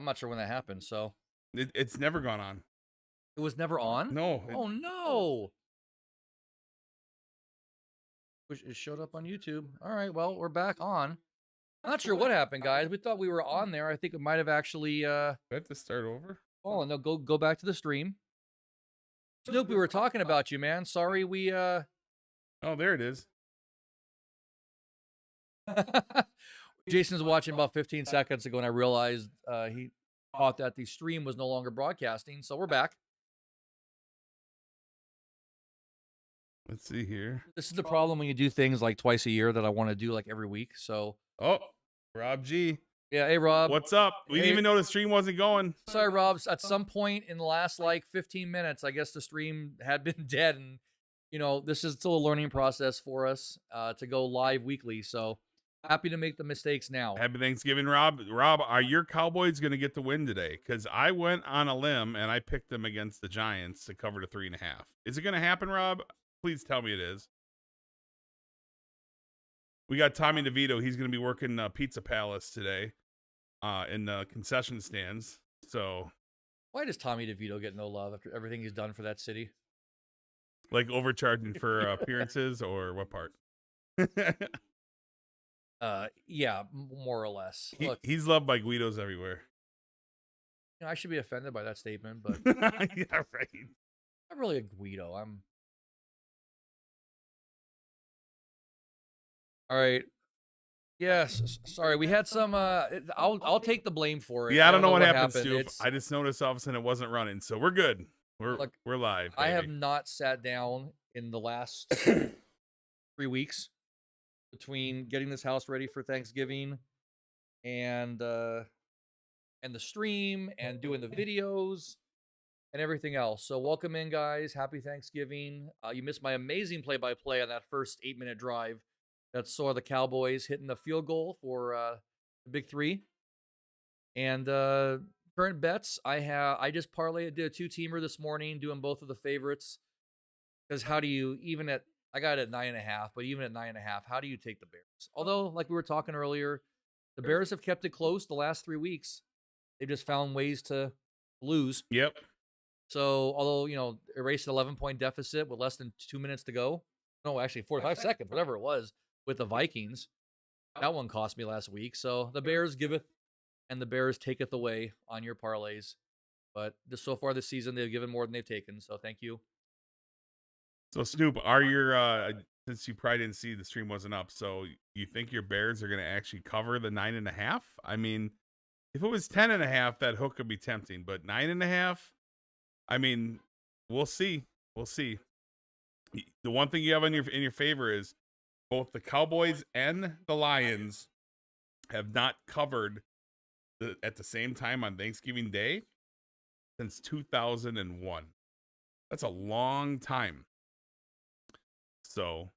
I'm not sure when that happened. So It's never gone on. it was never on. No. Oh no! It showed up on YouTube. All right, well we're back on. I'm not sure what happened, guys. We thought we were on there. I think it might have actually. Do I have to start over? Oh no, go back to the stream. Snoop, we were talking about you, man. Sorry we. Oh, there it is. Jason's watching about 15 seconds ago, and I realized he thought that the stream was no longer broadcasting. So we're back. Let's see here. This is the problem when you do things like twice a year that I want to do like every week. So. Oh, Rob G. Yeah, hey Rob. What's up? We didn't even know the stream wasn't going. Sorry, Rob. At some point in the last like 15 minutes, I guess the stream had been dead, and this is still a learning process for us to go live weekly. So happy to make the mistakes now. Happy Thanksgiving, Rob. Rob, are your Cowboys going to get the win today? Because I went on a limb and I picked them against the Giants to cover the 3.5. Is it going to happen, Rob? Please tell me it is. We got Tommy DeVito. He's going to be working Pizza Palace today in the concession stands. So, why does Tommy DeVito get no love after everything he's done for that city? Like overcharging for appearances, or what part? Yeah, more or less. Look, he's loved by Guidos everywhere. I should be offended by that statement, but yeah, right. I'm really a Guido. All right. Yes. Sorry, we had some. I'll take the blame for it. Yeah, I don't know what happened, Stu. I just noticed all of a sudden it wasn't running, so we're good. We're live. Baby. I have not sat down in the last 3 weeks between getting this house ready for Thanksgiving and the stream and doing the videos and everything else. So welcome in, guys. Happy Thanksgiving. You missed my amazing play-by-play on that first 8-minute drive that saw the Cowboys hitting the field goal for the big 3. And current bets, I just parlayed, did a 2-teamer this morning, doing both of the favorites. Because how do you, I got it at 9.5, but even at 9.5, how do you take the Bears? Although, like we were talking earlier, the Bears have kept it close the last 3 weeks. They've just found ways to lose. Yep. So, although, erased an 11-point deficit with less than 2 minutes to go. No, actually 45 seconds, whatever it was, with the Vikings. That one cost me last week. So, the Bears giveth and the Bears taketh away on your parlays. But so far this season, they've given more than they've taken. So, thank you. So, Snoop, are your since you probably didn't see the stream wasn't up, so you think your Bears are going to actually cover the 9.5? I mean, if it was 10.5, that hook could be tempting, but 9.5, I mean, we'll see. We'll see. The one thing you have in your favor is both the Cowboys and the Lions have not covered at the same time on Thanksgiving Day since 2001. That's a long time. So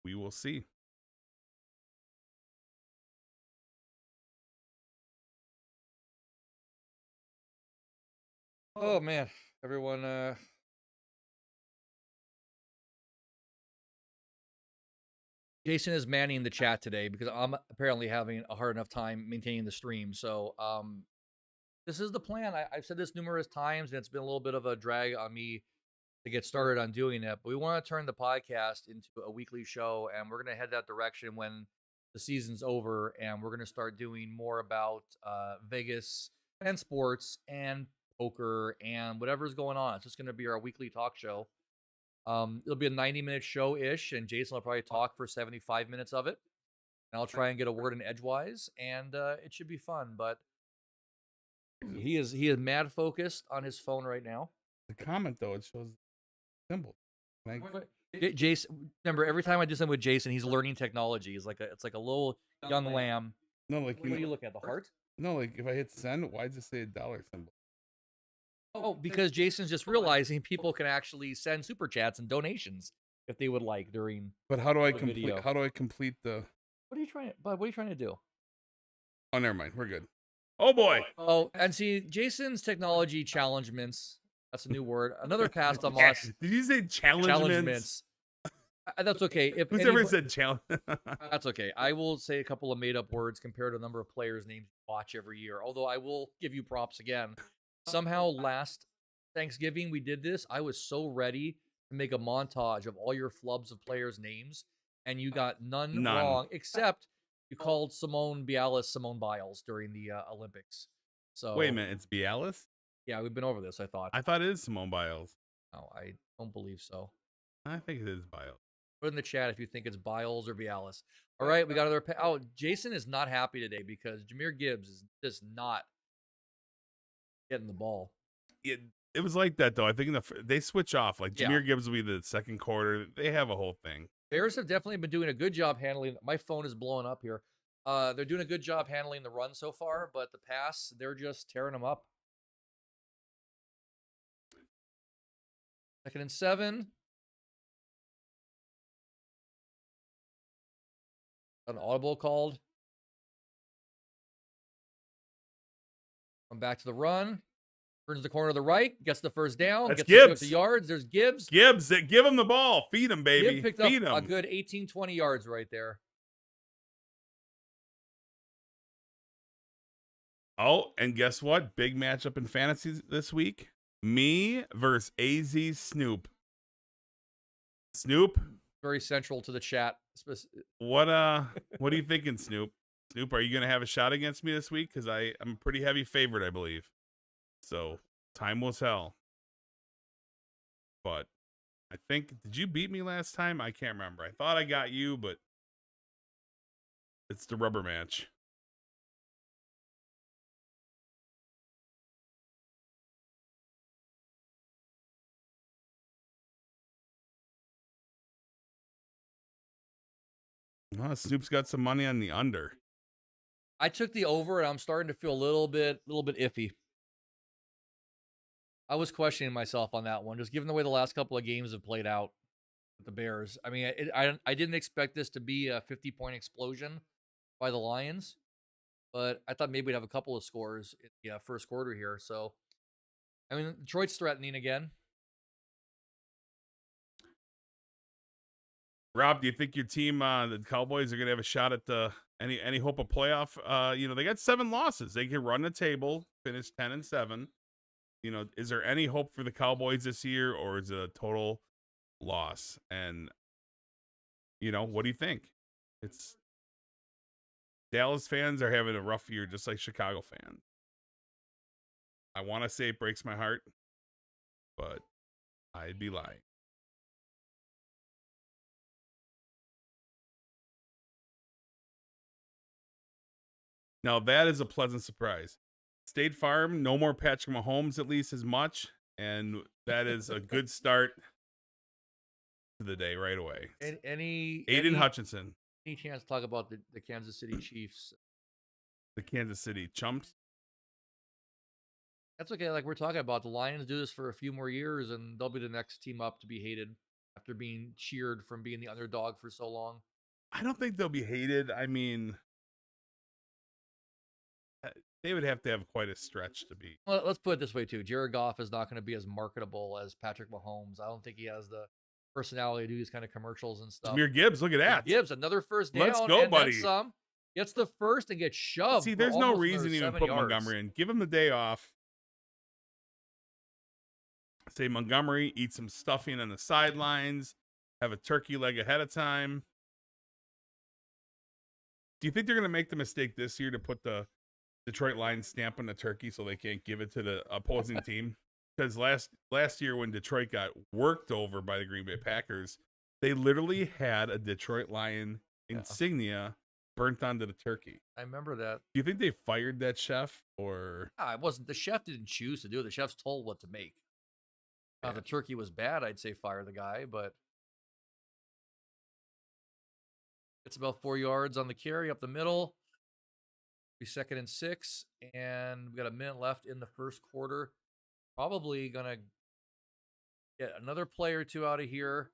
we will see. Oh man, everyone Jason is manning the chat today because I'm apparently having a hard enough time maintaining the stream. So this is the plan. I've said this numerous times, and it's been a little bit of a drag on me to get started on doing it. But we want to turn the podcast into a weekly show, and we're going to head that direction when the season's over, and we're going to start doing more about Vegas and sports and poker and whatever's going on. It's just going to be our weekly talk show. It'll be a 90-minute show-ish, and Jason will probably talk for 75 minutes of it. And I'll try and get a word in edgewise, and it should be fun. But he is mad focused on his phone right now. The comment though, it shows symbol. Jason, remember every time I do something with Jason, he's learning technology. It's like a little young lamb. No, like what do you look at? The heart? No, like if I hit send, why does it say a dollar symbol? Oh, because Jason's just realizing people can actually send super chats and donations if they would like during. But how do I complete? Video. How do I complete the? What are you trying? Bud, what are you trying to do? Oh, never mind. We're good. Oh boy. Oh, and see, Jason's technology challengements. That's a new word. Another past on us. Did you say challengements? That's okay. If Who's ever anybody, said challenge? that's okay. I will say a couple of made up words compared to the number of players' names you watch every year. Although I will give you props again. Somehow last Thanksgiving we did this. I was so ready to make a montage of all your flubs of players' names, and you got none None. wrong, except you called Simone Bialis Simone Biles during the Olympics. Wait a So minute, it's Bialis? yeah, we've been over this, I thought. I thought it is Simone Biles. No, I don't believe so. I think it is Biles. Put in the chat if you think it's Biles or Bialis. All right, we got another. Oh, Jason is not happy today because Jameer Gibbs is just not getting the ball. It was like that though. I think they switch off. Like Yeah. Jameer Gibbs will be the second quarter. They have a whole thing. Bears have definitely been doing a good job handling. My phone is blowing up here. They're doing a good job handling the run so far, but the pass, they're just tearing them up. 2nd and 7. An audible called. Come back to the run. Turns the corner to the right. Gets the first down. That's gets Gibbs. the yards. There's Gibbs. Give him the ball. Feed him, baby. Gibbs picked Feed up him. a good 18, 20 yards right there. Oh, and guess what? Big matchup in fantasy this week. Me versus AZ Snoop. Snoop, Very central to the chat. what are you thinking, Snoop? Snoop, are you gonna have a shot against me this week? Because I'm a pretty heavy favorite, I believe. So time will tell. But I think, did you beat me last time? I can't remember. I thought I got you, but it's the rubber match. Well, Snoop's got some money on the under. I took the over, and I'm starting to feel a little bit iffy. I was questioning myself on that one, just given the way the last couple of games have played out with the Bears. I mean, I didn't expect this to be a 50-point explosion by the Lions, but I thought maybe we'd have a couple of scores in the first quarter here. So, I mean, Detroit's threatening again. Rob, do you think your team, the Cowboys, are going to have a shot at any hope of playoff? They got 7 losses. They can run the table, finish 10-7. Is there any hope for the Cowboys this year, or is it a total loss? And what do you think? It's Dallas fans are having a rough year, just like Chicago fans. I want to say it breaks my heart, but I'd be lying. Now, that is a pleasant surprise. State Farm, no more Patrick Mahomes, at least as much. And that is a good start to the day right away. Aiden Hutchinson. Any chance to talk about the Kansas City Chiefs? The Kansas City Chumps. That's okay. Like we're talking about, the Lions do this for a few more years, and they'll be the next team up to be hated after being cheered from being the underdog for so long. I don't think they'll be hated. I mean, they would have to have quite a stretch to be. Well, let's put it this way, too. Jared Goff is not going to be as marketable as Patrick Mahomes. I don't think he has the personality to do these kind of commercials and stuff. Jameer Gibbs, look at that. Gibbs, another first down. Let's go, buddy. Gets the first and gets shoved. See, there's no reason to even put Montgomery in. Give him the day off. Say Montgomery, eat some stuffing on the sidelines, have a turkey leg ahead of time. Do you think they're going to make the mistake this year to put the Detroit Lions stamp on the turkey so they can't give it to the opposing team? Because last year when Detroit got worked over by the Green Bay Packers, they literally had a Detroit Lion insignia burnt onto the turkey. I remember that. Do you think they fired that chef, or? It wasn't. The chef didn't choose to do it. The chef's told what to make. If the turkey was bad, I'd say fire the guy, but it's about 4 yards on the carry up the middle. 2nd and 6, and we got a minute left in the first quarter. Probably gonna get another play or two out of here,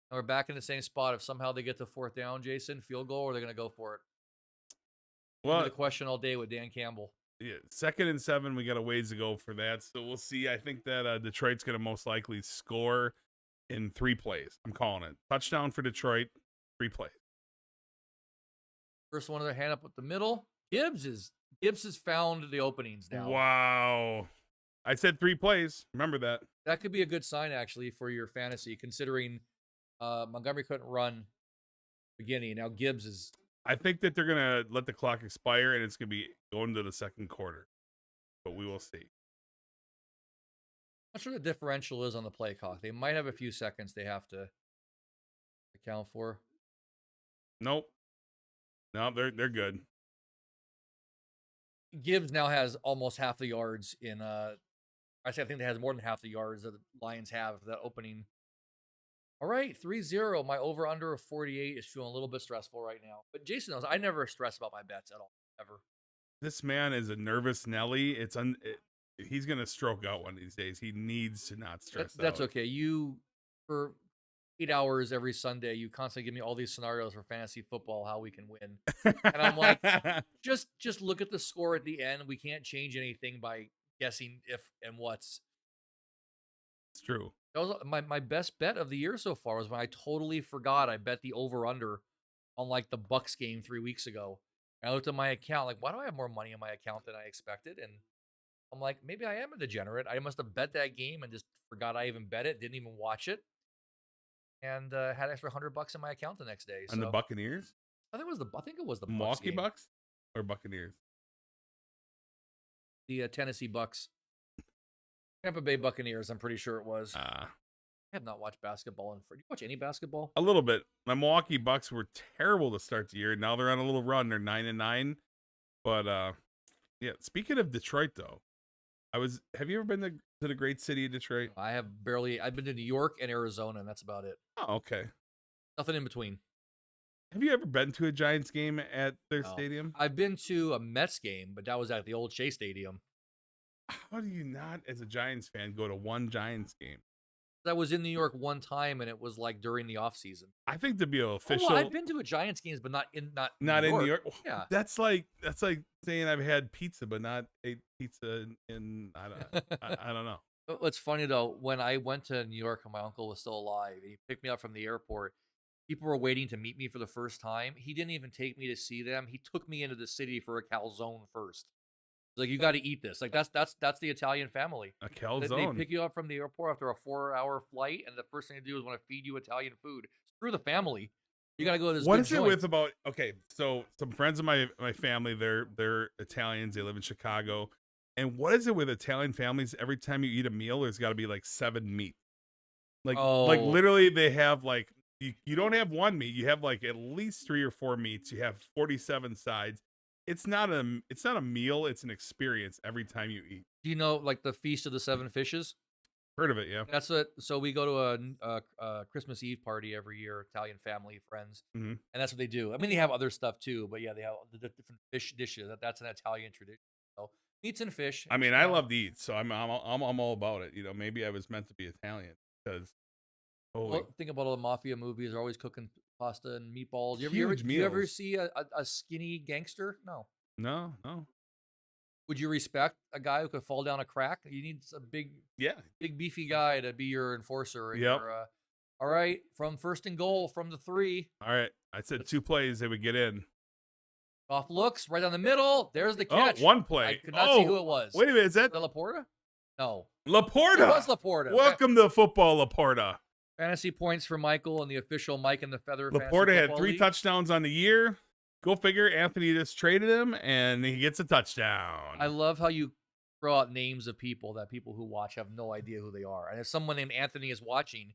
and we're back in the same spot. If somehow they get to 4th down, Jason, field goal, or they're gonna go for it. Well, the question all day with Dan Campbell. Yeah, 2nd and 7, we got a ways to go for that, so we'll see. I think that Detroit's going to most likely score. in 3 plays. I'm calling it. Touchdown for Detroit, 3 plays. First one of their hand up with the middle. Gibbs has found the openings now. Wow. I said 3 plays. Remember that. That could be a good sign actually for your fantasy, considering Montgomery couldn't run beginning. Now Gibbs is. I think that they're gonna let the clock expire and it's gonna be going to the second quarter. But we will see. I'm not sure the differential is on the play clock. They might have a few seconds they have to account for. Nope. No, they're good. Gibbs now has almost half the yards in I think they has more than half the yards that the Lions have for that opening. All right, 3-0. My over under of 48 is feeling a little bit stressful right now. But Jason knows I never stress about my bets at all, ever. This man is a nervous Nelly. He's gonna stroke out one of these days. He needs to not stress out. That's okay. You for 8 hours every Sunday, you constantly give me all these scenarios for fantasy football, how we can win. And I'm like, just look at the score at the end. We can't change anything by guessing if and what's. It's true. That was my best bet of the year so far was when I totally forgot I bet the over-under on like the Bucks game 3 weeks ago. And I looked at my account, like, why do I have more money in my account than I expected? And I'm like, maybe I am a degenerate. I must have bet that game and just forgot I even bet it, didn't even watch it. And had extra $100 in my account the next day. And the Buccaneers? I think it was the Milwaukee Bucks or Buccaneers? The Tennessee Bucks. Tampa Bay Buccaneers, I'm pretty sure it was. I have not watched basketball. Do you watch any basketball? A little bit. My Milwaukee Bucks were terrible to start the year. Now they're on a little run. They're 9-9. But yeah. Speaking of Detroit, though, have you ever been to the great city of Detroit? I've been to New York and Arizona, and that's about it. Oh, okay. Nothing in between. Have you ever been to a Giants game at their stadium? I've been to a Mets game, but that was at the old Shea Stadium. How do you not, as a Giants fan, go to one Giants game? I was in New York one time, and it was like during the off season. I think to be an official. Oh, well, I've been to a Giants games, but not in New York. Yeah, that's like saying I've had pizza, but not ate pizza in I don't know. What's funny though, when I went to New York and my uncle was still alive, and he picked me up from the airport. People were waiting to meet me for the first time. He didn't even take me to see them. He took me into the city for a calzone first. Like, you got to eat this. Like, that's the Italian family. A calzone. They pick you up from the airport after a 4-hour flight, and the first thing they do is want to feed you Italian food. Screw the family. You got to go to this. What is it with about? Okay, so some friends of my family, they're Italians. They live in Chicago. And what is it with Italian families? Every time you eat a meal, there's got to be like 7 meat. Like literally, they have like you don't have one meat. You have like at least 3 or 4 meats. You have 47 sides. It's not a meal. It's an experience every time you eat. Do you know like the Feast of the Seven Fishes? Heard of it, yeah. That's it. So we go to a Christmas Eve party every year, Italian family, friends, and that's what they do. I mean, they have other stuff too, but yeah, they have the different fish dishes. That's an Italian tradition. So meats and fish. I mean, I love to eat, so I'm all about it. You know, maybe I was meant to be Italian because. Well, think about all the mafia movies. They're always cooking pasta and meatballs. Huge Do you ever see a skinny gangster? No. No. Would you respect a guy who could fall down a crack? You need a big beefy guy to be your enforcer. And all right, from first and goal from the 3. All right, I said 2 plays they would get in. Off looks right down the middle. There's the catch. Oh, 1 play. I could not see who it was. Wait a minute, is that Laporta? No, Laporta? It was Laporta. Welcome to football, Laporta. Fantasy points for Michael and the official Mike and the Feather. Laporta had 3 touchdowns on the year. Go figure. Anthony just traded him, and he gets a touchdown. I love how you throw out names of people that people who watch have no idea who they are. And if someone named Anthony is watching,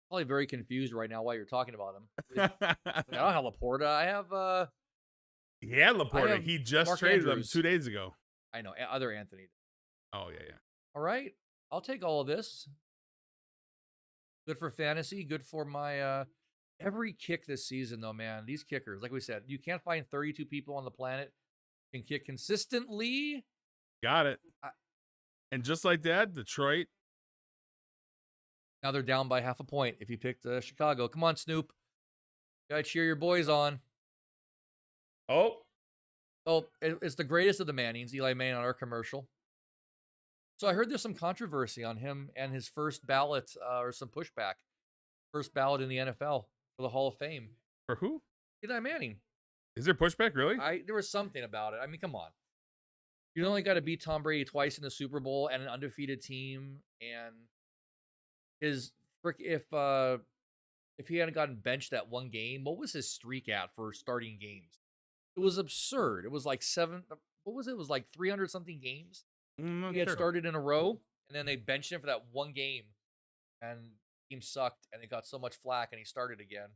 probably very confused right now while you're talking about him. I don't have Laporta. I have. Yeah, Laporta. He just Mark traded Andrews. him 2 days ago. I know. Other Anthony. Oh, yeah. All right. I'll take all of this. Good for fantasy. Good for my every kick this season, though, man. These kickers, like we said, you can't find 32 people on the planet who can kick consistently. Got it. And just like that, Detroit. Now they're down by half a point if you picked Chicago. Come on, Snoop. You gotta cheer your boys on. Oh, it's the greatest of the Mannings, Eli Manning on our commercial. So I heard there's some controversy on him and his first ballot or some pushback. first ballot in the NFL for the Hall of Fame. For who? Eli Manning. Is there pushback, really? There was something about it. I mean, come on. You only got to beat Tom Brady twice in the Super Bowl and an undefeated team. And if he hadn't gotten benched that one game, what was his streak at for starting games? It was absurd. It was like what was it? It was like 300 something games. He had started in a row, and then they benched him for that one game, and the team sucked, and they got so much flack, and he started again.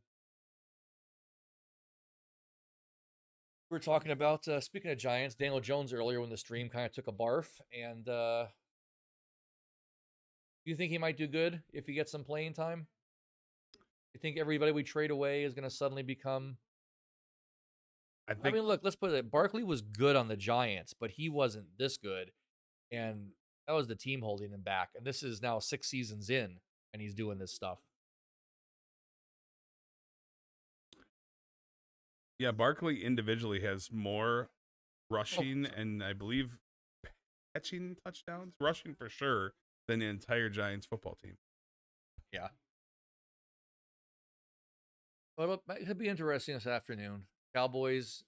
We were talking about, speaking of Giants, Daniel Jones earlier when the stream kind of took a barf, and do you think he might do good if he gets some playing time? You think everybody we trade away is going to suddenly become... I mean, look, let's put it. Barkley was good on the Giants, but he wasn't this good, and that was the team holding him back. And this is now 6 seasons in, and he's doing this stuff. Yeah, Barkley individually has more rushing and I believe catching touchdowns, rushing for sure, than the entire Giants football team. Yeah. Well, it could be interesting this afternoon. Cowboys,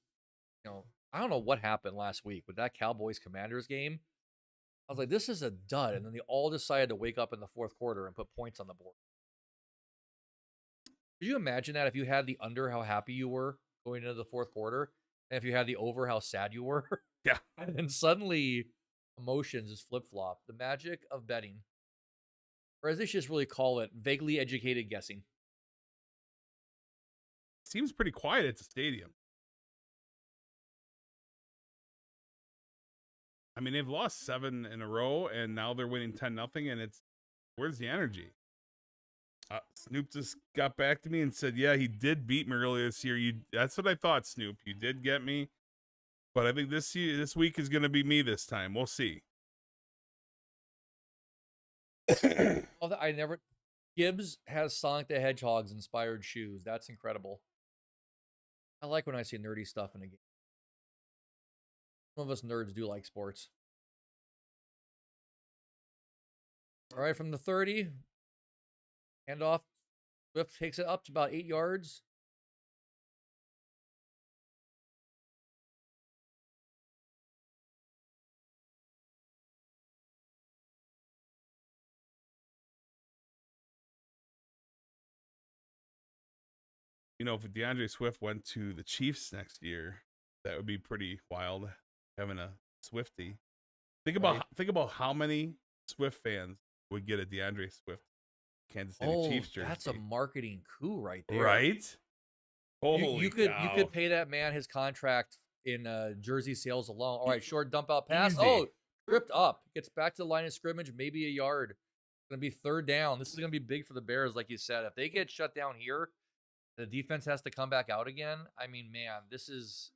I don't know what happened last week with that Cowboys Commanders game. I was like, this is a dud. And then they all decided to wake up in the fourth quarter and put points on the board. Could you imagine that if you had the under, how happy you were going into the fourth quarter? And if you had the over, how sad you were? Yeah. And then suddenly emotions is flip-flop. The magic of betting. Or as they just really call it, vaguely educated guessing. Seems pretty quiet at the stadium. I mean, they've lost 7 in a row, and now they're winning 10-0, and where's the energy? Snoop just got back to me and said, yeah, he did beat me earlier this year. That's what I thought, Snoop. You did get me, but I think this week is going to be me this time. We'll see. Gibbs has Sonic the Hedgehog's inspired shoes. That's incredible. I like when I see nerdy stuff in a game. Some of us nerds do like sports. All right, from the 30, handoff. Swift takes it up to about 8 yards. If DeAndre Swift went to the Chiefs next year, that would be pretty wild, having a Swiftie. Think about how many Swift fans would get a DeAndre Swift Kansas City Chiefs jersey. That's a marketing coup right there. Right? Holy you could pay that man his contract in jersey sales alone. All right, short dump out pass. Easy. Oh, tripped up. Gets back to the line of scrimmage, maybe a yard. It's going to be 3rd down. This is going to be big for the Bears, like you said. If they get shut down here, the defense has to come back out again. I mean, man, this is...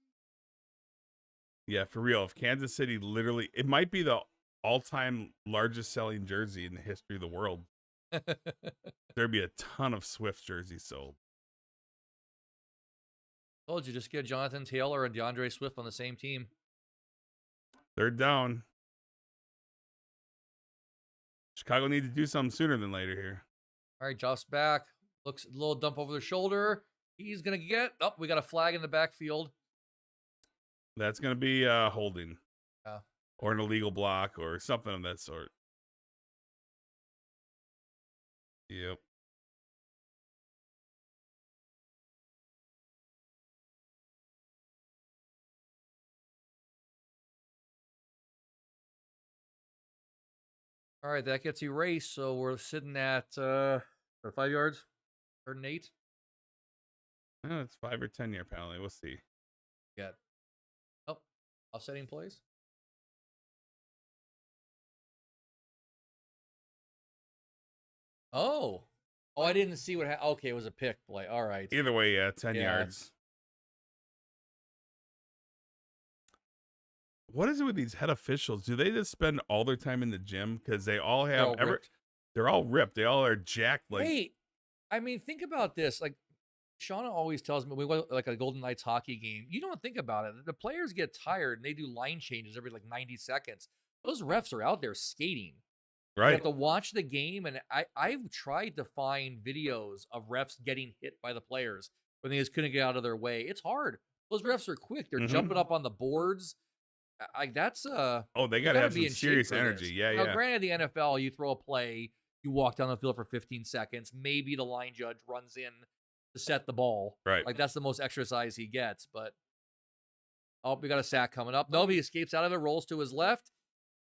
Yeah, for real. If Kansas City literally... It might be the all-time largest selling jersey in the history of the world. There'd be a ton of Swift jerseys sold. Told you, just get Jonathan Taylor and DeAndre Swift on the same team. 3rd down. Chicago need to do something sooner than later here. All right, Joff's back. Looks a little dump over the shoulder. He's going to get... Oh, we got a flag in the backfield. That's going to be holding. Yeah. Or an illegal block or something of that sort. Yep. All right, that gets erased. So we're sitting at 5 yards, 3rd and 8. Oh, it's 5 or 10 year penalty. We'll see. Yeah. Oh, offsetting plays. Oh, I didn't see what happened. Okay, it was a pick play. All right. Either way, yeah, 10 yards. What is it with these head officials? Do they just spend all their time in the gym? Because they all have they're all ripped. They all are jacked. Wait, I mean, think about this. Like, Shauna always tells me, we go like a Golden Knights hockey game. You don't think about it. The players get tired and they do line changes every like 90 seconds. Those refs are out there skating. You Right. have to watch the game, and I've tried to find videos of refs getting hit by the players when they just couldn't get out of their way. It's hard. Those refs are quick. They're jumping Mhm. up on the boards. That's Oh, they you gotta got to have be some in shape serious for energy. this. Yeah, Now, yeah. granted, the NFL, you throw a play, you walk down the field for 15 seconds, maybe the line judge runs in to set the ball. Right. Like that's the most exercise he gets. But oh, we got a sack coming up. No, he escapes out of it, rolls to his left.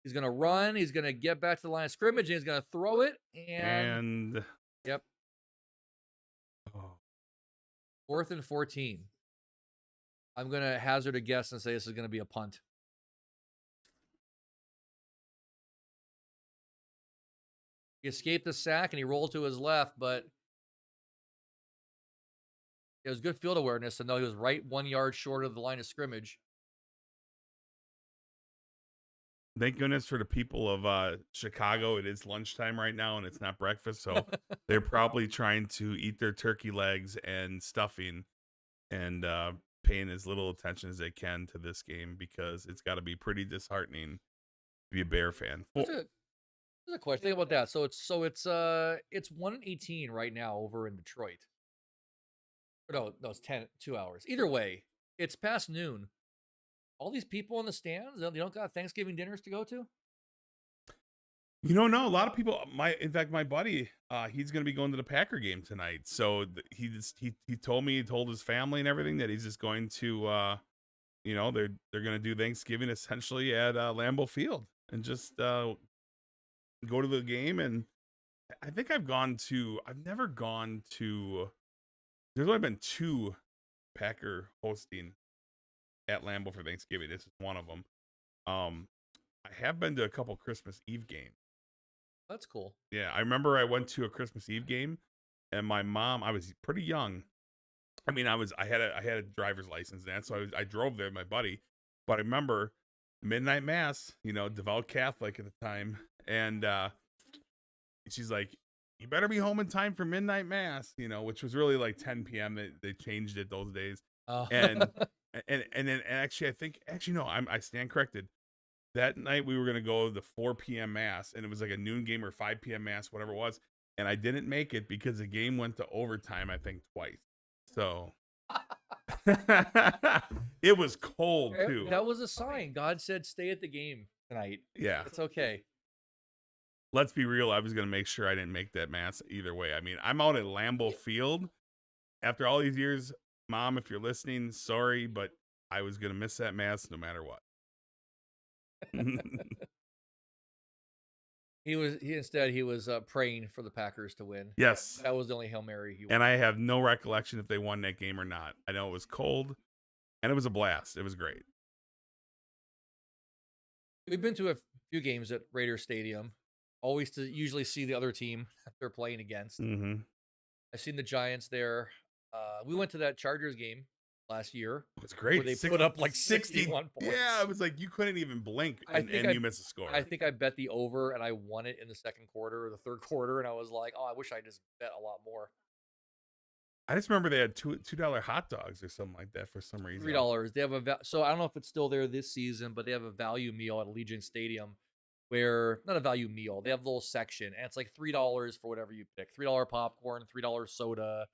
He's gonna run. He's gonna get back to the line of scrimmage, and he's gonna throw it. And And yep, oh, 4th and 14. I'm gonna hazard a guess and say this is gonna be a punt. He escaped the sack and he rolled to his left, but it was good field awareness to know he was right 1 yard short of the line of scrimmage. thank goodness for the people of Chicago. It is lunchtime right now and it's not breakfast, so they're probably trying to eat their turkey legs and stuffing and paying as little attention as they can to this game because it's got to be pretty disheartening to be a Bear fan. There's a question. Think about that. It's 1:18 right now over in Detroit. Or no, it's 2 hours. Either way, it's past noon. All these people in the stands, they don't got Thanksgiving dinners to go to? No, a lot of people. In fact, my buddy, he's going to be going to the Packer game tonight. So he told me, he told his family and everything that he's just going to, they're going to do Thanksgiving essentially at Lambeau Field and just go to the game. And I think I've never gone to. There's only been 2 Packer hosting at Lambeau for Thanksgiving. This is one of them. I have been to a couple Christmas Eve games. That's cool. Yeah, I remember I went to a Christmas Eve game, and my mom. I was pretty young. I mean, I had a driver's license then, so I drove there with my buddy. But I remember midnight mass. Devout Catholic at the time, and she's like, "You better be home in time for midnight mass." Which was really like 10 p.m. They changed it those days, Oh. and then actually no, I stand corrected. That night we were going to go to the 4 p.m. mass, and it was like a noon game or 5 p.m. mass, whatever it was. And I didn't make it because the game went to overtime, I think twice. So it was cold too. That was a sign. God said, stay at the game tonight. Yeah. It's okay. Let's be real. I was going to make sure I didn't make that mass either way. I mean, I'm out at Lambeau Field after all these years. Mom, if you're listening, sorry, but I was going to miss that mass no matter what. He was praying for the Packers to win. Yes. That was the only Hail Mary he won. And I have no recollection if they won that game or not. I know it was cold and it was a blast. It was great. We've been to a few games at Raider Stadium, always to usually see the other team they're playing against. Mm-hmm. I've seen the Giants there. We went to that Chargers game last year. It was great. Where they put up like 61 points. Yeah, it was like you couldn't even blink and you missed a score. I think I bet the over and I won it in the second quarter or the third quarter, and I was like, oh, I wish I just bet a lot more. I just remember they had $2 hot dogs or something like that for some reason. $3. They have so I don't know if it's still there this season, but they have a value meal at Allegiant Stadium where not a value meal. They have a little section, and it's like $3 for whatever you pick. $3 popcorn, $3 soda,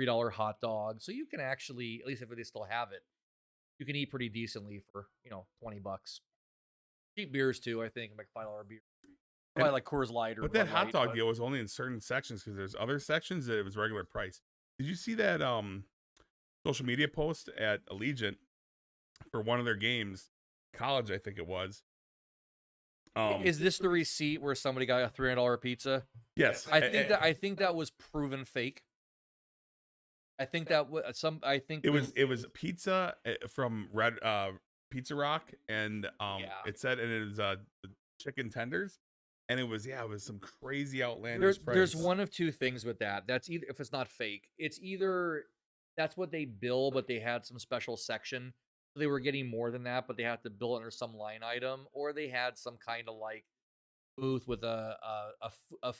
$3 hot dog. So you can actually, at least if they still have it, you can eat pretty decently for $20. Cheap beers too, I think, like $5 beer. Probably like Coors Light or. But that hot dog deal was only in certain sections because there's other sections that it was regular price. Did you see that social media post at Allegiant for one of their games, college I think it was? Is this the receipt where somebody got a $300 pizza? Yes, I think that was proven fake. I think that it was pizza from Red Pizza Rock, and it said, and it was chicken tenders, and it was some crazy outlandish price. There's one of two things with that. That's either, if it's not fake, it's either that's what they bill, but they had some special section, so they were getting more than that, but they had to bill it under some line item, or they had some kind of like booth with a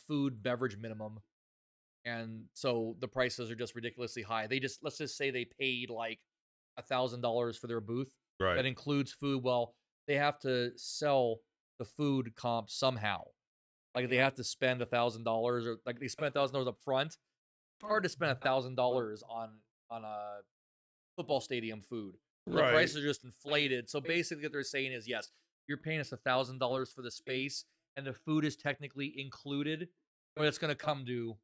food beverage minimum. And so the prices are just ridiculously high. Let's just say they paid like $1,000 for their booth. Right. That includes food. Well, they have to sell the food comp somehow. Like they have to spend $1,000 or like they spend $1,000 up front. It's hard to spend $1,000 on a football stadium food. The Right. prices are just inflated. So basically, what they're saying is, yes, you're paying us $1,000 for the space, and the food is technically included, but it's going to come to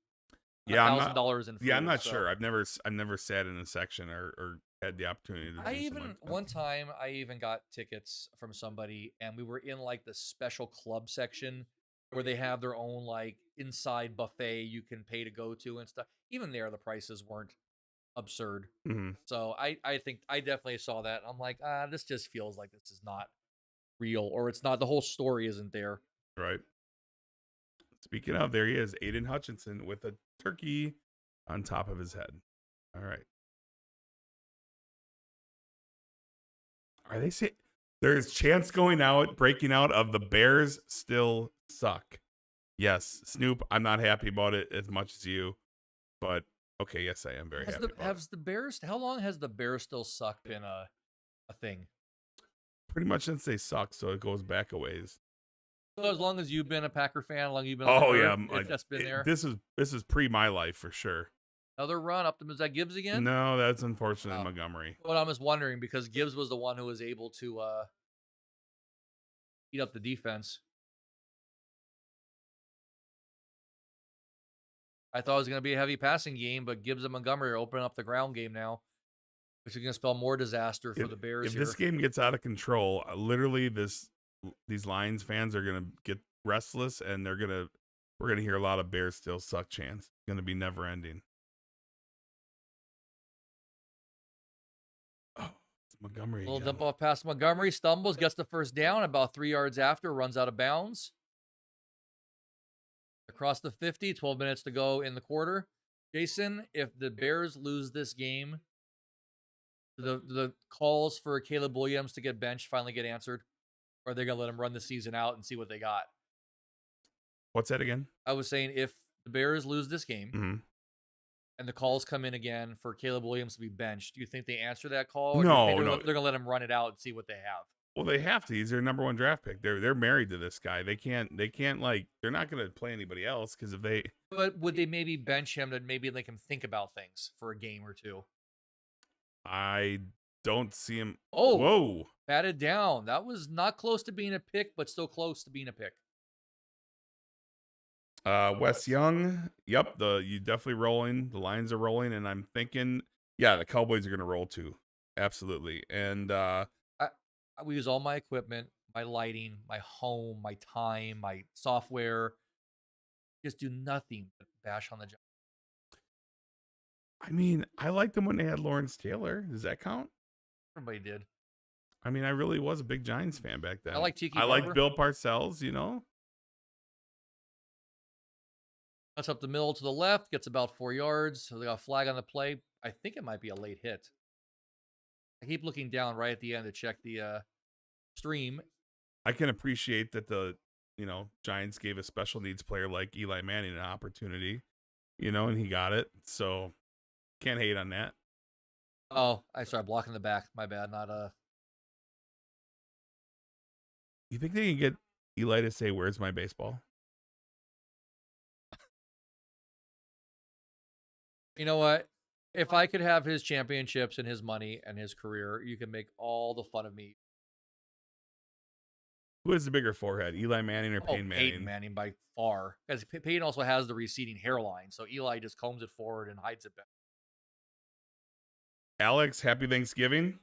Yeah, $1,000 in food. Yeah, I'm not so. sure. I've never sat in a section or had the opportunity to I do even something like that. one time I even got tickets from somebody, and we were in like the special club section where they have their own like inside buffet you can pay to go to and stuff. Even there, the prices weren't absurd. Mhm. So I think I definitely saw that. I'm like, this just feels like this is not real, or it's not. The whole story isn't there. Right. Speaking of, there he is, Aiden Hutchinson with a turkey on top of his head. All right. Are they saying there's chance breaking out of the Bears still suck? Yes, Snoop, I'm not happy about it as much as you, but okay, yes, I am very happy about it. Has the Bears? How long has the Bears still suck been a thing? Pretty much since they suck, so it goes back a ways. So as long as you've been a Packer fan, how long you've been? Oh yeah, that's been there. This is pre my life for sure. Another run up to is that Gibbs again? No, that's unfortunately Montgomery. But I'm just wondering because Gibbs was the one who was able to eat up the defense. I thought it was going to be a heavy passing game, but Gibbs and Montgomery are opening up the ground game now, which is going to spell more disaster for the Bears. If this game gets out of control, literally these Lions fans are going to get restless, and we're going to hear a lot of Bears still suck chants. It's going to be never ending. Oh, it's Montgomery. Little dump off past Montgomery, stumbles, gets the first down. About 3 yards after, runs out of bounds. Across the 50, 12 minutes to go in the quarter. Jason, if the Bears lose this game, the calls for Caleb Williams to get benched finally get answered? Or are they going to let him run the season out and see what they got? What's that again? I was saying if the Bears lose this game and the calls come in again for Caleb Williams to be benched, do you think they answer that call? Or No, they're going to let him run it out and see what they have? Well, they have to. He's their number one draft pick. They're married to this guy. They can't like they're not going to play anybody else because if they. But would they maybe bench him to maybe make him think about things for a game or two? I don't see him. Oh, whoa! Batted down. That was not close to being a pick, but still close to being a pick. Wes Young. Yep, you definitely rolling. The Lions are rolling, and I'm thinking, yeah, the Cowboys are going to roll too. Absolutely, and we use all my equipment, my lighting, my home, my time, my software. Just do nothing but bash on the job. I mean, I liked them when they had Lawrence Taylor. Does that count? Everybody did. I mean, I really was a big Giants fan back then. I like Tiki. I liked Bill Parcells, you know. That's up the middle to the left, gets about 4 yards. So they got a flag on the play. I think it might be a late hit. I keep looking down right at the end to check the stream. I can appreciate that the Giants gave a special needs player like Eli Manning an opportunity, and he got it. So can't hate on that. Oh, I started blocking the back. My bad. Not You think they can get Eli to say, "Where's my baseball"? You know what? If I could have his championships and his money and his career, you can make all the fun of me. Who has the bigger forehead, Eli Manning or Peyton Manning? Peyton Manning by far. Because Peyton also has the receding hairline, so Eli just combs it forward and hides it back. Alex, happy Thanksgiving.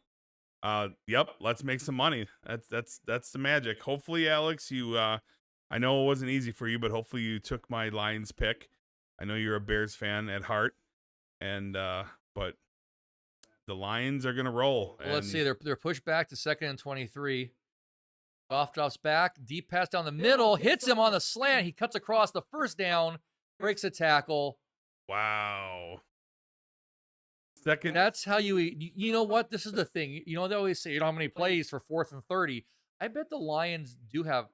Yep, let's make some money. That's the magic. Hopefully, Alex, you I know it wasn't easy for you, but hopefully you took my Lions pick. I know you're a Bears fan at heart. And but the Lions are gonna roll. Well, let's see. They're pushed back to 2nd and 23. Goff drops back, deep pass down the middle, hits him on the slant. He cuts across the first down, breaks a tackle. Wow. Second. That's how you know what? This is the thing. They always say you don't have many plays for 4th and 30. I bet the Lions do have.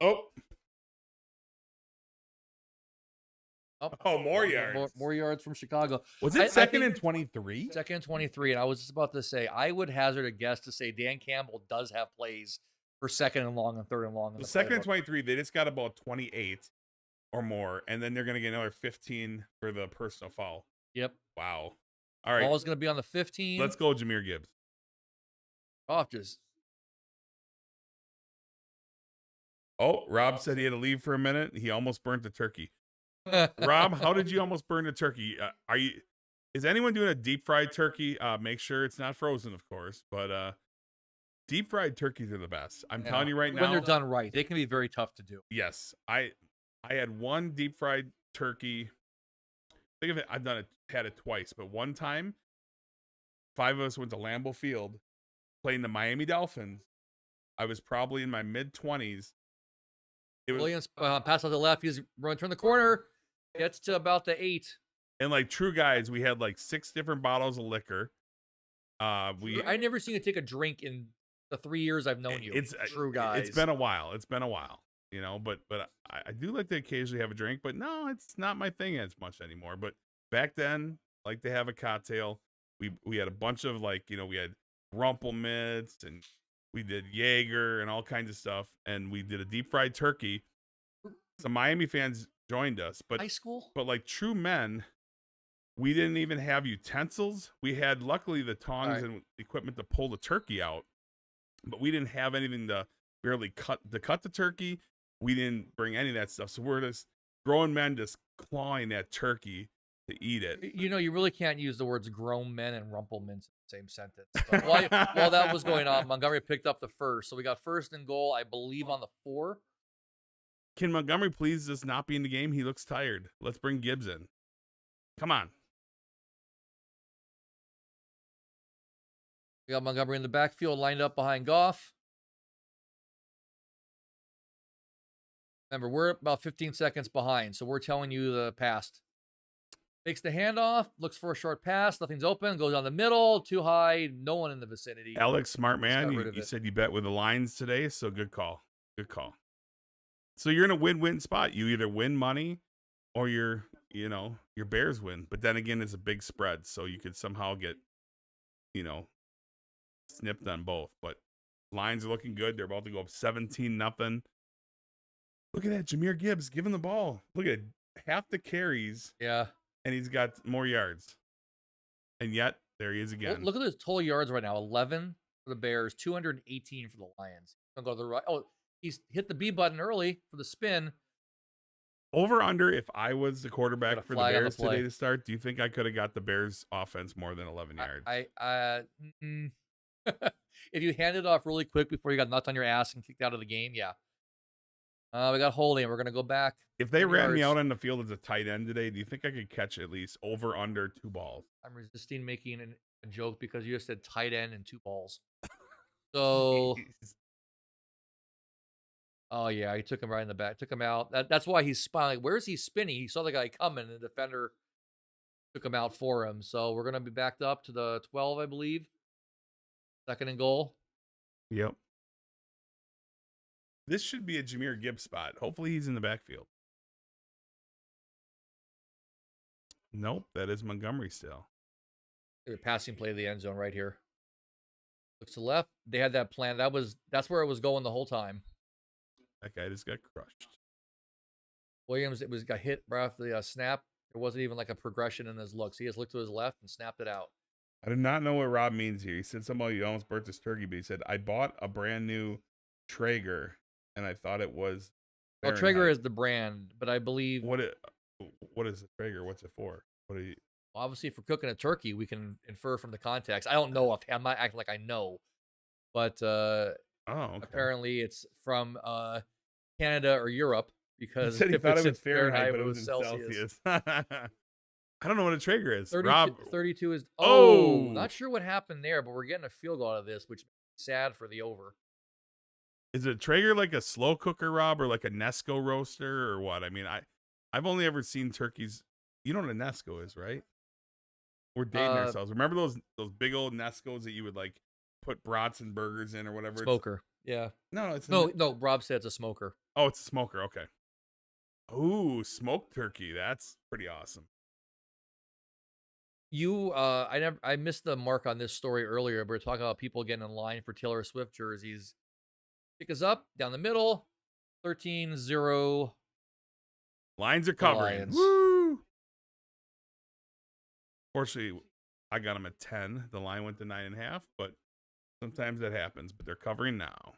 More yards. More yards from Chicago. Was it 2nd and 23? 2nd and 23. And I was just about to say, I would hazard a guess to say Dan Campbell does have plays for 2nd and long and 3rd and long. The 2nd and 23, they just got about 28. or more, and then they're going to get another 15 for the personal foul. Yep. Wow. All right. Ball's going to be on the 15. Let's go, Jahmyr Gibbs. Off just. Oh, Rob said he had to leave for a minute. He almost burnt the turkey. Rob, how did you almost burn the turkey? Is anyone doing a deep fried turkey? Make sure it's not frozen, of course, but deep fried turkeys are the best. I'm telling you right now. When they're done right, they can be very tough to do. Yes. I had one deep fried turkey. Think of it, I've had it twice, but one time 5 of us went to Lambeau Field playing the Miami Dolphins. I was probably in my mid-20s. Williams pass on the left. He's running, turn the corner. Gets to about the 8. And like true guys, we had like 6 different bottles of liquor. I never seen you take a drink in the 3 years I've known you. It's true guys. It's been a while. You know, but I do like to occasionally have a drink, but no, it's not my thing as much anymore. But back then, like to have a cocktail. We had a bunch of like, you know, we had Rumpelmitz and we did Jaeger and all kinds of stuff, and we did a deep fried turkey. Some Miami fans joined us, but high school. But like true men, we didn't even have utensils. We had luckily the tongs and equipment to pull the turkey out, but we didn't have anything to barely cut the turkey. We didn't bring any of that stuff, so we're just grown men just clawing that turkey to eat it. You know, you really can't use the words grown men and Rumpelmints in the same sentence. But while that was going on, Montgomery picked up the first. So we got first and goal, I believe, on the 4. Can Montgomery please just not be in the game? He looks tired. Let's bring Gibbs in. Come on. We got Montgomery in the backfield lined up behind Goff. Remember, we're about 15 seconds behind, so we're telling you the past. Makes the handoff, looks for a short pass, nothing's open, goes down the middle, too high, no one in the vicinity. Alex, smart man, you said you bet with the lines today, so good call. Good call. So you're in a win-win spot. You either win money or your Bears win. But then again, it's a big spread, so you could somehow get, snipped on both. But lines are looking good. They're about to go up 17-0. Look at that, Jahmyr Gibbs, give him the ball. Look at half the carries. Yeah. And he's got more yards. And yet, there he is again. Look at his total yards right now. 11 for the Bears, 218 for the Lions. Go to the right. Oh, he's hit the B button early for the spin. Over under, if I was the quarterback for the Bears today to start, do you think I could have got the Bears offense more than 11 yards? If you hand it off really quick before you got knocked on your ass and kicked out of the game, yeah. We got holding. We're going to go back. If they ran me out on the field as a tight end today, do you think I could catch at least over under 2 balls? I'm resisting making a joke because you just said tight end and 2 balls. So, oh yeah, he took him right in the back. Took him out. That's why he's spinning. Like, where's he spinning? He saw the guy coming, and the defender took him out for him. So we're going to be backed up to the 12, I believe. 2nd and goal. Yep. This should be a Jahmyr Gibbs spot. Hopefully he's in the backfield. Nope, that is Montgomery still. A passing play to the end zone right here. Looks to the left. They had that plan. That's where it was going the whole time. That guy just got crushed. Williams, got hit right off the snap. There wasn't even like a progression in his looks. He just looked to his left and snapped it out. I do not know what Rob means here. He said somebody you almost burnt this turkey, but he said, I bought a brand new Traeger and I thought it was Well, Traeger is the brand, but I believe what is the Traeger? What's it for? Obviously, for cooking a turkey, we can infer from the context. I don't know. I'm not acting like I know, but apparently it's from Canada or Europe because he said he thought it was Fahrenheit, but it was in Celsius. I don't know what a Traeger is. 32 is. Not sure what happened there, but we're getting a field goal out of this, which is sad for the over. Is a Traeger like a slow cooker, Rob, or like a Nesco roaster, or what? I mean, I've only ever seen turkeys. You know what a Nesco is, right? We're dating ourselves. Remember those big old Nescos that you would like put brats and burgers in or whatever? Smoker. Yeah. No, it's no. Rob said it's a smoker. Oh, it's a smoker. Okay. Ooh, smoked turkey. That's pretty awesome. I missed the mark on this story earlier, but we're talking about people getting in line for Taylor Swift jerseys. Pick us up down the middle, 13-0 Lines are The covering. Lions. Woo! Fortunately, I got them at 10. The line went to 9.5, but sometimes that happens. But they're covering now.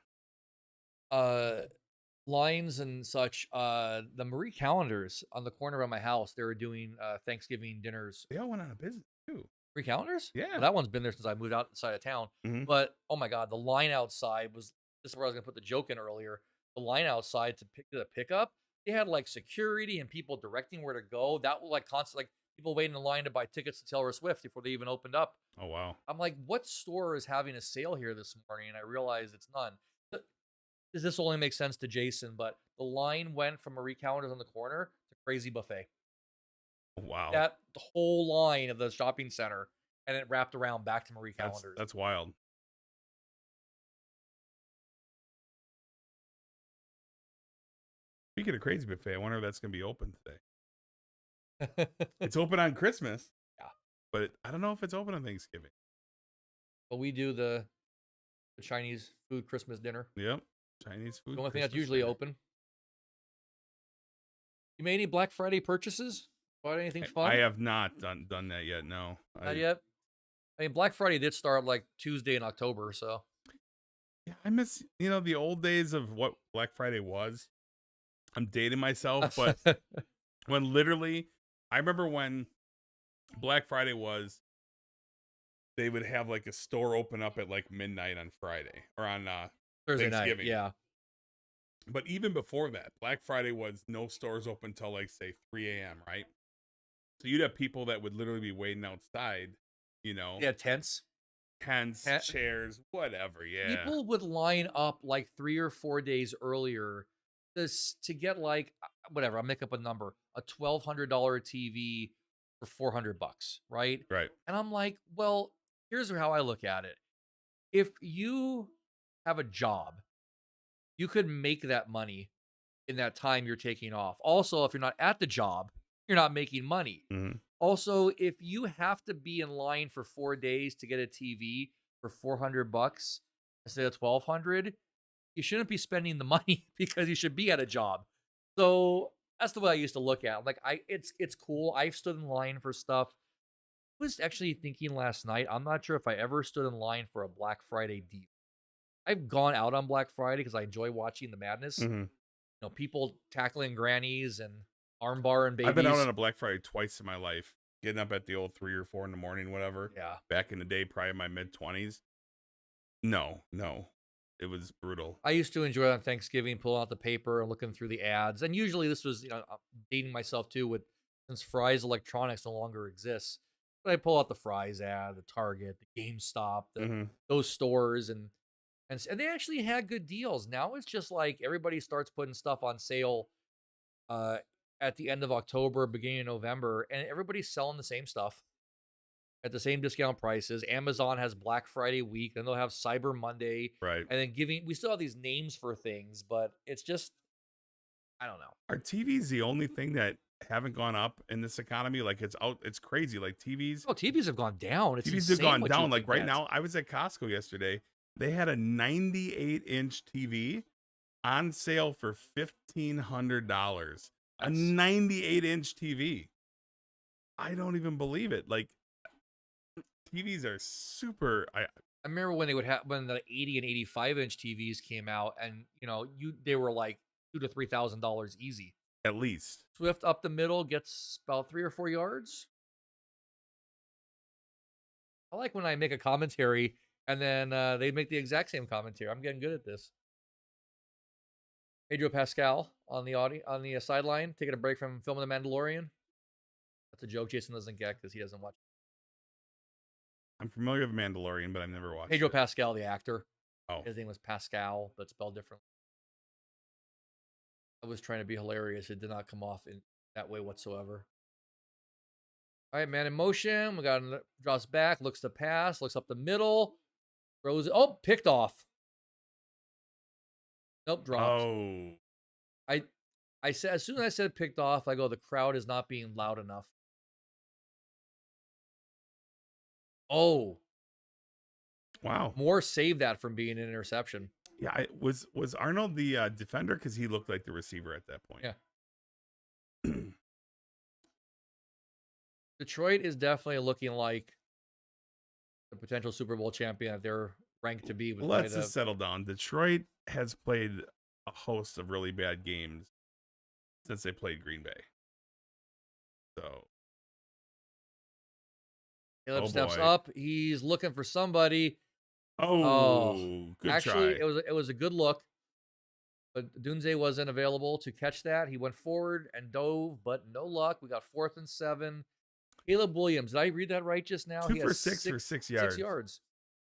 Lines and such. The Marie Callender's on the corner of my house. They were doing Thanksgiving dinners. They all went out of business too. Marie Callender's? Yeah. Well, that one's been there since I moved outside of town. Mhm. But oh my god, the line outside was this is where I was gonna put the joke in earlier. The line outside to pick the pickup, they had like security and people directing where to go. That was like constant, like people waiting in line to buy tickets to Taylor Swift before they even opened up. Oh wow. I'm like, what store is having a sale here this morning? And I realized it's none. This only makes sense to Jason, but the line went from Marie Callender's on the corner to Crazy Buffet. Wow. That the whole line of the shopping center, and it wrapped around back to Marie Callender's. That's wild. Speaking of Crazy Buffet, I wonder if that's going to be open today. It's open on Christmas. Yeah. But I don't know if it's open on Thanksgiving. But we do the Chinese food Christmas dinner. Yep. Chinese food. The only thing that's Christmas usually dinner. open. You made any Black Friday purchases? Bought anything fun? I have not done that yet. No. Not yet. I mean, Black Friday did start like Tuesday in October, so Yeah, I miss the old days of what Black Friday was. I'm dating myself, but when literally, I remember when Black Friday was, they would have like a store open up at like midnight on Friday or on Thursday night. Thanksgiving. Yeah. But even before that, Black Friday was no stores open till like say 3 a.m. Right? So you'd have people that would literally be waiting outside. Yeah, tents, chairs, whatever. Yeah. People would line up like 3 or 4 days earlier to get like whatever. I'll make up a number, a $1,200 TV for $400, right? Right. And I'm like, well, here's how I look at it. If you have a job, you could make that money in that time you're taking off. Also, if you're not at the job, you're not making money. Mhm. Also, if you have to be in line for 4 days to get a TV for $400 instead of $1,200, you shouldn't be spending the money because you should be at a job. So that's the way I used to look at it. Like it's cool. I've stood in line for stuff. I was actually thinking last night, I'm not sure if I ever stood in line for a Black Friday deal. I've gone out on Black Friday because I enjoy watching the madness. Mhm. People tackling grannies and armbar and babies. I've been out on a Black Friday twice in my life, getting up at the old 3 or 4 in the morning, whatever. Yeah. Back in the day, probably in my mid-20s. No. It was brutal. I used to enjoy it on Thanksgiving, pulling out the paper and looking through the ads. And usually this was, I'm dating myself too with since Fry's Electronics no longer exists. But I pull out the Fry's ad, the Target, the GameStop, those stores, and they actually had good deals. Now it's just like everybody starts putting stuff on sale at the end of October, beginning of November, and everybody's selling the same stuff at the same discount prices. Amazon has Black Friday week, then they'll have Cyber Monday, Right. and then we still have these names for things, but it's just, I don't know. Are TVs the only thing that haven't gone up in this economy? Like it's crazy. Like TVs. Oh, TVs have gone down. It's TVs have insane gone what you down. Like can right get. now, I was at Costco yesterday. They had a 98-inch TV on sale for $1,500. A 98-inch TV. I don't even believe it. Like TVs are super. I remember when they would have when the 80 and 85-inch TVs came out, and they were like $2,000 to $3,000 easy. At least. Swift up the middle gets about 3 or 4 yards. I like when I make a commentary and then they make the exact same commentary. I'm getting good at this. Pedro Pascal on the sideline, taking a break from filming The Mandalorian. That's a joke Jason doesn't get because he doesn't watch. I'm familiar with Mandalorian, but I've never watched Pedro it. Pascal, the actor. Oh. His name was Pascal, but spelled differently. I was trying to be hilarious. It did not come off in that way whatsoever. All right, man in motion. We got drops back, looks to pass, looks up the middle, throws it. Oh, picked off. Nope, dropped. Oh. I said, as soon as I said picked off, I go, the crowd is not being loud enough. Oh. Wow. Moore saved that from being an interception. Yeah, was Arnold the defender? Because he looked like the receiver at that point. Yeah. Detroit is definitely looking like the potential Super Bowl champion that they're ranked to be with probably Let's just settle down. Detroit has played a host of really bad games since they played Green Bay. So, Caleb oh steps boy. up. He's looking for somebody. Oh, good Actually, try. it was a good look, but Dunze wasn't available to catch that. He went forward and dove, but no luck. We got 4th and 7. Caleb Williams, did I read that right just now? 2 He for has 6 for 6 6 yards. yards.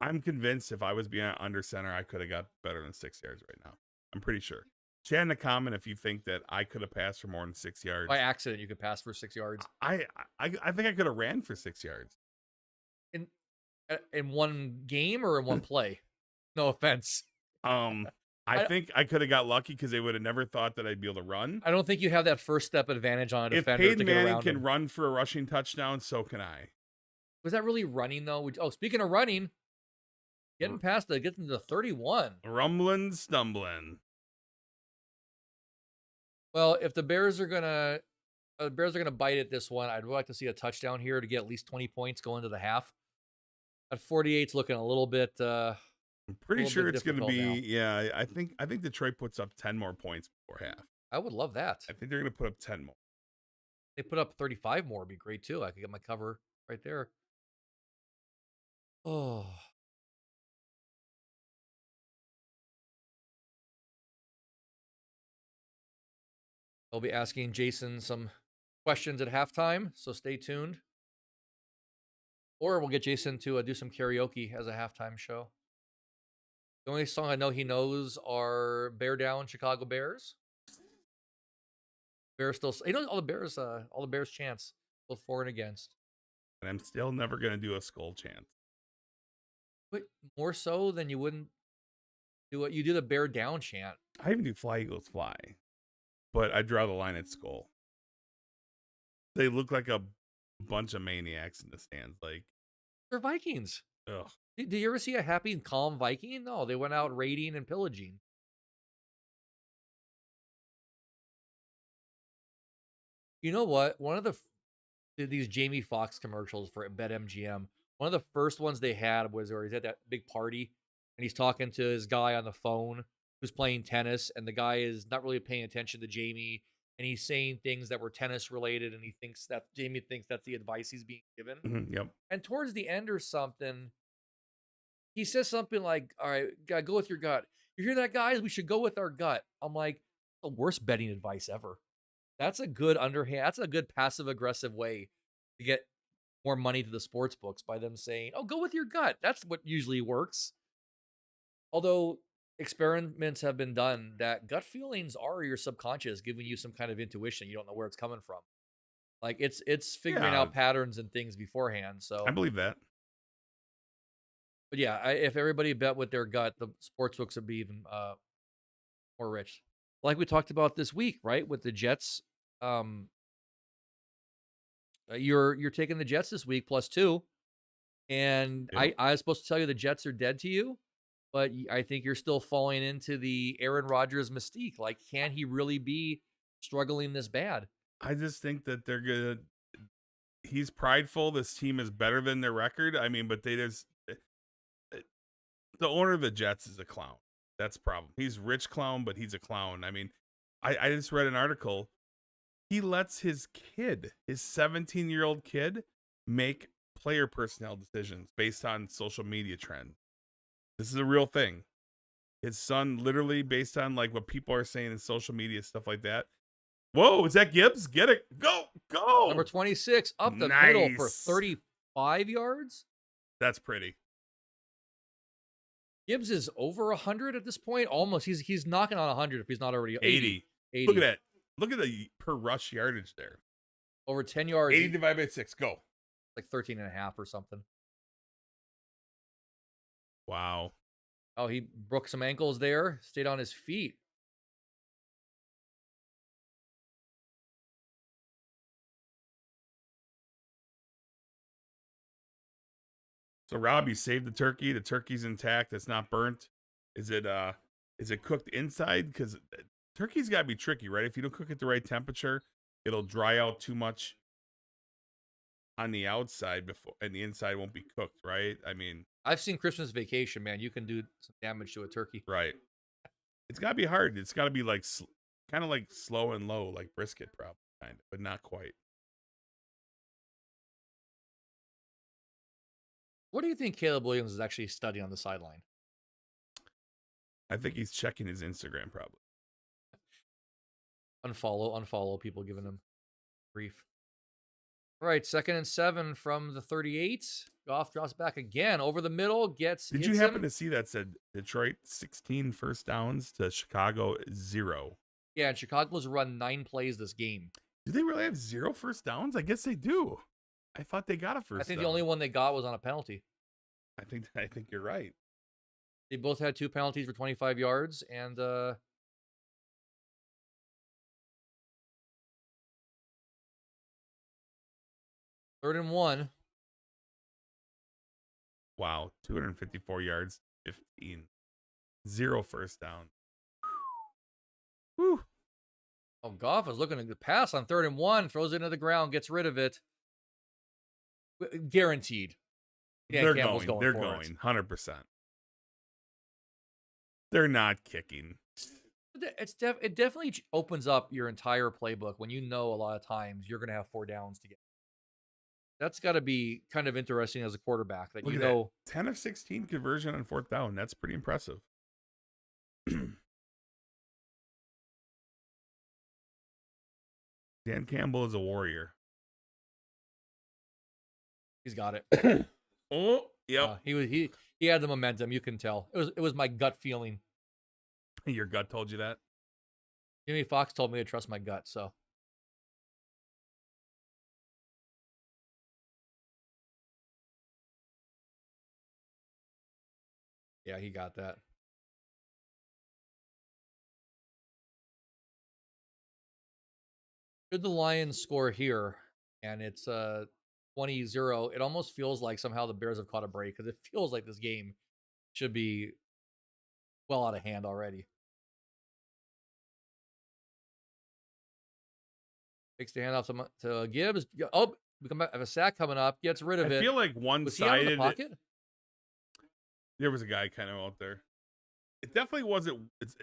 I'm convinced if I was being under center, I could have got better than 6 yards right now. I'm pretty sure. Chat in the comment if you think that I could have passed for more than 6 yards. By accident, you could pass for 6 yards. I think I could have ran for 6 yards. In one game or in one play? No offense. I think I could have got lucky because they would have never thought that I'd be able to run. I don't think you have that first step advantage on a If defender Peyton to get Manning around can him. run for a rushing touchdown, so can I. Was that really running though? Oh, speaking of running, getting into the 31. Rumbling, stumbling. Well, if the Bears are gonna bite at this one, I'd like to see a touchdown here to get at least 20 points going to the half. At 48's looking a little bit. I'm pretty sure it's going to be. Now. Yeah, I think Detroit puts up 10 more points before half. I would love that. I think they're going to put up 10 more. They put up 35 more, would be great too. I could get my cover right there. Oh. I'll be asking Jason some questions at halftime, so stay tuned. Or we'll get Jason to do some karaoke as a halftime show. The only song I know he knows are "Bear Down, Chicago Bears." Bears still, he knows all the Bears chants, both for and against. And I'm still never going to do a skull chant. But more so than you wouldn't do what you do the "Bear Down" chant. I even do "Fly Eagles Fly," but I draw the line at skull. They look like a bunch of maniacs in the stands. Like, they're Vikings. Ugh. Did you ever see a happy and calm Viking? No, they went out raiding and pillaging. You know what? One of these Jamie Foxx commercials for BetMGM, one of the first ones they had was where he's at that big party and he's talking to his guy on the phone who's playing tennis, and the guy is not really paying attention to Jamie, and he's saying things that were tennis related, and Jamie thinks that's the advice he's being given. Yep. And towards the end or something, he says something like, "All right, gotta go with your gut. You hear that, guys? We should go with our gut." I'm like, the worst betting advice ever. That's a good underhand. That's a good passive aggressive way to get more money to the sports books by them saying, "Oh, go with your gut." That's what usually works. Although experiments have been done that gut feelings are your subconscious giving you some kind of intuition. You don't know where it's coming from. Like it's figuring out patterns and things beforehand. So I believe that. But yeah, if everybody bet with their gut, the sports books would be even more rich. Like we talked about this week, right? With the Jets. You're taking the Jets this week +2. And Yep. I was supposed to tell you the Jets are dead to you, but I think you're still falling into the Aaron Rodgers mystique. Like, can he really be struggling this bad? I just think that they're gonna. He's prideful. This team is better than their record. I mean, but they just. The owner of the Jets is a clown. That's the problem. He's rich clown, but he's a clown. I mean, I just read an article. He lets his kid, his 17-year-old kid, make player personnel decisions based on social media trend. This is a real thing. His son, literally based on like what people are saying in social media, stuff like that. Whoa, is that Gibbs? Get it. Go. Number 26 up the middle for 35 yards. That's pretty. Gibbs is over 100 at this point. Almost. He's knocking on 100 if he's not already 80. Look at that. Look at the per rush yardage there. Over 10 yards. 80 divided by 6. Go. Like 13 and a half or something. Wow. Oh, he broke some ankles there. Stayed on his feet. So Rob, you saved the turkey. The turkey's intact. It's not burnt. Is it cooked inside? Because turkey's got to be tricky, right? If you don't cook it the right temperature, it'll dry out too much on the outside before, and the inside won't be cooked, right? I mean, I've seen Christmas Vacation, man. You can do some damage to a turkey. right. It's got to be hard. It's got to be like kind of like slow and low, like brisket, probably, kind of, but not quite. What do you think Caleb Williams is actually studying on the sideline? I think he's checking his Instagram, probably. Unfollow people giving him grief. All right, 2nd and 7 from the 38. Goff drops back again over the middle, Did you happen to see that said Detroit 16 first downs to Chicago 0? Yeah, and Chicago's run 9 plays this game. Do they really have 0 first downs? I guess they do. I thought they got a first. I think down. the only one they got was on a penalty. I think you're right. They both had 2 penalties for 25 yards, and 3rd and 1. Wow, 254 yards, 15, 0 first down. Whew. Oh, Goff is looking to pass on 3rd and 1, throws it into the ground, gets rid of it. Guaranteed. Dan They're Campbell's going. They're for it. going 100%. They're not kicking. It definitely opens up your entire playbook when you know a lot of times you're going to have 4 downs to get. That's got to be kind of interesting as a quarterback that Look you at know. that. 10 of 16 conversion on 4th down. That's pretty impressive. Dan Campbell is a warrior. He's got it. Oh, yep. He had the momentum. You can tell. It was my gut feeling. Your gut told you that? Jimmy Fox told me to trust my gut. So yeah, he got that. Should the Lions score here and it's 20-0, it almost feels like somehow the Bears have caught a break because it feels like this game should be well out of hand already. Takes the handoff to Gibbs. Oh, we come back, have a sack coming up. Gets rid of it. I feel like Was he out of the one-sided. pocket? There was a guy kind of out there. It definitely wasn't.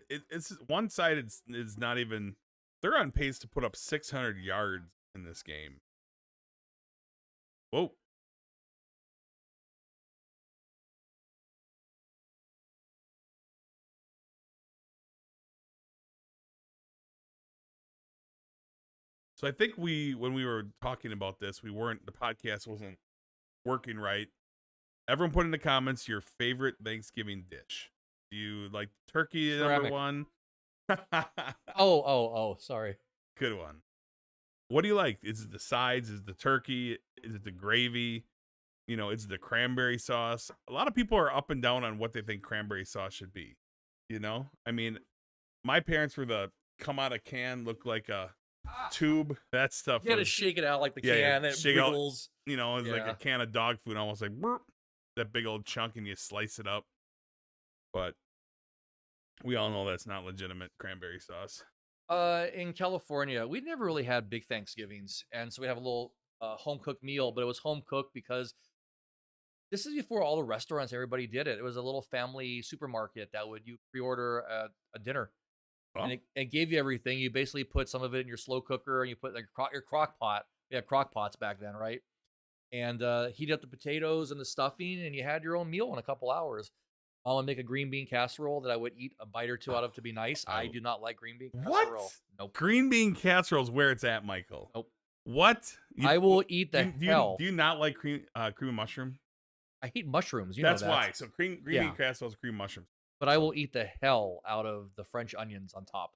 It's one-sided. Is not even. They're on pace to put up 600 yards in this game. Whoa. So I think when we were talking about this, the podcast wasn't working right. Everyone put in the comments your favorite Thanksgiving dish. Do you like turkey Ceramic. number one? Oh, sorry. Good one. What do you like? Is it the sides? Is it the turkey? Is it the gravy? You know, is it the cranberry sauce? A lot of people are up and down on what they think cranberry sauce should be. You know? I mean, my parents were the come out of can, look like a tube. That stuff. You got to shake it out like the can. It wiggles. You know, it's like a can of dog food, almost like burp, that big old chunk, and you slice it up. But we all know that's not legitimate cranberry sauce. In California, we never really had big Thanksgivings, and so we have a little home cooked meal, but it was home cooked because this is before all the restaurants, everybody did it. It was a little family supermarket that you pre-order a dinner, and it gave you everything. You basically put some of it in your slow cooker, and you put like your crock pot. We had crock pots back then, right? And heat up the potatoes and the stuffing, and you had your own meal in a couple hours. I want to make a green bean casserole that I would eat a bite or two out of to be nice. I do not like green bean casserole. What? Nope. Green bean casserole is where it's at, Michael. Nope. What? I will eat the hell. Do you not like cream of mushroom? I hate mushrooms. That's why. So green bean casserole is cream mushrooms. But I will eat the hell out of the French onions on top.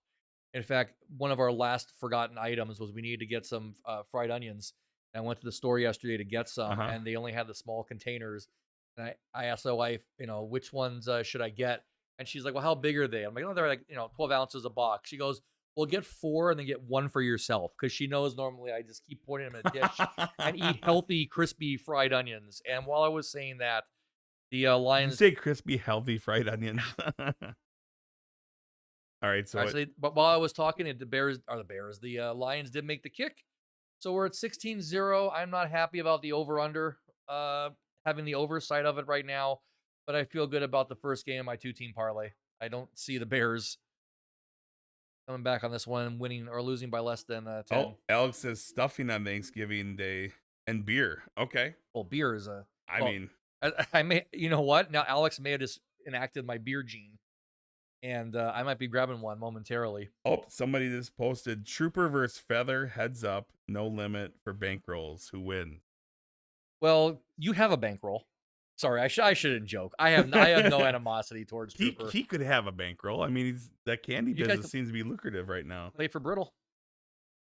In fact, one of our last forgotten items was we needed to get some fried onions. And I went to the store yesterday to get some, and they only had the small containers. And I asked my wife, which ones should I get? And she's like, well, how big are they? I'm like, oh, they're like, 12 ounces a box. She goes, well, get 4 and then get 1 for yourself. Because she knows normally I just keep putting them in a dish and eat healthy, crispy fried onions. And while I was saying that, the Lions. Did you say crispy, healthy fried onions? All right, so Actually, but while I was talking, the Lions did make the kick. So we're at 16-0. I'm not happy about the over-under, having the oversight of it right now, but I feel good about the first game of my two-team parlay. I don't see the Bears coming back on this one, winning or losing by less than 10. Alex says stuffing on Thanksgiving Day and beer. Okay. Well, beer is a I well. mean, I may, you know what? Now Alex may have just enacted my beer gene, and I might be grabbing one momentarily. somebody just posted Trooper versus Feather, heads up, no limit for bankrolls. Who wins? Well, you have a bankroll. Sorry, I shouldn't joke. I have no animosity towards Trooper. He could have a bankroll. I mean, that candy You business seems to be lucrative right now. Play for Brittle.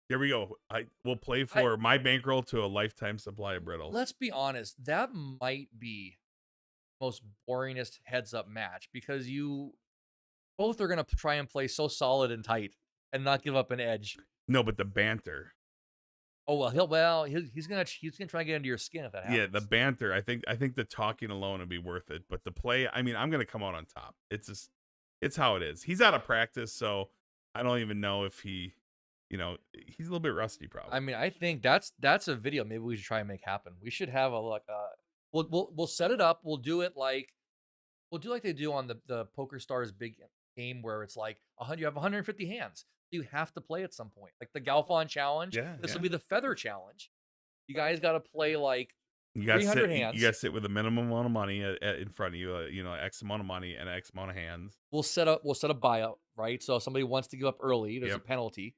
Here we go. We'll play for my bankroll to a lifetime supply of Brittle. Let's be honest. That might be the most boringest heads up match because you both are going to try and play so solid and tight and not give up an edge. No, but the banter. Oh he's gonna try and get into your skin if that happens. Yeah, the banter. I think the talking alone would be worth it. But the play, I mean, I'm gonna come out on top. It's how it is. He's out of practice, so I don't even know if he's a little bit rusty, probably. I mean, I think that's a video maybe we should try and make happen. We should have we'll set it up. We'll do like they do on the Poker Stars big game where it's like you have 150 hands. You have to play at some point, like the Galfon challenge. Yeah, this will be the Feather challenge. You guys got to play like you got 300 hands. You got to sit with a minimum amount of money in front of you. X amount of money and X amount of hands. We'll set a buyout, right? So if somebody wants to give up early, there's a penalty.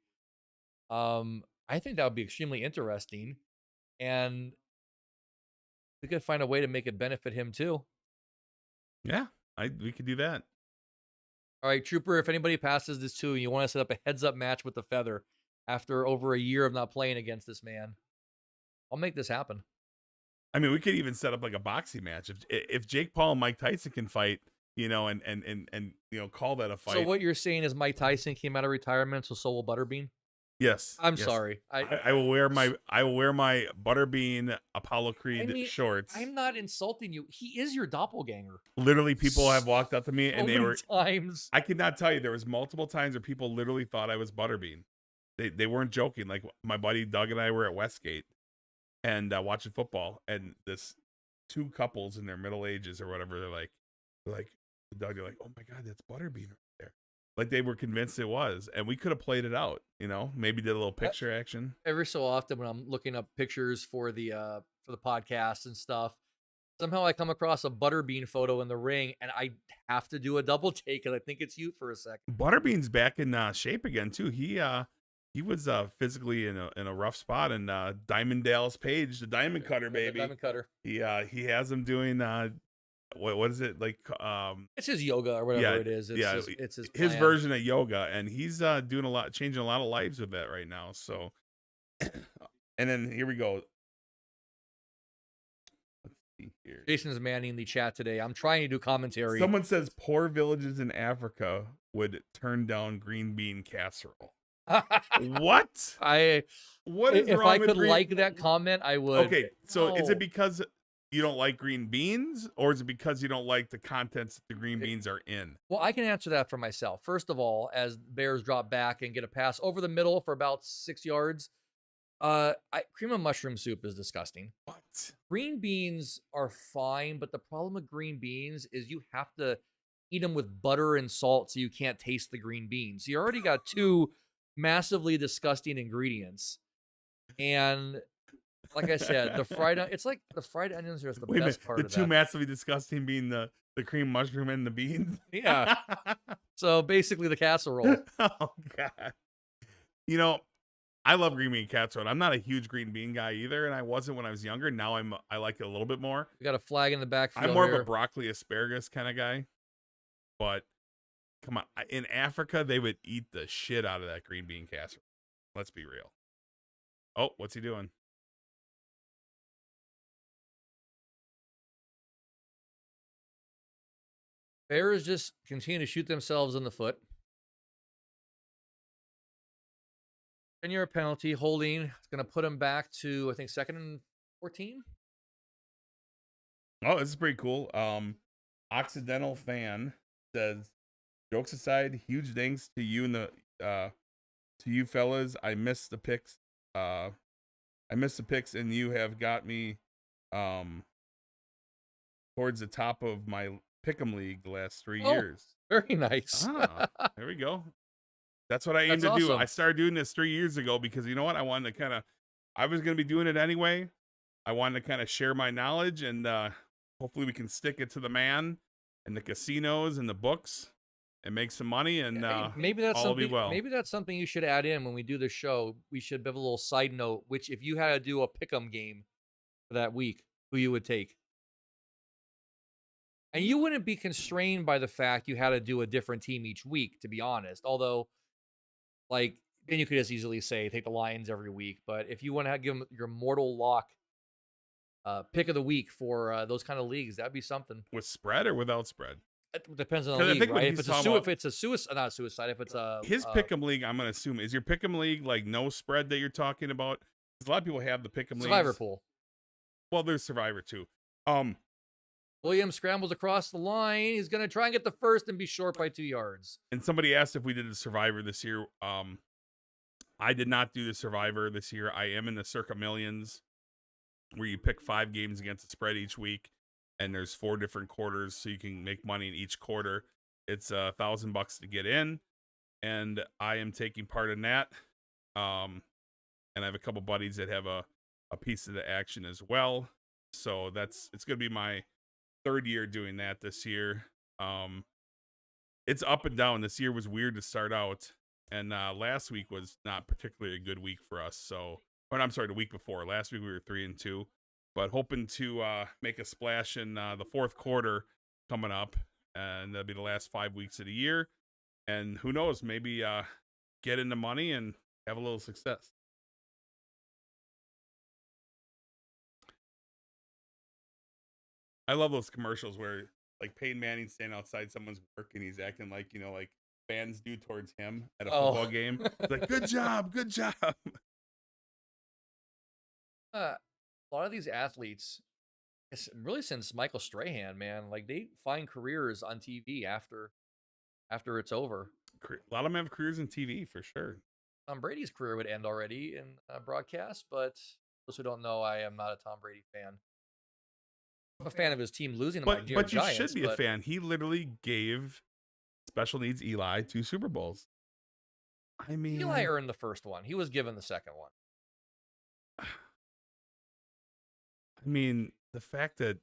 I think that would be extremely interesting, and we could find a way to make it benefit him too. Yeah, we could do that. All right, Trooper, if anybody passes this too, and you want to set up a heads-up match with the Feather after over a year of not playing against this man, I'll make this happen. I mean, we could even set up like a boxing match. If Jake Paul and Mike Tyson can fight, and call that a fight. So what you're saying is Mike Tyson came out of retirement, so will Butterbean? Yes. I'm sorry. I will wear my Butterbean Apollo Creed shorts. I'm not insulting you. He is your doppelganger. Literally, people have walked up to me and they were times. I could not tell you. There was multiple times where people literally thought I was Butterbean. They weren't joking. Like my buddy Doug and I were at Westgate and watching football, and this two couples in their middle ages or whatever, they're like Doug, you're like, oh my God, that's Butterbean right there. Like they were convinced it was, and we could have played it out, maybe did a little picture action. Every so often when I'm looking up pictures for the podcast and stuff, somehow I come across a Butterbean photo in the ring, and I have to do a double take, and I think it's you for a second. Butterbean's back in shape again too. He was physically in a rough spot, and Diamond Dallas Page, the Diamond Cutter, baby. Diamond Cutter. He has him doing what is it like? It's his yoga or whatever it is. It's his version of yoga, and he's doing changing a lot of lives with that right now. So, and then here we go. Let's see here. Jason's manning the chat today. I'm trying to do commentary. Someone says poor villages in Africa would turn down green bean casserole. What? What is if wrong I could like that comment, I would. Okay, so is it because you don't like green beans, or is it because you don't like the contents that the green beans are in? Well, I can answer that for myself. First of all, as Bears drop back and get a pass over the middle for about 6 yards, cream of mushroom soup is disgusting. What? Green beans are fine, but the problem with green beans is you have to eat them with butter and salt so you can't taste the green beans. You already got two massively disgusting ingredients. And like I said, it's like the fried onions are the best part of that. The two massively disgusting being the cream mushroom and the beans. Yeah. So basically the casserole. Oh God. I love green bean casserole. I'm not a huge green bean guy either, and I wasn't when I was younger. Now I like it a little bit more. We got a flag in the backfield. I'm more of a broccoli asparagus kind of guy. But come on, in Africa they would eat the shit out of that green bean casserole. Let's be real. Oh, what's he doing? Bears just continue to shoot themselves in the foot. 10-yard penalty, holding. It's going to put them back to, I think, 2nd and 14. Oh, this is pretty cool. Occidental fan says jokes aside, huge thanks to you and to you fellas. I missed the picks. And you have got me towards the top of my pick'em league the last 3 Oh, years. very nice. There we go. That's what I aim That's to do. awesome. I started doing this 3 years ago because you know what? I was going to be doing it anyway. I wanted to kind of share my knowledge, and hopefully we can stick it to the man and the casinos and the books and make some money, and Maybe that's all will be something. well. Maybe that's something you should add in when we do the show. We should have a little side note. Which, if you had to do a pick'em game for that week, who you would take, and you wouldn't be constrained by the fact you had to do a different team each week. To be honest, although, like, then you could just easily say take the Lions every week. But if you want to give them your mortal lock pick of the week for those kind of leagues, that'd be something. With spread or without spread? It depends on the 'Cause I league, think what right? he's If talking it's a suicide, not suicide. If it's a his pick'em league, I'm gonna assume is your pick'em league like no spread that you're talking about? 'Cause a lot of people have the pick'em Survivor leagues. pool. Well, there's Survivor too. Williams scrambles across the line. He's going to try and get the first and be short by 2 yards. And somebody asked if we did the Survivor this year. I did not do the Survivor this year. I am in the Circa Millions, where you pick 5 games against the spread each week, and there's 4 different quarters, so you can make money in each quarter. It's $1,000 to get in, and I am taking part in that. And I have a couple buddies that have a piece of the action as well. So it's gonna be my 3rd year doing that this year. It's up and down. This year was weird to start out, and last week was not particularly a good week for us. So, I'm sorry, the week before. Last week we were 3-2, but hoping to make a splash in the 4th quarter coming up, and that'll be the last 5 weeks of the year. And who knows, maybe get into money and have a little success. I love those commercials where like Peyton Manning standing outside someone's work and he's acting like, like fans do towards him at a football game. It's like, good job, good job. A lot of these athletes, really since Michael Strahan, man, like they find careers on TV after it's over. A lot of them have careers in TV for sure. Tom Brady's career would end already in broadcast, but those who don't know, I am not a Tom Brady fan. I'm a fan of his team losing to my New York But you Giants, should be a fan. He literally gave special needs Eli 2 Super Bowls. I mean, Eli earned the first one. He was given the second one. I mean, the fact that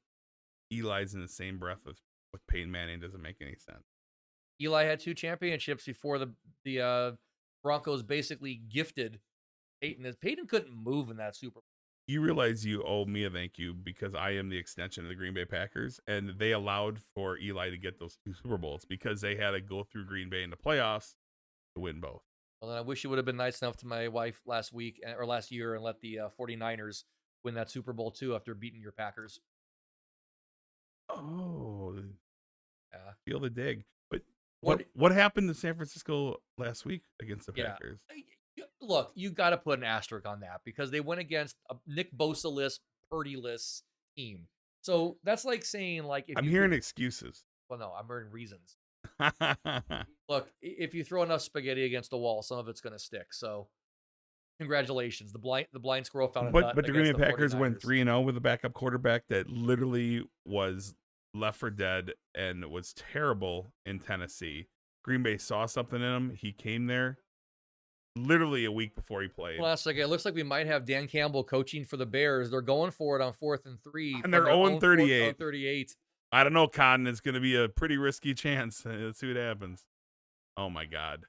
Eli's in the same breath with Peyton Manning doesn't make any sense. Eli had 2 championships before the Broncos basically gifted Peyton. Peyton couldn't move in that Super Bowl. You realize you owe me a thank you because I am the extension of the Green Bay Packers, and they allowed for Eli to get those 2 Super Bowls because they had to go through Green Bay in the playoffs to win both. Well, then I wish you would have been nice enough to my wife last year and let the 49ers win that Super Bowl too after beating your Packers. Oh, yeah. Feel the dig. But what happened to San Francisco last week against the Packers? Look, you got to put an asterisk on that because they went against a Nick Bosa-less, Purdy-less team. So that's like saying, like, if I'm hearing excuses. Well, no, I'm hearing reasons. Look, if you throw enough spaghetti against the wall, some of it's going to stick. So, congratulations, the blind squirrel found a nut. But the Green Bay Packers 49ers. went 3-0 with a backup quarterback that literally was left for dead and was terrible in Tennessee. Green Bay saw something in him. He came there literally a week before he played. Last second, it looks like we might have Dan Campbell coaching for the Bears. They're going for it on 4th and 3. And they're 0-38. 38. I don't know, Cotton. It's going to be a pretty risky chance. Let's see what happens. Oh, my God.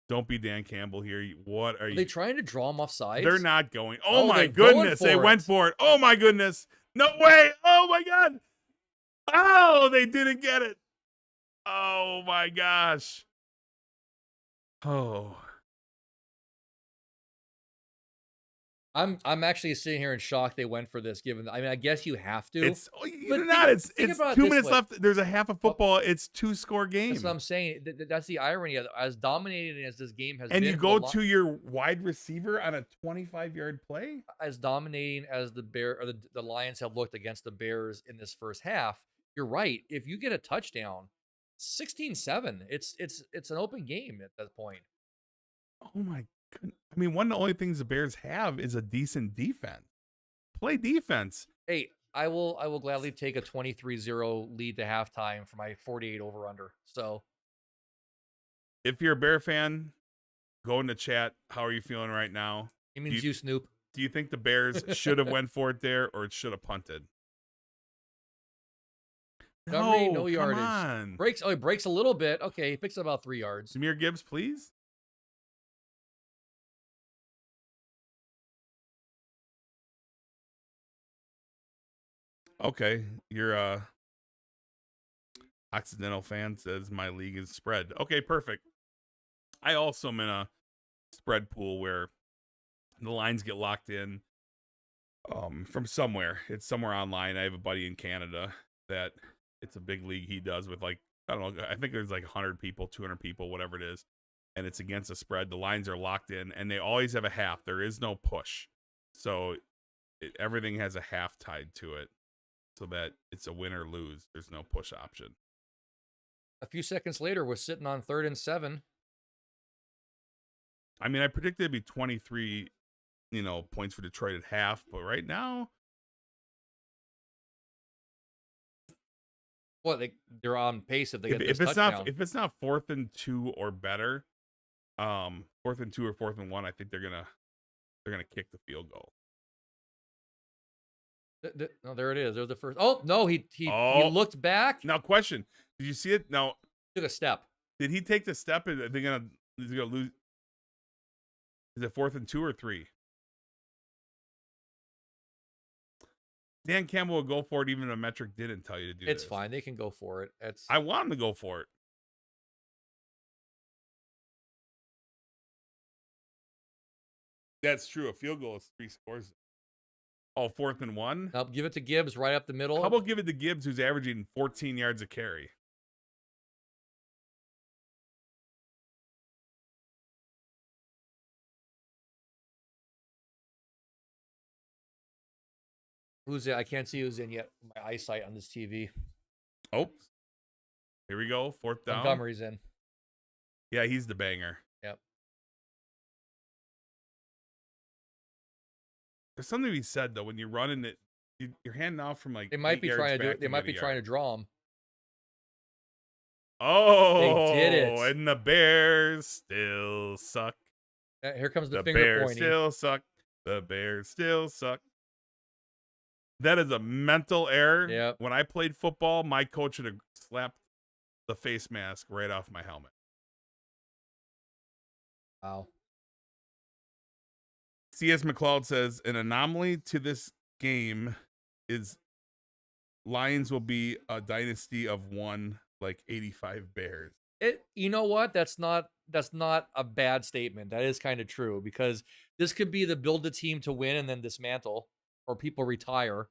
Don't be Dan Campbell here. What are you? Are they trying to draw him off sides? They're not going. Oh, my they're goodness. They went for it. Oh, my goodness. No way. Oh, my God. Oh, they didn't get it. Oh, my gosh. Oh. I'm actually sitting here in shock they went for this. Given, I mean, I guess you have to. It's 2 minutes left. There's a half of football. It's 2-score game. That's what I'm saying. That's the irony of it. As dominating as this game has been. And you go to your wide receiver on a 25-yard play? As dominating as the Lions have looked against the Bears in this first half, you're right. If you get a touchdown, 16-7. It's an open game at that point. Oh my goodness. I mean, one of the only things the Bears have is a decent defense. Play defense. Hey, I will gladly take a 23-0 lead to halftime for my 48 over under. So If you're a Bear fan, go in the chat. How are you feeling right now? it means you, Snoop. Do you think the Bears should have went for it there, or it should have punted? Montgomery, no come yardage. on. Breaks. Oh, he breaks a little bit. Okay, he picks up about 3 yards. Samir Gibbs, please. Okay, your Occidental fan says my league is spread. Okay, perfect. I also am in a spread pool where the lines get locked in from somewhere. It's somewhere online. I have a buddy in Canada that it's a big league he does with, like, I don't know, I think there's like 100 people, 200 people, whatever it is, and it's against a spread. The lines are locked in, and they always have a half. There is no push. So everything has a half tied to it so that it's a win or lose. There's no push option. A few seconds later, we're sitting on 3rd and 7. I mean, I predicted it'd be 23, points for Detroit at half, but right now, Well, they're on pace if they get this if it's touchdown. if it's not 4th and 2 or better, 4th and 2 or 4th and 1, I think they're gonna kick the field goal. No, there it is. There's the first. Oh no, he looked back. Now, question: did you see it? Now, Took a step. did he take the step? Is he gonna lose? Is it 4th and 2 or 3? Dan Campbell will go for it, even if a metric didn't tell you to do It's this. fine. They can go for it. I want him to go for it. That's true. A field goal is 3 scores. Oh, 4th and 1? Now give it to Gibbs right up the middle. How about give it to Gibbs, who's averaging 14 yards a carry? Who's in? I can't see who's in yet. My eyesight on this TV. Oh, here we go. 4th down. Montgomery's in. Yeah, he's the banger. Yep. There's something to be said, though, when you're running it, you're handing off from like. They might 8 be yards trying to do back it. They might be get a trying to yard. draw him. Oh, They did it. And the Bears still suck. Here comes the The finger Bears pointing. still suck. The Bears still suck. That is a mental error. Yep. When I played football, my coach would have slapped the face mask right off my helmet. Wow. C.S. McLeod says an anomaly to this game is Lions will be a dynasty of one, like 85 Bears. You know what? That's not a bad statement. That is kind of true, because this could be the build a team to win and then dismantle, or people retire.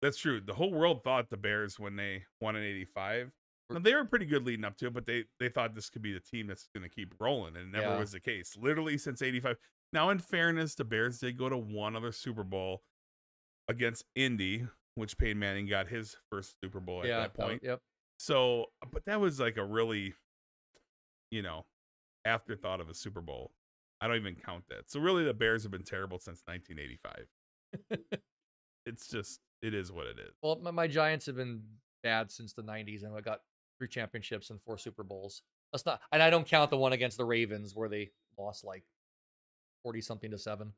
That's true. The whole world thought the Bears, when they won in 85, now, they were pretty good leading up to it, but they thought this could be the team that's going to keep rolling, and it never was the case. Literally since 85. Now, in fairness, the Bears did go to one other Super Bowl against Indy, which Peyton Manning got his first Super Bowl at that point. Yep. So, but that was like a really, afterthought of a Super Bowl. I don't even count that. So really, the Bears have been terrible since 1985. It's just, it is what it is. Well, my Giants have been bad since the 90s, and I got 3 championships and 4 Super Bowls. That's not, and I don't count the one against the Ravens where they lost like 40-something to 7.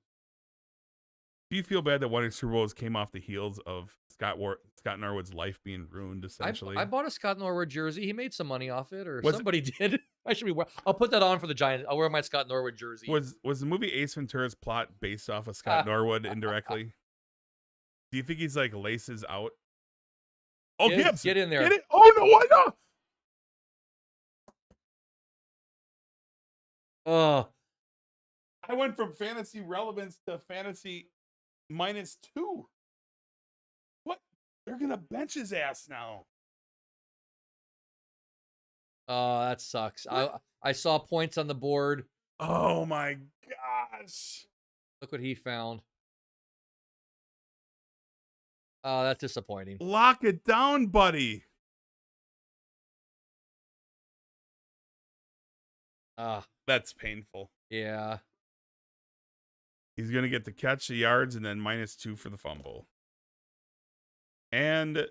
Do you feel bad that one of the Super Bowls came off the heels of Scott Norwood's life being ruined, essentially? I bought a Scott Norwood jersey. He made some money off it, or somebody did. I should be. I'll put that on for the Giants. I'll wear my Scott Norwood jersey. Was the movie Ace Ventura's plot based off of Scott Norwood indirectly? Do you think he's like laces out? Oh, Gibbs, get in there. Get it? Oh no, why not? Oh, I went from fantasy relevance to fantasy -2. What? They're gonna bench his ass now. Oh, that sucks. I saw points on the board. Oh my gosh. Look what he found. Oh, that's disappointing. Lock it down, buddy. Ah, That's painful. yeah. He's going to get to catch the yards and then -2 for the fumble. And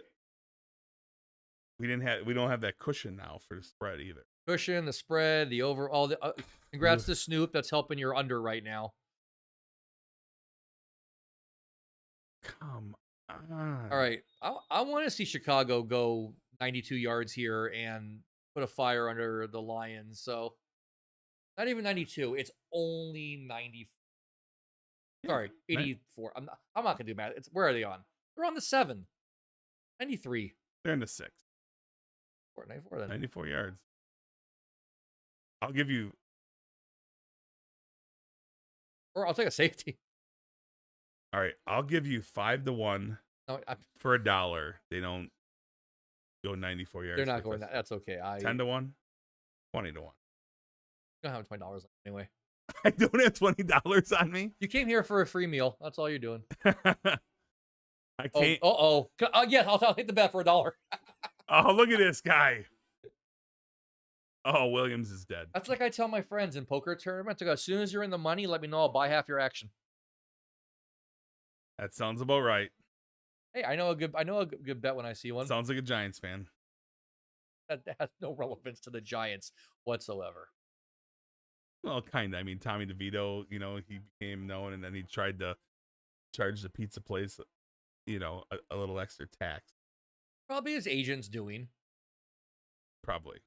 we don't have that cushion now for the spread either. Cushion, the spread, the over, all the. Congrats to Snoop. That's helping your under right now. Come All on. right. I want to see Chicago go 92 yards here and put a fire under the Lions. So not even 92. It's only 90. Yeah, Sorry, 84. I'm not gonna do math. It's where are they on? They're on the 7. 93. they're in the 6. 94 then. 94 yards. I'll give you. Or I'll take a safety. All right, I'll give you 5-1 No, for $1. They don't go 94 yards. they're not going that. That's okay. I 10-1, 20-1. don't have $20 anyway. I don't have $20 on me. You came here for a free meal. That's all you're doing. I can't. Yeah, I'll take the bet for $1. Oh, look at this guy. Oh, Williams is dead. That's like I tell my friends in poker tournaments. I go, as soon as you're in the money, let me know. I'll buy half your action. That sounds about right. Hey, I know a good bet when I see one. Sounds like a Giants fan. That has no relevance to the Giants whatsoever. Well, kind of. I mean, Tommy DeVito, he became known, and then he tried to charge the pizza place, a little extra tax. Probably his agent's doing. Probably.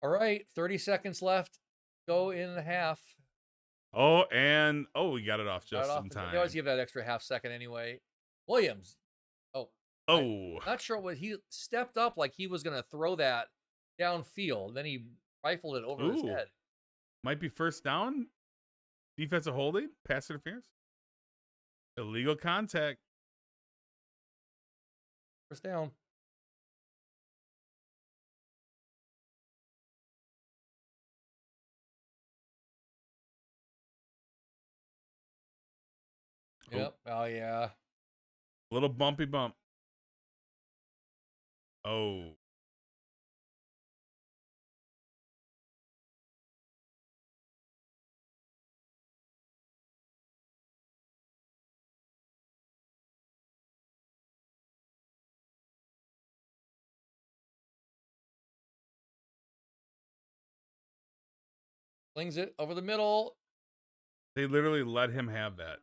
All right, 30 seconds left. Go in the half. Oh, and we got it off just in time. They always give that extra half second anyway. Williams. Not sure what he stepped up like he was going to throw that downfield. Then he rifled it over his head. Might be first down. Defensive holding, pass interference, illegal contact. First down. Yep. Oh, yeah. Little bumpy bump. Oh. Flings it over the middle. They literally let him have that.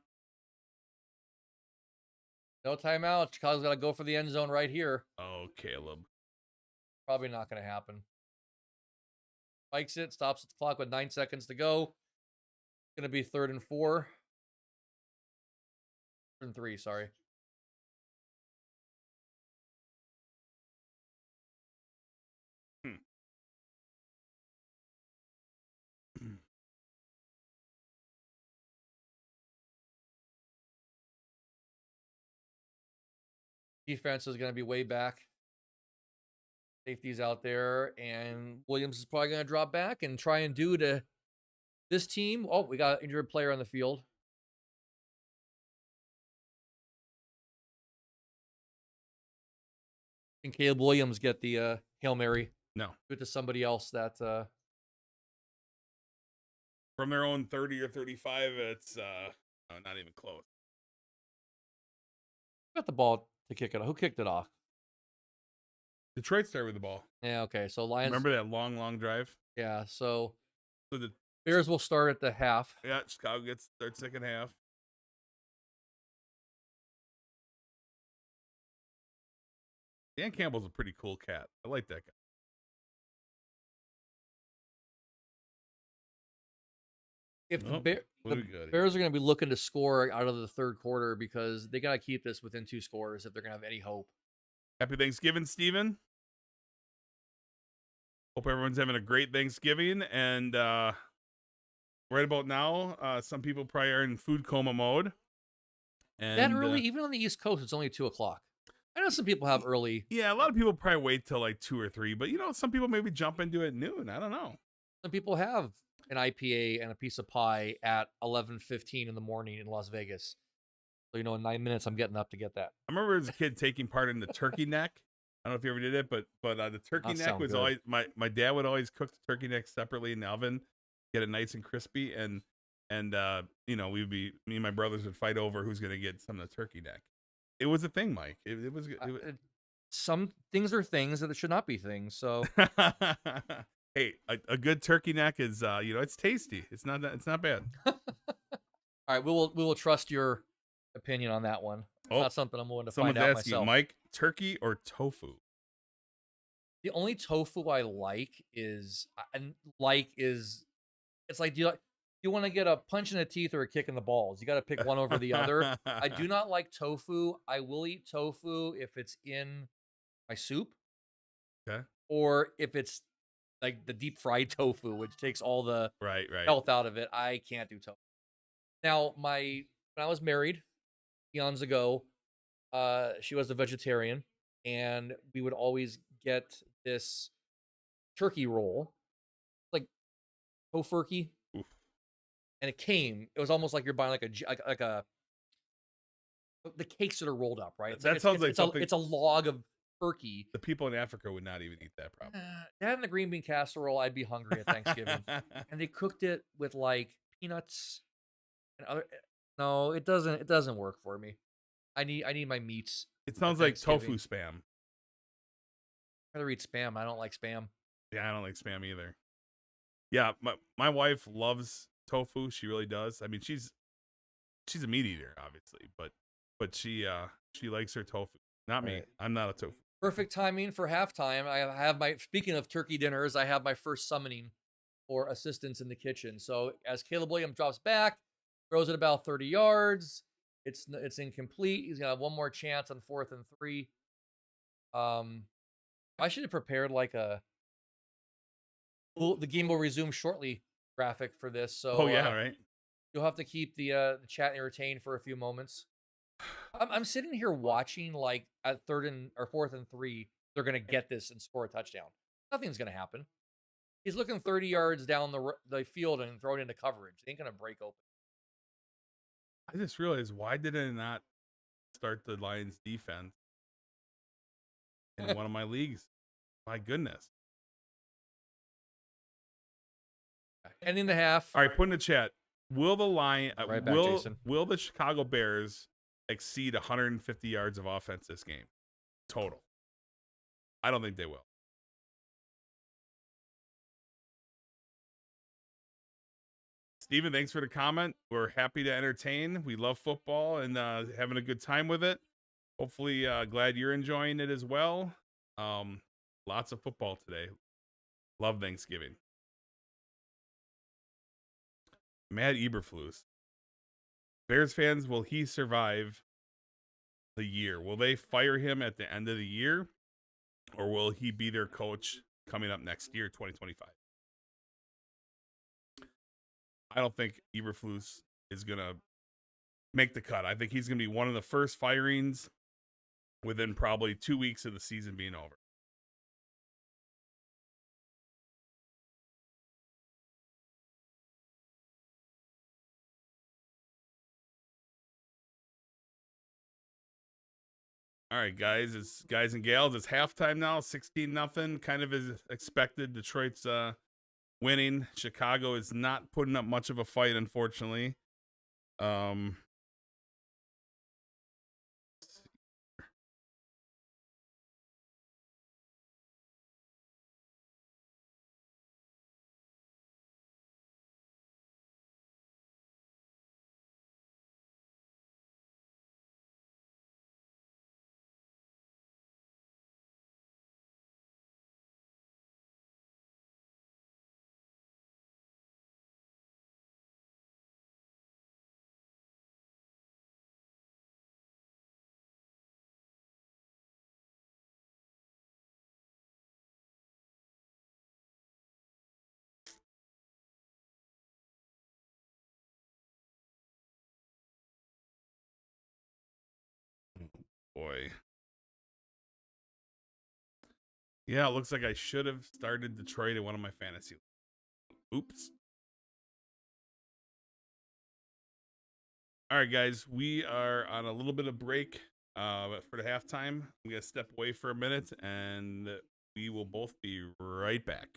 No timeout. Chicago's got to go for the end zone right here. Oh, Caleb. Probably not going to happen. Spikes it, stops the clock with 9 seconds to go. Going to be 3rd and 4. 3rd and 3, sorry. Defense is going to be way back. Safety's out there, and Williams is probably going to drop back and try and do to this team. Oh, we got an injured player on the field. Can Caleb Williams get the Hail Mary? No. Do it to somebody else that from their own 30 or 35, it's not even close. got the ball to kick it off. Who kicked it off? Detroit started with the ball. Yeah, okay. So Lions. Remember that long drive? Yeah, so the Bears will start at the half. Yeah, Chicago gets their second half. Dan Campbell's a pretty cool cat. I like that guy. If the Bears are going to be looking to score out of the third quarter because they got to keep this within 2 scores if they're going to have any hope. Happy Thanksgiving, Steven. Hope everyone's having a great Thanksgiving. And right about now, some people probably are in food coma mode. And that early, even on the East Coast, it's only 2 o'clock. I know some people have early. Yeah, a lot of people probably wait till like 2 or 3, but some people maybe jump into it at noon. I don't know. Some people have an IPA and a piece of pie at 11:15 in the morning in Las Vegas. So in 9 minutes, I'm getting up to get that. I remember as a kid taking part in the turkey neck I don't know if you ever did it, but the turkey Not neck sound was good. always my dad would always cook the turkey neck separately in the oven, get it nice and crispy, and you know, me and my brothers would fight over who's gonna get some of the turkey neck. It was a thing, Mike. It was Uh, it- some things are things that it should not be things. So, hey, a good turkey neck is you know, it's tasty. It's not bad. all right, we will trust your opinion on that one. It's Oh, not something I'm willing to find someone's out asking, myself. Mike, turkey or tofu? The only tofu I like is and like is it's like do you want to get a punch in the teeth or a kick in the balls? You got to pick one over the other. I do not like tofu. I will eat tofu if it's in my soup Okay. or if it's like the deep fried tofu, which takes all the Right, right. health out of it. I can't do tofu. Now, when I was married eons ago, she was a vegetarian, and we would always get this turkey roll, like tofurkey, Oof. and it was almost like you're buying like a the cakes that are rolled up, right? It's like That sounds like something it's a log of turkey. the people in Africa would not even eat that probably. That and the green bean casserole, I'd be hungry at Thanksgiving. And they cooked it with like peanuts and other. No, it doesn't work for me. I need my meats It at sounds like tofu Thanksgiving. spam. I'd rather eat spam. I don't like spam. Yeah, I don't like spam either. Yeah, my wife loves tofu. She really does. I mean, she's a meat eater, obviously, but she likes her tofu. Not me. Right. I'm not a tofu. Perfect timing for halftime. I have my speaking of turkey dinners, I have my first summoning for assistance in the kitchen. So as Caleb Williams drops back, throws it about 30 yards. It's incomplete. He's gonna have one more chance on 4th and 3. I should have prepared like the game will resume shortly graphic for this. So Oh yeah, right. you'll have to keep the chat entertained for a few moments. I'm sitting here watching like at 4th and 3, they're gonna get this and score a touchdown. Nothing's gonna happen. He's looking 30 yards down the field and throwing into coverage. They ain't gonna break open. I just realized, why did I not start the Lions defense in one of my leagues? My goodness. And in the half, All right, put in the chat. Will the Right back, Jason. will the Chicago Bears exceed 150 yards of offense this game total? I don't think they will. Steven, thanks for the comment. We're happy to entertain. We love football and having a good time with it. Hopefully, glad you're enjoying it as well. Lots of football today. Love Thanksgiving. Matt Eberflus. Bears fans, will he survive the year? Will they fire him at the end of the year? Or will he be their coach coming up next year, 2025? I don't think Eberflus is going to make the cut. I think he's going to be one of the first firings within probably 2 weeks of the season being over. All right, guys, it's guys and gals. It's halftime now, 16-0, kind of as expected. Detroit's winning. Chicago is not putting up much of a fight, unfortunately. Boy. Yeah, it looks like I should have started Detroit in one of my fantasy. Oops. All right, guys, we are on a little bit of break. But for the halftime, I'm gonna step away for a minute, and we will both be right back.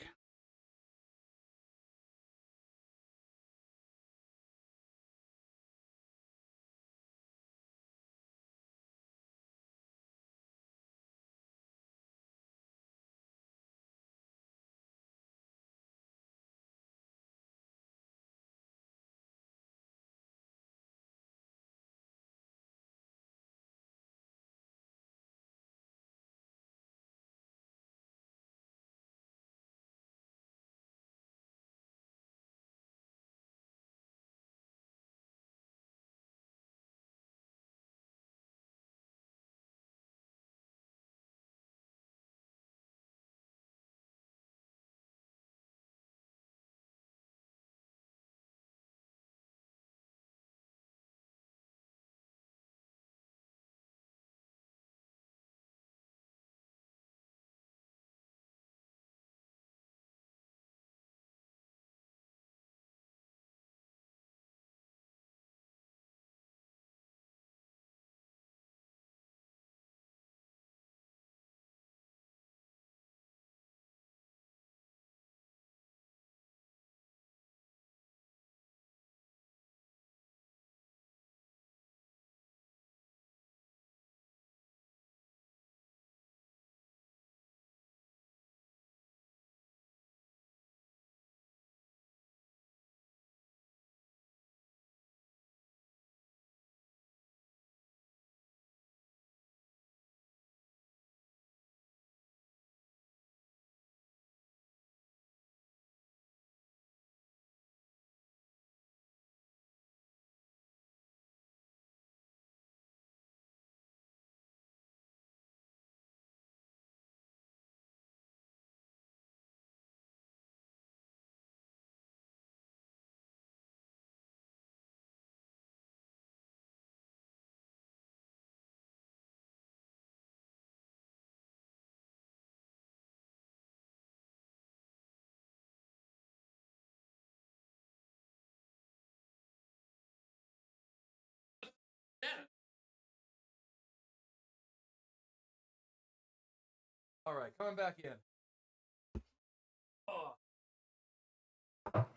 All right, coming back in. Oh. All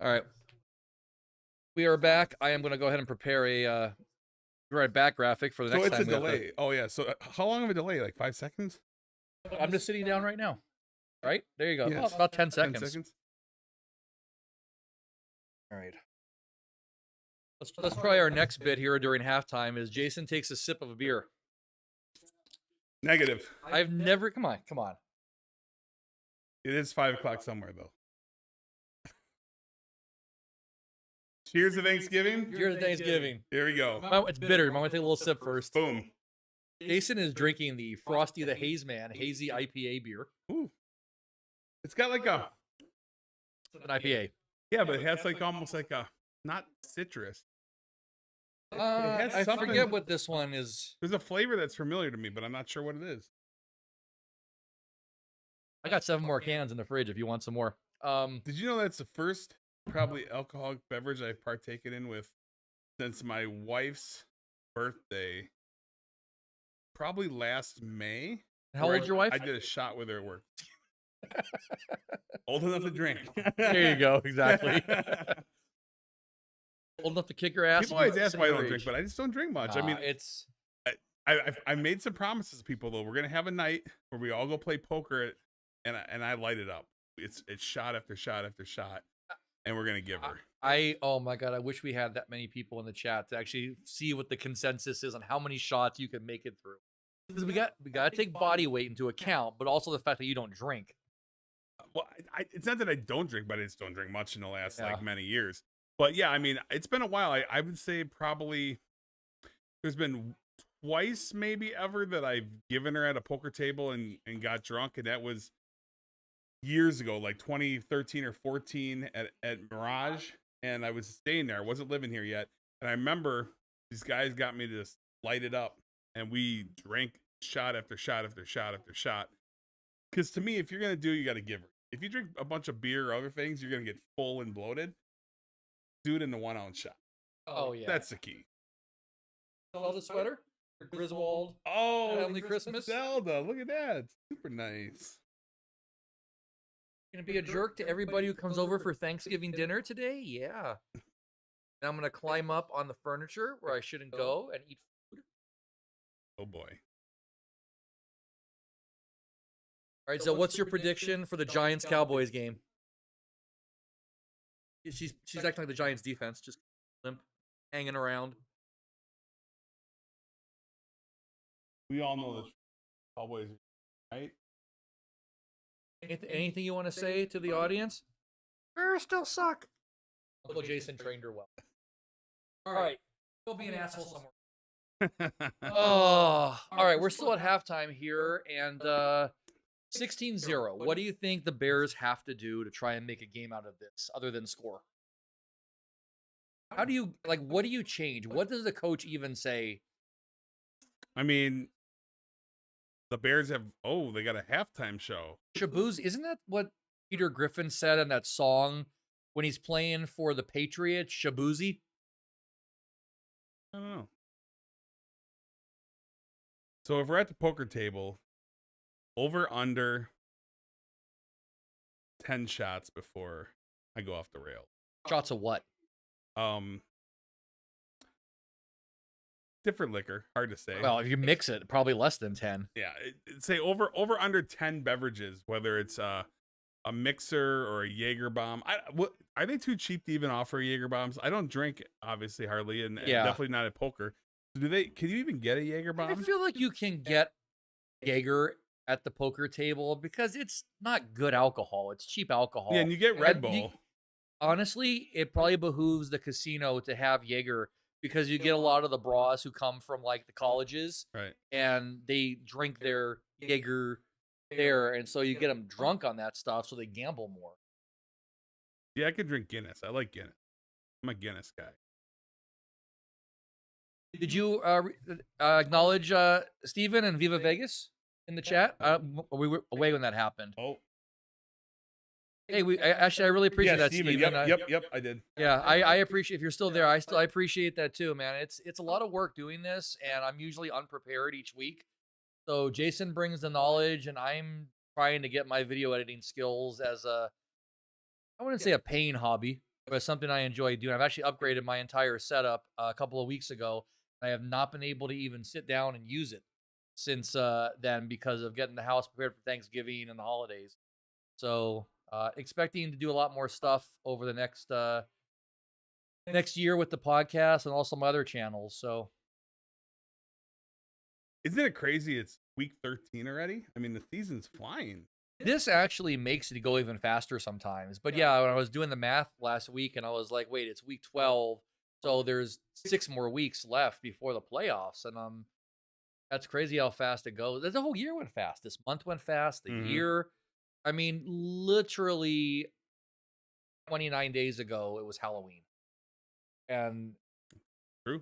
right. We are back. I am going to go ahead and prepare a right back graphic for the So next it's time. a delay. Oh yeah. So how long of a delay? Like 5 seconds? I'm just sitting down right now. Right? There you go. Yes. About 10 10 seconds. seconds. All right. Let's try our next bit here during halftime is Jason takes a sip of a beer. Negative. I've never come on. It is 5 o'clock somewhere though. Cheers to Thanksgiving. Cheers to Thanksgiving. Here we go. It's bitter. I'm going to take a little sip first. Boom. Jason is drinking the Frosty the Haze Man Hazy IPA beer. Ooh. It's got like a An IPA. yeah, but it has like almost like a not citrus. I forget what this one is. There's a flavor that's familiar to me, but I'm not sure what it is. I got 7 more cans in the fridge if you want some more. Did you know that's the first probably alcoholic beverage I've partaken in with since my wife's birthday? Probably last May. How old's your wife? I did a shot with her at work. Old enough to drink. There you go. Exactly. Old enough to kick your ass. People always ask why I don't drink, but I just don't drink much. I mean, it's. I made some promises to people though. We're gonna have a night where we all go play poker, and I light it up. It's shot after shot after shot, and we're gonna give her. Oh my god! I wish we had that many people in the chat to actually see what the consensus is on how many shots you can make it through. Because we got to take body weight into account, but also the fact that you don't drink. Well, it's not that I don't drink, but I just don't drink much in the last like many years. But yeah, I mean, it's been a while. I would say probably there's been twice maybe ever that I've given her at a poker table and got drunk, and that was years ago, like 2013 or 14 at Mirage, and I was staying there. I wasn't living here yet, and I remember these guys got me to just light it up, and we drank shot after shot after shot after shot. Because to me, if you're gonna do, you got to give her. If you drink a bunch of beer or other things, you're gonna get full and bloated. Do it in the 1 ounce shot. Oh yeah. That's the key. Zelda sweater. Griswold. Oh, Family Christmas. Zelda. Look at that. Super nice. Gonna be a jerk to everybody who comes over for Thanksgiving dinner today? Yeah. And I'm gonna climb up on the furniture where I shouldn't go and eat food. Oh boy. All right, so what's your prediction for the Giants Cowboys game? She's acting like the Giants defense, just limp, hanging around. We all know the Cowboys, right? Anything you want to say to the audience? Bears still suck. Uncle Jason trained her well. All right, go be an asshole somewhere. Oh, all right. We're still at halftime here, and 16-0. What do you think the Bears have to do to try and make a game out of this, other than score? How do you what do you change? What does the coach even say? I mean, the Bears have they got a halftime show. Shaboozey, isn't that what Peter Griffin said in that song when he's playing for the Patriots? Shaboozey. I don't know. So if we're at the poker table, over under 10 shots before I go off the rail. Shots of what? Different liquor, hard to say. Well, if you mix it, probably less than 10. Yeah, say over under 10 beverages, whether it's a mixer or a Jaeger bomb. Are they too cheap to even offer Jaeger bombs? I don't drink, obviously, hardly, and definitely not at poker. So can you even get a Jaeger bomb? I feel like you can get Jaeger at the poker table because it's not good alcohol. It's cheap alcohol. Yeah, and you get Red Bull. Honestly, it probably behooves the casino to have Jaeger because you get a lot of the bras who come from like the colleges, right? And they drink their Jaeger there, and so you get them drunk on that stuff, so they gamble more. Yeah, I could drink Guinness. I like Guinness. I'm a Guinness guy. Did you acknowledge Steven and Viva Vegas in the chat? We were away when that happened. Oh. Hey, I really appreciate that, Steven. Steven. Yep, I did. Yeah, I appreciate if you're still there. I appreciate that too, man. It's a lot of work doing this, and I'm usually unprepared each week. So Jason brings the knowledge, and I'm trying to get my video editing skills as I wouldn't say a paying hobby, but something I enjoy doing. I've actually upgraded my entire setup a couple of weeks ago. I have not been able to even sit down and use it since then because of getting the house prepared for Thanksgiving and the holidays. So expecting to do a lot more stuff over the next year with the podcast and also my other channels. So isn't it crazy? It's week 13 already. I mean, the season's flying. This actually makes it go even faster sometimes. But yeah, when I was doing the math last week and I was like, wait, it's week 12. So there's 6 more weeks left before the playoffs. And that's crazy how fast it goes. The whole year went fast. This month went fast. The year, I mean, literally 29 days ago, it was Halloween. And true.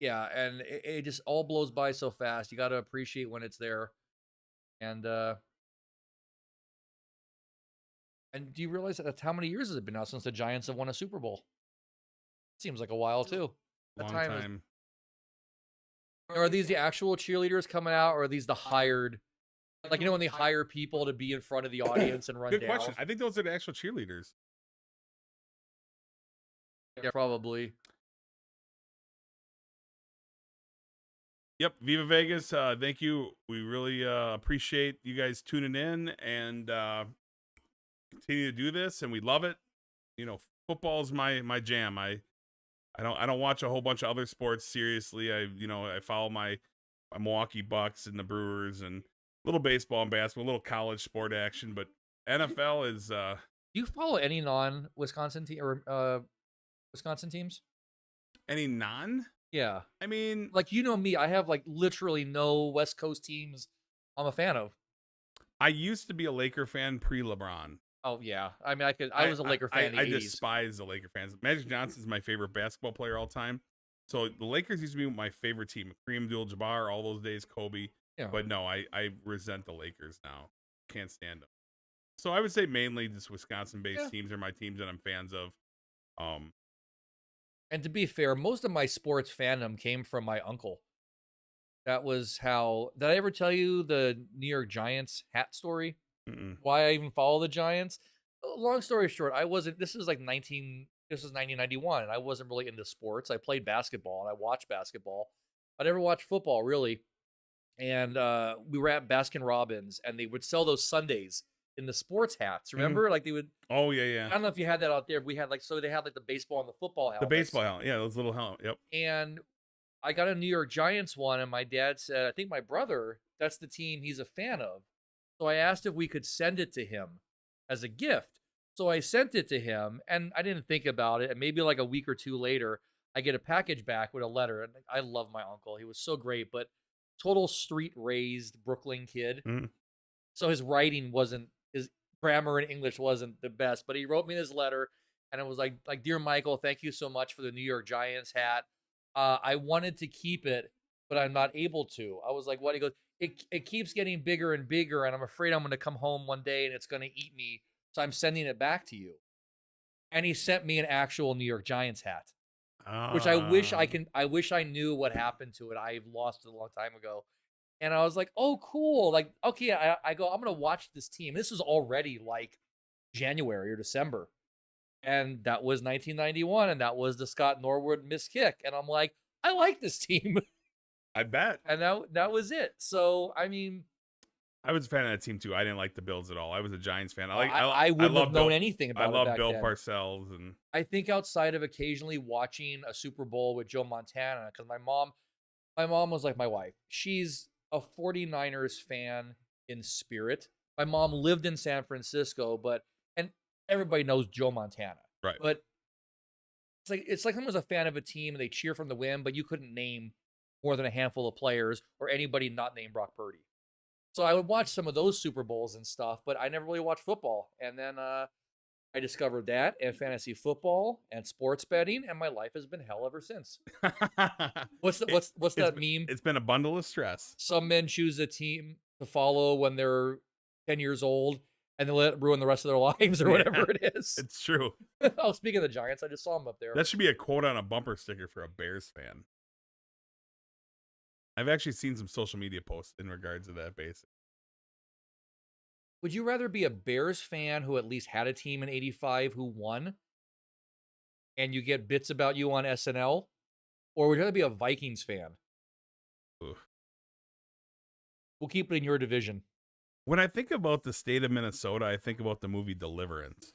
Yeah, and it just all blows by so fast. You got to appreciate when it's there. And do you realize that how many years has it been now since the Giants have won a Super Bowl? Seems like a while too. Long time. Are these the actual cheerleaders coming out, or are these the hired? Like, when they hire people to be in front of the audience and run Good down? question. I think those are the actual cheerleaders. Yeah, probably. Yep, Viva Vegas. Thank you. We really appreciate you guys tuning in and continue to do this, and we love it. Football is my jam. I don't watch a whole bunch of other sports seriously. I follow my Milwaukee Bucks and the Brewers and a little baseball and basketball, a little college sport action, but NFL is. Do you follow any non-Wisconsin team or Wisconsin teams? Any non? Yeah. I mean, me, I have literally no West Coast teams I'm a fan of. I used to be a Laker fan pre-LeBron. Oh yeah. I mean, I was a Laker fan in the 80s. I despise the Laker fans. Magic Johnson's my favorite basketball player all time. So the Lakers used to be my favorite team. Kareem Abdul-Jabbar, all those days, Kobe. Yeah. But no, I resent the Lakers now. Can't stand them. So I would say mainly just Wisconsin-based teams are my teams that I'm fans of. And to be fair, most of my sports fandom came from my uncle. That was how. Did I ever tell you the New York Giants hat story? Mm-mm. Why I even follow the Giants? Long story short, I wasn't. This is like 19. This was 1991, and I wasn't really into sports. I played basketball and I watched basketball. I never watched football really. And we were at Baskin Robbins, and they would sell those Sundays in the sports hats. Hmm. Remember, like they would. Oh yeah, yeah. I don't know if you had that out there. We had like so they had like the baseball and the football The helmets, baseball helmet. Yeah, those little helmet. Yep. and I got a New York Giants one, and my dad said, I think my brother, that's the team he's a fan of. So I asked if we could send it to him as a gift. So I sent it to him, and I didn't think about it. And maybe like a week or two later, I get a package back with a letter. And I love my uncle. He was so great, but total street raised Brooklyn kid. Mhm. So his writing wasn't, his grammar in English wasn't the best, but he wrote me this letter, and it was like, dear Michael, thank you so much for the New York Giants hat. I wanted to keep it, but I'm not able to. I was like, what? He goes, it keeps getting bigger and bigger, and I'm afraid I'm going to come home one day and it's going to eat me. So I'm sending it back to you. And he sent me an actual New York Giants hat, which Ah. I wish I knew what happened to it. I've lost it a long time ago. And I was like, oh, cool. Like, okay, I go, I'm going to watch this team. This was already like January or December. And that was 1991. And that was the Scott Norwood missed kick. And I'm like, I like this team. I bet. And that was it. So, I mean, I was a fan of that team too. I didn't like the Bills at all. I was a Giants fan. I wouldn't have love known Bill. anything I about it love back Bill then. Parcells and I think outside of occasionally watching a Super Bowl with Joe Montana, because my mom was like my wife. She's a 49ers fan in spirit. My mom lived in San Francisco, and everybody knows Joe Montana. right. But it's like someone was a fan of a team and they cheer from the win, but you couldn't name more than a handful of players or anybody not named Brock Purdy. So I would watch some of those Super Bowls and stuff, but I never really watched football. And then I discovered that and fantasy football and sports betting, and my life has been hell ever since. What's the, It, what's it's that meme? it's been a bundle of stress. Some men choose a team to follow when they're 10 years old, and they let it ruin the rest of their lives or Yeah, whatever it is. it's true. Oh, speaking of the Giants, I just saw them up there. That should be a quote on a bumper sticker for a Bears fan. I've actually seen some social media posts in regards to that basic. Would you rather be a Bears fan who at least had a team in '85 who won, and you get bits about you on SNL, or would you rather be a Vikings fan? Oof. We'll keep it in your division. When I think about the state of Minnesota, I think about the movie Deliverance.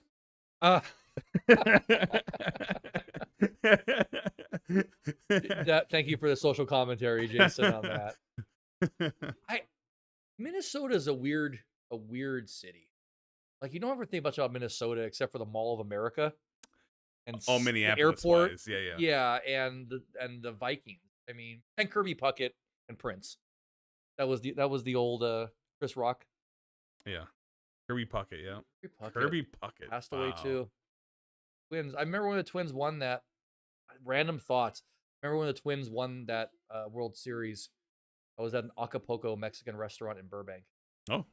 Thank you for the social commentary, Jason, on that. Minnesota is a weird city. Like, you don't ever think much about Minnesota except for the Mall of America and Oh, the Minneapolis airport. wise. Yeah. Yeah, and the Vikings. I mean, and Kirby Puckett and Prince. That was the old Chris Rock. Yeah. Kirby Puckett, yeah. Kirby Kirby Puckett. passed away Wow. too. Twins. I remember when the Twins won that. Random thoughts. Remember when the Twins won that World Series? I was at an Acapulco Mexican restaurant in Burbank. Oh.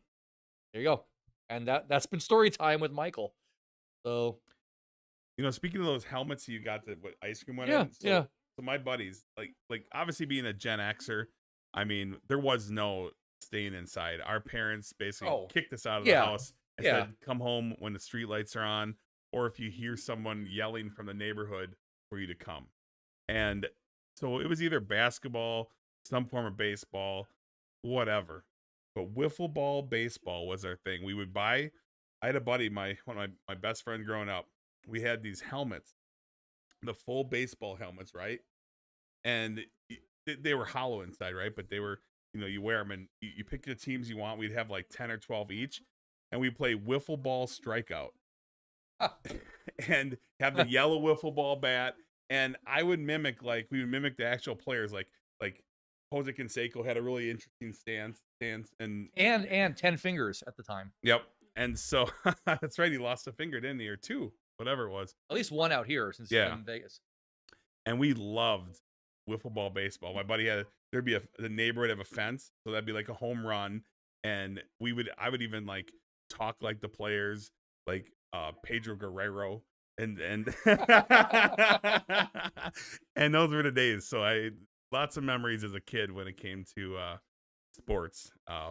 There you go. And that's been story time with Michael. So, Speaking of those helmets you got that what ice cream went yeah, in. yeah. So my buddies, like obviously being a Gen Xer, I mean, there was no staying inside. Our parents basically kicked us out of the yeah, house and yeah. said, come home when the street lights are on, or if you hear someone yelling from the neighborhood for you to come. And so it was either basketball, some form of baseball, whatever. But wiffle ball baseball was our thing. We would buy. I had a buddy, one of my best friend growing up. We had these helmets, the full baseball helmets, right? And they were hollow inside, right? But they were, you wear them and you pick the teams you want. We'd have like 10 or 12 each, and we play wiffle ball strikeout, and have the yellow wiffle ball bat. And I would mimic, we would mimic the actual players, like Jose Canseco had a really interesting stance, and 10 fingers at the time. Yep. And so that's right. He lost a finger, didn't he? Or two, whatever it was. At least one out here since he's been in Vegas. And we loved wiffle ball baseball. My buddy there'd be the neighborhood have a fence, so that'd be like a home run. And I would even like talk like the players, like Pedro Guerrero and and those were the days. So I lots of memories as a kid when it came to sports.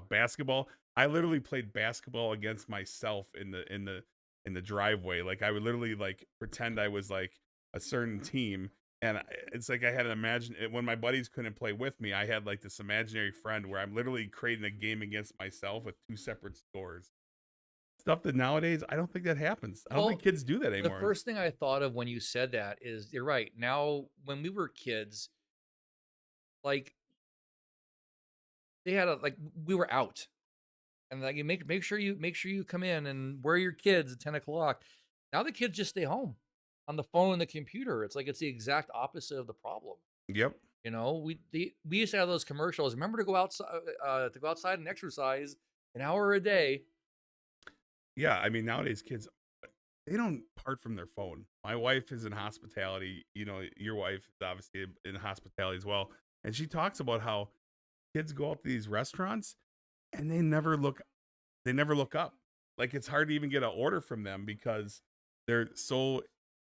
Basketball. I literally played basketball against myself in the driveway. Like I would literally like pretend I was like a certain team. And it's like I had an when my buddies couldn't play with me, I had like this imaginary friend where I'm literally creating a game against myself with two separate scores. Stuff that nowadays I don't think that happens. I don't think Well, kids do that the anymore. first thing I thought of when you said that is you're right. Now, when we were kids, like they had a like we were out, and like you make sure you come in and wear your kids at 10 o'clock. Now the kids just stay home on the phone and the computer. It's like it's the exact opposite of the problem. Yep. We used to have those commercials. Remember to go outside and exercise an hour a day. Yeah, I mean nowadays kids they don't part from their phone. My wife is in hospitality. You know, your wife is obviously in hospitality as well. And she talks about how kids go out to these restaurants and they never look up. Like it's hard to even get an order from them because they're so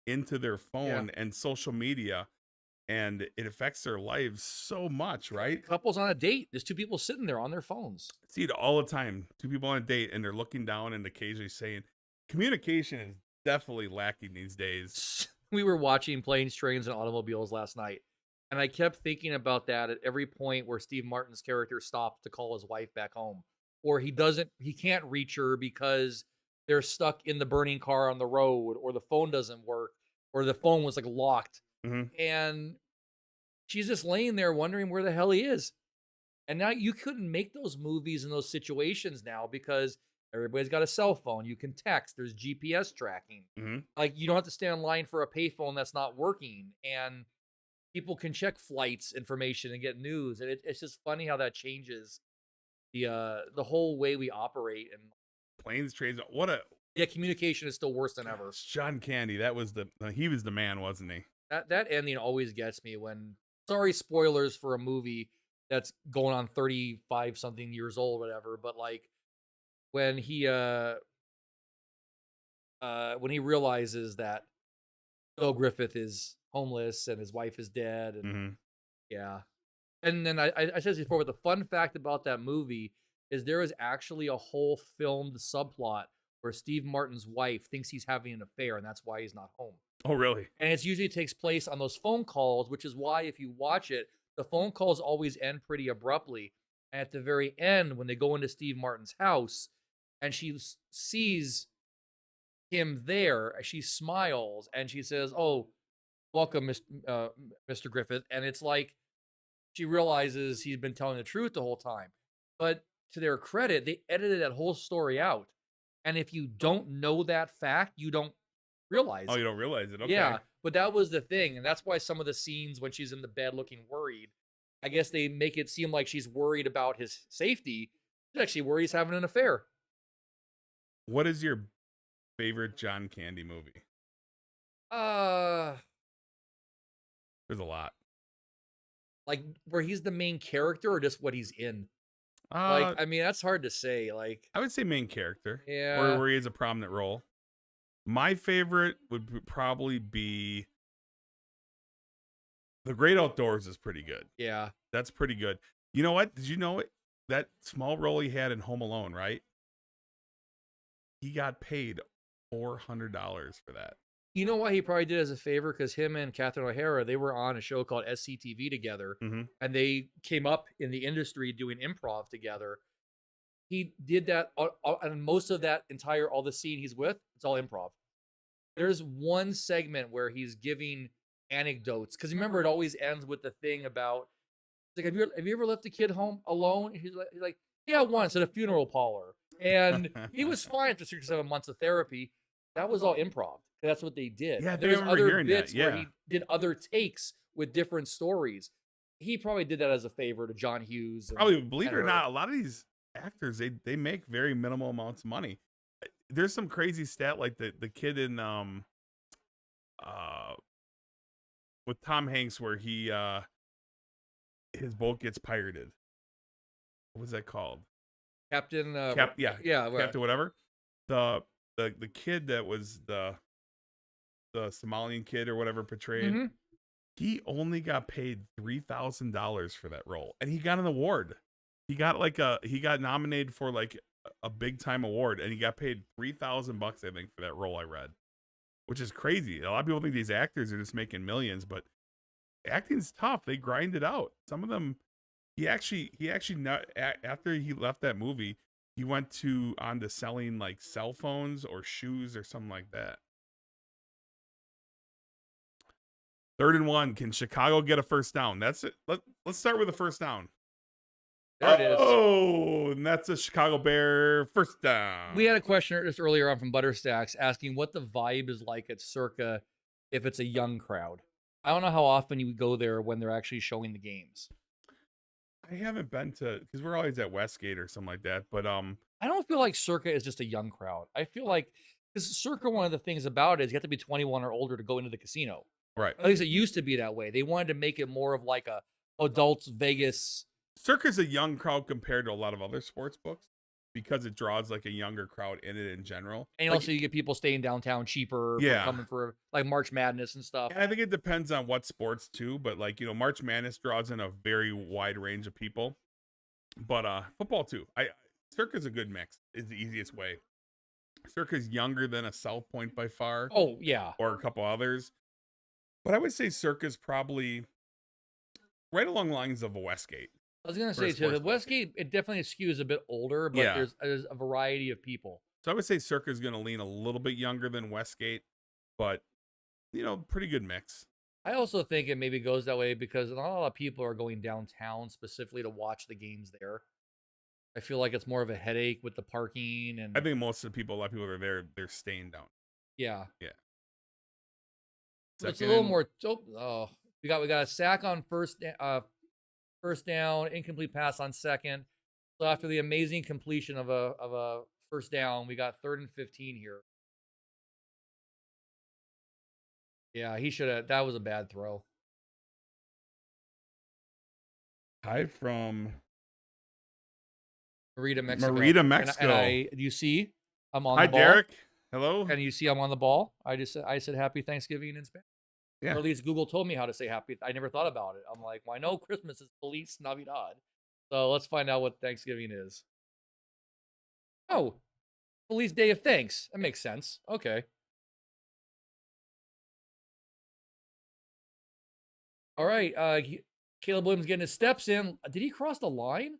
into their Yeah. phone and social media and it affects their lives so much, right? Couples on a date. There's two people sitting there on their phones. See it all the time. Two people on a date and they're looking down and occasionally saying communication is definitely lacking these days. We were watching Planes, Trains, and Automobiles last night, and I kept thinking about that at every point where Steve Martin's character stops to call his wife back home, or he can't reach her because they're stuck in the burning car on the road, or the phone doesn't work, or the phone was like locked, Mhm. and she's just laying there wondering where the hell he is. And now you couldn't make those movies in those situations now because everybody's got a cell phone. You can text. There's GPS tracking. Mhm. Like you don't have to stand in line for a payphone that's not working, and people can check flights information and get news. And it's just funny how that changes the whole way we operate. And Planes, trains. What a yeah, communication is still worse than ever. gosh, John Candy. That was he was the man, wasn't he? That ending always gets me when. Sorry, spoilers for a movie that's going on 35 something years old, whatever. But like when he realizes that Bill Griffith is homeless and his wife is dead, and Mhm. yeah. And then I said this before, but the fun fact about that movie is there is actually a whole filmed subplot where Steve Martin's wife thinks he's having an affair, and that's why he's not home. Oh, really? And it usually takes place on those phone calls, which is why if you watch it, the phone calls always end pretty abruptly. And at the very end, when they go into Steve Martin's house and she sees him there, she smiles and she says, "Oh, welcome, Mr. Griffith." And it's like she realizes he's been telling the truth the whole time. But to their credit, they edited that whole story out. And if you don't know that fact, you don't realize Oh, you it. don't realize it. Okay. Yeah, but that was the thing, and that's why some of the scenes when she's in the bed looking worried, I guess they make it seem like she's worried about his safety. She's actually worried he's having an affair. What is your favorite John Candy movie? Uh, There's a lot. like where he's the main character or just what he's in? Like, Uh, I mean, that's hard to say. Like, I would say main character, yeah, where he has a prominent role. My favorite would probably be The Great Outdoors. Is pretty good. yeah. That's pretty good. You know what? Did you know it? That small role he had in Home Alone, right? He got paid $400 for that. You know why he probably did as a favor? Because him and Catherine O'Hara, they were on a show called SCTV together, Mm-hmm. and they came up in the industry doing improv together. He did that, and most of that all the scene he's with, it's all improv. There's one segment where he's giving anecdotes because remember it always ends with the thing about like have you ever left a kid home alone? He's like yeah, once at a funeral parlor, and he was fine after 6 or 7 months of therapy. That was all improv. That's what they did. Yeah, I think I There's remember other hearing that, bits where yeah. he did other takes with different stories. He probably did that as a favor to John Hughes. Probably, believe it and or her. not, a lot of these actors they make very minimal amounts of money. There's some crazy stat like the kid in with Tom Hanks where he his boat gets pirated. What was that called? Captain. Yeah, yeah, Captain whatever. The kid that was the Somalian kid or whatever portrayed. Mm-hmm. He only got paid $3,000 for that role, and he got an award. He got nominated for like a big time award, and he got paid $3,000, I think, for that role. I read, which is crazy. A lot of people think these actors are just making millions, but acting's tough. They grind it out. Some of them, he actually not after he left that movie, he went on to selling like cell phones or shoes or something like that. 3rd and 1. Can Chicago get a first down? That's it. Let's start with a first down. There it is. Oh, and that's a Chicago Bear first down. We had a question just earlier on from Butterstacks asking what the vibe is like at Circa if it's a young crowd. I don't know how often you would go there when they're actually showing the games. I haven't been to, because we're always at Westgate or something like that. But I don't feel like Circa is just a young crowd. I feel like because Circa, one of the things about it is you have to be 21 or older to go into the casino. right, At least it used to be that way. They wanted to make it more of like a adults Vegas. Circa's a young crowd compared to a lot of other sports books because it draws like a younger crowd in it in general. And like, also you get people staying downtown cheaper Yeah. for coming for like March Madness and stuff. And I think it depends on what sports too, but like, March Madness draws in a very wide range of people. But football too. Circa's a good mix is the easiest way. Circa's younger than a South Point by far. Oh, yeah. Or a couple others. But I would say Circa's probably right along the lines of a Westgate. I was going to for a say, too, sports the book. Westgate, it definitely skews a bit older, but Yeah. there's a variety of people. So I would say Circa's going to lean a little bit younger than Westgate, but, pretty good mix. I also think it maybe goes that way because not a lot of people are going downtown specifically to watch the games there. I feel like it's more of a headache with the parking and I think most of the people, a lot of people that are there, they're staying down. yeah. Yeah. So it's a Second little and- more. Oh, we got a sack on first down, incomplete pass on second. So after the amazing completion of a first down, we got 3rd and 15 here. Yeah, he should have. That was a bad throw. Hi from Merida, Mexico. Merida, Mexico. And do you see? I'm on Hi, the ball. Derek. Hello. And you see I'm on the ball. I said happy Thanksgiving in Spanish. Yeah. Or at least Google told me how to say happy. I never thought about it. I'm like, well, I know Christmas is Feliz Navidad. So let's find out what Thanksgiving is. Oh, Feliz Day of Thanks. That makes sense. Okay. All right. Caleb Williams getting his steps in. Did he cross the line?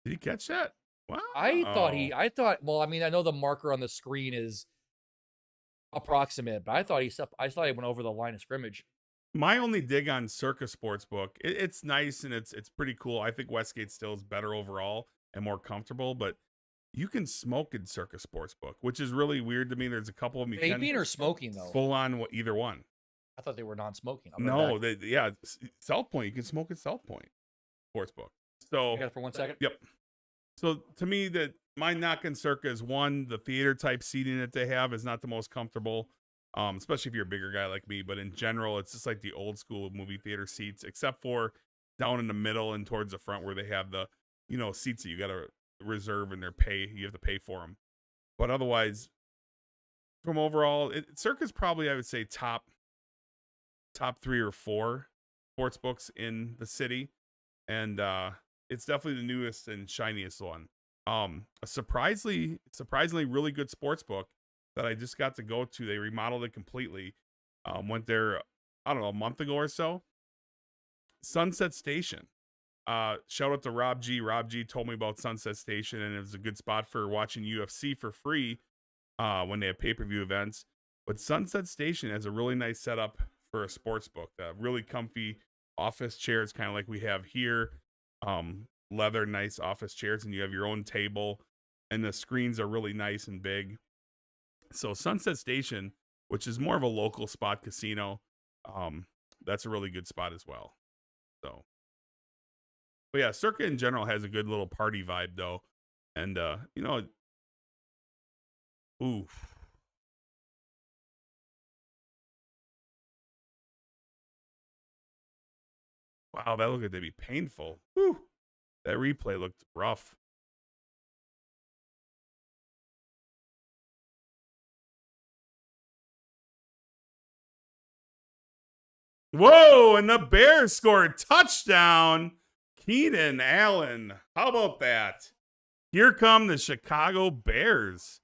Did he catch that? Wow. I thought, well, I mean, I know the marker on the screen is approximate, but I thought he went over the line of scrimmage. My only dig on Circa Sportsbook, it's nice and it's pretty cool. I think Westgate still is better overall and more comfortable, but you can smoke in Circa Sportsbook, which is really weird to me. There's a couple of them you Vaping or smoking though? full on either one. I thought they were non-smoking. No, South Point. You can smoke at South Point Sportsbook. So You got it for 1 second. Yep. So to me, that my knock on Circa is one, the theater type seating that they have is not the most comfortable, especially if you're a bigger guy like me. But in general, it's just like the old school movie theater seats, except for down in the middle and towards the front where they have the, seats that you got to reserve and you have to pay for them. But otherwise, from overall, Circa's probably, I would say, top 3 or 4 sports books in the city. And, it's definitely the newest and shiniest one. A surprisingly really good sports book that I just got to go to. They remodeled it completely. Went there, I don't know, a month ago or so. Sunset Station. Shout out to Rob G. Rob G told me about Sunset Station, and it was a good spot for watching UFC for free when they have pay-per-view events. But Sunset Station has a really nice setup for a sports book. Really comfy office chairs, kind of like we have here. Leather nice office chairs, and you have your own table, and the screens are really nice and big. So Sunset Station, which is more of a local spot casino, that's a really good spot as well. So, but yeah, Circa in general has a good little party vibe though, and ooh. Wow, that looked like they'd be painful. Whew. That replay looked rough. Whoa, and the Bears score a touchdown. Keenan Allen. How about that? Here come the Chicago Bears.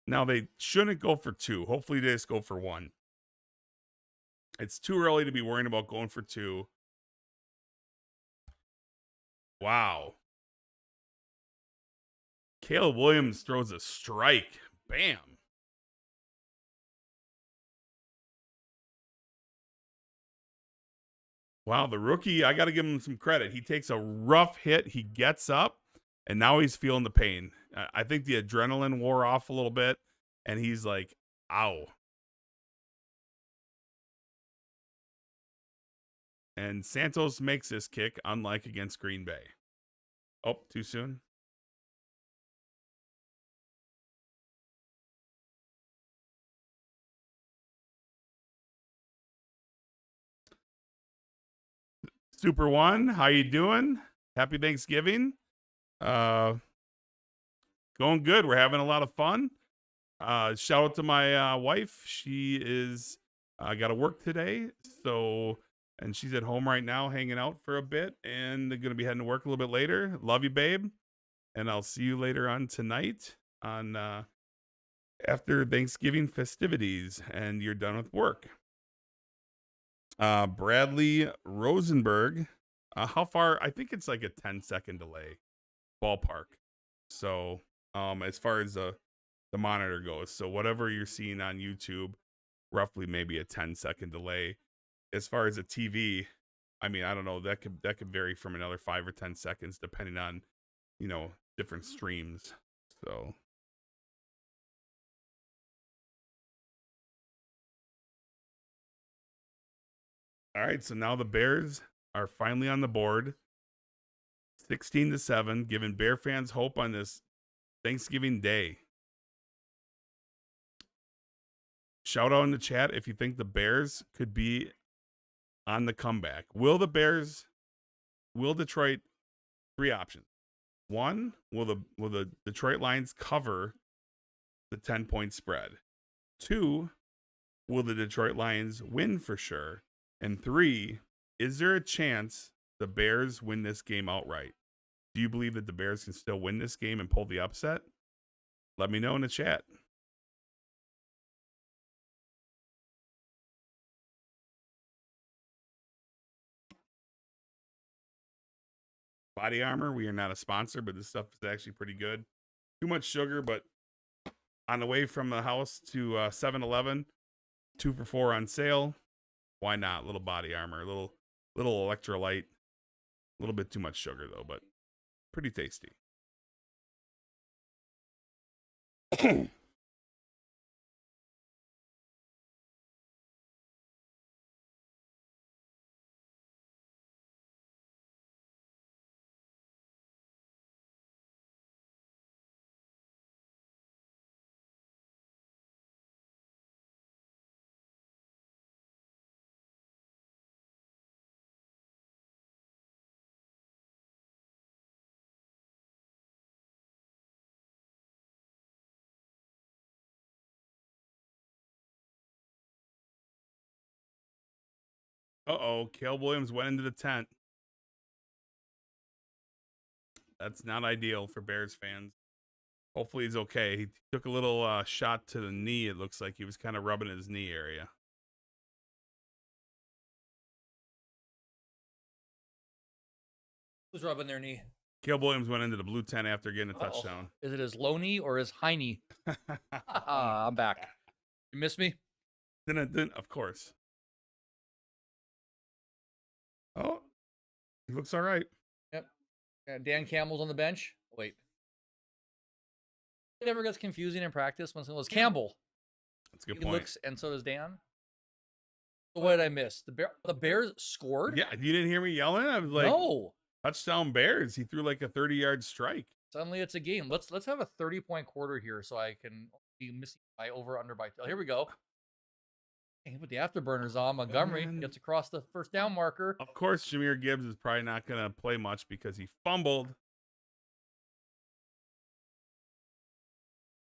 Now, they shouldn't go for 2. Hopefully, they just go for 1. It's too early to be worrying about going for 2. Wow. Caleb Williams throws a strike. Bam. Wow, the rookie, I got to give him some credit. He takes a rough hit. He gets up, and now he's feeling the pain. I think the adrenaline wore off a little bit, and he's like, ow. And Santos makes this kick, unlike against Green Bay. Oh, too soon? Super One, how you doing? Happy Thanksgiving. Going good. We're having a lot of fun. Shout out to my wife. She is got to work today, and she's at home right now hanging out for a bit, and they're gonna be heading to work a little bit later. Love you, babe, and I'll see you later on tonight on after Thanksgiving festivities, and you're done with work. Bradley Rosenberg. How far? I think it's like a 10-second delay, ballpark. So, as far as the monitor goes, so whatever you're seeing on YouTube, roughly maybe a 10-second delay. As far as a TV, I mean, I don't know. That could vary from another 5 or 10 seconds depending on, different streams. So. All right, so now the Bears are finally on the board. 16-7, giving Bear fans hope on this Thanksgiving Day. Shout out in the chat if you think the Bears could be on the comeback. Will Detroit, 3 options. 1, will the Detroit Lions cover the 10-point spread? 2, will the Detroit Lions win for sure? And 3, is there a chance the Bears win this game outright? Do you believe that the Bears can still win this game and pull the upset? Let me know in the chat. Body Armor, we are not a sponsor, but this stuff is actually pretty good. Too much sugar, but on the way from the house to 7-Eleven, 2 for $4 on sale. Why not? Little Body Armor, a little electrolyte. A little bit too much sugar though, but pretty tasty. Uh-oh, Caleb Williams went into the tent. That's not ideal for Bears fans. Hopefully he's okay. He took a little shot to the knee. It looks like he was kind of rubbing his knee area. Who's rubbing their knee? Caleb Williams went into the blue tent after getting a touchdown. Is it his low knee or his high knee? I'm back. You miss me? Then of course. Oh, he looks all right. Yep. Dan Campbell's on the bench. Wait. It never gets confusing in practice when someone was Campbell. That's a good He point. looks, and so does Dan. So what did I miss? The Bears scored? Yeah, you didn't hear me yelling? I was like, no. Touchdown Bears. He threw like a 30-yard strike. Suddenly it's a game. Let's have a 30-point quarter here so I can be missing by over under by. Here we go. He put the afterburners on. Montgomery gets across the first down marker. Of course, Jahmyr Gibbs is probably not going to play much because he fumbled.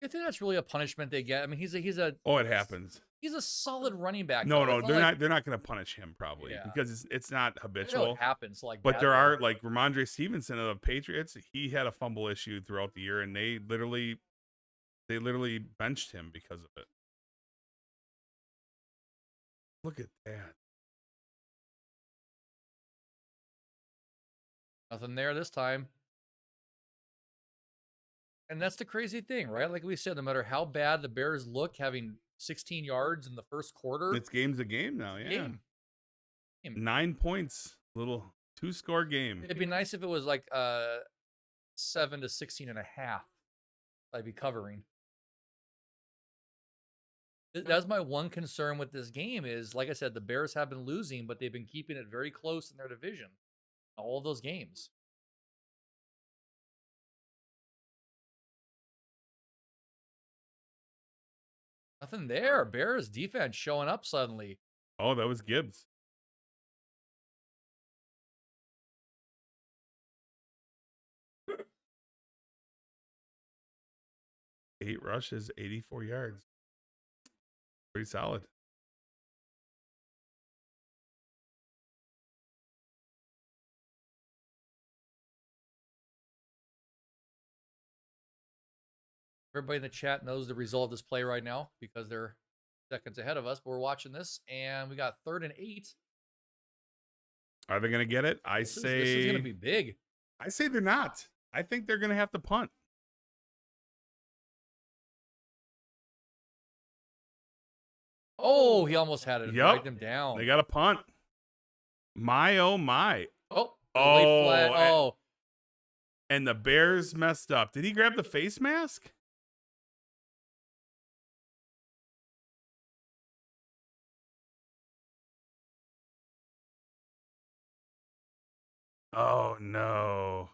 I think that's really a punishment they get. I mean, he's a Oh, it happens. he's a solid running back. No, though. no, It's they're like, not. They're not going to punish him probably Yeah. because it's not I know it habitual. happens. Like, But bad there though. are like Ramondre Stevenson of the Patriots. He had a fumble issue throughout the year, and they literally benched him because of it. Look at that. Nothing there this time. And that's the crazy thing, right? Like we said, no matter how bad the Bears look, having 16 yards in the first quarter, It's game's a game now. Yeah, game. 9 points, little 2-score game. It'd be nice if it was like 7 to 16 and a half. I'd be covering. That's my one concern with this game is, like I said, the Bears have been losing, but they've been keeping it very close in their division. All of those games. Nothing there. Bears defense showing up suddenly. Oh, that was Gibbs. Eight rushes, 84 yards. Pretty solid. Everybody in the chat knows the result of this play right now because they're seconds ahead of us. But we're watching this, and we got 3rd and 8. Are they going to get it? This is going to be big. I say they're not. I think they're going to have to punt. Oh, he almost had it. Yep. Break them down. They got a punt. My, oh, my. Oh, Oh, flat. Oh, and the Bears messed up. Did he grab the face mask? Oh, no.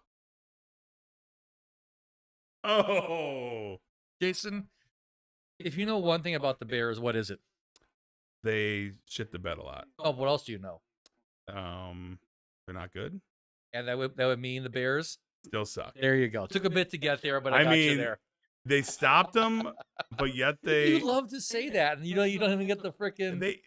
Oh. Jason, if you know one thing about the Bears, what is it? They shit the bed a lot. Oh, what else do you know? They're not good. And that would mean the Bears Still suck. There you go. Took a bit to get there, but I got you there. They stopped them, but yet You love to say that, and you don't even get the freaking. They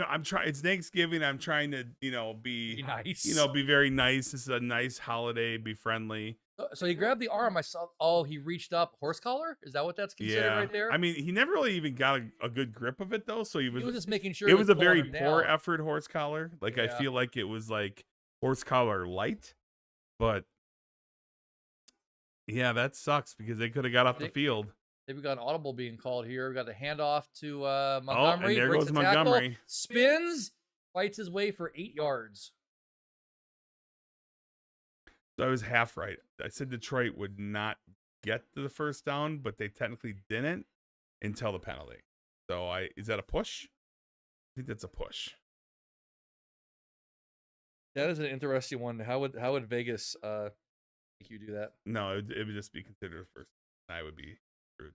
I'm trying. It's Thanksgiving. I'm trying to be nice. Be very nice. This is a nice holiday. Be friendly. So he grabbed the arm. I saw. Oh, he reached up. Horse collar? Is that what that's considered right there? I mean, he never really even got a good grip of it though. So he was just making sure. It was a very poor effort horse collar. Like I Yeah. feel like it was like horse collar light, but yeah, that sucks because they could have got off the field. We got an audible being called here. We got the handoff to Montgomery. Oh, and there breaks goes the tackle, Montgomery. spins, fights his way for 8 yards. So I was half right. I said Detroit would not get to the first down, but they technically didn't until the penalty. So is that a push? I think that's a push. That is an interesting one. How would Vegas make you do that? No, it would just be considered a first. I would be screwed.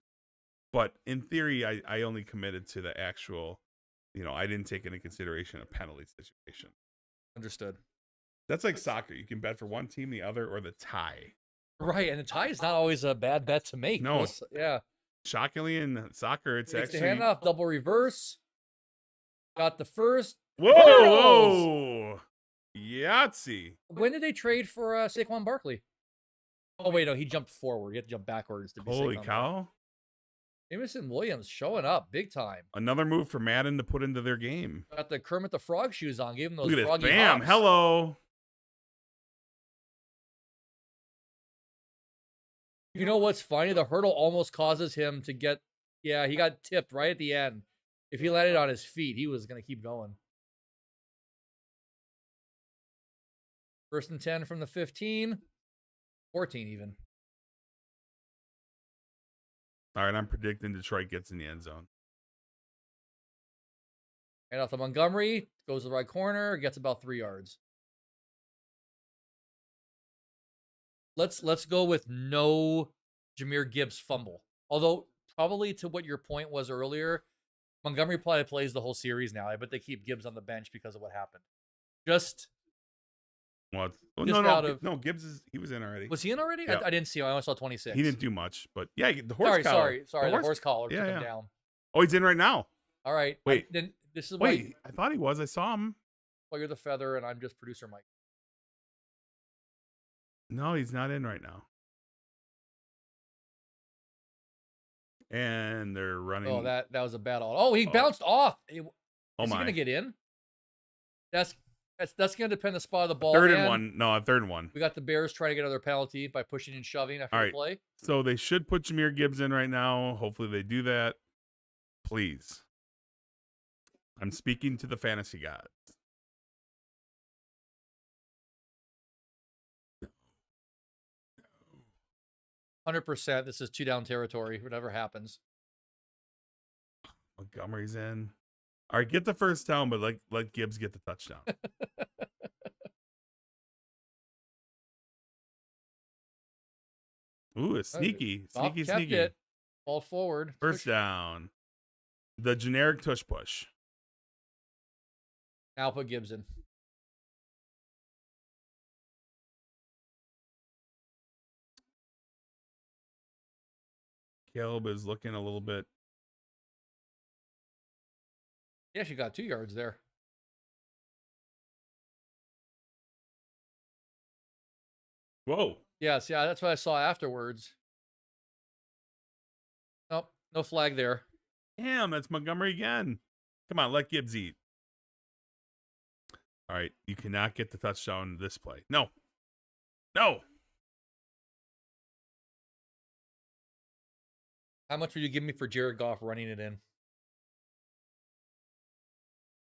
But in theory, I only committed to the actual. I didn't take into consideration a penalty situation. Understood. That's like soccer. You can bet for one team, the other, or the tie. Right, and the tie is not always a bad bet to make. No, yeah. Shockingly, in soccer, it's Takes actually the handoff, double reverse. Got the first. Whoa! Yahtzee. When did they trade for Saquon Barkley? Oh wait, no, he jumped forward. You have to jump backwards to be. Holy Saquon cow! Jameson Williams showing up big time. Another move for Madden to put into their game. Got the Kermit the Frog shoes on. Gave him those Look at froggy this. Bam! hops. Hello. You know what's funny? The hurdle almost causes him to get. Yeah, he got tipped right at the end. If he landed on his feet, he was going to keep going. 1st and 10 from the 15. 14 even. All right, I'm predicting Detroit gets in the end zone. And off to Montgomery, goes to the right corner, gets about 3 yards. Let's go with no Jahmyr Gibbs fumble. Although, probably to what your point was earlier, Montgomery probably plays the whole series now. I bet they keep Gibbs on the bench because of what happened. Just What? Just out of No. Gibbs he was in already. was he in already? Yeah. I didn't see him. I only saw 26. He didn't do much, but yeah, the horse collar. Sorry. The horse collar took Yeah, him yeah. down. Oh, he's in right now. All right. Wait. Then this is why. Wait, I thought he was. I saw him. Well, you're the feather, and I'm just producer Mike. No, he's not in right now. And they're running. Oh, that was a bad all. Oh, he bounced off. Is Oh he my. gonna get in? That's gonna depend on the spot of the ball. Third and one. No, a third and one. We got the Bears trying to get another penalty by pushing and shoving after All the right. play. So they should put Jahmyr Gibbs in right now. Hopefully they do that. Please. I'm speaking to the fantasy gods. No. 100%. This is 2-down territory. Whatever happens. Montgomery's in. All right, get the first down, but let Gibbs get the touchdown. Ooh, it's sneaky. Goff kept it. Ball forward. First down. The generic tush push. Now put Gibson. Caleb is looking a little bit. Yeah, she got 2 yards there. Whoa. Yes, yeah, that's what I saw afterwards. Nope, no flag there. Damn, that's Montgomery again. Come on, let Gibbs eat. All right, you cannot get the touchdown this play. No. No. How much would you give me for Jared Goff running it in?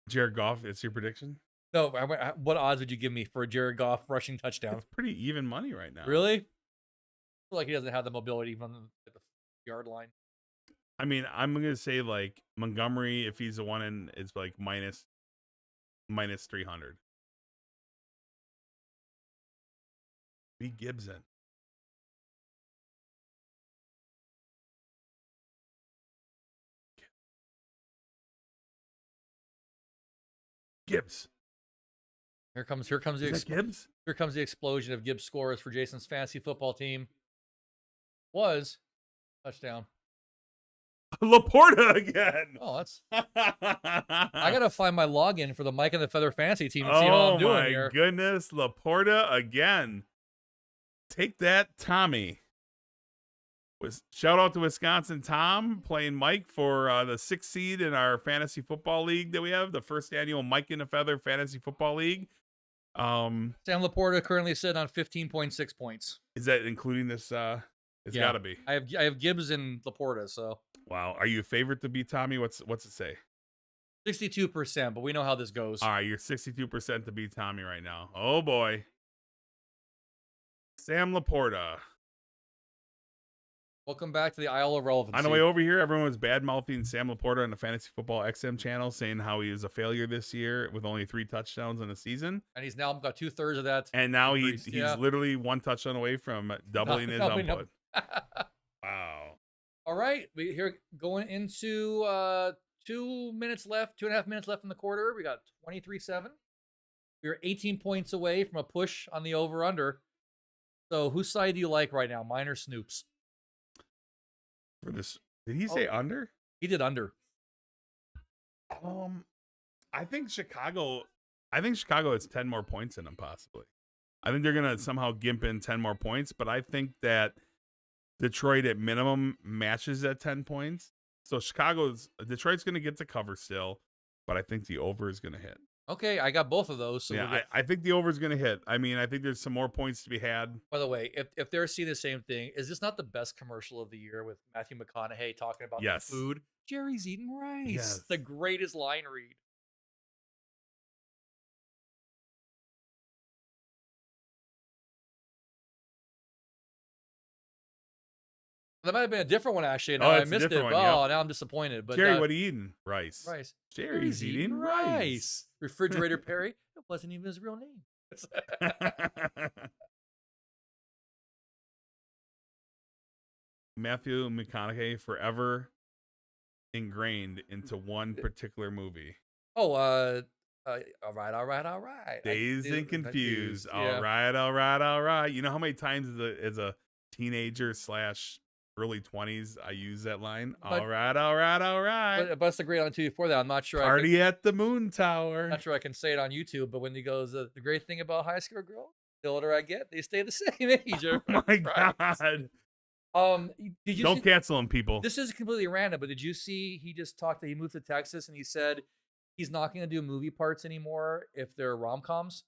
Jared Goff, it's your prediction? No, what odds would you give me for a Jared Goff rushing touchdown? It's pretty even money right now. Really? I feel like he doesn't have the mobility even at the yard line. I mean, I'm going to say like Montgomery, if he's the one in, it's like minus 300. Be Gibson. Gibbs. Here comes the Gibbs. Here comes the explosion of Gibbs scores for Jason's fantasy football team. Was touchdown. Laporta again. Oh, that's. I gotta find my login for the Mike and the Feather fantasy team and see how I'm doing here. Oh my goodness, Laporta again. Take that, Tommy. Shout out to Wisconsin Tom playing Mike for the 6th seed in our fantasy football league that we have, the first annual Mike and the Feather fantasy football league. Sam Laporta currently sitting on 15.6 points. Is that including this? It's got to be. I have Gibbs and Laporta. So wow, are you a favorite to beat Tommy? What's it say? 62%, but we know how this goes. All right, you're 62% to beat Tommy right now. Oh boy, Sam Laporta. Welcome back to the Isle of Relevancy. On the way over here, everyone was bad-mouthing Sam Laporta on the Fantasy Football XM channel, saying how he was a failure this year with only 3 touchdowns in the season. And he's now got 2/3 of that. And now he's literally 1 touchdown away from doubling his output. Wow. All right. We here going into 2 minutes left, 2.5 minutes left in the quarter. We got 23-7. We're 18 points away from a push on the over-under. So whose side do you like right now, mine or Snoop's? For this, did he say under? He did under. I think Chicago has 10 more points in them, possibly. I think they're gonna somehow gimp in 10 more points, but I think that Detroit at minimum matches at 10 points. So Detroit's gonna get to cover still, but I think the over is gonna hit. Okay, I got both of those. So yeah, I think the over is going to hit. I mean, I think there's some more points to be had. By the way, if they're seeing the same thing, is this not the best commercial of the year with Matthew McConaughey talking about the food? Jerry's eating rice. Yes. The greatest line read. That might have been a different one, actually. No, I missed it. Now I'm disappointed. But Jerry, what are you eating? Rice. Rice. Jerry's eating rice. Refrigerator Perry. It wasn't even his real name. Matthew McConaughey forever ingrained into one particular movie. Oh, All right. I can Dazed do and confused. All Yeah. right, all right, all right. You know how many times as a teenager / early 20s I use that line? All But right, all right, all right. but that's the great on too before that. I'm not sure I can Party at the moon tower. not sure I can say it on YouTube, but when he goes, the great thing about high school girls, the older I get, they stay the same age. Oh my That's right. god. Did you Don't see? cancel him, people. This is completely random, but did you see he just talked that he moved to Texas and he said he's not going to do movie parts anymore if they're rom-coms.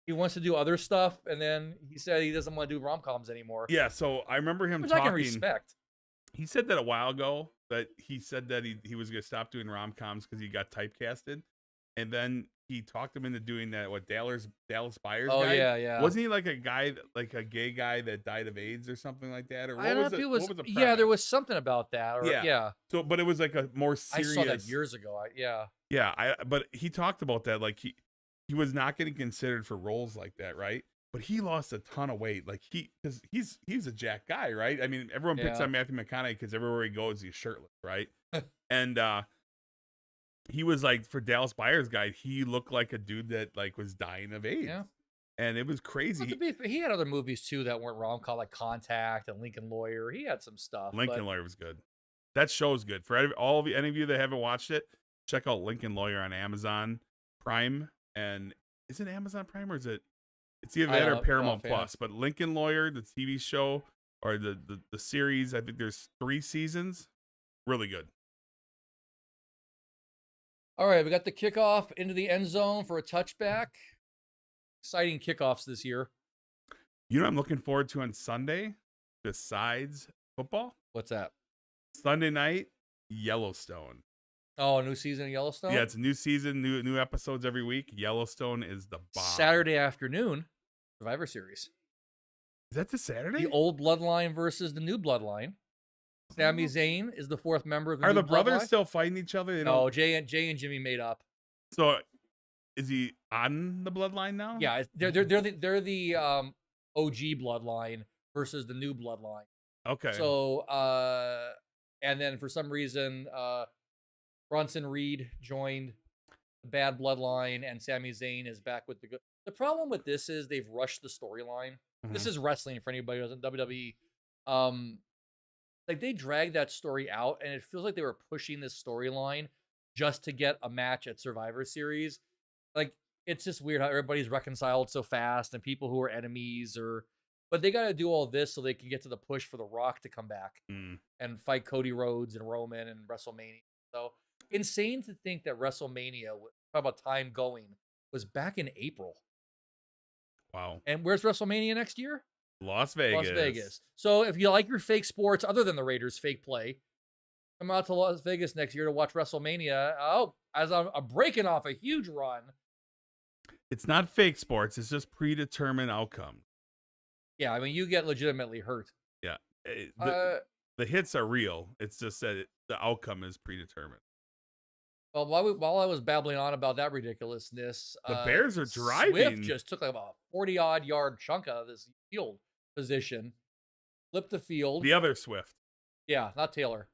He wants to do other stuff, and then he said he doesn't want to do rom-coms anymore. Yeah, so I remember him Which I can talking. respect. He said that a while ago, that he said that he was going to stop doing rom-coms because he got typecasted. And then he talked him into doing that, Dallas Buyers Oh guy? yeah. Wasn't he like a guy, like a gay guy that died of AIDS or something like that? Or I don't know if it was. what was the Yeah, there premise? was something about that. Or Yeah. yeah, So, but it was like a more I serious. saw that years ago. Yeah. Yeah, but he talked about that, like he was not getting considered for roles like that, right? But he lost a ton of weight, like because he's a jack guy, right? I mean, everyone picks Yeah. on Matthew McConaughey because everywhere he goes, he's shirtless, right? And he was like, for Dallas Buyers Guide, he looked like a dude that like was dying of AIDS, Yeah. and it was crazy. Well, to be fair, he had other movies too that weren't rom-com, like Contact and Lincoln Lawyer. He had some stuff. Lincoln but Lawyer was good. That show's good. For all of you, any of you that haven't watched it, check out Lincoln Lawyer on Amazon Prime. And is it Amazon Prime or is it? It's either I that or don't know, Paramount yeah. Plus. But Lincoln Lawyer, the TV show or the series, I think there's 3 seasons. Really good. All right, we got the kickoff into the end zone for a touchback. Exciting kickoffs this year. You know what I'm looking forward to on Sunday besides football? What's that? Sunday night, Yellowstone. Oh, a new season of Yellowstone? Yeah, it's a new season, new episodes every week. Yellowstone is the bomb. Saturday afternoon, Survivor Series. Is that the Saturday? The old bloodline versus the new bloodline. Sami Zayn is the 4th member of the Are new the brothers bloodline. still fighting each other? They No, don't- Jay and Jimmy made up. So, is he on the bloodline now? Yeah, they're the OG bloodline versus the new bloodline. Okay. So and then for some reason Bronson Reed joined the bad bloodline and Sami Zayn is back with the good. The problem with this is they've rushed the storyline. This is wrestling for anybody who doesn't WWE. Like they dragged that story out and it feels like they were pushing this storyline just to get a match at Survivor Series. Like it's just weird how everybody's reconciled so fast and people who are enemies but they got to do all this so they can get to the push for The Rock to come back and fight Cody Rhodes and Roman and WrestleMania. So insane to think that WrestleMania, talk about time going, was back in April. Wow. And where's WrestleMania next year? Las Vegas. Las Vegas. So if you like your fake sports, other than the Raiders' fake play, come out to Las Vegas next year to watch WrestleMania. Oh, as I'm breaking off a huge run. It's not fake sports. It's just predetermined outcome. Yeah, I mean, you get legitimately hurt. Yeah. The hits are real. It's just that the outcome is predetermined. Well, while I was babbling on about that ridiculousness, The Bears are driving. Swift just took like about a 40-odd yard chunk out of this field position, flipped the field. The other Swift. Yeah, not Taylor.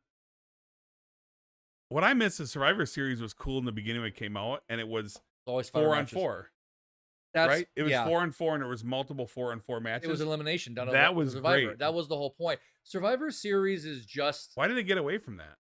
What I missed is Survivor Series was cool in the beginning when it came out, and it was Always 4-on-4. That's Right? It was yeah. 4-on-4, and there was multiple 4-on-4 matches. It was elimination done. That was Survivor. great. That was the whole point. Survivor Series is just Why did they get away from that?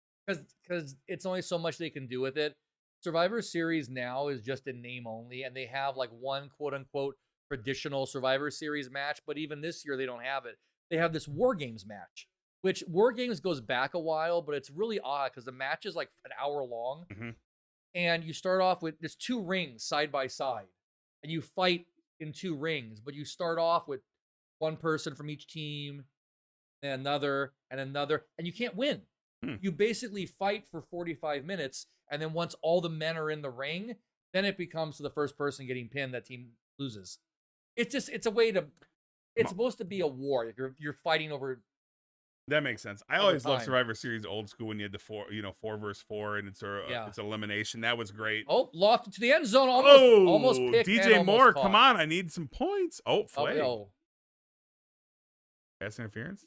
because it's only so much they can do with it. Survivor Series now is just in name only, and they have like one quote unquote traditional Survivor Series match, but even this year they don't have it. They have this War Games match, which War Games goes back a while, but it's really odd because the match is like an hour long, and you start off with there's 2 rings side by side, and you fight in 2 rings, but you start off with one person from each team, and another, and you can't win. You basically fight for 45 minutes, and then once all the men are in the ring, then it becomes to the first person getting pinned, that team loses. It's a way to, it's supposed to be a war. You're fighting over. That makes sense. I always loved Survivor Series old school when you had the 4 versus 4, and it's elimination. That was great. Oh, lofted to the end zone, almost picked. DJ Moore, caught. come on! I need some points. Flag. Oh, Pass interference.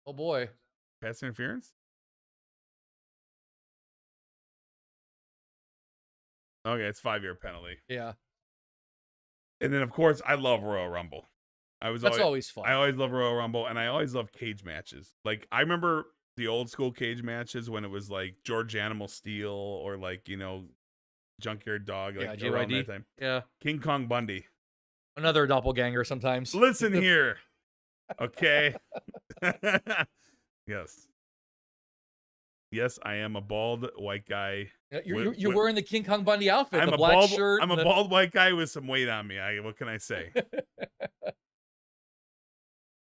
oh boy. Pass interference. Okay, it's 5-year penalty. Yeah. And then of course I love Royal Rumble. That's always fun. I always love Royal Rumble, and I always love cage matches. Like I remember the old school cage matches when it was like George Animal Steel or like, Junkyard Dog, like Yeah, around JYD. that time. Yeah. King Kong Bundy. Another doppelganger sometimes. Listen here. Okay. Yes. Yes, I am a bald white guy. You're wearing the King Kong Bundy outfit, the black shirt. I'm a bald white guy with some weight on me. What can I say?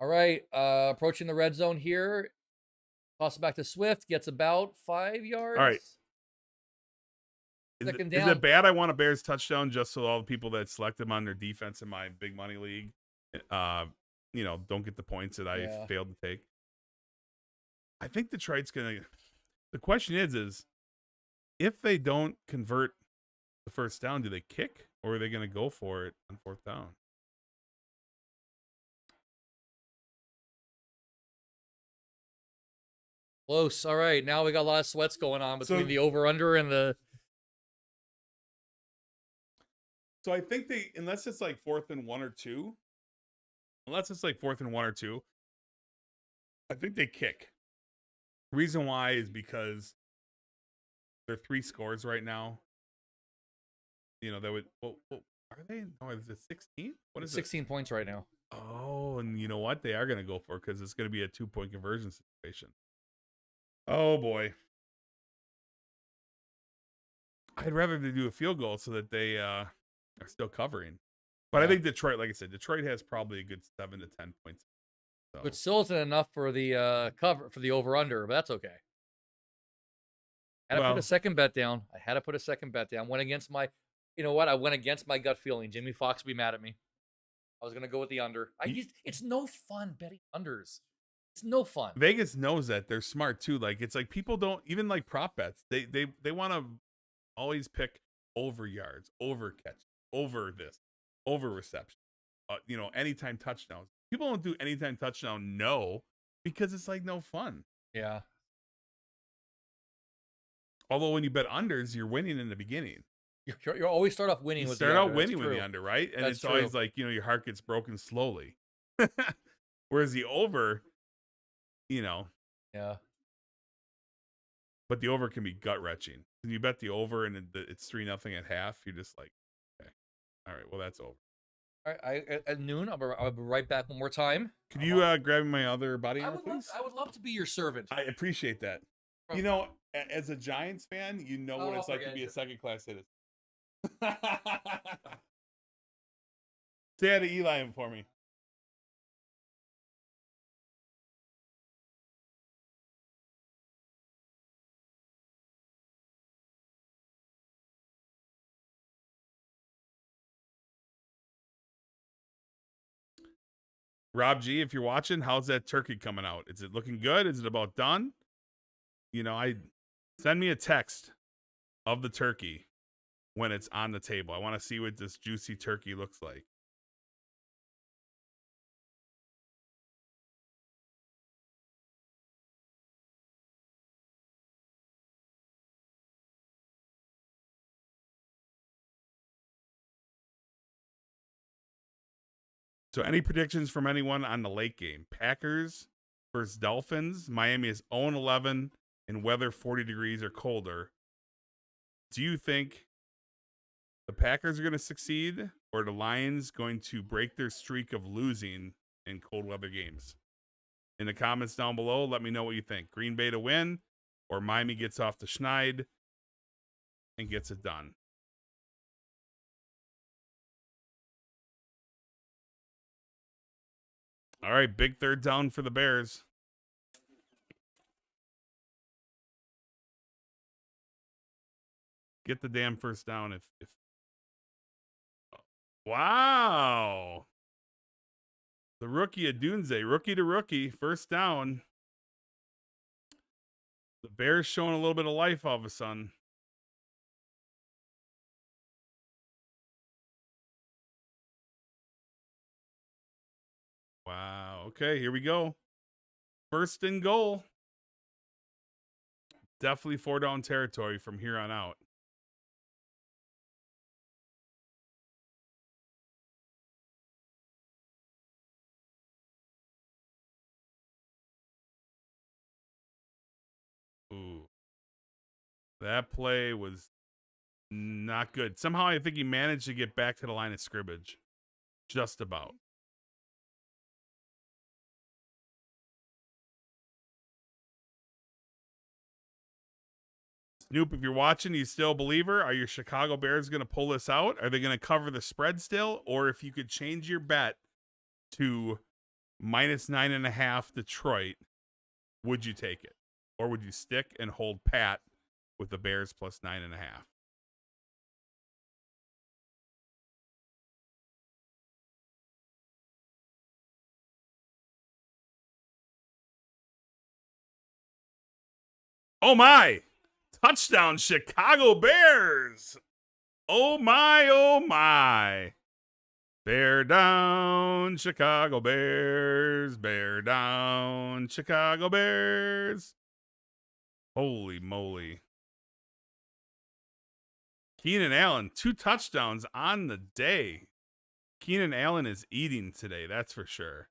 All right, approaching the red zone here. Toss it back to Swift. Gets about 5 yards. All right. Second Is down. it bad I want a Bears touchdown just so all the people that select them on their defense in my big money league, don't get the points that I failed to take? I think Detroit's going to... The question is if they don't convert the first down, do they kick or are they going to go for it on fourth down? Close. All right, now we got a lot of sweats going on between the over-under and the... So I think unless it's like 4th and 1 or 2, I think they kick. Reason why is because they're 3 scores right now. That would... Well, are they? Oh, is it 16? What is 16 points right now. Oh, and you know what? They are going to go for it because it's going to be a 2-point conversion situation. Oh, boy. I'd rather they do a field goal so that they are still covering. But I think Detroit, like I said, Detroit has probably a good 7 to 10 points. So. Which still isn't enough for the cover for the over/under, but that's okay. I had to put a second bet down. Went against my, I went against my gut feeling. Jimmy Fox would be mad at me. I was gonna go with the under. It's no fun betting unders. It's no fun. Vegas knows that. They're smart too. Like it's like people don't even like prop bets. They want to always pick over yards, over catch, over this, over reception. Anytime touchdowns. People don't do anytime touchdown, because it's like no fun. Yeah. Although when you bet unders, you're winning in the beginning. You always start off winning with the under. Start out winning with the under, right? And it's always like, your heart gets broken slowly. Whereas the over, Yeah. But the over can be gut-wrenching. When you bet the over and it's 3-0 at half, you're just like, okay. All right, well, that's over. All right, at noon, I'll be right back one more time. Could you grab my other body armor, please? I would love to be your servant. I appreciate that. As a Giants fan, what it's like to be a second-class citizen. Say hi to Eli for me. Rob G, if you're watching, how's that turkey coming out? Is it looking good? Is it about done? Send me a text of the turkey when it's on the table. I want to see what this juicy turkey looks like. So any predictions from anyone on the late game? Packers versus Dolphins. Miami is 0-11 in weather 40 degrees or colder. Do you think the Packers are going to succeed or the Lions going to break their streak of losing in cold weather games? In the comments down below, let me know what you think. Green Bay to win or Miami gets off the schneid and gets it done. All right, big third down for the Bears. Get the damn first down if Wow. The rookie Adunze, rookie to rookie, first down. The Bears showing a little bit of life all of a sudden. Wow. Okay, here we go. First and goal. Definitely 4-down territory from here on out. That play was not good. Somehow I think he managed to get back to the line of scrimmage. Just about. Snoop, if you're watching, you still a believer? Are your Chicago Bears going to pull this out? Are they going to cover the spread still? Or if you could change your bet to -9.5 Detroit, would you take it? Or would you stick and hold pat with the Bears plus 9.5? Oh my! Touchdown, Chicago Bears! Oh my, oh my. Bear down, Chicago Bears. Bear down, Chicago Bears. Holy moly. Keenan Allen, 2 touchdowns on the day. Keenan Allen is eating today, that's for sure.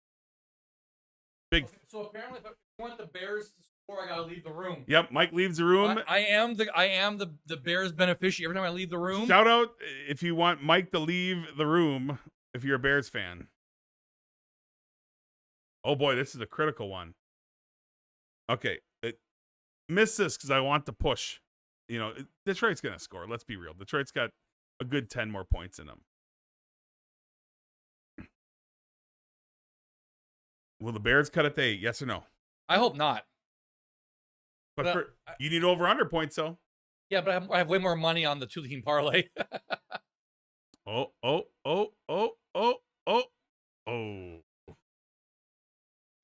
Big. So apparently, if I want the Bears to score, I gotta leave the room. Yep, Mike leaves the room. I am the Bears beneficiary every time I leave the room. Shout out if you want Mike to leave the room if you're a Bears fan. Oh boy, this is a critical one. Okay, miss this because I want to push. You know, Detroit's going to score. Let's be real. Detroit's got a good 10 more points in them. Will the Bears cut it to 8? Yes or no? I hope not. But you need over-under points, though. Yeah, but I have way more money on the 2-team parlay. Oh. All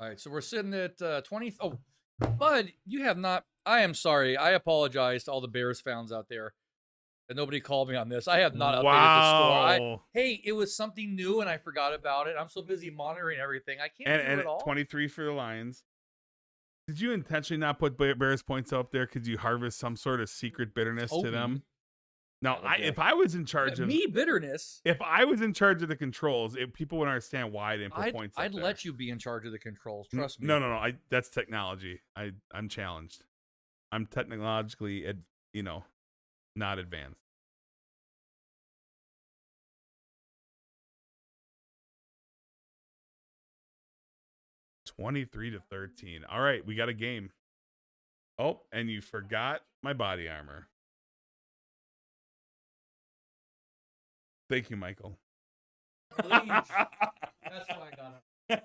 right, so we're sitting at 20. Oh, Bud, you have not. I am sorry. I apologize to all the Bears fans out there that nobody called me on this. I have not updated the score. Hey, it was something new and I forgot about it. I'm so busy monitoring everything. I can't do it all. 23 for the Lions. Did you intentionally not put Bears points up there because you harvest some sort of secret bitterness to them? Now, if I was in charge of bitterness, if I was in charge of the controls, people would understand why I didn't put points up I'd there. let you be in charge of the controls. Trust me. No. That's technology. I'm challenged. I'm technologically, not advanced. $23-13. All right, we got a game. Oh, and you forgot my body armor. Thank you, Michael. Please. That's why I got it.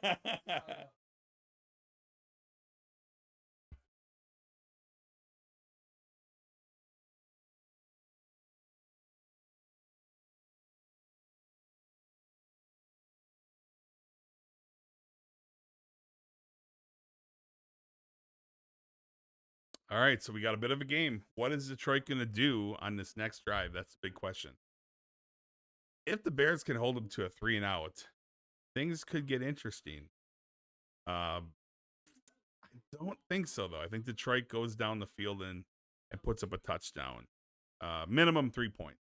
All right, so we got a bit of a game. What is Detroit going to do on this next drive? That's the big question. If the Bears can hold them to a 3-and-out, things could get interesting. I don't think so, though. I think Detroit goes down the field and puts up a touchdown. Minimum 3 points.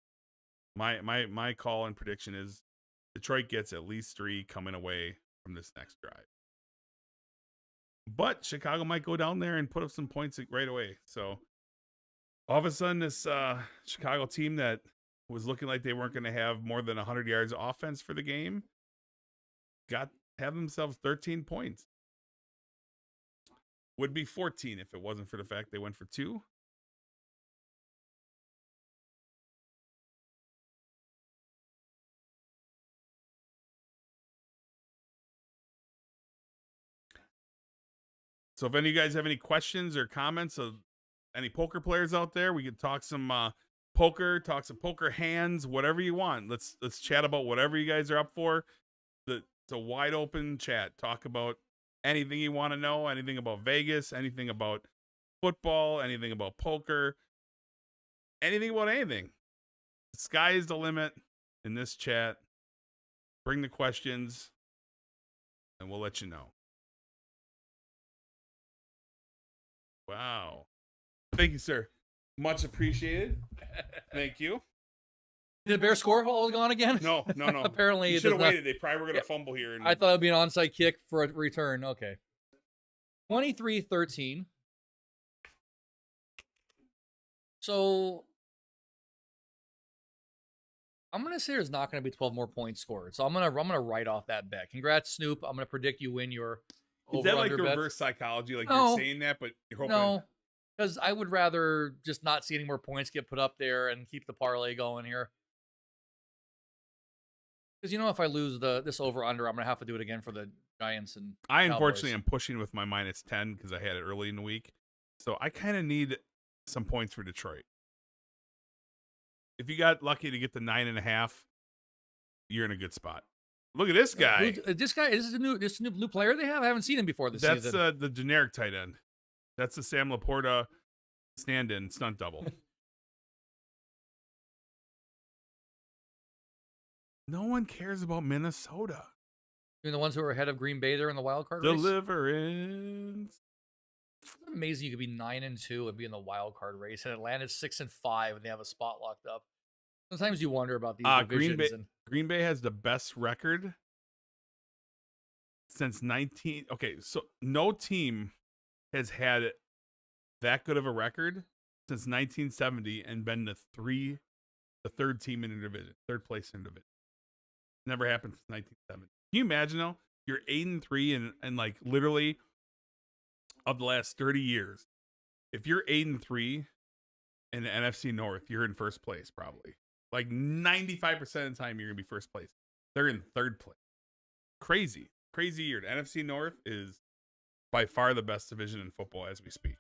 My call and prediction is Detroit gets at least 3 coming away from this next drive. But Chicago might go down there and put up some points right away. So all of a sudden, this Chicago team that was looking like they weren't going to have more than 100 yards of offense for the game have themselves 13 points. Would be 14 if it wasn't for the fact they went for 2. So if any of you guys have any questions or comments of any poker players out there, we could talk some poker, talk some poker hands, whatever you want. Let's chat about whatever you guys are up for. It's a wide open chat. Talk about anything you want to know, anything about Vegas, anything about football, anything about poker, anything about anything. The sky is the limit in this chat. Bring the questions, and we'll let you know. Wow. Thank you, sir. Much appreciated. Thank you. Did the Bears score while it was gone again? No. Apparently, you it should have does not. waited. They probably were going to fumble here. I thought it would be an onside kick for a return. Okay. 23-13. So I'm gonna say there's not gonna be 12 more points scored. So I'm gonna write off that bet. Congrats, Snoop. I'm gonna predict you win your Is that like over-under bet. reverse psychology? Like No. you're saying that, but you're hoping. No, because I would rather just not see any more points get put up there and keep the parlay going here. Because if I lose this over-under, I'm gonna have to do it again for the Giants and I Cowboys. unfortunately am pushing with my -10 because I had it early in the week, so I kind of need some points for Detroit. If you got lucky to get the 9.5, you're in a good spot. Look at this guy. This is a new player they have. I haven't seen him before this season. That's the generic tight end. That's the Sam Laporta stand-in stunt double. No one cares about Minnesota. You're the ones who are ahead of Green Bay there in the wild card race? Deliverance. It's amazing you could be 9-2 and be in the wild card race, and Atlanta's 6-5 and they have a spot locked up. Sometimes you wonder about these divisions. Green Bay has the best record since 19. Okay, so no team has had that good of a record since 1970 and been the third team in the division, third place in the division. Never happened since 1970. Can you imagine though? You're 8-3 and like literally of the last 30 years. If you're 8-3 in the NFC North, you're in first place probably. Like 95% of the time, you're gonna be first place. They're in third place. Crazy year. The NFC North is by far the best division in football as we speak.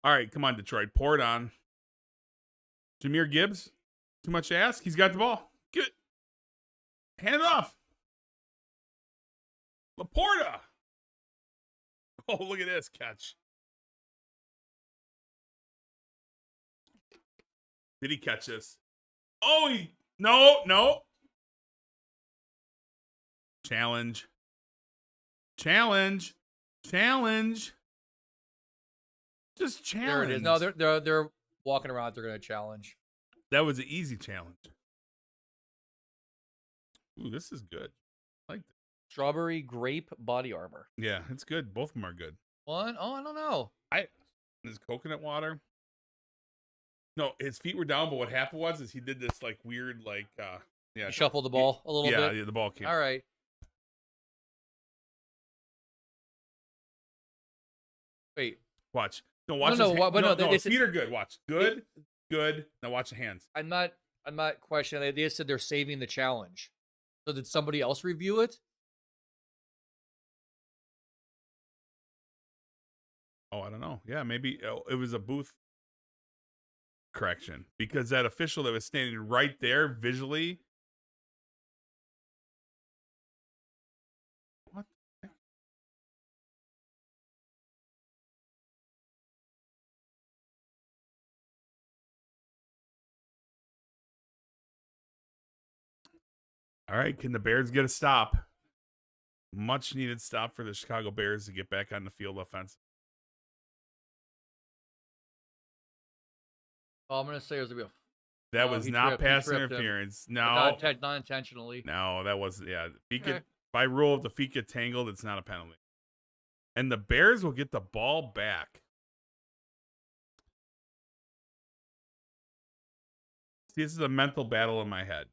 All right, come on, Detroit, pour it on. Jahmyr Gibbs, too much to ask. He's got the ball. Good. Hand it off. Laporta. Oh, look at this catch. Did he catch this? Oh, no. Challenge. Just challenge. There it is. No, they're walking around. They're going to challenge. That was an easy challenge. Ooh, this is good. I like that. Strawberry grape body armor. Yeah, it's good. Both of them are good. One? Oh, I don't know. His coconut water. No, his feet were down, but what happened was he did this like weird He shuffled the ball a little bit. Yeah, the ball came. All right. Wait. Watch. No, watch. His feet are good. Watch. Good. Now watch the hands. I'm not questioning. They said they're saving the challenge. So did somebody else review it? Oh, I don't know. Yeah, maybe it was a booth correction because that official that was standing right there visually. What the heck? All right, can the Bears get a stop? Much needed stop for the Chicago Bears to get back on the field offense. Oh, I'm going to say there's going to be That was not pass interference. No. Not intentionally. No, that wasn't. Yeah. By rule, if the feet get tangled, it's not a penalty. And the Bears will get the ball back. See, this is a mental battle in my head.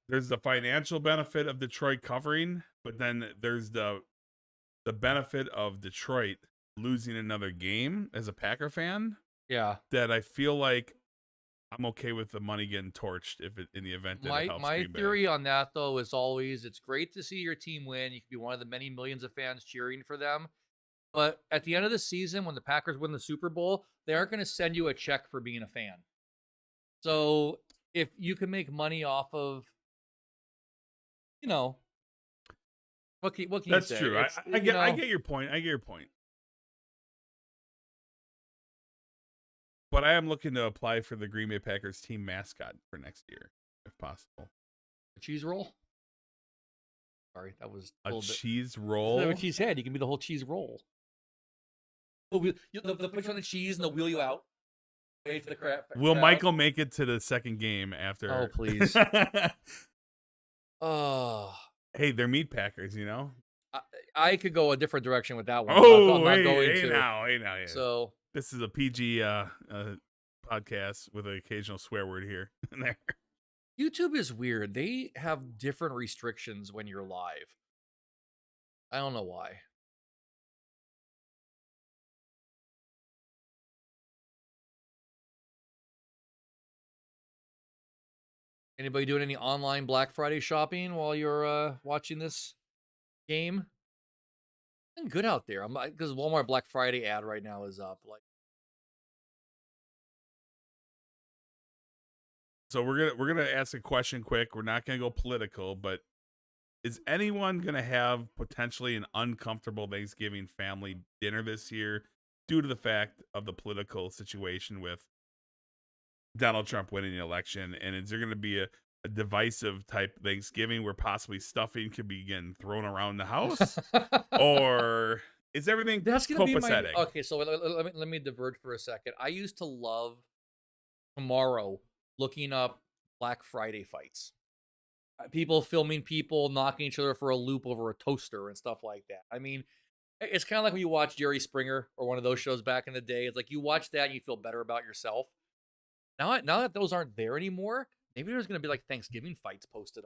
There's the financial benefit of Detroit covering, but then there's the benefit of Detroit losing another game as a Packer fan. Yeah. That I feel like I'm okay with the money getting torched in the event that it helps my Green Bay. theory on that, though, is always it's great to see your team win. You can be one of the many millions of fans cheering for them. But at the end of the season, when the Packers win the Super Bowl, they aren't going to send you a check for being a fan. So if you can make money off of, what can you say? That's true. I get your point. But I am looking to apply for the Green Bay Packers team mascot for next year, if possible. A cheese roll? Sorry, that was a cheese roll. Instead of a cheese head, you can be the whole cheese roll. They'll put you on the cheese and they'll wheel you out. Wait for the crap. Will Michael make it to the second game after? Oh, please. Oh. Hey, they're meat packers, I, I could go a different direction with that one. I'm Oh, not going hey to. now, hey now, yeah. So This is a PG podcast with an occasional swear word here and there. YouTube is weird. They have different restrictions when you're live. I don't know why. Anybody doing any online Black Friday shopping while you're watching this game? Been good out there. I'm because Walmart Black Friday ad right now is up. Like, So we're gonna ask a question quick. We're not gonna go political, but is anyone gonna have potentially an uncomfortable Thanksgiving family dinner this year due to the fact of the political situation with Donald Trump winning the election? And is there gonna be a divisive type Thanksgiving where possibly stuffing could be getting thrown around the house? Or is everything that's gonna be my copacetic? okay. So let me diverge for a second. I used to love tomorrow looking up Black Friday fights. People filming people knocking each other for a loop over a toaster and stuff like that. I mean, it's kind of like when you watch Jerry Springer or one of those shows back in the day. It's like you watch that and you feel better about yourself. Now that those aren't there anymore, maybe there's going to be like Thanksgiving fights posted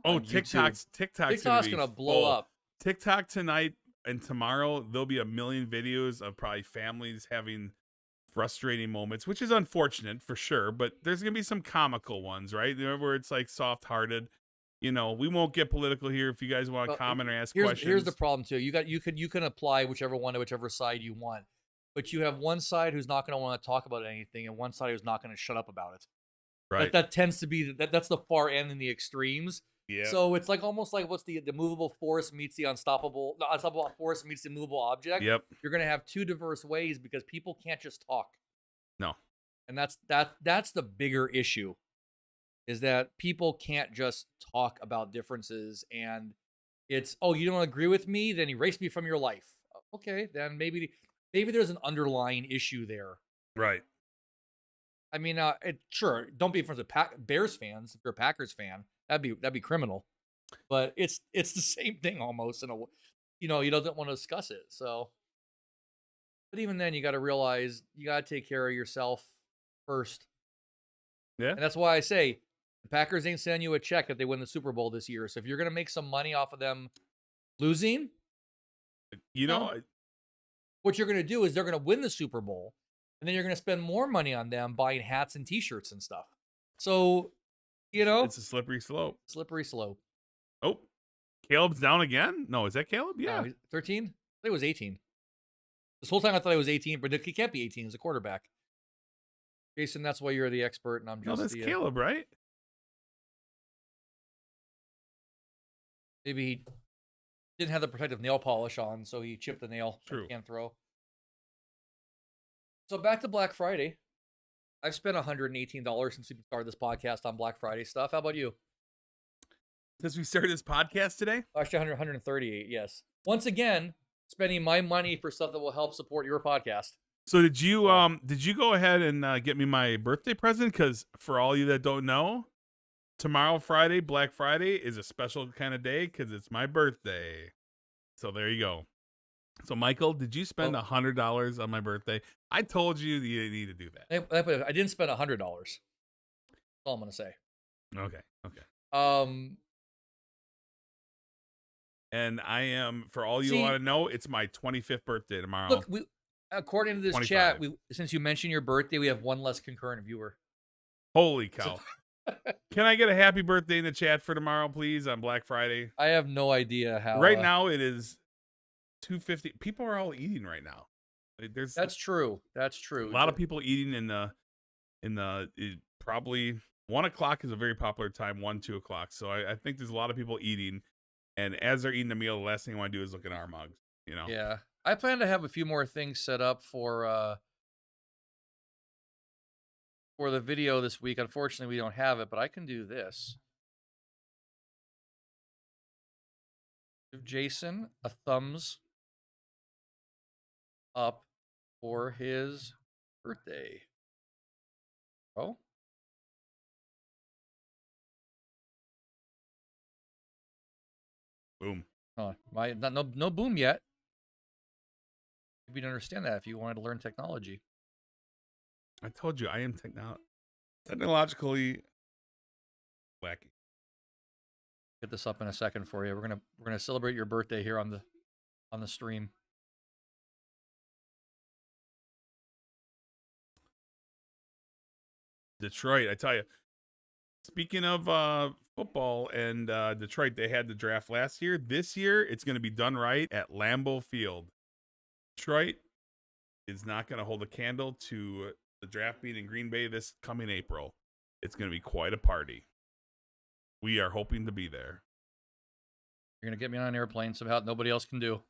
Oh, on YouTube. TikTok's TikTok's gonna going to be blow full. up. TikTok tonight and tomorrow there'll be a million videos of probably families having frustrating moments, which is unfortunate for sure, but there's gonna be some comical ones, right? Where it's like soft-hearted. We won't get political here. If you guys want to Well, comment or ask here's the questions, problem too. You can apply whichever one to whichever side you want, but you have one side who's not going to want to talk about anything, and one side who's not going to shut up about it. right? That tends to be that's the far end in the extremes. Yeah, So it's like almost like what's the movable force meets the unstoppable force meets the movable object. yep. You're gonna have two diverse ways because people can't just talk, No, and that's the bigger issue, is that people can't just talk about differences, and it's, oh, you don't agree with me, then erase me from your life. Okay, then maybe there's an underlying issue there. right. I mean, sure, don't be friends with Bears fans if you're a Packers fan. That'd be criminal. But it's the same thing almost in a you don't want to discuss it. So, but even then, you got to realize you got to take care of yourself first, Yeah, and that's why I say the Packers ain't sending you a check if they win the Super Bowl this year. So if you're gonna make some money off of them losing, you know, no. What you're gonna do is they're gonna win the Super Bowl, and then you're gonna spend more money on them buying hats and T-shirts and stuff. So it's a slippery slope. slippery slope. Oh, Caleb's down again. No, is that Caleb? Yeah, 13. I think it was 18. This whole time I thought it was 18, but he can't be 18 as a quarterback. Jason, that's why you're the expert, and I'm no, just that's the. Caleb, right? Maybe he didn't have the protective nail polish on, so he chipped the nail. True. Can't throw. So back to Black Friday. I've spent $118 since we started this podcast on Black Friday stuff. How about you? Since we started this podcast today, Actually, 138. Yes. Once again, spending my money for stuff that will help support your podcast. so did you go ahead and get me my birthday present? Because for all you that don't know, tomorrow, Friday, Black Friday, is a special kind of day because it's my birthday. So there you go. So Michael, did you spend $100 on my birthday? I told you you need to do that. I didn't spend $100. That's all I'm gonna say. Okay. Okay. And I am, for all you want to know, it's my 25th birthday tomorrow. Look, according to this 25. chat, since you mentioned your birthday, we have one less concurrent viewer. Holy cow. Can I get a happy birthday in the chat for tomorrow, please, on Black Friday? I have no idea how. Right now, it is 2:50. People are all eating right now. That's true. That's true. A lot of people eating in the probably 1 o'clock is a very popular time, 1-2 o'clock. So I think there's a lot of people eating, and as they're eating the meal, the last thing I want to do is look at our mugs. Yeah, I plan to have a few more things set up for the video this week. Unfortunately, we don't have it, but I can do this. Give Jason a thumbs up for his birthday. Oh. Boom. Oh, no boom yet. You'd understand that if you wanted to learn technology. I told you I am technologically wacky. Get this up in a second for you. We're gonna celebrate your birthday here on the stream. Detroit, I tell you. Speaking of football and Detroit, they had the draft last year. This year, it's going to be done right at Lambeau Field. Detroit is not going to hold a candle to the draft being in Green Bay this coming April. It's going to be quite a party. We are hoping to be there. You're going to get me on an airplane somehow nobody else can do.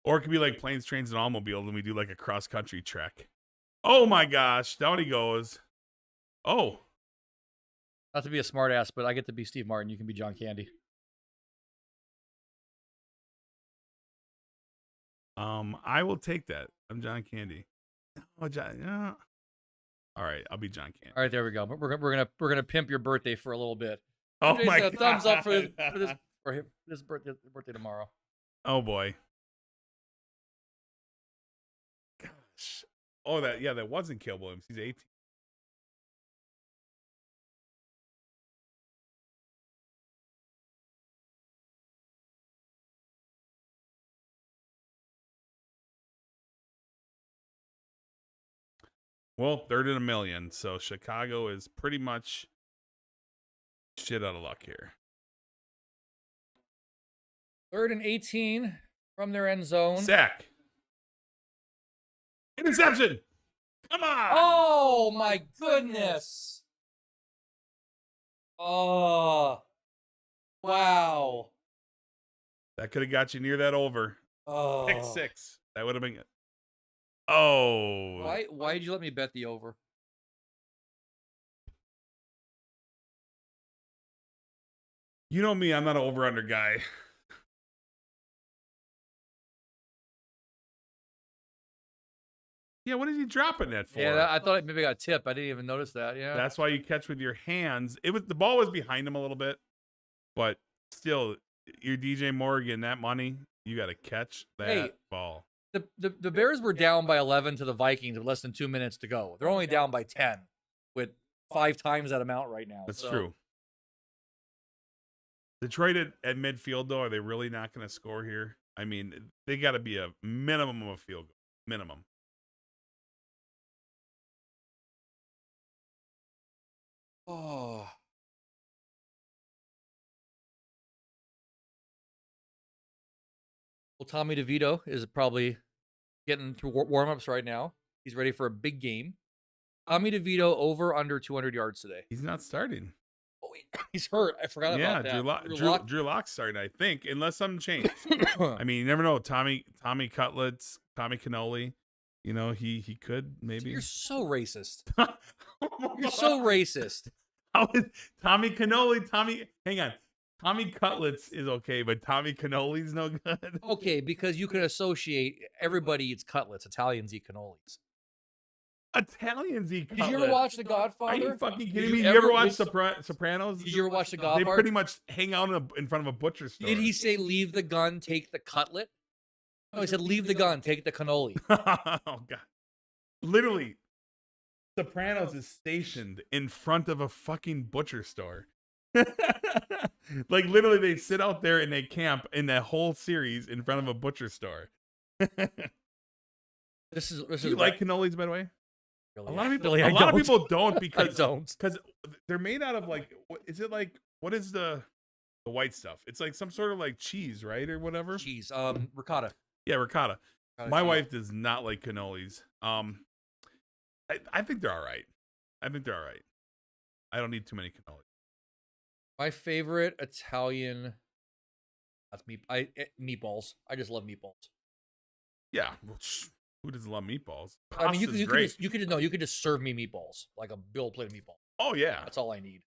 Or it could be like planes, trains, and automobiles, and we do like a cross-country trek. Oh my gosh, down he goes. Oh. Not to be a smartass, but I get to be Steve Martin. You can be John Candy. I will take that. I'm John Candy. Oh, John. Yeah. All right, I'll be John Candy. All right, there we go. But we're gonna pimp your birthday for a little bit. Oh my God. Thumbs up for this birthday tomorrow. Oh boy. Gosh. Oh, that wasn't Kill Williams. He's 18. Well, 3rd in a million. So Chicago is pretty much shit out of luck here. 3rd and 18 from their end zone. Sack. Interception. Come on. Oh my goodness. Oh. Wow. That could have got you near that over. Oh. Pick 6. That would have been it. Oh. Why did you let me bet the over? You know me, I'm not an over-under guy. Yeah, what is he dropping that for? Yeah, I thought maybe I got a tip. I didn't even notice that. Yeah. That's why you catch with your hands. The ball was behind him a little bit, but still, you're DJ Morgan, that money, you got to catch that ball. The Bears were down by 11 to the Vikings with less than 2 minutes to go. They're only down by 10 with 5 times that amount right now. That's true. Detroit at midfield, though, are they really not going to score here? I mean, they got to be a minimum of a field goal. Minimum. Oh. Well, Tommy DeVito is probably getting through warm-ups right now. He's ready for a big game. Tommy DeVito over under 200 yards today. He's not starting. Oh, he's hurt. I forgot about that. Drew Lock's starting, I think, unless something changed. I mean, you never know. Tommy Cutlets, Tommy Cannoli. You know, he could maybe. You're so racist. You're so racist. How is Tommy Cannoli? Hang on. Tommy Cutlets is okay, but Tommy Cannoli's no good. Okay, because you can associate everybody eats cutlets. Italians eat cannolis. Italians eat cutlets. Did you ever watch The Godfather? Are you fucking kidding me? You ever watch Sopranos? Did you ever watch The Godfather? They pretty much hang out in front of a butcher store. Did he say, leave the gun, take the cutlet? No, he said, leave the gun, take the cannoli. Oh, God. Literally, Sopranos is stationed in front of a fucking butcher store. Like, literally, they sit out there and they camp in that whole series in front of a butcher store. This is Do you like cannolis, by the way? Really, a lot of people don't because they're made out of like what is the white stuff? It's like some sort of like cheese, right, or whatever. Cheese, ricotta. Yeah, ricotta. My wife does not like cannolis. I think they're all right. I don't need too many cannolis. My favorite Italian, that's meatballs. I just love meatballs. Yeah, who doesn't love meatballs? I mean, you could just serve me meatballs, like a plate of meatballs. Oh yeah, that's all I need.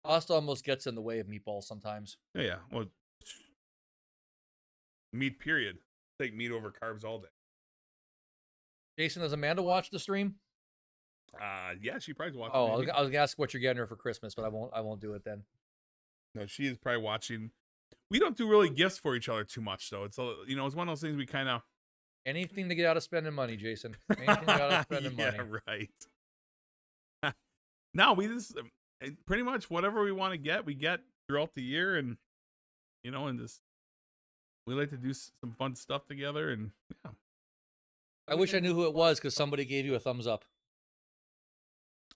Pasta almost gets in the way of meatballs sometimes. Yeah. Well, meat. Period. Take meat over carbs all day. Jason, does Amanda watch the stream? Yeah, she probably watches. Oh, I was gonna ask what you're getting her for Christmas, but I won't do it then. No, she is probably watching. We don't do really gifts for each other too much, though. It's it's one of those things we kind of. Anything to get out of spending money, Jason. Anything to get out of spending money. Yeah, right. No, we just pretty much whatever we want to get, we get throughout the year, and and just we like to do some fun stuff together, and yeah. I wish I knew who it was because somebody gave you a thumbs up.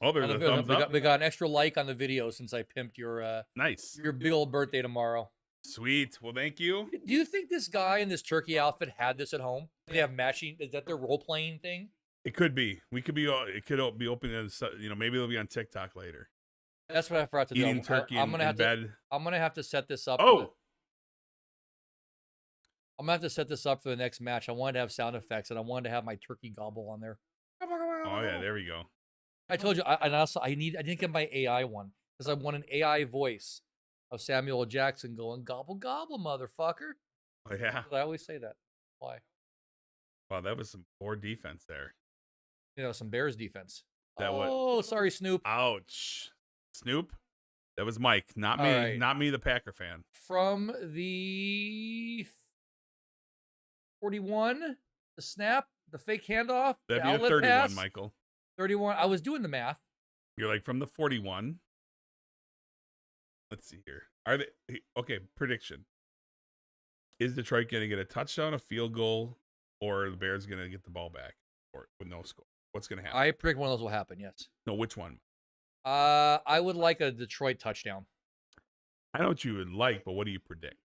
Oh, there's a thumbs up. We got an extra like on the video since I pimped your Nice. your big old birthday tomorrow. Sweet. Well, thank you. Do you think this guy in this turkey outfit had this at home? They have matching. Is that their role playing thing? It could be. We could be. It could be open as maybe it'll be on TikTok later. That's what I forgot to do. Eating turkey in bed. I'm gonna have to set this up. Oh. I'm gonna have to set this up for the next match. I wanted to have sound effects, and I wanted to have my turkey gobble on there. Oh yeah, there we go. I told you, and also I didn't get my AI one because I want an AI voice of Samuel L. Jackson going gobble gobble, motherfucker. Oh yeah. I always say that. Why? Wow, that was some poor defense there. Some Bears defense. That sorry, Snoop. Ouch. Snoop? That was Mike, not me. Right. Not me, the Packer fan. From the 41, the snap, the fake handoff, That'd the be the outlet 31, pass. Michael. 31. I was doing the math. You're like from the 41. Let's see here. Are they okay? Prediction: is Detroit going to get a touchdown, a field goal, or the Bears going to get the ball back, or with no score? What's going to happen? I predict one of those will happen. Yes. No, which one? I would like a Detroit touchdown. I know what you would like, but what do you predict?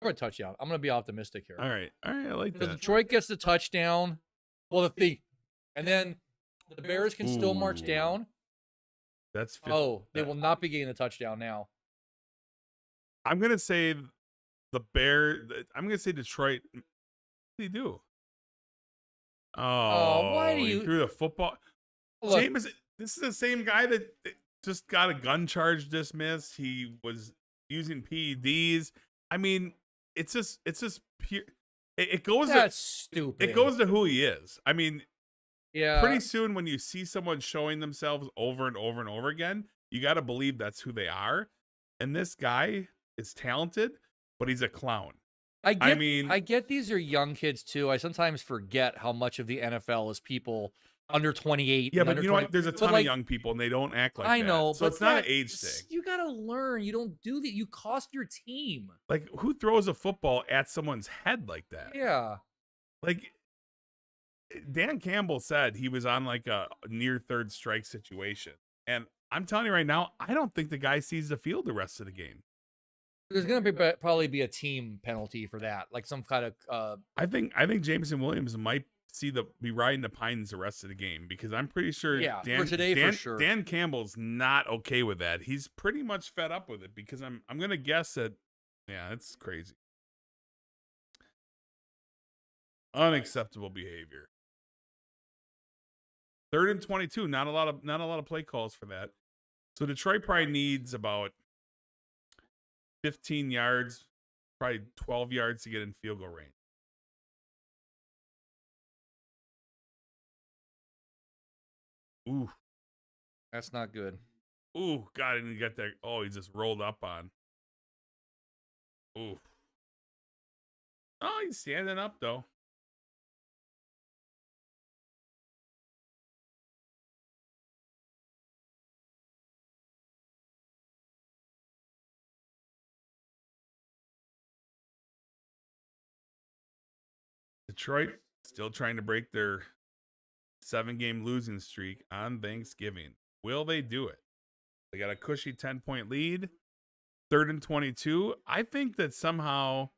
Detroit touchdown. I'm going to be optimistic here. All right, I like that. Detroit gets the touchdown. Well, and then the Bears can still march down. That's they will not be getting a touchdown now. I'm gonna say the Bears. I'm gonna say Detroit. What do you do? Oh, why do you threw the football? Look, James, this is the same guy that just got a gun charge dismissed. He was using PEDs. I mean, it's just pure. It goes. That's stupid. It goes to who he is. I mean, yeah. Pretty soon, when you see someone showing themselves over and over and over again, you got to believe that's who they are. And this guy is talented, but he's a clown. I get these are young kids too. I sometimes forget how much of the NFL is people under 28. Yeah, but you know what? There's a ton of young people, and they don't act like that. I know, so but it's not an age thing. You got to learn. You don't do that. You cost your team. Like, who throws a football at someone's head like that? Yeah. Like, Dan Campbell said he was on like a near third strike situation. And I'm telling you right now, I don't think the guy sees the field the rest of the game. There's going to probably be a team penalty for that, like some kind of. I think Jameson Williams might be riding the pines the rest of the game, because I'm pretty sure. Yeah, for today, for sure. Dan Campbell's not okay with that. He's pretty much fed up with it, because I'm going to guess that. Yeah, it's crazy. Unacceptable behavior. 3rd and 22. Not a lot of play calls for that. So Detroit probably needs about 15 yards, probably 12 yards to get in field goal range. Ooh. That's not good. Ooh, God, and he got that. Oh, he just rolled up on. Ooh. Oh, he's standing up, though. Detroit still trying to break their 7-game losing streak on Thanksgiving. Will they do it? They got a cushy 10-point lead. 3rd and 22. I think that somehow,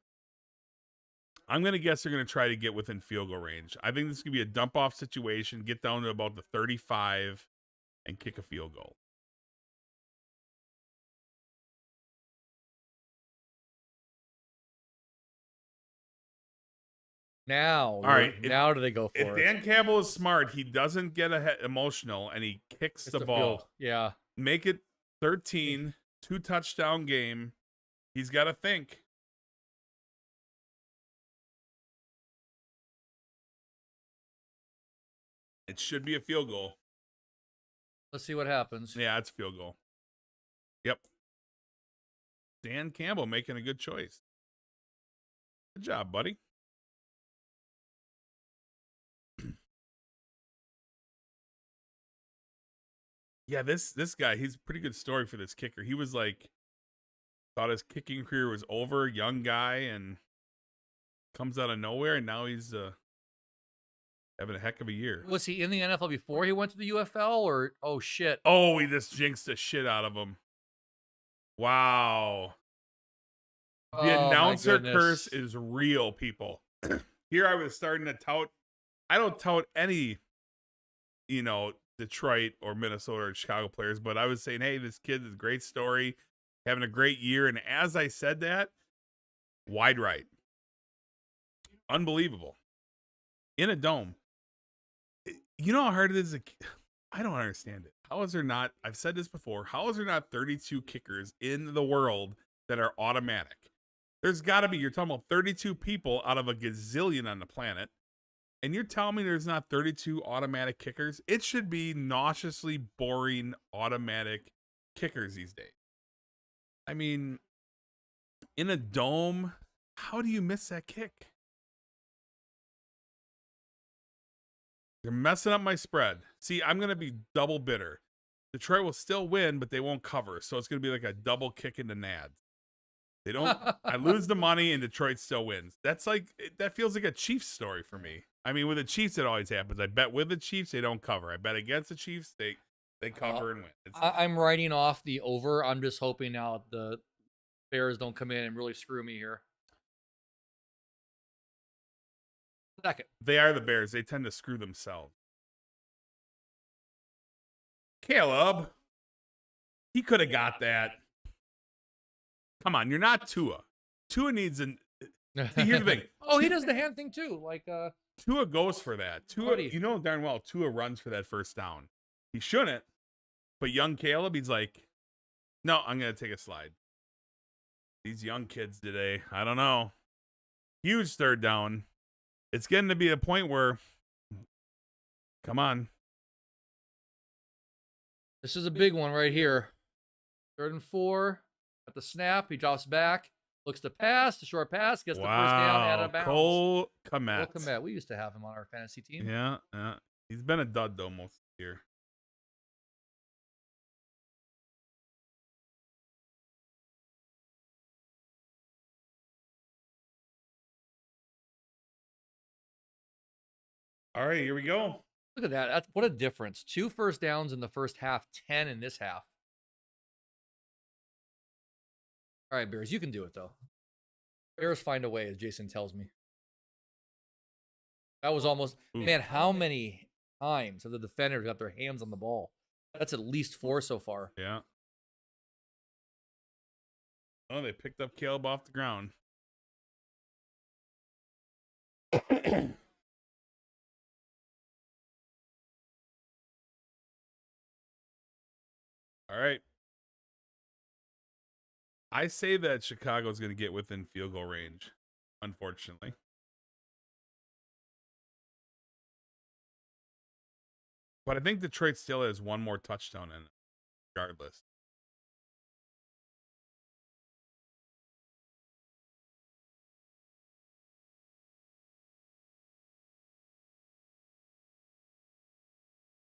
I'm going to guess they're going to try to get within field goal range. I think this is going to be a dump-off situation, get down to about the 35, and kick a field goal. Now, all right. Now do they go for it? If Dan Campbell is smart, he doesn't get emotional, and he kicks the ball. Field. Yeah. Make it 13, 2-touchdown game. He's got to think. It should be a field goal. Let's see what happens. Yeah, it's a field goal. Yep. Dan Campbell making a good choice. Good job, buddy. Yeah, this guy, he's a pretty good story for this kicker. He was like, thought his kicking career was over, young guy, and comes out of nowhere, and now he's having a heck of a year. Was he in the NFL before he went to the UFL, or oh shit? Oh, he just jinxed the shit out of him. Wow. The Oh, my announcer curse goodness. is real, people. Here I was starting to tout. I don't tout any, Detroit or Minnesota or Chicago players, but I was saying, hey, this kid is a great story, having a great year. And as I said that, wide right. Unbelievable. In a dome. You know how hard it is? I don't understand it. How is there not, I've said this before, how is there not 32 kickers in the world that are automatic? There's got to be. You're talking about 32 people out of a gazillion on the planet. And you're telling me there's not 32 automatic kickers? It should be nauseously boring automatic kickers these days. I mean, in a dome, how do you miss that kick? You're messing up my spread. See, I'm going to be double bitter. Detroit will still win, but they won't cover. So it's going to be like a double kick into nads. They don't. I lose the money and Detroit still wins. That feels like a Chiefs story for me. I mean, with the Chiefs, it always happens. I bet with the Chiefs, they don't cover. I bet against the Chiefs, they cover and win. I'm writing off the over. I'm just hoping now the Bears don't come in and really screw me here. Second. They are the Bears. They tend to screw themselves. Caleb, he could have got that. Come on, you're not Tua. Tua needs an. See, here's the thing. Oh, he does the hand thing too. Like Tua goes for that. Tua, you know darn well, Tua runs for that first down. He shouldn't, but young Caleb, he's like, no, I'm gonna take a slide. These young kids today, I don't know. Huge third down. It's getting to be a point where, come on. This is a big one right here. 3rd and 4. At the snap, he drops back, looks to pass, the short pass, gets the first down out of bounds. Cole Kmet. We used to have him on our fantasy team. Yeah. He's been a dud, though, most of the year. All right, here we go. Look at that. What a difference. 2 first downs in the first half, 10 in this half. All right, Bears, you can do it, though. Bears find a way, as Jason tells me. That was almost... Man, how many times have the defenders got their hands on the ball? That's at least 4 so far. Yeah. Oh, they picked up Caleb off the ground. All right. I say that Chicago's going to get within field goal range, unfortunately. But I think Detroit still has one more touchdown in it, regardless.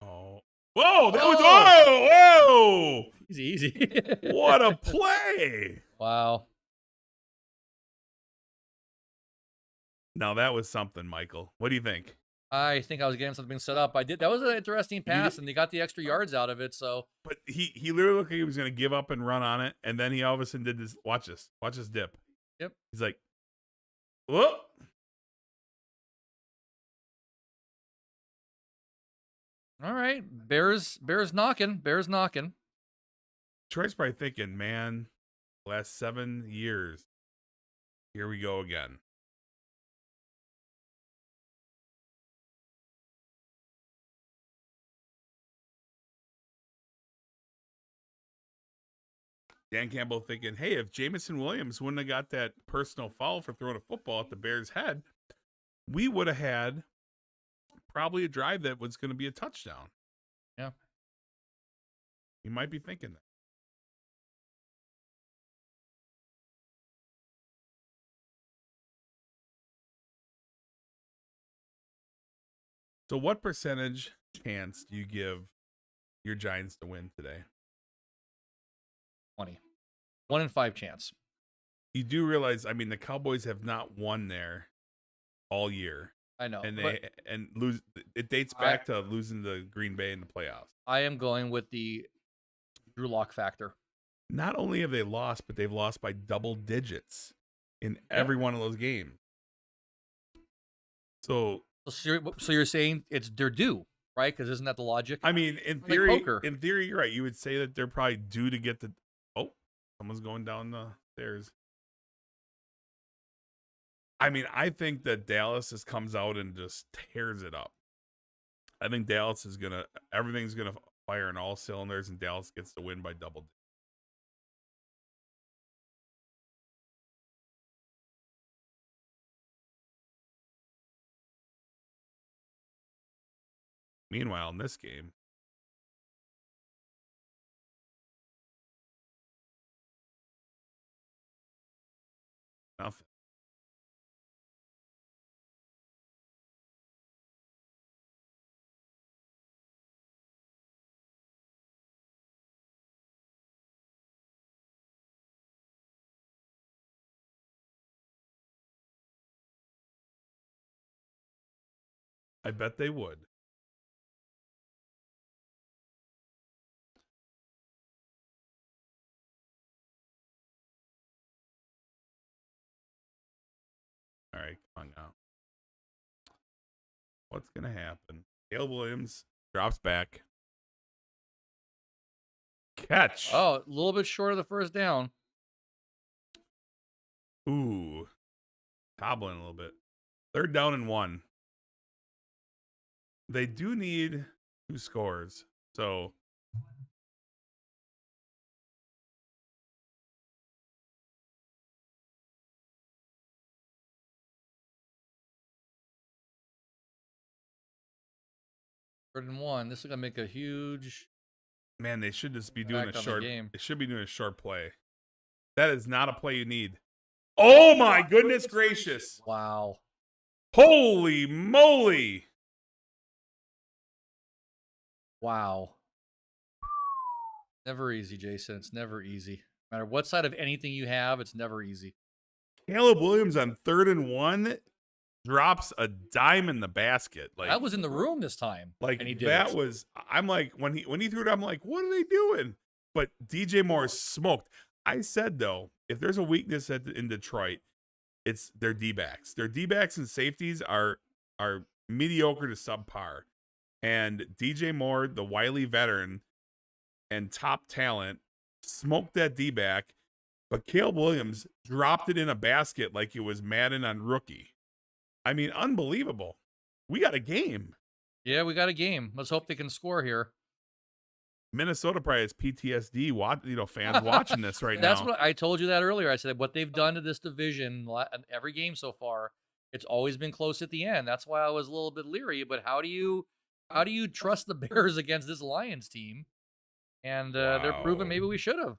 Oh. Whoa, that was... Whoa! Easy. What a play! Wow. Now that was something, Michael. What do you think? I think I was getting something set up. I did. That was an interesting pass, and they got the extra yards out of it. So, but he literally looked like he was going to give up and run on it, and then he all of a sudden did this. Watch this dip. Yep. He's like, whoa. All right, Bears knocking. Troy's probably thinking, man, last 7 years, here we go again. Dan Campbell thinking, hey, if Jamison Williams wouldn't have got that personal foul for throwing a football at the Bears' head, we would have had probably a drive that was going to be a touchdown. Yeah. You might be thinking that. So what percentage chance do you give your Giants to win today? 20. 1 in 5 chance. You do realize, I mean, the Cowboys have not won there all year. I know. And But lose. It dates back to losing to Green Bay in the playoffs. I am going with the Drew Lock factor. Not only have they lost, but they've lost by double digits in every one of those games. So you're saying they're due, right? Because isn't that the logic? I mean, in theory, you're right. You would say that they're probably due to get the. Oh, someone's going down the stairs. I mean, I think that Dallas just comes out and just tears it up. I think Dallas is everything's gonna fire in all cylinders, and Dallas gets the win by double. Meanwhile, in this game, nothing. I bet they would. All right, come on now. What's going to happen? Caleb Williams drops back. Catch. Oh, a little bit short of the first down. Ooh. Cobbling a little bit. 3rd down and 1. They do need 2 scores. So Third and 1. This is gonna make a huge. Man, they should just be doing a Back on the short. game. They should be doing a short play. That is not a play you need. Oh my goodness gracious! Wow. Holy moly! Wow. Never easy, Jason. It's never easy. No matter what side of anything you have, it's never easy. Caleb Williams on 3rd and 1 drops a dime in the basket. Like I was in the room this time. Like and he did that it. was. I'm like when he threw it, I'm like, what are they doing? But DJ Moore smoked. I said though, if there's a weakness in Detroit, it's their D-backs. Their D-backs and safeties are mediocre to subpar. And DJ Moore, the wily veteran and top talent, smoked that D-back. But Caleb Williams dropped it in a basket like it was Madden on Rookie. I mean, unbelievable. We got a game. Yeah, we got a game. Let's hope they can score here. Minnesota probably has PTSD, fans watching this right now. That's what I told you that earlier. I said what they've done to this division, every game so far, it's always been close at the end. That's why I was a little bit leery. But how do you trust the Bears against this Lions team? And they're proving maybe we should have.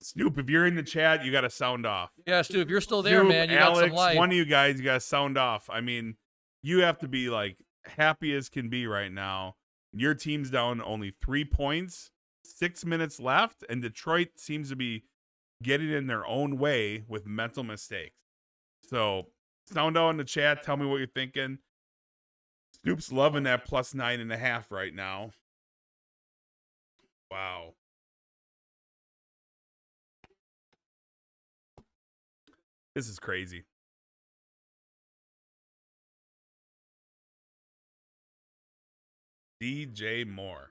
Snoop, if you're in the chat, you got to sound off. Yeah, Stu, if you're still there, Snoop, man, you Alex, got some life. One of you guys, you got to sound off. I mean, you have to be like happy as can be right now. Your team's down only 3 points, 6 minutes left, and Detroit seems to be getting in their own way with mental mistakes. So sound out in the chat. Tell me what you're thinking. Snoop's loving that plus 9.5 right now. Wow. This is crazy. DJ Moore.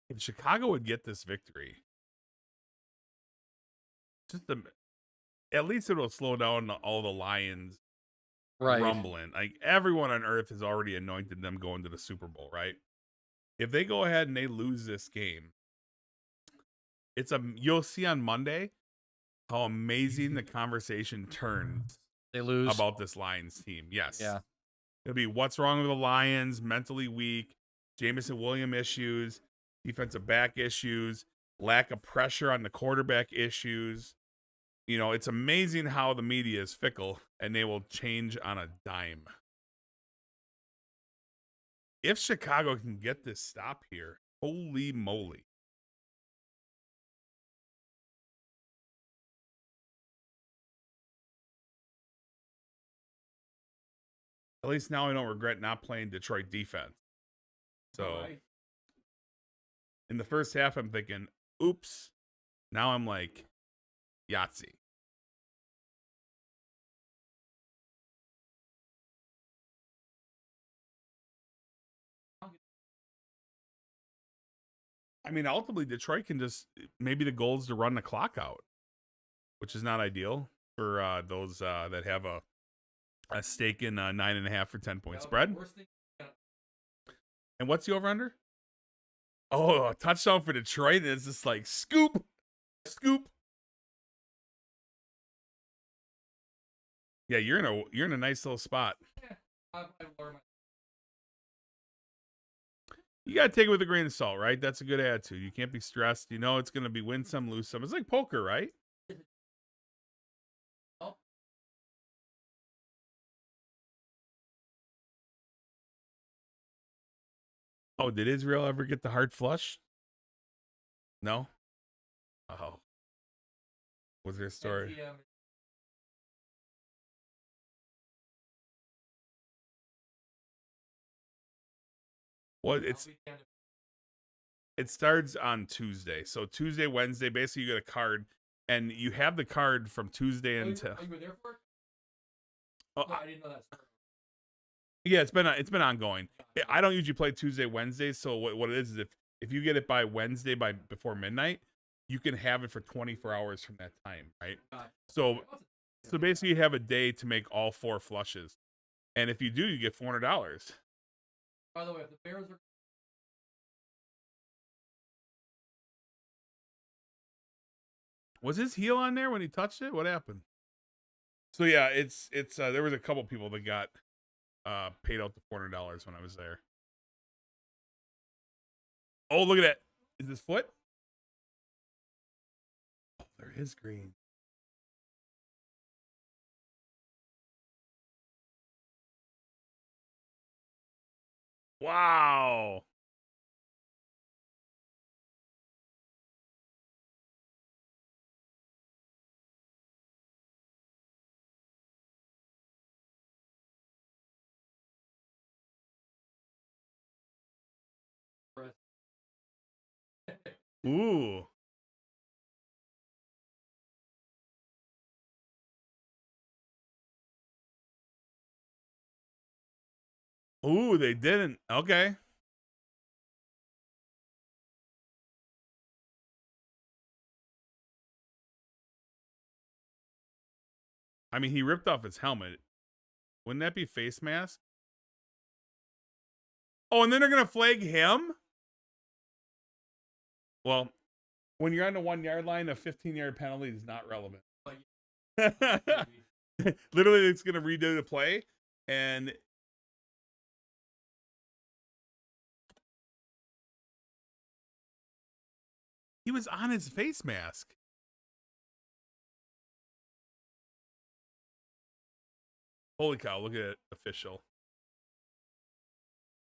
If Chicago would get this victory, at least it'll slow down all the Lions rumbling. Like everyone on earth has already anointed them going to the Super Bowl, right? If they go ahead and they lose this game, you'll see on Monday how amazing the conversation turns. They lose about this Lions team. Yes. Yeah. It'll be what's wrong with the Lions, mentally weak, Jameson Williams issues, defensive back issues. lack of pressure on the quarterback issues. You know, it's amazing how the media is fickle and they will change on a dime. If Chicago can get this stop here, holy moly. At least now I don't regret not playing Detroit defense. So in the first half, I'm thinking, oops. Now I'm like, Yahtzee. I mean, ultimately, Detroit can just, maybe the goal is to run the clock out, which is not ideal for those that have a stake in 9.5 for 10-point spread. And what's the over under? Oh, a touchdown for Detroit. And it's just like scoop. Yeah, you're in a nice little spot. You gotta take it with a grain of salt, right? That's a good attitude. You can't be stressed. You know it's gonna be win some, lose some. It's like poker, right? Oh, did Israel ever get the hard flush? No? Oh. Was there a story? Well, it starts on Tuesday. So Tuesday, Wednesday, basically you get a card, and you have the card from Tuesday until. Oh, you were there for it? Oh, No, I didn't know that. Yeah, it's been ongoing. I don't usually play Tuesday, Wednesday. So what it is if you get it by Wednesday before midnight, you can have it for 24 hours from that time, right? So basically you have a day to make all 4 flushes, and if you do, you get $400. By the way, if the Bears are Was his heel on there when he touched it? What happened? So yeah, it's there was a couple people that got paid out the $400 when I was there. Oh, look at that. Is this foot? Oh, there is green. Wow. Ooh. Ooh, they didn't. Okay. I mean, he ripped off his helmet. Wouldn't that be face mask? Oh, and then they're going to flag him? Well, when you're on the 1 yard line, a 15-yard penalty is not relevant. Literally, it's going to redo the play. And he was on his face mask. Holy cow, look at it, official.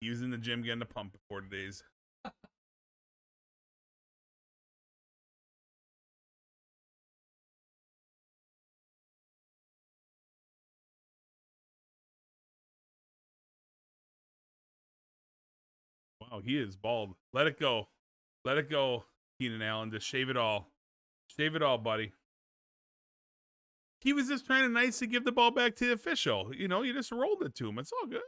He was in the gym getting a pump before today's. Wow, he is bald. Let it go. Let it go, Keenan Allen. Just shave it all. Shave it all, buddy. He was just trying to nicely give the ball back to the official. You know, you just rolled it to him. It's all good.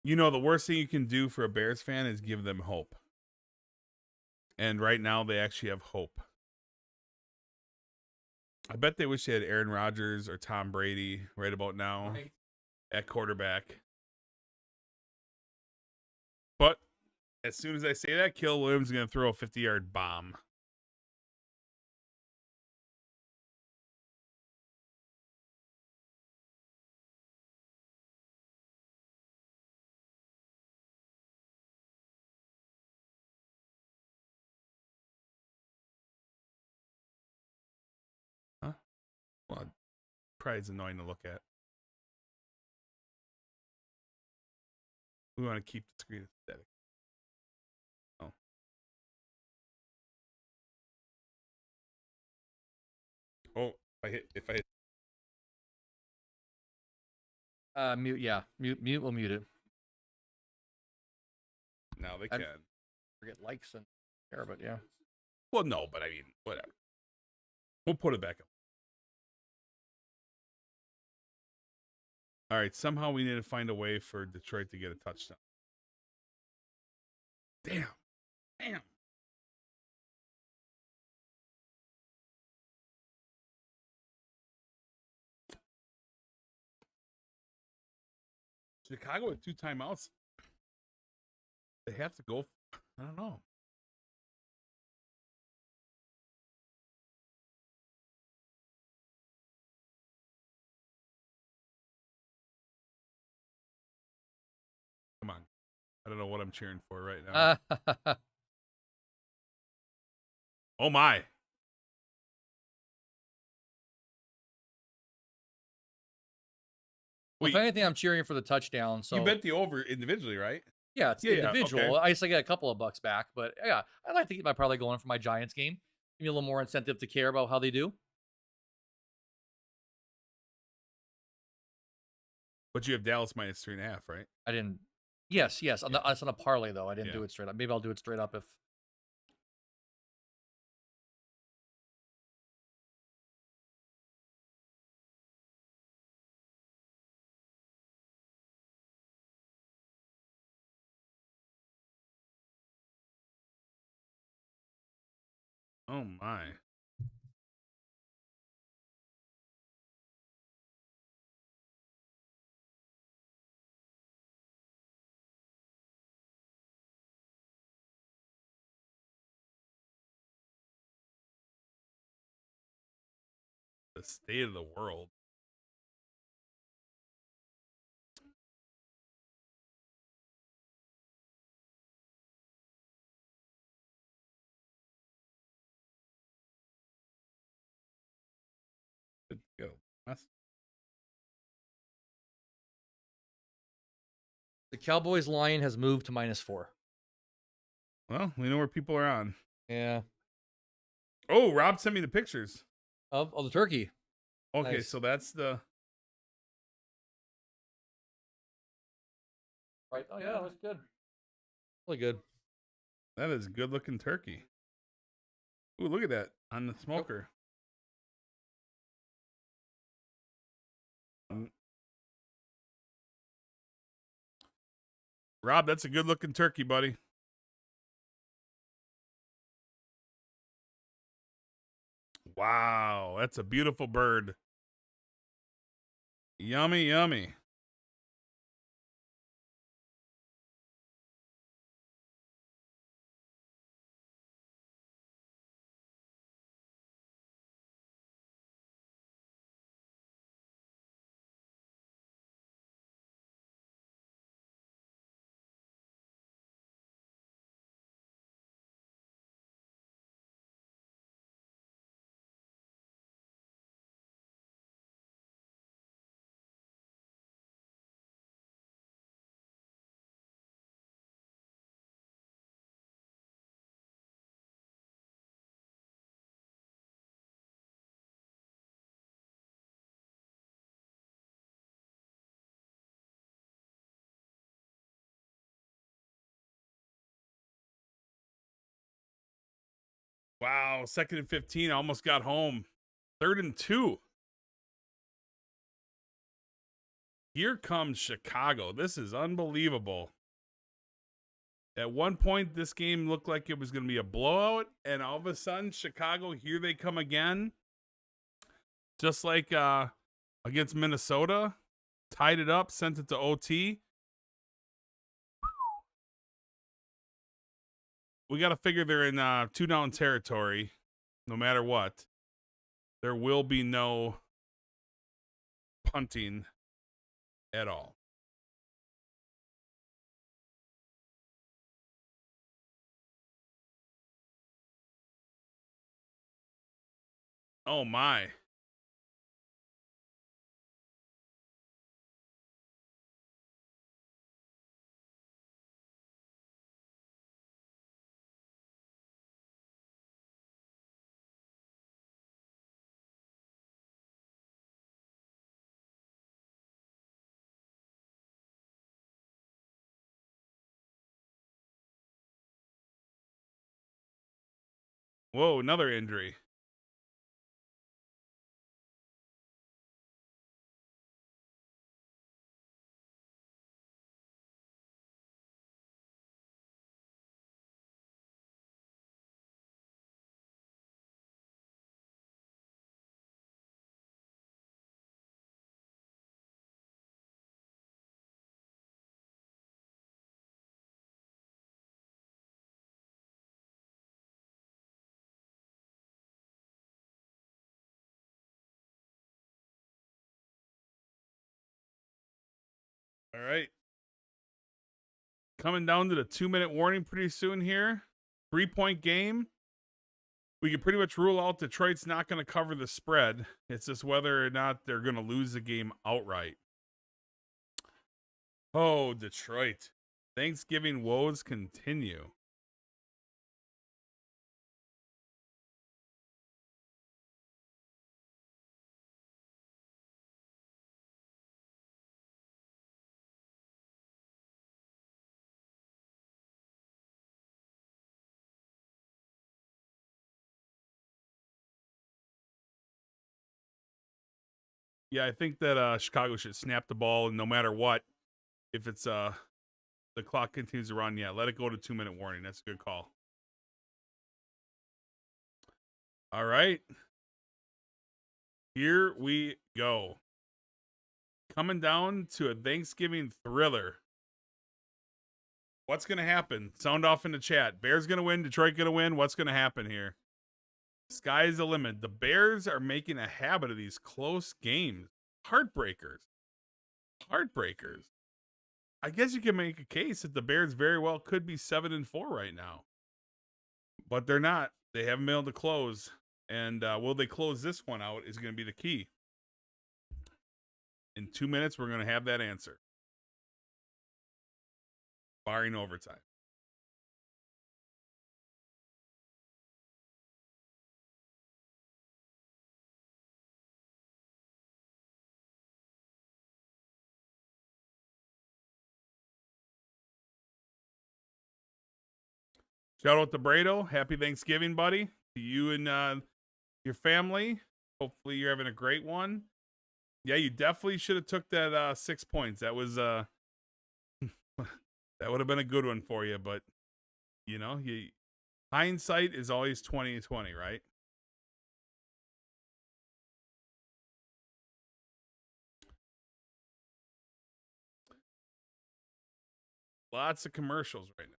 You know, the worst thing you can do for a Bears fan is give them hope. And right now, they actually have hope. I bet they wish they had Aaron Rodgers or Tom Brady right about now at quarterback. But as soon as I say that, Kill Williams is going to throw a 50-yard bomb. Well, probably is annoying to look at. We want to keep the screen aesthetic. Oh. Oh, if I hit Mute, yeah. Mute will mute it. now they I can. forget likes and care, but yeah. Well, no, but I mean, whatever. We'll put it back up. All right, somehow we need to find a way for Detroit to get a touchdown. Damn. Chicago with 2 timeouts. They have to go. I don't know. Come on. I don't know what I'm cheering for right now. Oh, my. Well, if Wait, anything, I'm cheering for the touchdown. So you bet the over individually, right? yeah, it's Yeah, individual. okay. I guess I get a couple of bucks back, but yeah, I'd like to keep my parlay going for my Giants game. Give me a little more incentive to care about how they do. But you have Dallas minus 3.5, right? I didn't. Yes. On Yeah. the on a parlay though. I didn't Yeah. do it straight up. Maybe I'll do it straight up if. Oh, my. The state of the world. Good to go. The Cowboys line has moved to -4. Well, we know where people are on. Yeah. Oh, Rob sent me the pictures. Of the turkey. Okay, Nice. so that's the. Right. Oh yeah, that's good. Really good. That is good looking turkey. Ooh, look at that on the smoker. Rob, that's a good looking turkey, buddy. Wow, that's a beautiful bird. Yummy, yummy. Wow, 2nd and 15. Almost got home. 3rd and 2. Here comes Chicago. This is unbelievable. At one point, this game looked like it was going to be a blowout, and all of a sudden, Chicago, here they come again. Just like against Minnesota, tied it up, sent it to OT. We got to figure they're in 2-down territory, no matter what. There will be no punting at all. Oh, my. Whoa, another injury. All right. Coming down to the 2-minute warning pretty soon here. 3-point game. We can pretty much rule out Detroit's not going to cover the spread. It's just whether or not they're going to lose the game outright. Oh, Detroit. Thanksgiving woes continue. Yeah, I think that Chicago should snap the ball, and no matter what, if it's the clock continues to run, yeah, let it go to 2-minute warning. That's a good call. All right. Here we go. Coming down to a Thanksgiving thriller. What's going to happen? Sound off in the chat. Bears going to win. Detroit going to win. What's going to happen here? Sky's the limit. The Bears are making a habit of these close games. Heartbreakers. Heartbreakers. I guess you can make a case that the Bears very well could be 7-4 right now. But they're not. They haven't been able to close. And will they close this one out is going to be the key. In 2 minutes, we're going to have that answer. Barring overtime. Shout out to Brado. Happy Thanksgiving, buddy. To you and your family. Hopefully you're having a great one. Yeah, you definitely should have took that 6 points. That was that would have been a good one for you, but you know, hindsight is always 20/20, right? Lots of commercials right now.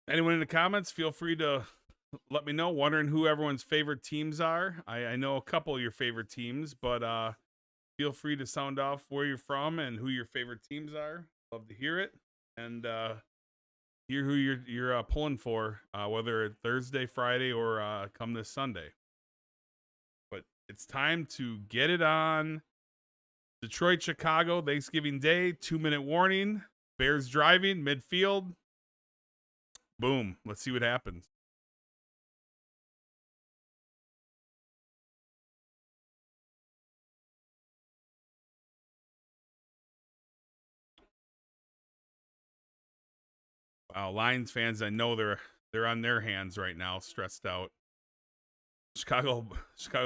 Anyone in the comments, feel free to let me know. Wondering who everyone's favorite teams are. I know a couple of your favorite teams, but feel free to sound off where you're from and who your favorite teams are. Love to hear it. And hear who you're pulling for, whether it's Thursday, Friday, or come this Sunday. But it's time to get it on. Detroit, Chicago, Thanksgiving Day, 2-minute warning. Bears driving, midfield. Boom. Let's see what happens. Wow, Lions fans, I know they're on their hands right now, stressed out. Chicago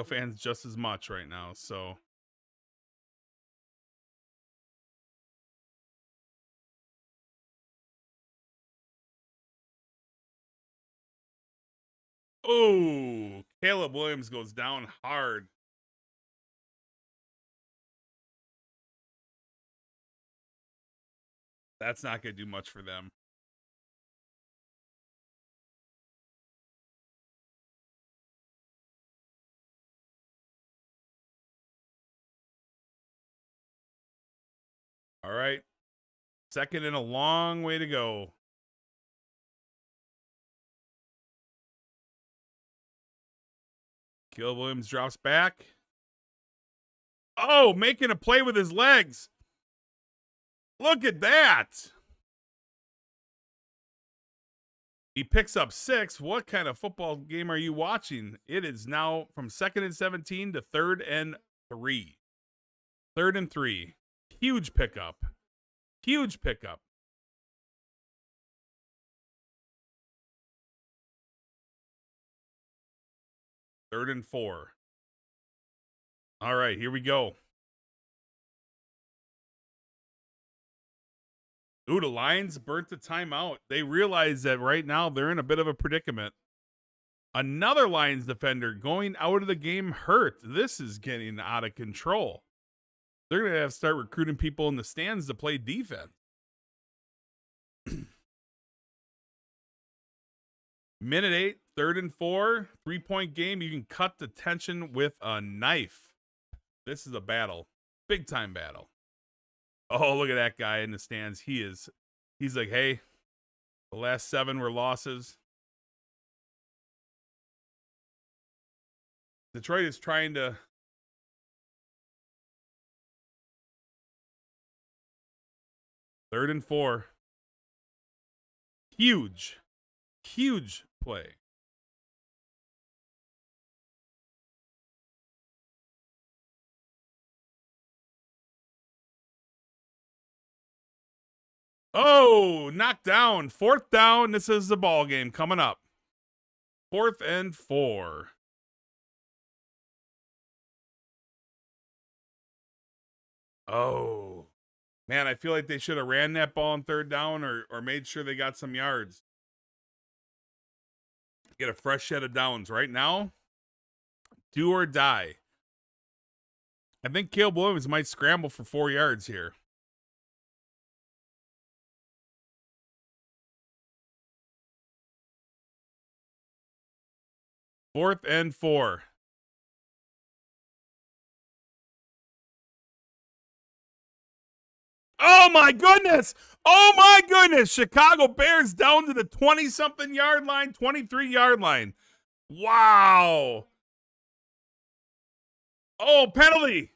fans just as much right now, so oh, Caleb Williams goes down hard. That's not going to do much for them. All right. Second and a long way to go. Caleb Williams drops back. Oh, making a play with his legs. Look at that. He picks up 6. What kind of football game are you watching? It is now from 2nd and 17 to 3rd and 3. 3rd and 3. Huge pickup. Huge pickup. Third and 4. All right, here we go. Ooh, the Lions burnt the timeout. They realize that right now they're in a bit of a predicament. Another Lions defender going out of the game hurt. This is getting out of control. They're going to have to start recruiting people in the stands to play defense. Minute 8, 3rd and 4, 3-point game. You can cut the tension with a knife. This is a battle. Big time battle. Oh, look at that guy in the stands. He's like, hey, the last 7 were losses. Detroit is trying to. Third and 4. Huge play. Oh, knocked down. 4th down. This is the ball game coming up. 4th and 4. Oh, man, I feel like they should have ran that ball on 3rd down or made sure they got some yards. Get a fresh set of downs right now. Do or die. I think Caleb Williams might scramble for 4 yards here. Fourth and 4. Oh my goodness! Oh my goodness! Chicago Bears down to the 20-something yard line, 23-yard line. Wow. Oh, penalty.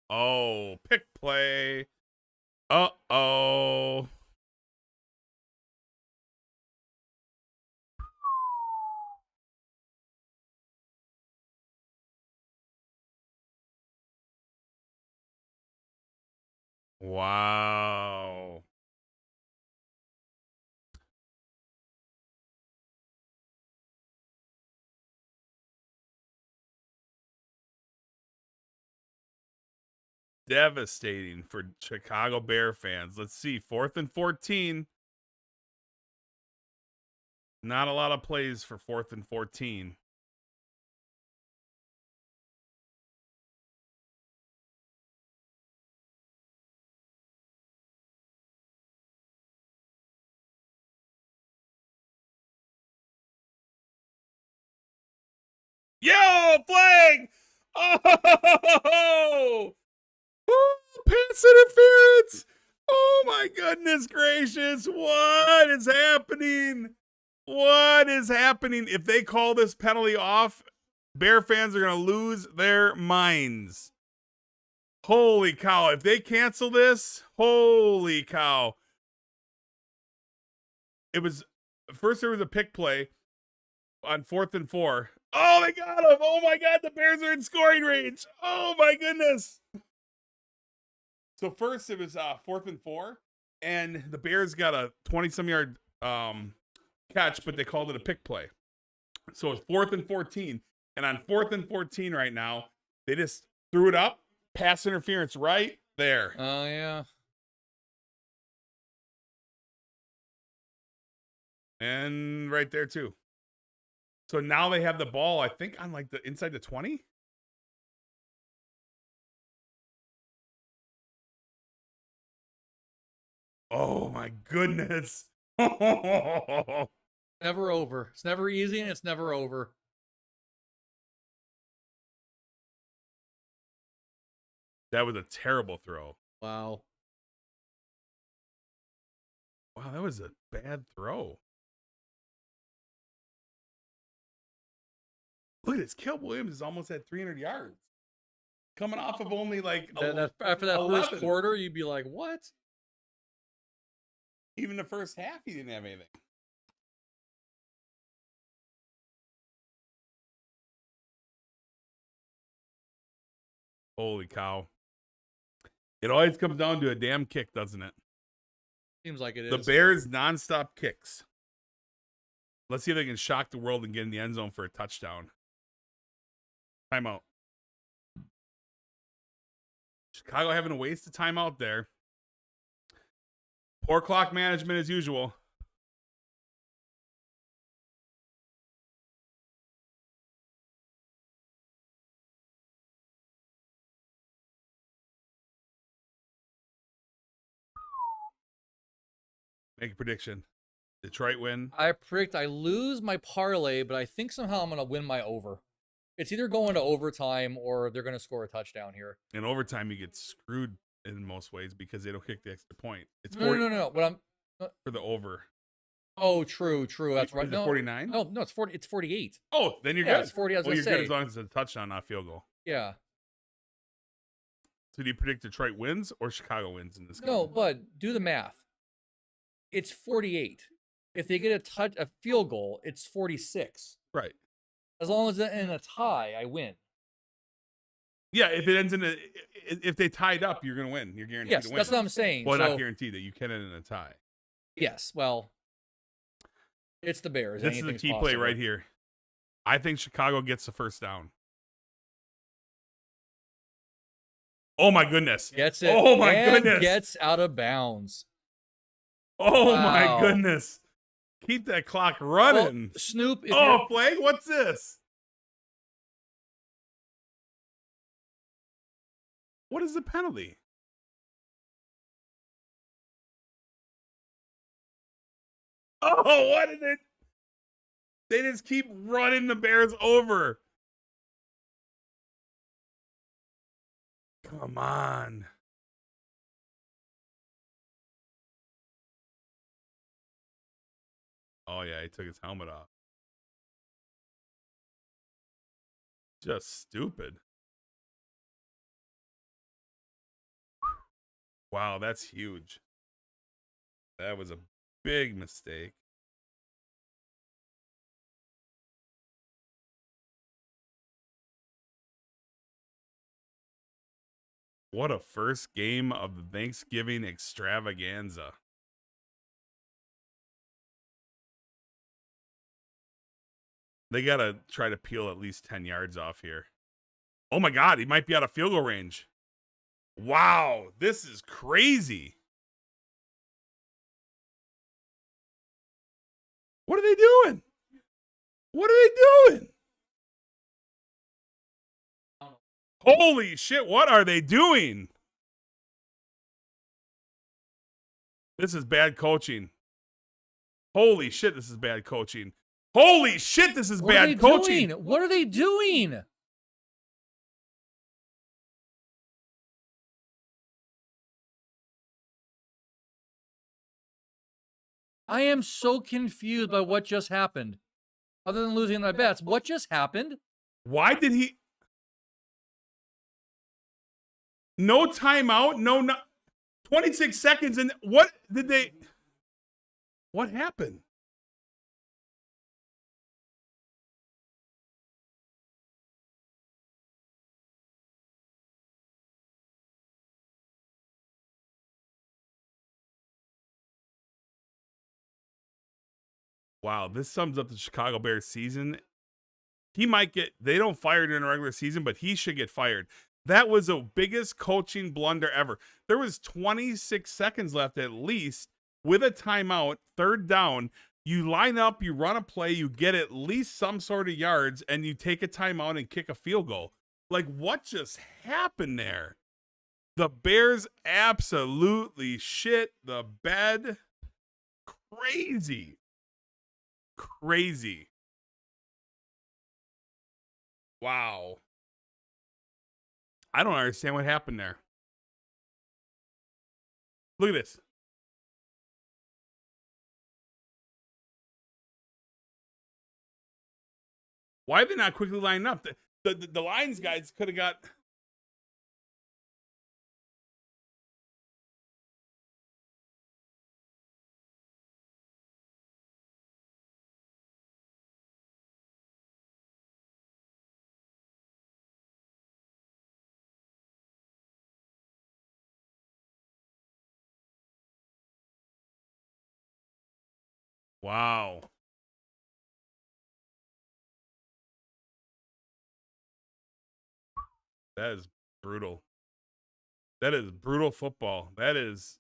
Oh, pick play. Uh-oh. Wow. Devastating for Chicago Bear fans. Let's see. 4th and 14. Not a lot of plays for 4th and 14. Yo, flag! Oh! Pass interference! Oh my goodness gracious! What is happening? What is happening? If they call this penalty off, Bear fans are going to lose their minds. Holy cow. If they cancel this, holy cow. It was, first there was a pick play on 4th and 4. Oh, they got him. Oh my God, the Bears are in scoring range. Oh my goodness. So first it was 4th and 4, and the Bears got a 20-some yard catch, but they called it a pick play. So it's 4th and 14, and on 4th and 14 right now, they just threw it up, pass interference right there. Oh, yeah. And right there too. So now they have the ball, I think, on like the inside the 20. Oh my goodness. Never over. It's never easy and it's never over. That was a terrible throw. Wow. Wow, that was a bad throw. Look at this. Caleb Williams is almost at 300 yards. Coming off of only like After that 11. first quarter, you'd be like, what? Even the first half, he didn't have anything. Holy cow. It always comes down to a damn kick, doesn't it? Seems like it is. The Bears nonstop kicks. Let's see if they can shock the world and get in the end zone for a touchdown. Timeout. Chicago having a waste of timeout there. Poor clock management as usual. Make a prediction. Detroit win. I predict I lose my parlay, but I think somehow I'm going to win my over. It's either going to overtime or they're going to score a touchdown here. In overtime, you get screwed in most ways because they don't kick the extra point. It's No. What I'm for the over. Oh, true. That's right. Is it 49? No, it's 40. It's 48. Oh, then you're Yeah, good. it's 40. I was Well, going you're to good say. as long as it's a touchdown, not field goal. Yeah. So do you predict Detroit wins or Chicago wins in this game? No, but do the math. It's 48. If they get a field goal, it's 46. Right. As long as it's in a tie, I win. Yeah, if it ends if they tied up, you're going to win. You're guaranteed Yes, to win. that's what I'm saying. Well, So, not guaranteed that you can end in a tie. yes, well, it's the Bears. This is the key play right here. I think Chicago gets the first down. Oh my goodness. Gets it. Oh my and goodness. Gets out of bounds. Oh my Wow. goodness. Keep that clock running. Well, Snoop, if Oh, flag? What's this? What is the penalty? Oh, what did it? They just keep running the Bears over. Come on. Oh, yeah, he took his helmet off. Just stupid. Wow, that's huge. That was a big mistake. What a first game of the Thanksgiving extravaganza. They got to try to peel at least 10 yards off here. Oh my God, he might be out of field goal range. Wow, this is crazy. What are they doing? What are they doing? Holy shit, what are they doing? This is bad coaching. Holy shit, this is bad coaching. Holy shit, this is bad coaching. What are they doing? I am so confused by what just happened. Other than losing my bets, what just happened? Why did he? No timeout, no 26 seconds, and what did they? What happened? Wow, this sums up the Chicago Bears season. He might get, they don't fire during a regular season, but he should get fired. That was the biggest coaching blunder ever. There was 26 seconds left at least with a timeout, third down. You line up, you run a play, you get at least some sort of yards, and you take a timeout and kick a field goal. Like, what just happened there? The Bears absolutely shit the bed. Crazy. Crazy. Wow. I don't understand what happened there. Look at this. Why are they not quickly lining up? The Lions guys could have got. Wow. That is brutal. That is brutal football. That is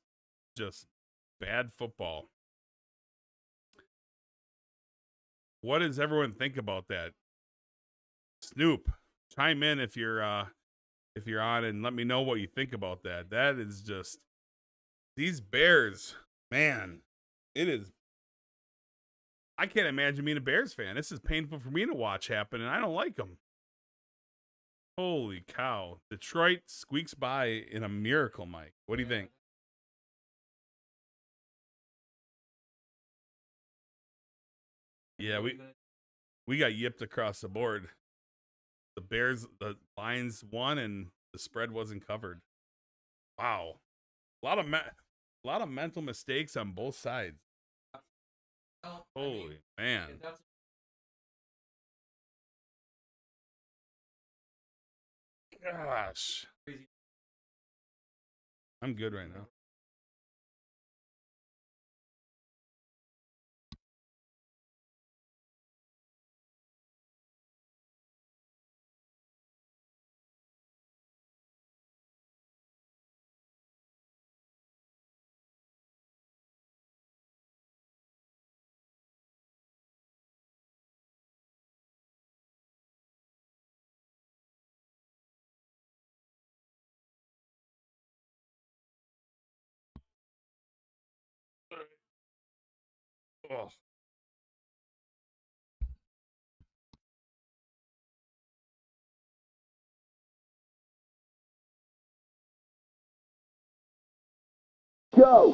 just bad football. What does everyone think about that? Snoop, chime in if you're on and let me know what you think about that. That is just these Bears, man. It is. I can't imagine being a Bears fan. This is painful for me to watch happen, and I don't like them. Holy cow. Detroit squeaks by in a miracle, Mike. What do you think? Yeah, we got yipped across the board. The Lions won, and the spread wasn't covered. Wow. A lot of mental mistakes on both sides. Holy man. Gosh. I'm good right now. Oh. Go.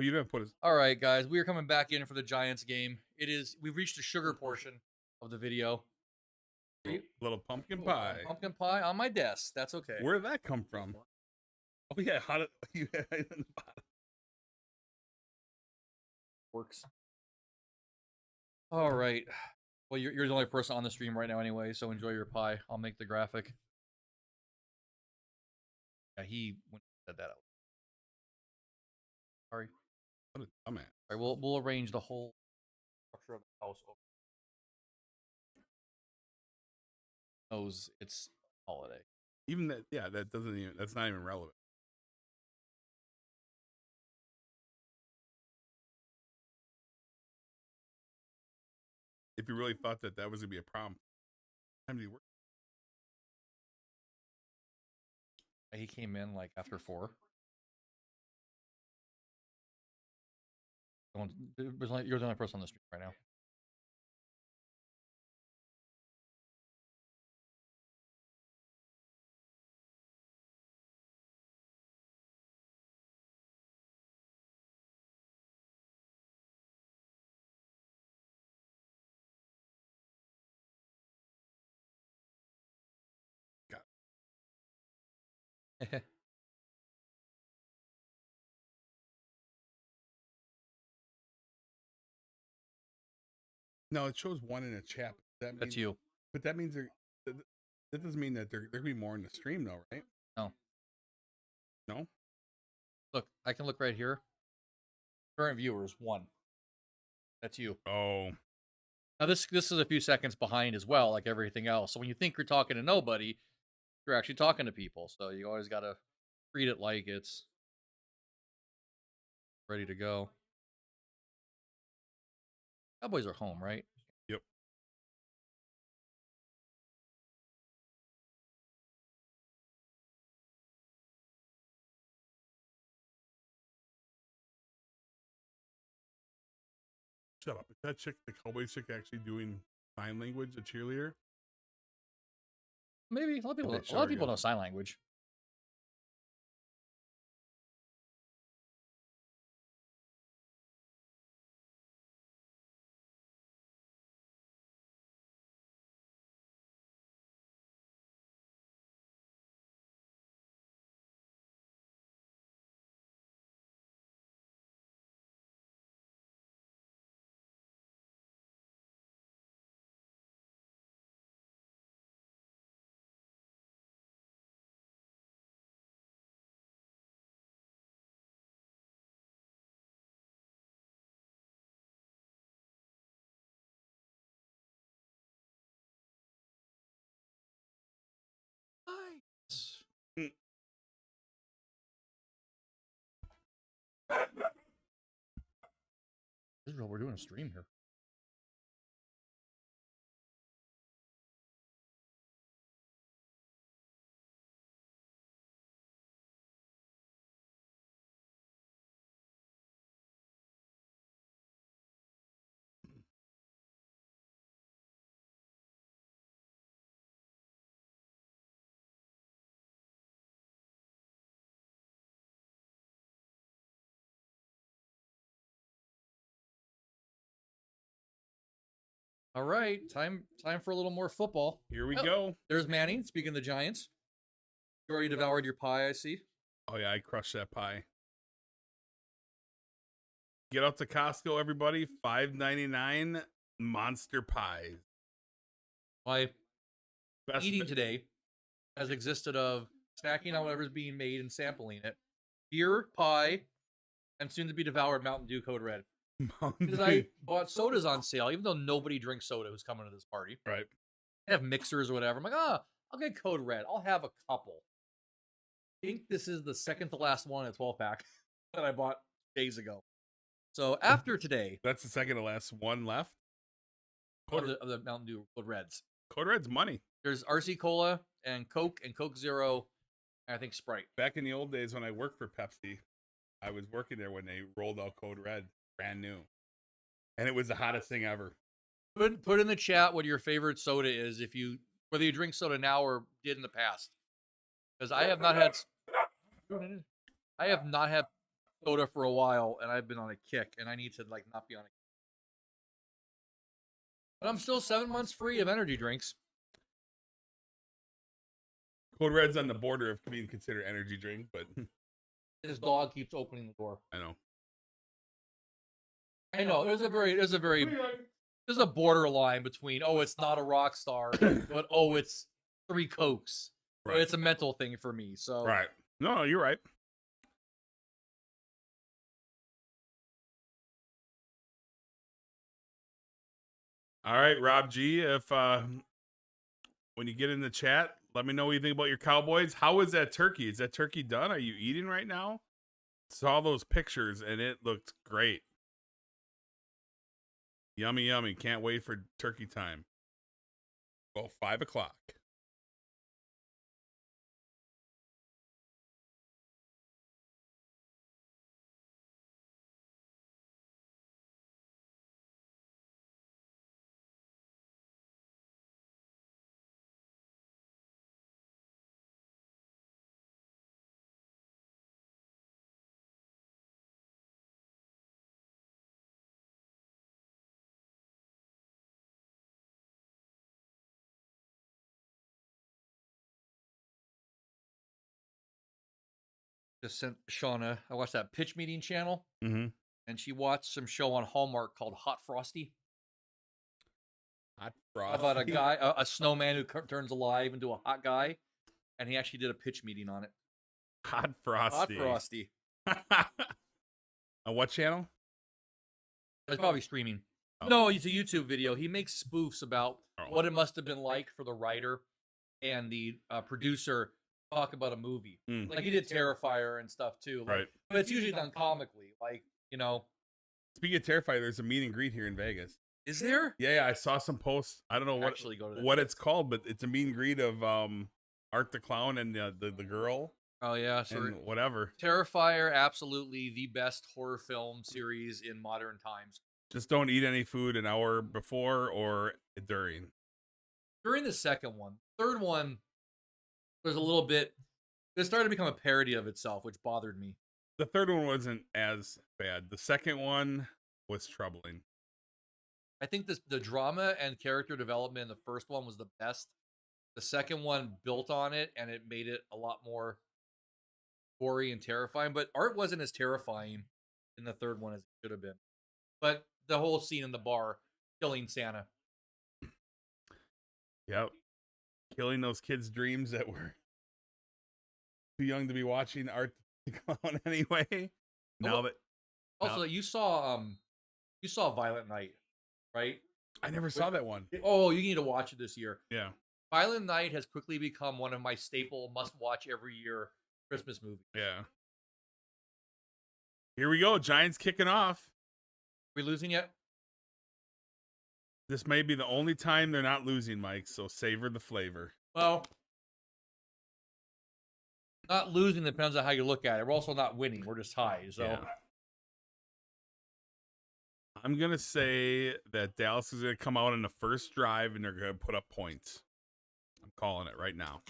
Well, you didn't put his. All right, guys, we are coming back in for the Giants game. We've reached the sugar portion of the video. Little pumpkin pie. Pumpkin pie on my desk. That's okay. Where did that come from? Oh yeah, how did you had it in the bottom? Works. All right. Well, you're the only person on the stream right now anyway, so enjoy your pie. I'll make the graphic. Yeah, he said that out. Sorry. What a dumbass. All right, we'll arrange the whole structure of the house. Knows it's holiday. Even that, yeah, that doesn't even. That's not even relevant. If you really thought that was gonna be a problem, how did he work? He came in like after 4. You're the only person on the stream right now. No, it shows one in a chat. That That's means, you. but that means that doesn't mean that there could be more in the stream though, right? No. No. Look, I can look right here. Current viewers 1. That's you. Oh. Now this is a few seconds behind as well, like everything else. So when you think you're talking to nobody, you're actually talking to people. So you always gotta treat it like it's ready to go. Cowboys are home, right? Yep. Shut up. Is that chick, the Cowboys chick, actually doing sign language, a cheerleader? Maybe a lot of people. Okay, A lot of sure, people yeah. know sign language. Nice. Mm. This is what we're doing a stream here. All right, time for a little more football. Here we Oh, go. There's Manny. Speaking of the Giants, you already devoured your pie. I see. Oh, yeah, I crushed that pie. Get out to Costco, everybody. $5.99 monster pies. My Best eating today has existed of snacking on whatever's being made and sampling it, beer, pie, and soon to be devoured Mountain Dew Code Red. Because I bought sodas on sale, even though nobody drinks soda who's coming to this party. Right. I have mixers or whatever. I'm like, I'll get Code Red. I'll have a couple. I think this is the second to last one in a 12-pack that I bought days ago. So after today, That's the second to last one left. of the Mountain Dew Code Reds, Code Red's money. there's RC Cola and Coke Zero, and I think Sprite. Back in the old days when I worked for Pepsi, I was working there when they rolled out Code Red, brand new. And it was the hottest thing ever. Put in the chat what your favorite soda is, whether you drink soda now or did in the past. Because I have not had soda for a while, and I've been on a kick, and I need to not be on a kick. But I'm still 7 months free of energy drinks. Code Red's on the border of being considered energy drink, but This dog keeps opening the door. I know. I know. There's a borderline between, it's not a rock star, but it's 3 Cokes. Right. It's a mental thing for me. So Right. No, you're right. All right, Rob G, if when you get in the chat, let me know what you think about your Cowboys. How is that turkey? Is that turkey done? Are you eating right now? Saw those pictures and it looked great. Yummy, yummy. Can't wait for turkey time. Well, 5 o'clock. just sent Shauna. I watched that pitch meeting channel, Mm-hmm. and she watched some show on Hallmark called Hot Frosty. Hot frost. About a guy, a snowman who turns alive into a hot guy, and he actually did a pitch meeting on it. Hot frosty. Hot Frosty. On what channel? It's probably streaming. Oh. No, it's a YouTube video. He makes spoofs about Oh. what it must have been like for the writer and the producer talk about a movie. Mm. Like he did Terrifier and stuff too. Like, Right. but it's usually done comically. Like, Speaking of Terrifier, there's a meet and greet here in Vegas. is there? Yeah, I saw some posts. I don't know Actually go to that. what it's called, but it's a meet and greet of Art the Clown and the girl Oh yeah, so and whatever. Terrifier, absolutely the best horror film series in modern times. Just don't eat any food an hour before or during. During the second one, third one, there's a little bit. It started to become a parody of itself, which bothered me. The third one wasn't as bad. The second one was troubling. I think the drama and character development in the first one was the best. The second one built on it, and it made it a lot more gory and terrifying. But Art wasn't as terrifying in the third one as it should have been. But the whole scene in the bar, killing Santa. Yep. Killing those kids' dreams that were too young to be watching Art the Clown anyway. Now that Also, you saw Violent Night, right? I never saw that one. Oh, you need to watch it this year. Yeah. Violent Night has quickly become one of my staple must-watch every year Christmas movies. Yeah. Here we go. Giants kicking off. We losing yet? This may be the only time they're not losing, Mike, so savor the flavor. Well, not losing depends on how you look at it. We're also not winning. We're just tied. So Yeah. I'm going to say that Dallas is going to come out in the first drive and they're going to put up points. I'm calling it right now.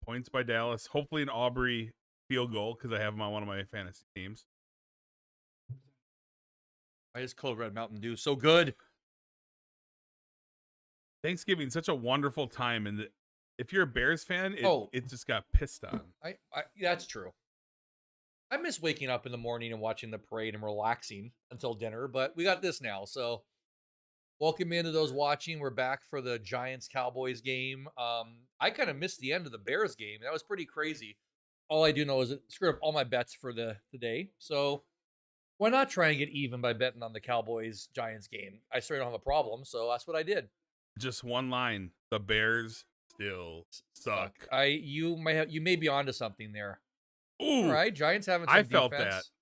Points by Dallas. Hopefully an Aubrey field goal because I have him on one of my fantasy teams. I just Code Red Mountain Dew. So good. Thanksgiving, such a wonderful time. And if you're a Bears fan, it just got pissed on. I that's true. I miss waking up in the morning and watching the parade and relaxing until dinner, but we got this now. So welcome into those watching. We're back for the Giants Cowboys game. I kind of missed the end of the Bears game. That was pretty crazy. All I do know is it screwed up all my bets for the day. So why not try and get even by betting on the Cowboys Giants game? I certainly don't have a problem, so that's what I did. Just one line. The Bears still suck. You may be onto something there. Ooh, All right, Giants having some I felt defense.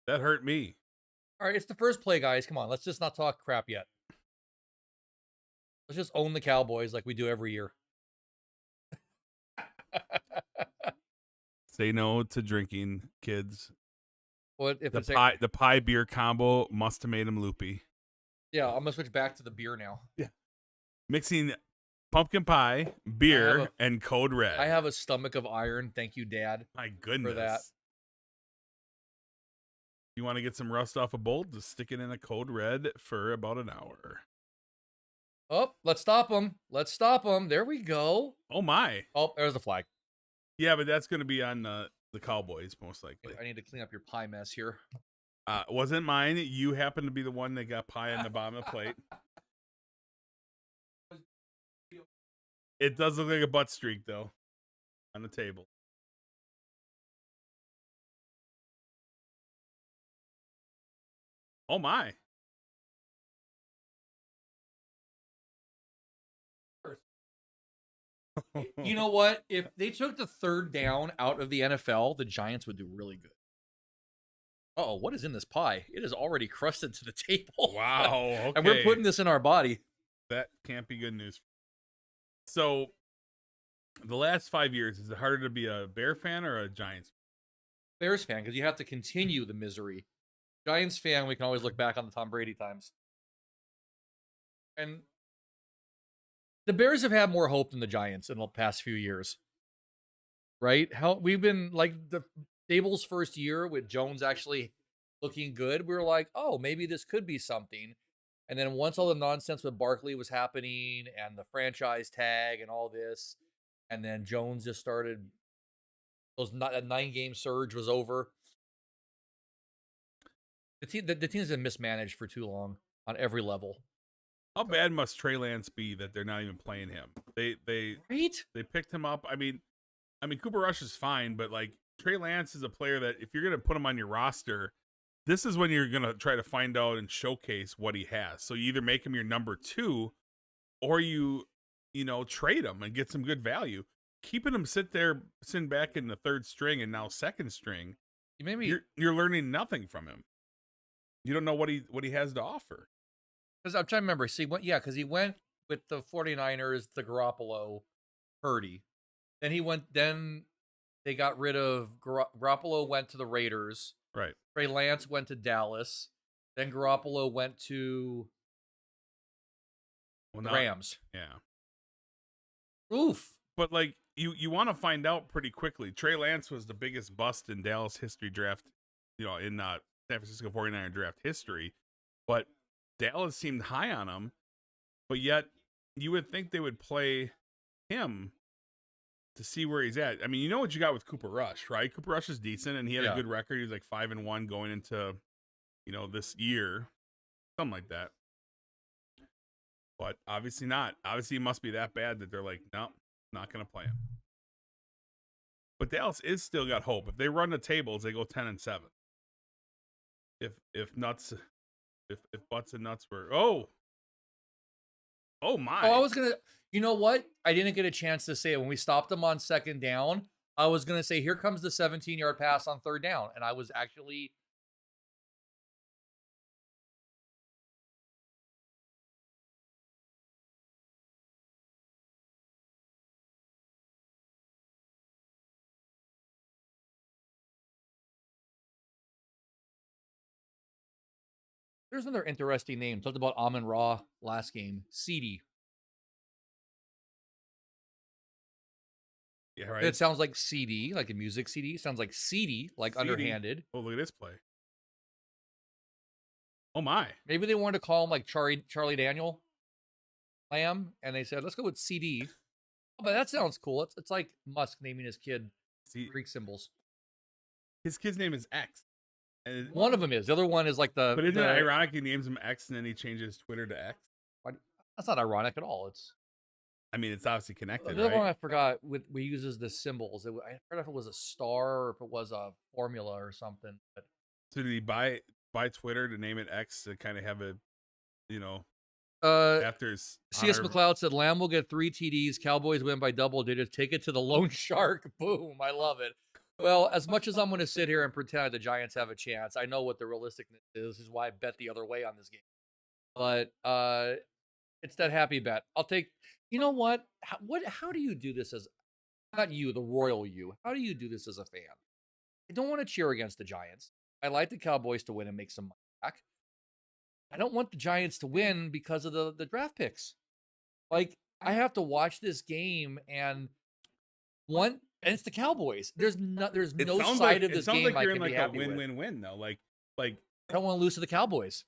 that hurt me. All right, it's the first play, guys. Come on, let's just not talk crap yet. Let's just own the Cowboys like we do every year. Say no to drinking, kids. What if The pie beer combo must have made him loopy. Yeah, I'm gonna switch back to the beer now. Yeah, mixing pumpkin pie, beer, and Code Red. I have a stomach of iron. Thank you, Dad. My goodness. For that. You want to get some rust off a bolt? Just stick it in a Code Red for about an hour. Oh, let's stop them. Let's stop them. There we go. Oh my. Oh, there's the flag. Yeah, but that's going to be on the Cowboys most likely. I need to clean up your pie mess here. Wasn't mine. You happen to be the one that got pie on the bottom of the plate. It does look like a butt streak, though, on the table. Oh, my. You know what? If they took the third down out of the NFL, the Giants would do really good. Uh-oh, what is in this pie? It is already crusted to the table. Wow. Okay. And we're putting this in our body. That can't be good news. So, the last 5 years, is it harder to be a Bear fan or a Giants fan? Bears fan, because you have to continue the misery. Giants fan, we can always look back on the Tom Brady times. And the Bears have had more hope than the Giants in the past few years. Right? We've been like the Dable's first year with Jones actually looking good. We were like, oh, maybe this could be something. And then once all the nonsense with Barkley was happening and the franchise tag and all this, and then Jones just started, that 9-game surge was over. The team's been mismanaged for too long on every level. How bad must Trey Lance be that they're not even playing him? They picked him up. I mean, Cooper Rush is fine, but like Trey Lance is a player that if you're gonna put him on your roster, this is when you're gonna try to find out and showcase what he has. So you either make him your number 2, or you trade him and get some good value. Keeping him sitting back in the third string and now second string, you're learning nothing from him. You don't know what he has to offer. Because I'm trying to remember. See, because he went with the 49ers, the Garoppolo, Purdy. Then they got rid of Garoppolo, went to the Raiders. Right. Trey Lance went to Dallas. Then Garoppolo went to Well, the now, Rams. yeah. Oof. But like you want to find out pretty quickly. Trey Lance was the biggest bust in Dallas history draft, in San Francisco 49er draft history. But Dallas seemed high on him. But yet you would think they would play him to see where he's at. I mean, you know what you got with Cooper Rush, right? Cooper Rush is decent and he had a good record. He was like 5-1 going into, this year. Something like that. But obviously not. Obviously, it must be that bad that they're like, no, not going to play him. But Dallas is still got hope. If they run the tables, they go 10-7. If butts and nuts were my. Oh, I was gonna. You know what? I didn't get a chance to say it when we stopped them on second down. I was gonna say, "Here comes the 17-yard pass on third down," and I was actually. There's another interesting name. Talked about Amon Ra last game. CD. Yeah, right. It sounds like CD, like a music CD. Sounds like CD, like CD. underhanded. Oh, look at this play. Oh my. Maybe they wanted to call him like Charlie Daniel Lamb, and they said, let's go with CD. Oh, but that sounds cool. It's like Musk naming his kid Greek symbols. His kid's name is X. And One of them is. The other one is like the. But isn't it ironic he names him X and then he changes Twitter to X? That's not ironic at all. It's obviously connected, the other one right? I forgot. We uses the symbols. I forgot if it was a star or if it was a formula or something. But So did he buy Twitter to name it X to kind of have a, after his CS honor- McLeod said Lamb will get 3 TDs. Cowboys win by double digits. Take it to the lone shark. Boom. I love it. Well, as much as I'm going to sit here and pretend the Giants have a chance, I know what the realisticness is. This is why I bet the other way on this game. But it's that happy bet. I'll take. You know what? How do you do this as not you, the royal you? How do you do this as a fan? I don't want to cheer against the Giants. I like the Cowboys to win and make some money back. I don't want the Giants to win because of the draft picks. Like I have to watch this game and it's the Cowboys. There's no side of this game I can be happy with. Win-win-win though. Like I don't want to lose to the Cowboys.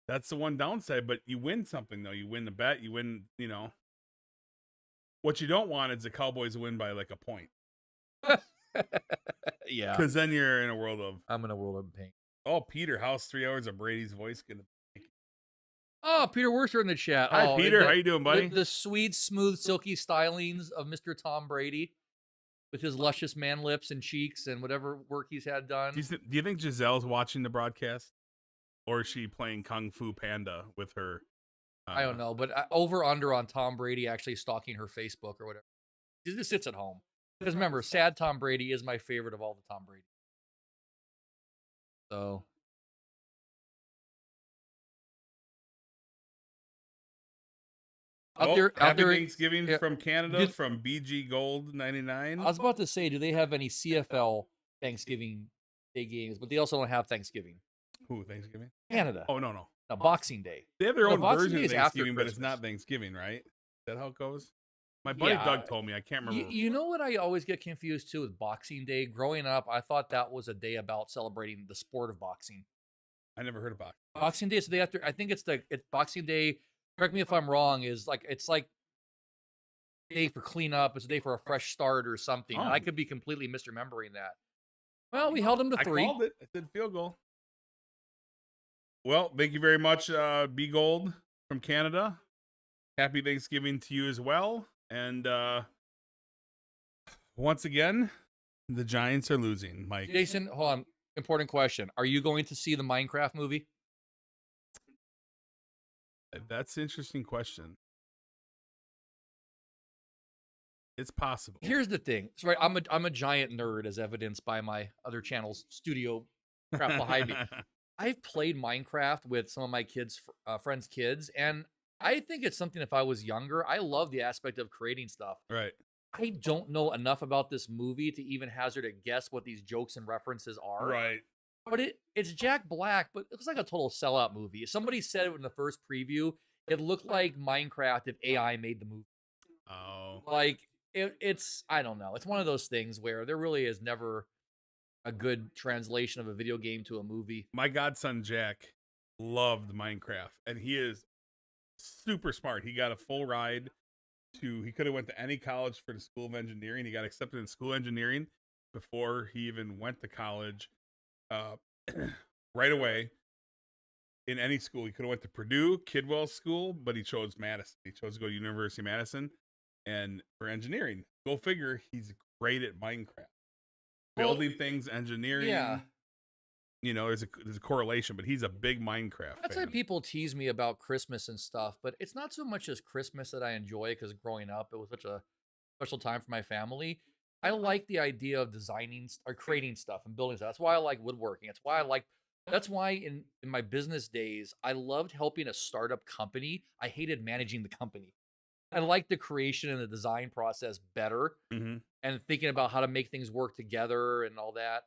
That's the one downside, but you win something though. You win the bet. You win. What you don't want is the Cowboys to win by like a point. Yeah, because then you're in a world of. I'm in a world of pain. Oh, Peter, how's 3 hours of Brady's voice gonna? Oh, Peter Worcester in the chat. Hi, Peter. How you doing, buddy? The sweet, smooth, silky stylings of Mr. Tom Brady, with his luscious man lips and cheeks and whatever work he's had done. Do you think Giselle's watching the broadcast, or is she playing Kung Fu Panda with her? I don't know, but over under on Tom Brady actually stalking her Facebook or whatever. She just sits at home. Because remember, sad Tom Brady is my favorite of all the Tom Brady. So. Happy Thanksgiving from Canada from BG Gold 99. I was about to say, do they have any CFL Thanksgiving Day games? But they also don't have Thanksgiving. Who, Thanksgiving? Canada. Oh, no. No, Boxing Day. They have their own version of Thanksgiving, but it's not Thanksgiving, right? Is that how it goes? My buddy Doug told me. I can't remember. You know what I always get confused too with Boxing Day? Growing up, I thought that was a day about celebrating the sport of boxing. I never heard of boxing. Boxing Day is the day after. I think it's Boxing Day. Correct me if I'm wrong. It's like a day for cleanup. It's a day for a fresh start or something. Oh. I could be completely misremembering that. Well, we held them to 3. I called it. I said field goal. Well, thank you very much, B Gold from Canada. Happy Thanksgiving to you as well. And once again, the Giants are losing, Mike. Jason, hold on. Important question. Are you going to see the Minecraft movie? That's an interesting question. It's possible. Here's the thing. Sorry, I'm a giant nerd, as evidenced by my other channel's studio crap behind me. I've played Minecraft with some of my friends' kids, and I think it's something if I was younger, I love the aspect of creating stuff. Right. I don't know enough about this movie to even hazard a guess what these jokes and references are. Right. But it's Jack Black, but it looks like a total sellout movie. Somebody said it in the first preview. It looked like Minecraft if AI made the movie. Oh, Like it's I don't know. It's one of those things where there really is never a good translation of a video game to a movie. my godson Jack loved Minecraft, and he is super smart. He got a full ride to. He could have went to any college for the School of Engineering. He got accepted in School of Engineering before he even went to college. Uh, right away in any school, he could have went to Purdue, Kidwell School, but he chose Madison. He chose to go to University of Madison, and for engineering. Go figure. He's great at Minecraft, building things, engineering. Yeah. You know, there's a correlation, but he's a big Minecraft That's fan. why people tease me about Christmas and stuff, but it's not so much as Christmas that I enjoy because growing up, it was such a special time for my family. I like the idea of designing or creating stuff and building stuff. That's why I like woodworking. That's why in my business days, I loved helping a startup company. I hated managing the company. I like the creation and the design process better Mm-hmm. and thinking about how to make things work together and all that.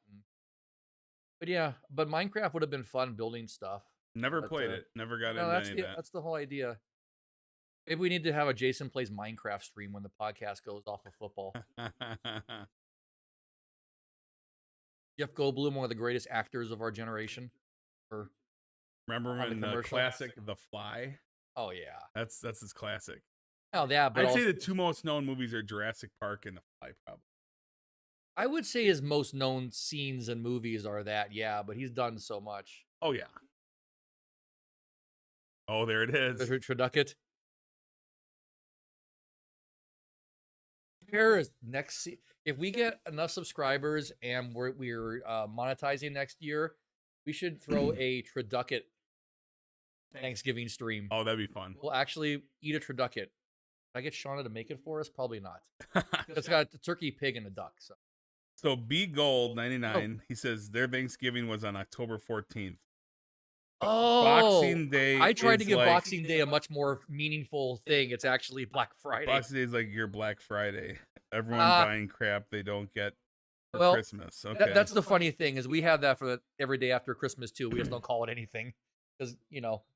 But yeah, but Minecraft would have been fun building stuff. Never But, played it. Never got No, into any of that's the whole idea. Maybe we need to have a Jason Plays Minecraft stream when the podcast goes off of football. that. Jeff Goldblum, one of the greatest actors of our generation. Or Remember On the when the commercial? classic The Fly? oh yeah, That's his classic. oh yeah. But I'd say also, the two most known movies are Jurassic Park and The Fly, probably. I would say his most known scenes and movies are that. Yeah, but he's done so much. Oh yeah. Oh, there it is. Traducket. Here is if we get enough subscribers and we're monetizing next year, we should throw a Traducket Thanksgiving stream. Oh, that'd be fun. We'll actually eat a Traducket. Can I get Shauna to make it for us? Probably not. It's got a turkey, pig, and a duck. So B Gold 99, he says their Thanksgiving was on October 14th. Oh, Boxing Day. I tried to is give like, Boxing Day a much more meaningful thing. It's actually Black Friday. Boxing Day is like your Black Friday. Everyone Ah. buying crap they don't get for Well, Christmas. Okay. That's the funny thing is we have that for every day after Christmas too. We just don't call it anything because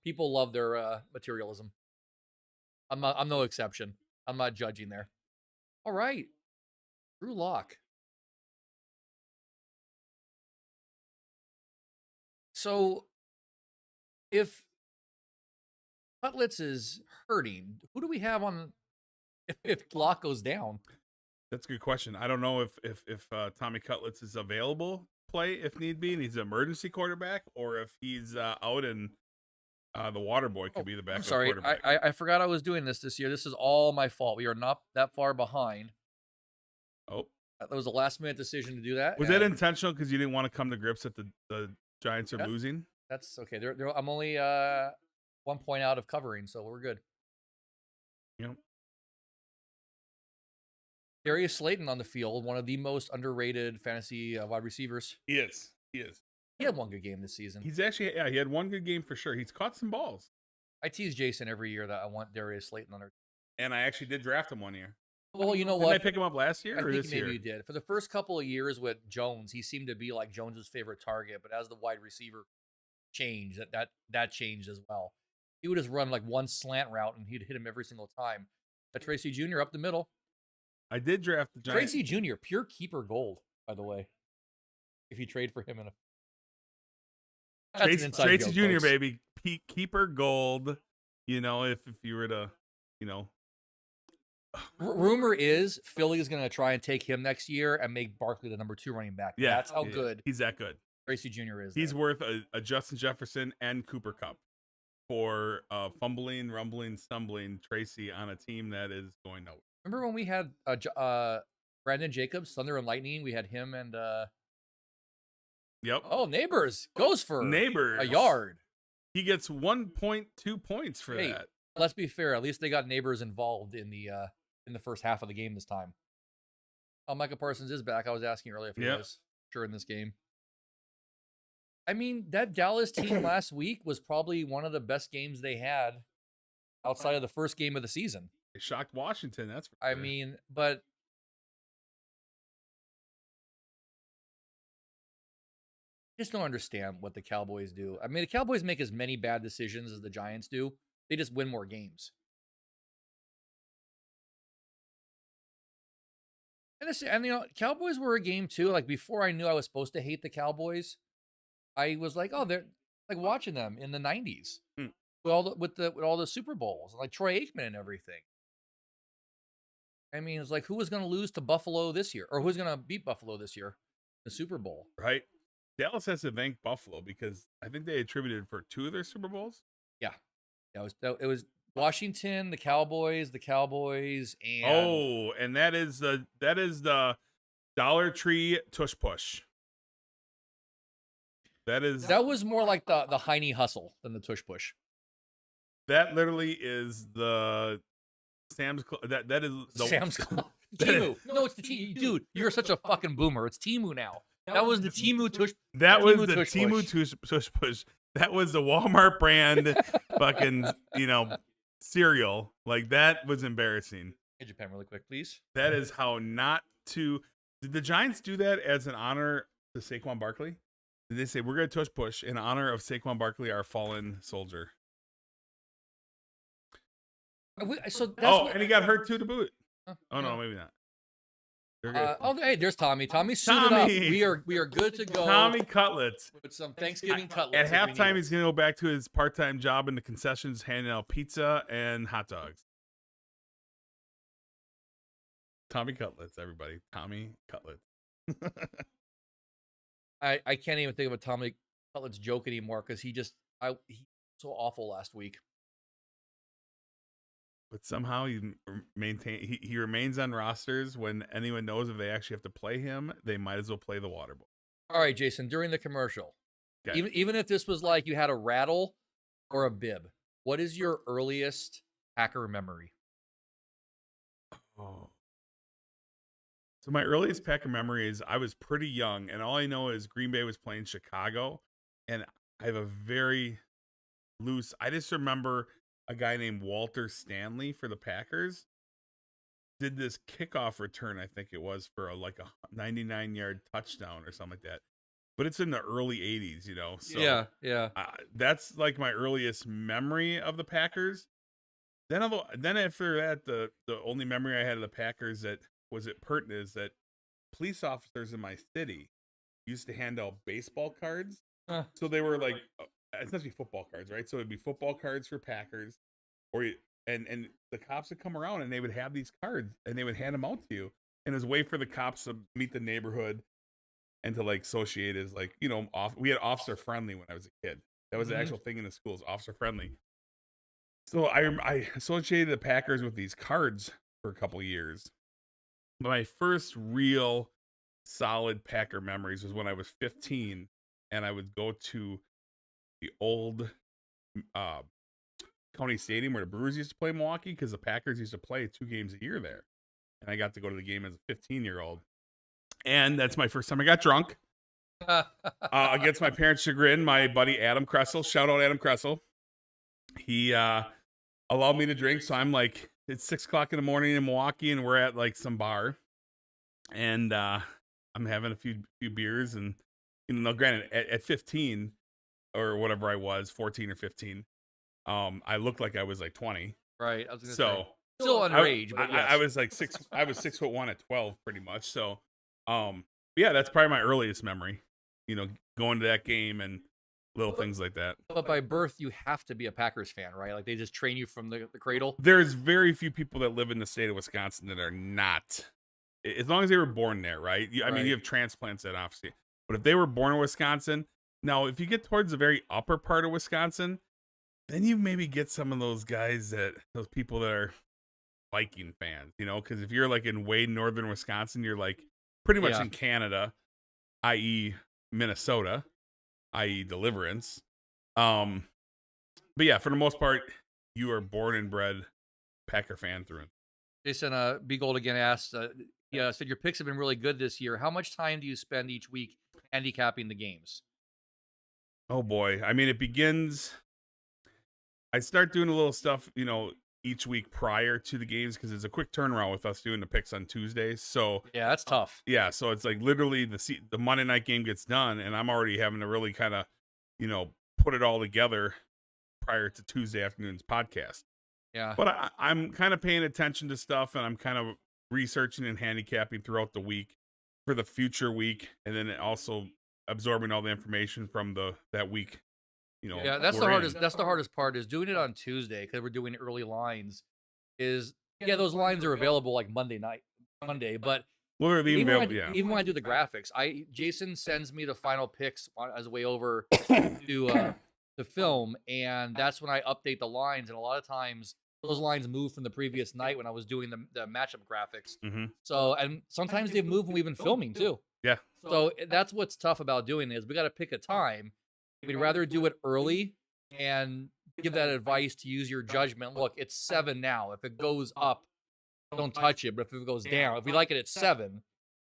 people love their materialism. I'm no exception. I'm not judging there. All right, Drew Lock. So, if Cutlets is hurting, who do we have on if Lock goes down? That's a good question. I don't know if Tommy Cutlets is available to play if need be, and he's an emergency quarterback, or if he's out and the water boy could be the backup I'm sorry, quarterback. I forgot I was doing this year. This is all my fault. We are not that far behind. Oh, That was a last minute decision to do that. was that and intentional because you didn't want to come to grips that the Giants are Yeah. losing? That's okay. I'm only 1 point out of covering, so we're good. Yep. Darius Slayton on the field, one of the most underrated fantasy wide receivers. He is. He is. He had one good game this season. He's actually, he had one good game for sure. He's caught some balls. I tease Jason every year that I want Darius Slayton on our. And I actually did draft him one year. Well, you know Didn't I what? pick him up last year I or think this maybe year? you did. For the first couple of years with Jones, he seemed to be like Jones's favorite target. But as the wide receiver changed, that changed as well. He would just run like one slant route and he'd hit him every single time. Tracy Jr. up the middle. I did draft the Giants. Tracy Jr. pure keeper gold, by the way. If you trade for him in a That's an inside Tracy joke, Jr., folks. baby. Keeper gold. You know, if you were to, Rumor is Philly is going to try and take him next year and make Barkley the number 2 running back. yeah. That's how good He's that good. Tracy Jr. is. He's there. worth a Justin Jefferson and Cooper Cup for fumbling, rumbling, stumbling Tracy on a team that is going nowhere. Remember when we had Brandon Jacobs, Thunder and Lightning? We had him and Yep. Neighbors goes for Neighbors. a yard. He gets 1.2 points for Hey, that. Let's be fair. At least they got Neighbors involved in the first half of the game this time. Oh, Micah Parsons is back. I was asking earlier if he Yep. was sure in this game. I mean, that Dallas team last week was probably one of the best games they had outside of the first game of the season. They shocked Washington. That's for I sure. mean, but just don't understand what the Cowboys do. I mean, the Cowboys make as many bad decisions as the Giants do. They just win more games. And Cowboys were a game too. Like before I knew I was supposed to hate the Cowboys, I was like, oh, they're like watching them in the '90s Hmm. with all the Super Bowls, like Troy Aikman and everything. I mean, it's like who was going to lose to Buffalo this year, or who's going to beat Buffalo this year, the Super Bowl? Right. Dallas has to thank Buffalo because I think they attributed for 2 of their Super Bowls. Yeah, it was Washington, the Cowboys, and Oh, and that is the Dollar Tree tush push. that was more like the Heine hustle than the tush push. That literally is the Sam's Club. That is the Sam's Club. Timu. No, it's the Timu. Dude, you're such a fucking boomer. It's Timu now. That was the Timu tush. That was the tush Timu push. tush push. That was the Walmart brand fucking, cereal. Like that was embarrassing. Hey, Japan, really quick, please. That is how not to. Did the Giants do that as an honor to Saquon Barkley? Did they say we're going to tush push in honor of Saquon Barkley, our fallen soldier? So that's and he got hurt too to boot. Huh? Oh no, maybe not. They're good. Hey, there's Tommy. Tommy suited up. Tommy! We are good to go. Tommy Cutlets. with some Thanksgiving cutlets. At if we halftime, need he's it. going to go back to his part-time job in the concessions, handing out pizza and hot dogs. Tommy Cutlets, everybody. Tommy Cutlets. I can't even think of a Tommy Cutlets joke anymore because he was so awful last week. But somehow he remains on rosters when anyone knows if they actually have to play him, they might as well play the water boy. All right, Jason. During the commercial, Okay. even if this was like you had a rattle or a bib, what is your earliest Packer memory? Oh. So my earliest Packer memory is I was pretty young, and all I know is Green Bay was playing Chicago, and I have a very loose. I just remember a guy named Walter Stanley for the Packers did this kickoff return. I think it was for a 99-yard touchdown or something like that. But it's in the early '80s, So yeah. that's like my earliest memory of the Packers. Then after that, the only memory I had of the Packers that was pertinent is that police officers in my city used to hand out baseball cards. So they were like, it's not be football cards, right? So it'd be football cards for Packers, and the cops would come around and they would have these cards and they would hand them out to you. And it was a way for the cops to meet the neighborhood and to associate as we had officer friendly when I was a kid. That was the actual thing in the schools, officer friendly. So I associated the Packers with these cards for a couple of years. My first real solid Packer memories was when I was 15 and I would go to the old County Stadium where the Brewers used to play Milwaukee because the Packers used to play 2 games a year there. And I got to go to the game as a 15-year-old. And that's my first time I got drunk. Against my parents' chagrin, my buddy Adam Kressel, shout out Adam Kressel, he allowed me to drink. So I'm like, it's 6 o'clock in the morning in Milwaukee and we're at some bar. And I'm having a few beers. And, granted, at 15 or whatever I was, 14 or 15, I looked like I was 20. Right. I was gonna say. So Still underage, but yes. I was 6'1" at 12 pretty much. So, yeah, that's probably my earliest memory, going to that game and little things like that. But by birth, you have to be a Packers fan, right? Like they just train you from the cradle. There's very few people that live in the state of Wisconsin that are not, as long as they were born there, right? I mean, you have transplants that obviously, but if they were born in Wisconsin, now if you get towards the very upper part of Wisconsin, then you maybe get some of those those people that are Viking fans, because if you're in way northern Wisconsin, you're pretty much in Canada, i.e. Minnesota, i.e. Deliverance. But yeah, for the most part, you are born and bred Packer fan through and. Jason, B Gold again asked, said your picks have been really good this year. How much time do you spend each week handicapping the games? Oh boy. I mean, it begins, I start doing a little stuff, each week prior to the games because it's a quick turnaround with us doing the picks on Tuesdays. So Yeah, that's tough. yeah, so it's like literally the Monday night game gets done, and I'm already having to really kind of, put it all together prior to Tuesday afternoon's podcast. Yeah. But I'm kind of paying attention to stuff, and I'm kind of researching and handicapping throughout the week for the future week, and then also absorbing all the information from that week. Yeah, that's the we're hardest. in. That's the hardest part is doing it on Tuesday because we're doing early lines. Those lines are available like Monday, but Well, even when, available, yeah. even when I do the graphics, Jason sends me the final picks as a way over to the film, and that's when I update the lines. And a lot of times those lines move from the previous night when I was doing the matchup graphics. Mm-hmm. So, and sometimes they've moved when we've been filming too. Yeah. So that's what's tough about doing is we got to pick a time. We'd rather do it early and give that advice to use your judgment. Look, it's 7 now. If it goes up, don't touch it. But if it goes down, if we like it at 7,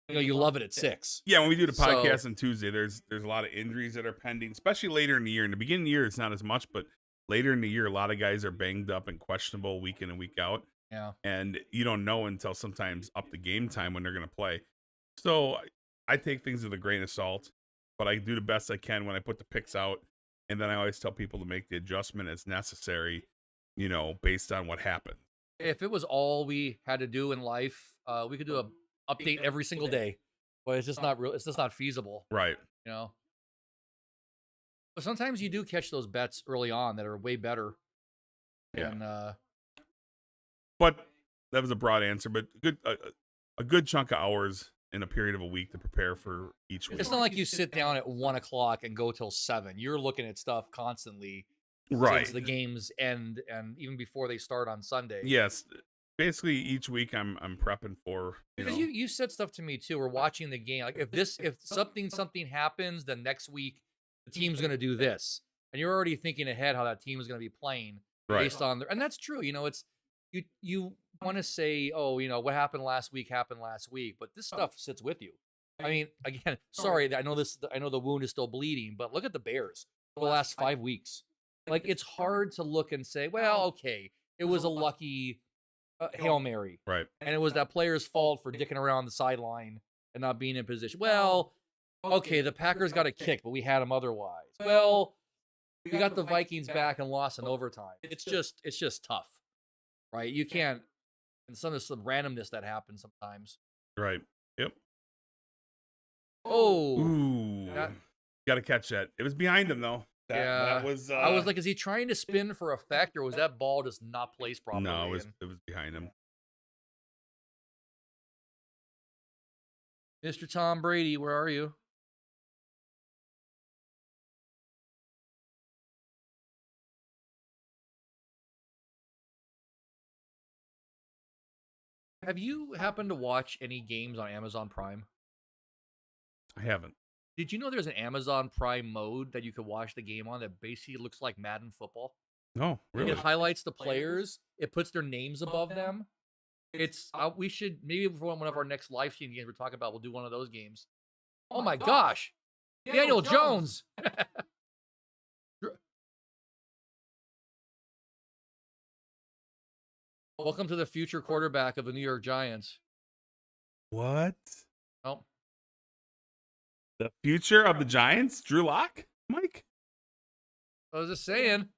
you love it at 6. Yeah, when we do the podcast So- on Tuesday, there's a lot of injuries that are pending, especially later in the year. In the beginning of the year, it's not as much, but later in the year, a lot of guys are banged up and questionable week in and week out. Yeah. And you don't know until sometimes up to game time when they're going to play. So I take things with a grain of salt, but I do the best I can when I put the picks out. And then I always tell people to make the adjustment as necessary, based on what happened. If it was all we had to do in life, we could do a update every single day, but it's just not real. It's just not feasible, Right. But sometimes you do catch those bets early on that are way better. Yeah. And But that was a broad answer, but a good chunk of hours in a period of a week to prepare for each week. it's not like you sit down at 1:00 and go till 7. You're looking at stuff constantly Right. since the games end and even before they start on Sunday. Yes. Basically, each week I'm prepping for, Because you said stuff to me too. We're watching the game. Like if something happens, then next week the team's gonna do this. And you're already thinking ahead how that team is gonna be playing Right. based on and that's true. It's you want to say, oh, what happened last week, but this stuff sits with you. I mean, again, sorry, I know the wound is still bleeding, but look at the Bears for the last 5 weeks. Like it's hard to look and say, well, okay, it was a lucky Hail Mary. Right. And it was that player's fault for dicking around the sideline and not being in position. Well, okay, the Packers got a kick, but we had them otherwise. Well, we got the Vikings back and lost in overtime. It's just tough, right? You can't, and some randomness that happens sometimes. Right. Yep. Oh, Ooh. Got to catch that. It was behind him though. That was. I was like, is he trying to spin for effect, or was that ball just not placed properly? No, it was behind him. Mr. Tom Brady, where are you? Have you happened to watch any games on Amazon Prime? I haven't. Did you know there's an Amazon Prime mode that you could watch the game on that basically looks like Madden football? No, really. It highlights the players. It puts their names above them. It's we should maybe for one of our next live stream games we're talking about, we'll do one of those games. Oh my gosh, Daniel Jones. Welcome to the future quarterback of the New York Giants. What? Oh, The future of the Giants? Drew Lock? Mike? I was just saying.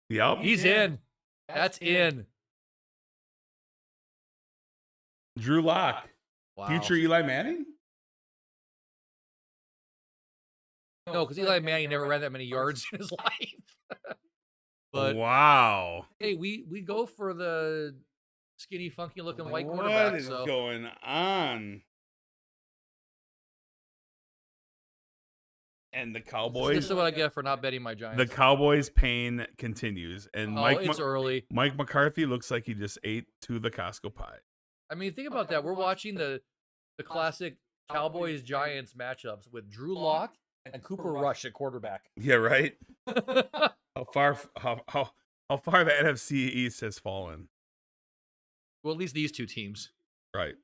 Yep. He's in. That's in. Drew Lock. Wow. Future Eli Manning? No, because Eli Manning never ran that many yards in his life. But wow. hey, we go for the skinny, funky looking white What quarterback. is So going on? And the Cowboys. this is what I get for not betting my Giants. The Cowboys' pain continues, and it's early. Mike McCarthy looks like he just ate to the Costco pie. I mean, think about that. We're watching the classic Cowboys Giants matchups with Drew Lock and Cooper Rush at quarterback. Yeah, right. How far the NFC East has fallen. Well, at least these two teams. Right.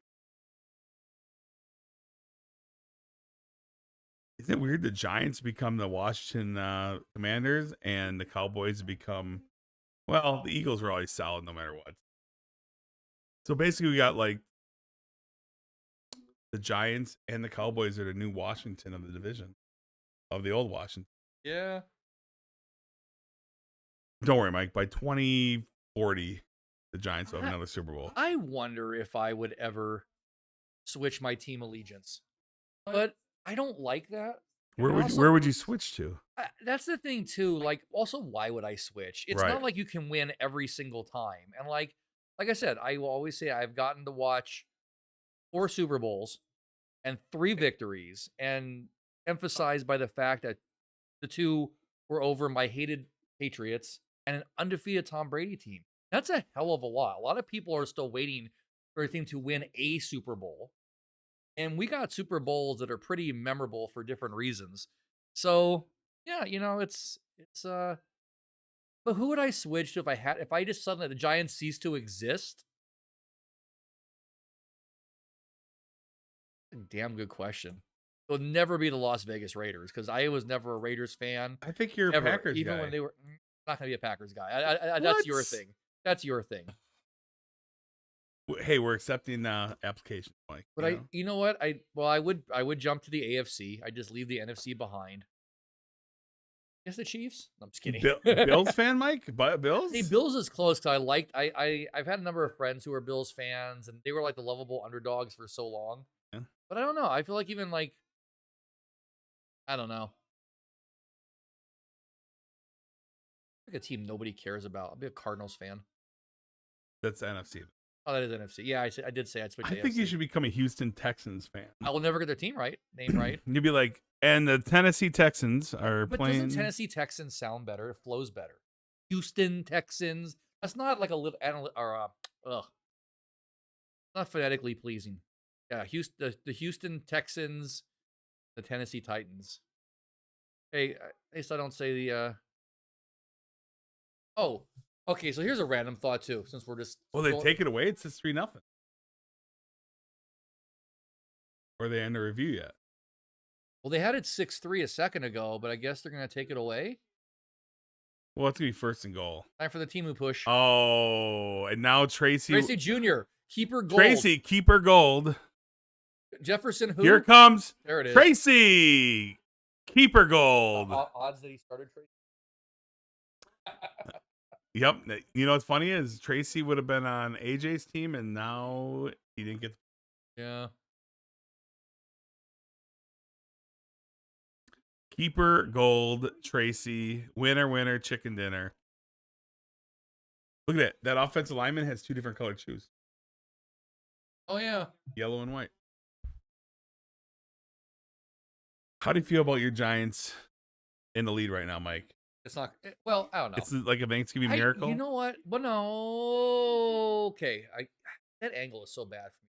Isn't it weird? The Giants become the Washington Commanders, and the Cowboys become, well, the Eagles were always solid no matter what. So basically, we got like the Giants and the Cowboys are the new Washington of the division, of the old Washington. Yeah. Don't worry, Mike. By 2040, the Giants will have another Super Bowl. I wonder if I would ever switch my team allegiance, but I don't like that. Where would you switch to? That's the thing too. Like, also, why would I switch? It's Right. not like you can win every single time. And like I said, I will always say I've gotten to watch 4 Super Bowls and 3 victories, and emphasized by the fact that the 2 were over my hated Patriots and an undefeated Tom Brady team. That's a hell of a lot. A lot of people are still waiting for a team to win a Super Bowl. And we got Super Bowls that are pretty memorable for different reasons. So, yeah, it's but who would I switch to if I just suddenly the Giants cease to exist? A damn good question. It'll never be the Las Vegas Raiders because I was never a Raiders fan. I think you're a Ever, Packers even guy. when they were not going to be a Packers guy. That's your What? thing. That's your thing. Hey, we're accepting applications, Mike. But you know what? I would jump to the AFC. I just leave the NFC behind. Guess the Chiefs. No, I'm just kidding. Bills fan, Mike? Bills? Hey, Bills is close because I've had a number of friends who are Bills fans, and they were like the lovable underdogs for so long. Yeah. But I don't know. I feel like even like I don't know. Like a team nobody cares about. I'll be a Cardinals fan. That's NFC. Oh, that is NFC. Yeah, I did say I'd switch. I to think you AFC. should become a Houston Texans fan. I will never get their name right. You'd be like, and the Tennessee Texans are But playing. doesn't Tennessee Texans sound better? It flows better. Houston Texans. That's not like a little not phonetically pleasing. Yeah, the Houston Texans, the Tennessee Titans. Hey, at least I don't say the. Oh, okay. So here's a random thought too. Since we're just Well, they take it away. It's just 3-0. Or they end a review yet? Well, they had it 6-3 a second ago, but I guess they're gonna take it away. Well, it's gonna be first and goal. Time for the Timu push. Oh, and now Tracy Jr. Keeper gold. Tracy, keeper gold. Jefferson. Who? Here it comes. There it is. Tracy, keeper gold. Odds that he started Tracy. Yep. You know what's funny is Tracy would have been on AJ's team, and now he didn't get. Yeah. Keeper gold, Tracy, winner, chicken dinner. Look at that. That offensive lineman has 2 different colored shoes. Oh yeah. Yellow and white. How do you feel about your Giants in the lead right now, Mike? It's not. Well, I don't know. It's like a Thanksgiving miracle. You know what? Well, no. Okay. That angle is so bad for me.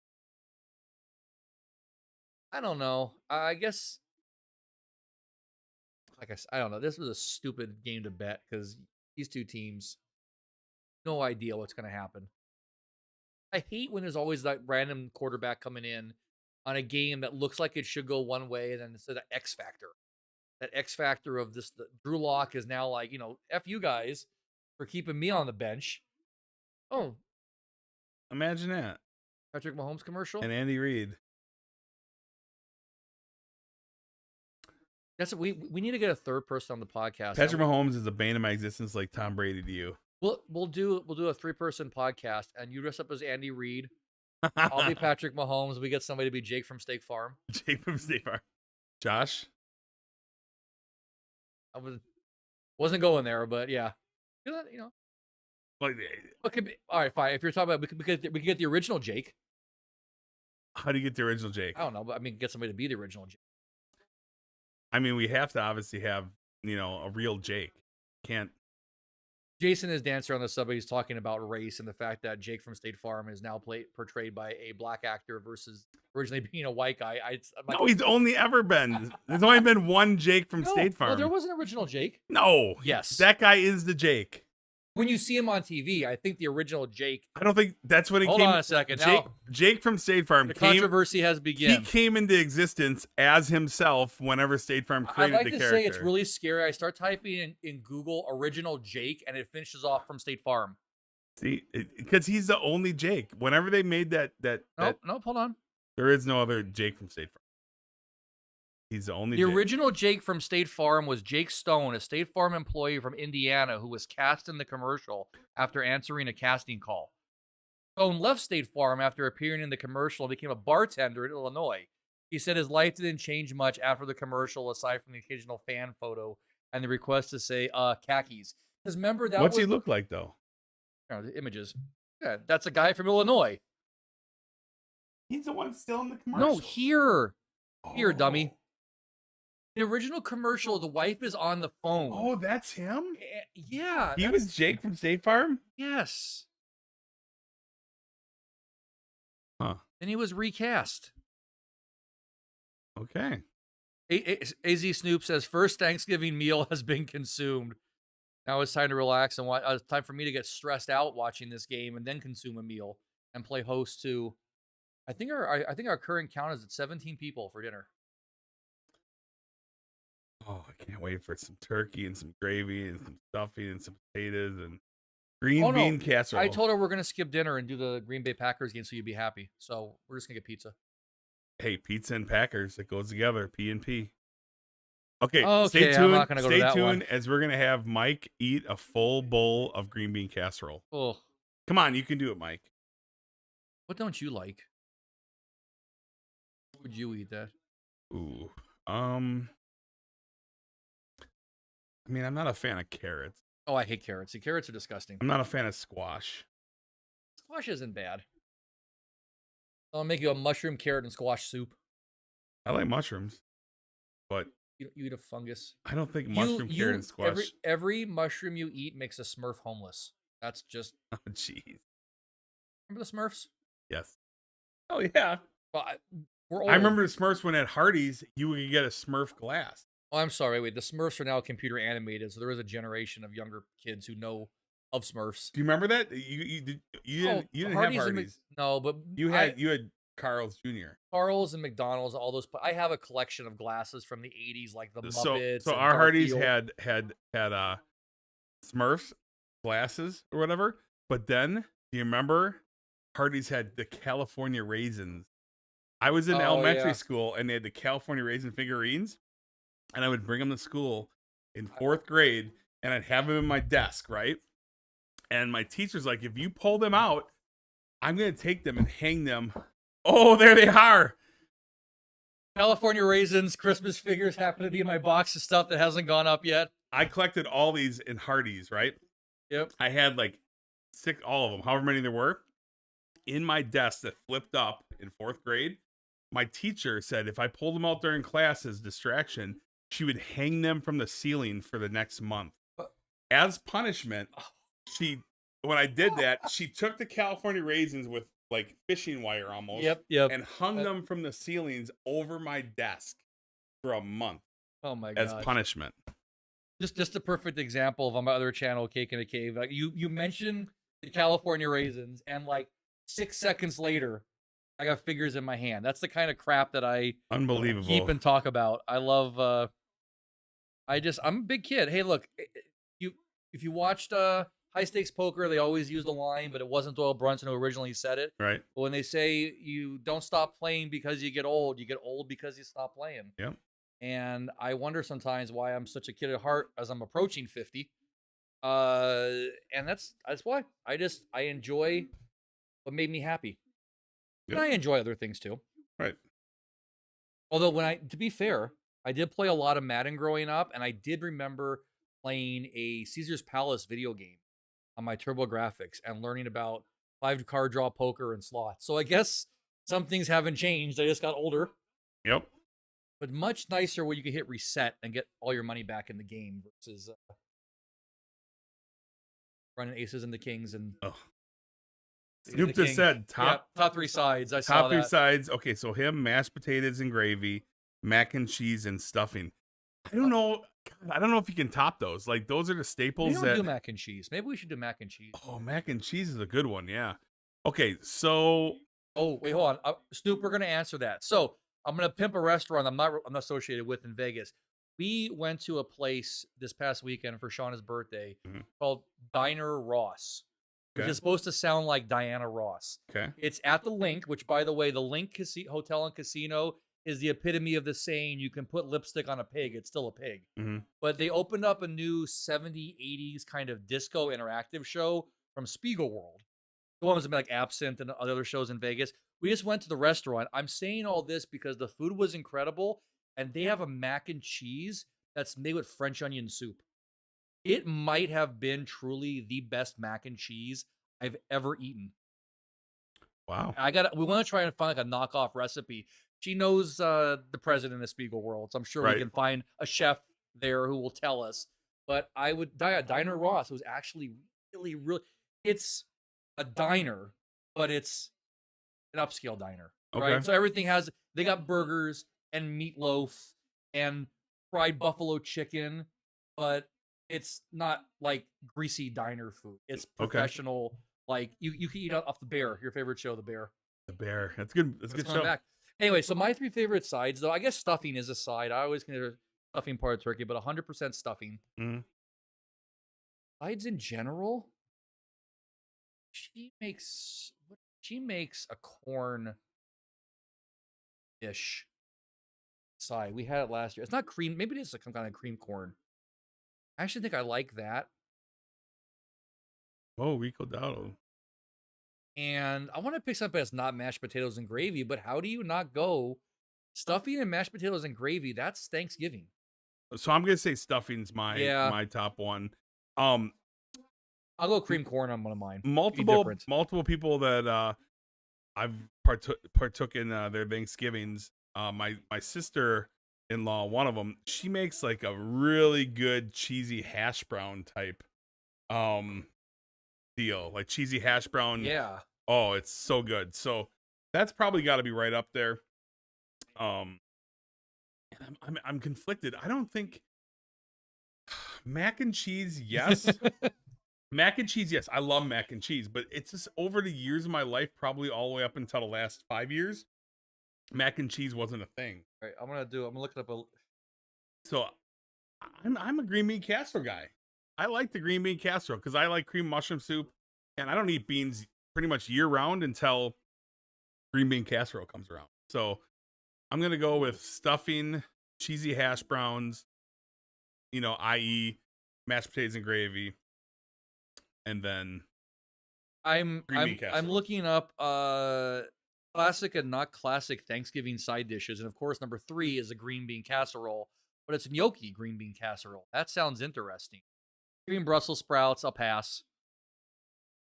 I don't know. I guess. I don't know. This was a stupid game to bet because these 2 teams, no idea what's going to happen. I hate when there's always that random quarterback coming in on a game that looks like it should go one way, and then it's the X factor. That X factor of this, Drew Lock is now like, F you guys for keeping me on the bench. Oh, Imagine that. Patrick Mahomes commercial. And Andy Reid. That's we need to get a third person on the podcast. Patrick Mahomes is a bane of my existence, like Tom Brady to you. We'll do a 3-person podcast, and you dress up as Andy Reid. I'll be Patrick Mahomes. We get somebody to be Jake from Steak Farm. Jake from State Farm. Josh. I wasn't going there, but yeah, Like, What could be, all right, fine. If you're talking about, we could get the original Jake. how do you get the original Jake? I don't know, but I mean, get somebody to be the original Jake. I mean, we have to obviously have, a real Jake. Can't. Jason is dancer on the sub. He's talking about race and the fact that Jake from State Farm is now portrayed by a black actor versus originally being a white guy. No, he's only ever been. There's only been one Jake from State Farm. No, there was an original Jake. No. Yes. That guy is the Jake. When you see him on TV, I think the original Jake. I don't think that's when he Hold came. on a second. Jake, Now Jake from State Farm the came. controversy has He begun. came into existence as himself whenever State Farm I'd created like the to character. say it's really scary. I start typing in Google original Jake, and it finishes off from State Farm. See, because he's the only Jake. Whenever they made that, Nope, hold on. there is no other Jake from State Farm. He's the only. The Jake. original Jake from State Farm was Jake Stone, a State Farm employee from Indiana who was cast in the commercial after answering a casting call. Stone left State Farm after appearing in the commercial and became a bartender in Illinois. He said his life didn't change much after the commercial, aside from the occasional fan photo and the request to say khakis. Because remember that What's was he look like though? the images. Yeah, that's a guy from Illinois. He's the one still in the commercial. No, here, dummy. The original commercial, the wife is on the phone. Oh, that's him. Yeah. He was Jake from State Farm. Yes. Huh. And he was recast. Okay. AZ Snoop says, first Thanksgiving meal has been consumed. Now it's time to relax and watch. It's time for me to get stressed out watching this game and then consume a meal and play host to. I think our current count is at 17 people for dinner. Oh, I can't wait for some turkey and some gravy and some stuffing and some potatoes and green bean casserole. I told her we're gonna skip dinner and do the Green Bay Packers game, so you'd be happy. So we're just gonna get pizza. Hey, pizza and Packers, it goes together. P&P. Okay, Okay, stay I'm tuned. not gonna go to Stay that tuned one. as we're gonna have Mike eat a full bowl of green bean casserole. Oh, Come on, you can do it, Mike. what don't you like? Would you eat that? Ooh. I mean, I'm not a fan of carrots. Oh, I hate carrots. The carrots are disgusting. I'm not a fan of squash. Squash isn't bad. I'll make you a mushroom, carrot, and squash soup. I like mushrooms, but You eat a fungus. I don't think mushroom, carrot, and squash. Every mushroom you eat makes a Smurf homeless. That's just. Oh, jeez. Remember the Smurfs? Yes. Oh yeah. Well, we're old. I remember the Smurfs when at Hardee's you would get a Smurf glass. Oh, I'm sorry. Wait, the Smurfs are now computer animated, so there is a generation of younger kids who know of Smurfs. Do you remember that? You didn't have Hardee's and Hardee's. no, but You had Carl's Jr. Carl's and McDonald's, all those. I have a collection of glasses from the '80s, like the Muppets. So and our Hardee's Garfield. had Smurfs glasses or whatever. But then, do you remember Hardee's had the California raisins? I was in elementary school and they had the California raisin figurines, and I would bring them to school in 4th grade, and I'd have them in my desk, right? And my teacher's like, if you pull them out, I'm gonna take them and hang them. Oh, there they are. California raisins, Christmas figures happen to be in my box of stuff that hasn't gone up yet. I collected all these in Hardee's, right? Yep. I had like all of them, however many there were, in my desk that flipped up in 4th grade. My teacher said if I pulled them out during class as distraction, she would hang them from the ceiling for the next month. As punishment, when I did that, she took the California raisins with like fishing wire almost. Yep. And hung them from the ceilings over my desk for a month. Oh my god. As punishment. Just a perfect example of on my other channel, Cake in a Cave. Like you mentioned the California raisins, and like 6 seconds later, I got figures in my hand. That's the kind of crap that I Unbelievable. keep and talk about. I love. I'm a big kid. Hey, look, if you watched High Stakes Poker, they always use the line, but it wasn't Doyle Brunson who originally said it. Right. But when they say you don't stop playing because you get old because you stop playing. Yep. And I wonder sometimes why I'm such a kid at heart as I'm approaching 50. And that's why I enjoy what made me happy. Yep. And I enjoy other things too. Right. Although to be fair, I did play a lot of Madden growing up, and I did remember playing a Caesar's Palace video game on my TurboGrafx and learning about 5-card draw poker and slots. So I guess some things haven't changed. I just got older. Yep. But much nicer when you can hit reset and get all your money back in the game versus running aces and the kings and. Oh. Aces Snoop and the just king. said top 3 sides. I saw top 3 that. sides. Okay, so him, mashed potatoes and gravy, mac and cheese and stuffing. I don't know. God, I don't know if you can top those. Like those are the We staples don't that. do mac and cheese. Maybe we should do mac and cheese. Oh, mac and cheese is a good one. Yeah. Okay, so Oh, wait, hold on. Snoop, we're gonna answer that. So I'm gonna pimp a restaurant I'm not associated with in Vegas. We went to a place this past weekend for Shauna's birthday Mhm. called Diner Ross, which Okay. is supposed to sound like Diana Ross. okay. It's at the Link, which, by the way, the Link Hotel and Casino is the epitome of the saying you can put lipstick on a pig, it's still a pig. hmm But they opened up a new 70s, 80s kind of disco interactive show from Spiegelworld. The one was like Absinthe and other shows in Vegas. We just went to the restaurant. I'm saying all this because the food was incredible, and they have a mac and cheese that's made with French onion soup. It might have been truly the best mac and cheese I've ever eaten. Wow. We want to try and find like a knockoff recipe. She knows the president of Spiegelworld, so I'm sure Right. we can find a chef there who will tell us. But I would Diner Ross was actually really. It's a diner, but it's an upscale diner, right? Okay. So they got burgers and meatloaf and fried buffalo chicken, but it's not like greasy diner food. It's Okay. professional. Like you can eat off The Bear, your favorite show, The Bear. The bear. That's good. That's a It's good coming show. back. Anyway, so my three favorite sides, though, I guess stuffing is a side. I always consider stuffing part of turkey, but 100% stuffing. Mhm. Sides in general, she makes a corn dish side. We had it last year. It's not cream. Maybe it is some kind of cream corn. I actually think I like that. Oh, Rico Dowdle. And I want to pick something that's not mashed potatoes and gravy, but how do you not go stuffing and mashed potatoes and gravy? That's Thanksgiving. So I'm gonna say stuffing's Yeah. my top one. I'll go cream corn on one of mine. Be Multiple different. people that I've partook in their Thanksgivings. My sister-in-law, one of them, she makes like a really good cheesy hash brown type deal, like cheesy hash brown. Yeah. Oh, it's so good. So that's probably got to be right up there. And I'm conflicted. I don't think mac and cheese. Yes. Mac and cheese, yes. I love mac and cheese, but it's just over the years of my life, probably all the way up until the last 5 years, mac and cheese wasn't a thing. All right, I'm gonna look it up. So I'm a green bean casserole guy. I like the green bean casserole because I like cream mushroom soup, and I don't eat beans pretty much year round until green bean casserole comes around. So I'm gonna go with stuffing, cheesy hash browns, i.e. mashed potatoes and gravy. And then I'm green bean casserole. looking up classic and not classic Thanksgiving side dishes, and of course, number 3 is a green bean casserole, but it's gnocchi green bean casserole. That sounds interesting. Green Brussels sprouts, I'll pass.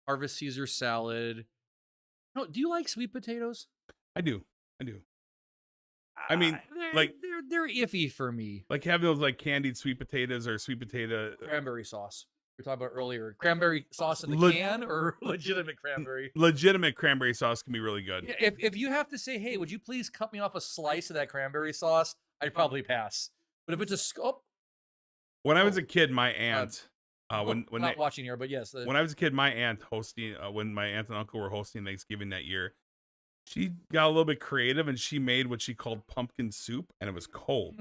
Harvest Caesar salad. No, do you like sweet potatoes? I do. I mean, like they're iffy for me. like have those like candied sweet potatoes or sweet potato. Cranberry sauce. We were talking about earlier. Cranberry sauce in the can or legitimate cranberry? Legitimate cranberry sauce can be really good. Yeah, if you have to say, hey, would you please cut me off a slice of that cranberry sauce? I'd probably pass. But if it's a scoop, When I was a kid, my aunt, when not watching here, but yes, when I was a kid, my aunt hosting, when my aunt and uncle were hosting Thanksgiving that year, she got a little bit creative and she made what she called pumpkin soup, and it was cold,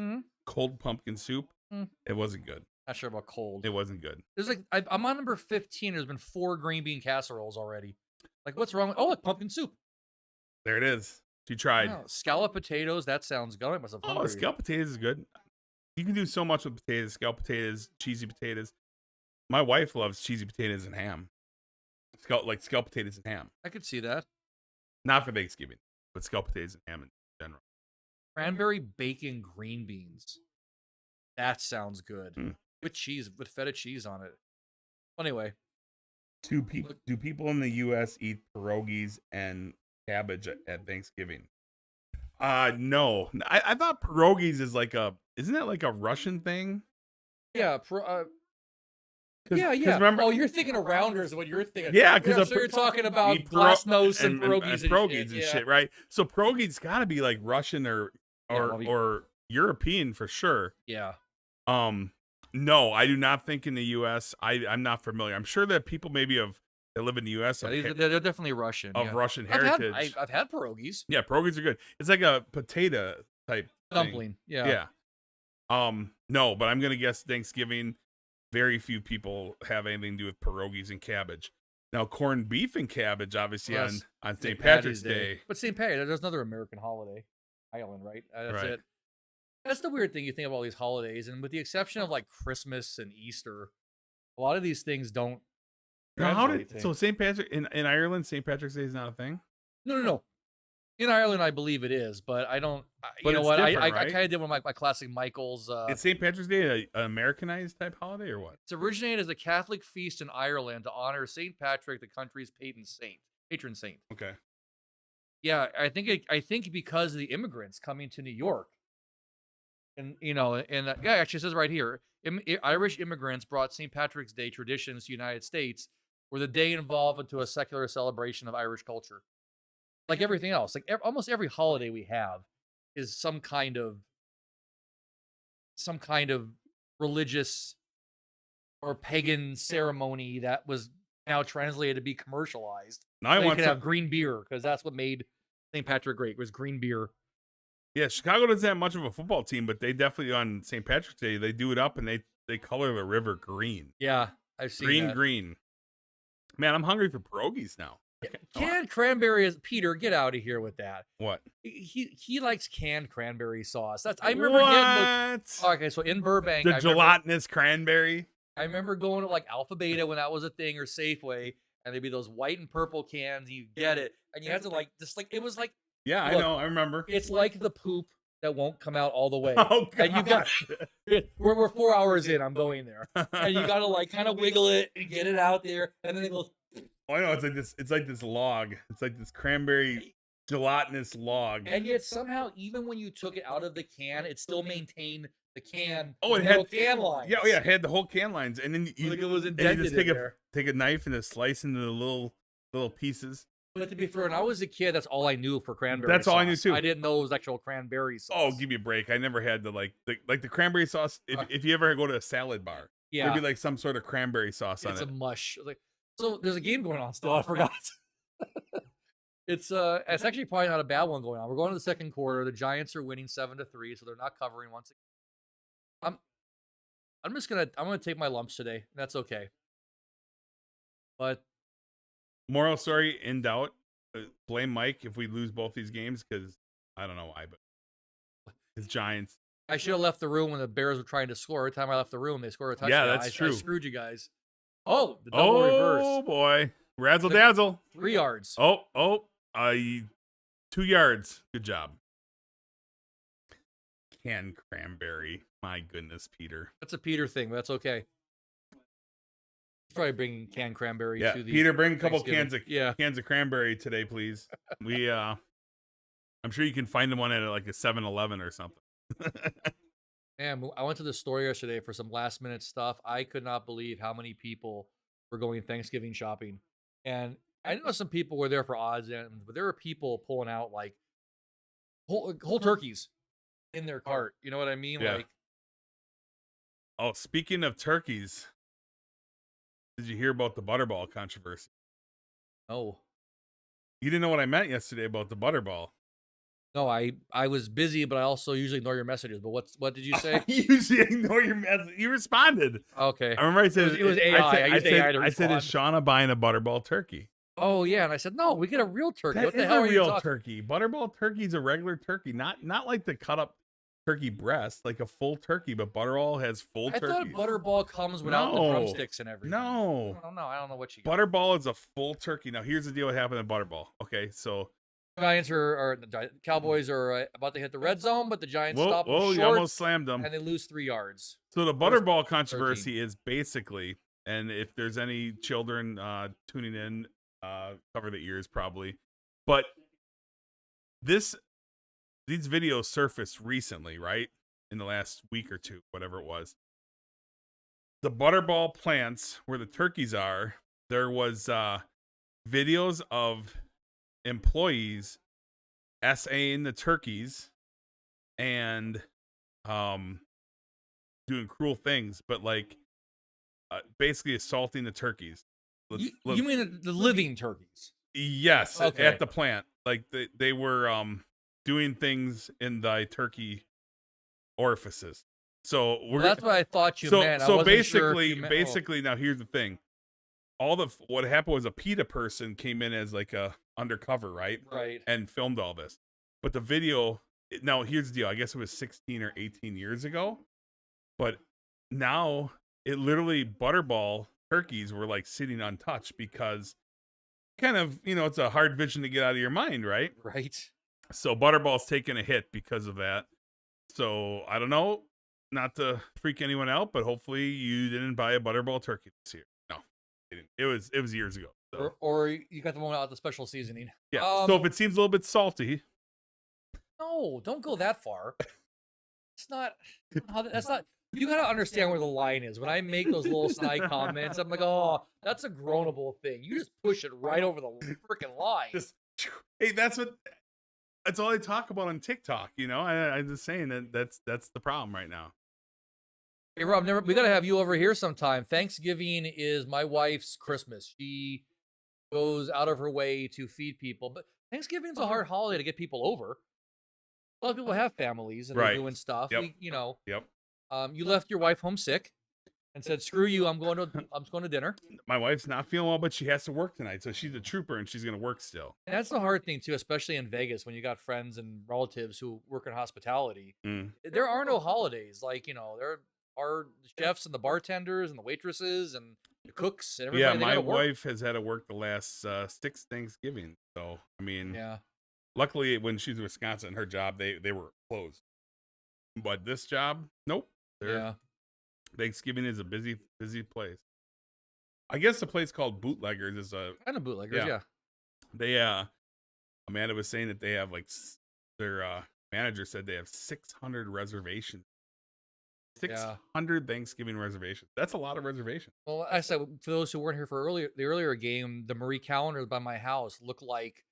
cold pumpkin soup. It wasn't good. Not sure about cold. It wasn't good. There's like I'm on number 15. There's been 4 green bean casseroles already. Like, what's wrong? Look, pumpkin soup. There it is. She tried. Wow, scallop potatoes. That sounds good. I must have hungry. Scalloped potatoes is good. You can do so much with potatoes, scalloped potatoes, cheesy potatoes. My wife loves cheesy potatoes and ham. Scalloped potatoes and ham. I could see that. Not for Thanksgiving, but scalloped potatoes and ham in general. Cranberry bacon green beans. That sounds good. With cheese, with feta cheese on it. Anyway. Do people in the U.S. eat pierogies and cabbage at Thanksgiving? No. I thought pierogies is isn't it like a Russian thing? Yeah. Yeah. Remember, you're thinking of rounders. What you're thinking? Yeah, because so you're talking about glasnost and pierogies and shit, right? So pierogies got to be like Russian or European for sure. Yeah. No, I do not think in the U.S. I'm not familiar. I'm sure that people maybe that live in the U.S. Yeah, they're definitely Russian. of Yeah. Russian I've heritage. I've had pierogies. Yeah, pierogies are good. It's like a potato type thing. Dumpling. Yeah. Yeah. No, but I'm gonna guess Thanksgiving. Very few people have anything to do with pierogies and cabbage. Now, corned beef and cabbage, obviously Well, on that's St. Patty's Patrick's Day. But St. Patrick's, there's another American holiday. Ireland, right? That's Right. it. That's the weird thing you think of all these holidays, and with the exception of like Christmas and Easter, a lot of these things don't. Now, translate. so St. Patrick in Ireland, St. Patrick's Day is not a thing? No. In Ireland, I believe it is, but I don't. But You know it's what? different, I right? kind of did one of my classic Michael's. Is St. Patrick's Day an Americanized type holiday or what? It's originated as a Catholic feast in Ireland to honor Saint Patrick, the country's patron saint. Okay. Yeah, I think because of the immigrants coming to New York, and yeah, actually it says right here, Irish immigrants brought St. Patrick's Day traditions to the United States, where the day evolved into a secular celebration of Irish culture. Like everything else, like almost every holiday we have is some kind of religious or pagan ceremony that was now translated to be commercialized. Now I So you want could some, have green beer because that's what made St. Patrick great, was green beer. Yeah, Chicago doesn't have much of a football team, but they definitely on St. Patrick's Day they do it up and they color the river green. Yeah, I've seen that. Green. Man, I'm hungry for pierogies now. Canned cranberry is Peter. Get out of here with that. What? He likes canned cranberry sauce. I remember getting those. Okay, so in Burbank, The gelatinous cranberry. I remember going to like Alpha Beta when that was a thing, or Safeway, and there'd be those white and purple cans. You get it, and you had to like it was like, Yeah, look, I know. I remember. it's like the poop that won't come out all the way. Oh, God. And you got we're 4 hours in. I'm going there, and you got to like kind of wiggle it and get it out there, and then it goes. Oh, I know. It's like this log. It's like this cranberry gelatinous log. And yet somehow, even when you took it out of the can, it still maintained the can. Oh, it metal had can lines. Yeah, it had the whole can lines, and then you, Like it was and you indented just take in there. take a knife and just slice into the little pieces. But to be fair, when I was a kid, that's all I knew for cranberry. That's all I knew, sauce. too. I didn't know it was actual cranberry sauce. Oh, give me a break! I never had the the cranberry sauce. If you ever go to a salad bar, yeah, there'd be like some sort of cranberry sauce on it's it. a mush. Like, so there's a game going on still. I forgot. It's actually probably not a bad one going on. We're going to the second quarter. The Giants are winning 7-3, so they're not covering once again. I'm gonna take my lumps today. That's okay. But Moral story: in doubt, blame Mike if we lose both these games because I don't know why, but it's Giants. I should have left the room when the Bears were trying to score. Every time I left the room, they scored a touchdown. Yeah, that's I true. screwed you guys. Oh, the double reverse. Oh boy, razzle dazzle. 3 yards. 2 yards. Good job. Canned cranberry. My goodness, Peter. That's a Peter thing, but that's okay. He's probably bringing canned cranberry Yeah, to the Peter, bring a couple Thanksgiving. cans of cranberry today, please. We I'm sure you can find them one at like a 7-Eleven or something. Man, I went to the store yesterday for some last minute stuff. I could not believe how many people were going Thanksgiving shopping. And I know some people were there for odds ends, but there were people pulling out like whole turkeys in their cart. You know what I mean? Yeah. Like, Oh, speaking of turkeys, did you hear about the Butterball controversy? no. You didn't know what I meant yesterday about the Butterball. No, I was busy, but I also usually ignore your messages. But what did you say? I usually ignore your message. You responded. Okay. I remember I said It was AI. I used AI to I said, is respond. Shauna buying a Butterball turkey? Oh yeah, and I said no. We get a real turkey. That What the is hell a are you real talking? turkey. Butterball turkey is a regular turkey, not like the cut up turkey breast, like a full turkey. But Butterball has full I turkey. thought Butterball comes without the No. drumsticks and everything. No, I don't know what you got. Butterball is a full turkey. Now here's the deal: what happened at Butterball? Okay, so Giants or the Cowboys are about to hit the red zone, but the Giants stop them you short, almost slammed them. and they lose 3 yards. So the First Butterball controversy is basically, and if there's any children tuning in, cover the ears probably. But these videos surfaced recently, right? In the last week or two, whatever it was. The Butterball plants where the turkeys are, there was videos of employees essaying the turkeys and doing cruel things, but like basically assaulting the turkeys. You mean the living turkeys? Yes, Okay. at the plant. Like they were doing things in the turkey orifices. So Well, that's what I thought you meant. I So wasn't sure if you basically now here's the thing. What happened was a PETA person came in as like a undercover, right? Right. And filmed all this. But the video, now here's the deal. I guess it was 16 or 18 years ago. But now it literally butterball turkeys were like sitting untouched because kind of, it's a hard vision to get out of your mind, right? Right. So butterball's taking a hit because of that. So I don't know, not to freak anyone out, but hopefully you didn't buy a butterball turkey this year. No, you didn't. It was years ago. So. Or you got the one out the special seasoning. Yeah. So if it seems a little bit salty, no, don't go that far. It's not. That's not. You gotta understand where the line is. When I make those little snide comments, I'm like, oh, that's a groanable thing. You just push it right over the freaking line. Hey, that's all I talk about on TikTok. I'm just saying that's the problem right now. Hey Rob, we gotta have you over here sometime. Thanksgiving is my wife's Christmas. She goes out of her way to feed people, but Thanksgiving's a hard holiday to get people over. A lot of people have families and they're doing stuff. Yep. Yep. You left your wife home sick and said, "Screw you! I'm going to dinner." My wife's not feeling well, but she has to work tonight, so she's a trooper and she's gonna work still. And that's the hard thing too, especially in Vegas when you got friends and relatives who work in hospitality. There are no holidays. Like there are the chefs and the bartenders and the waitresses and the cooks and everybody. Yeah, my wife has had to work the last 6 Thanksgiving. So I mean, yeah. Luckily, when she's in Wisconsin, her job they were closed. But this job, nope. Yeah. Thanksgiving is a busy place. I guess the place called Bootleggers is a kind of Bootleggers. Yeah. They Amanda was saying that they have like their manager said they have 600 reservations. 600 Thanksgiving reservations. That's a lot of reservations. Well, I said for those who weren't here for the earlier game, the Marie calendars by my house look like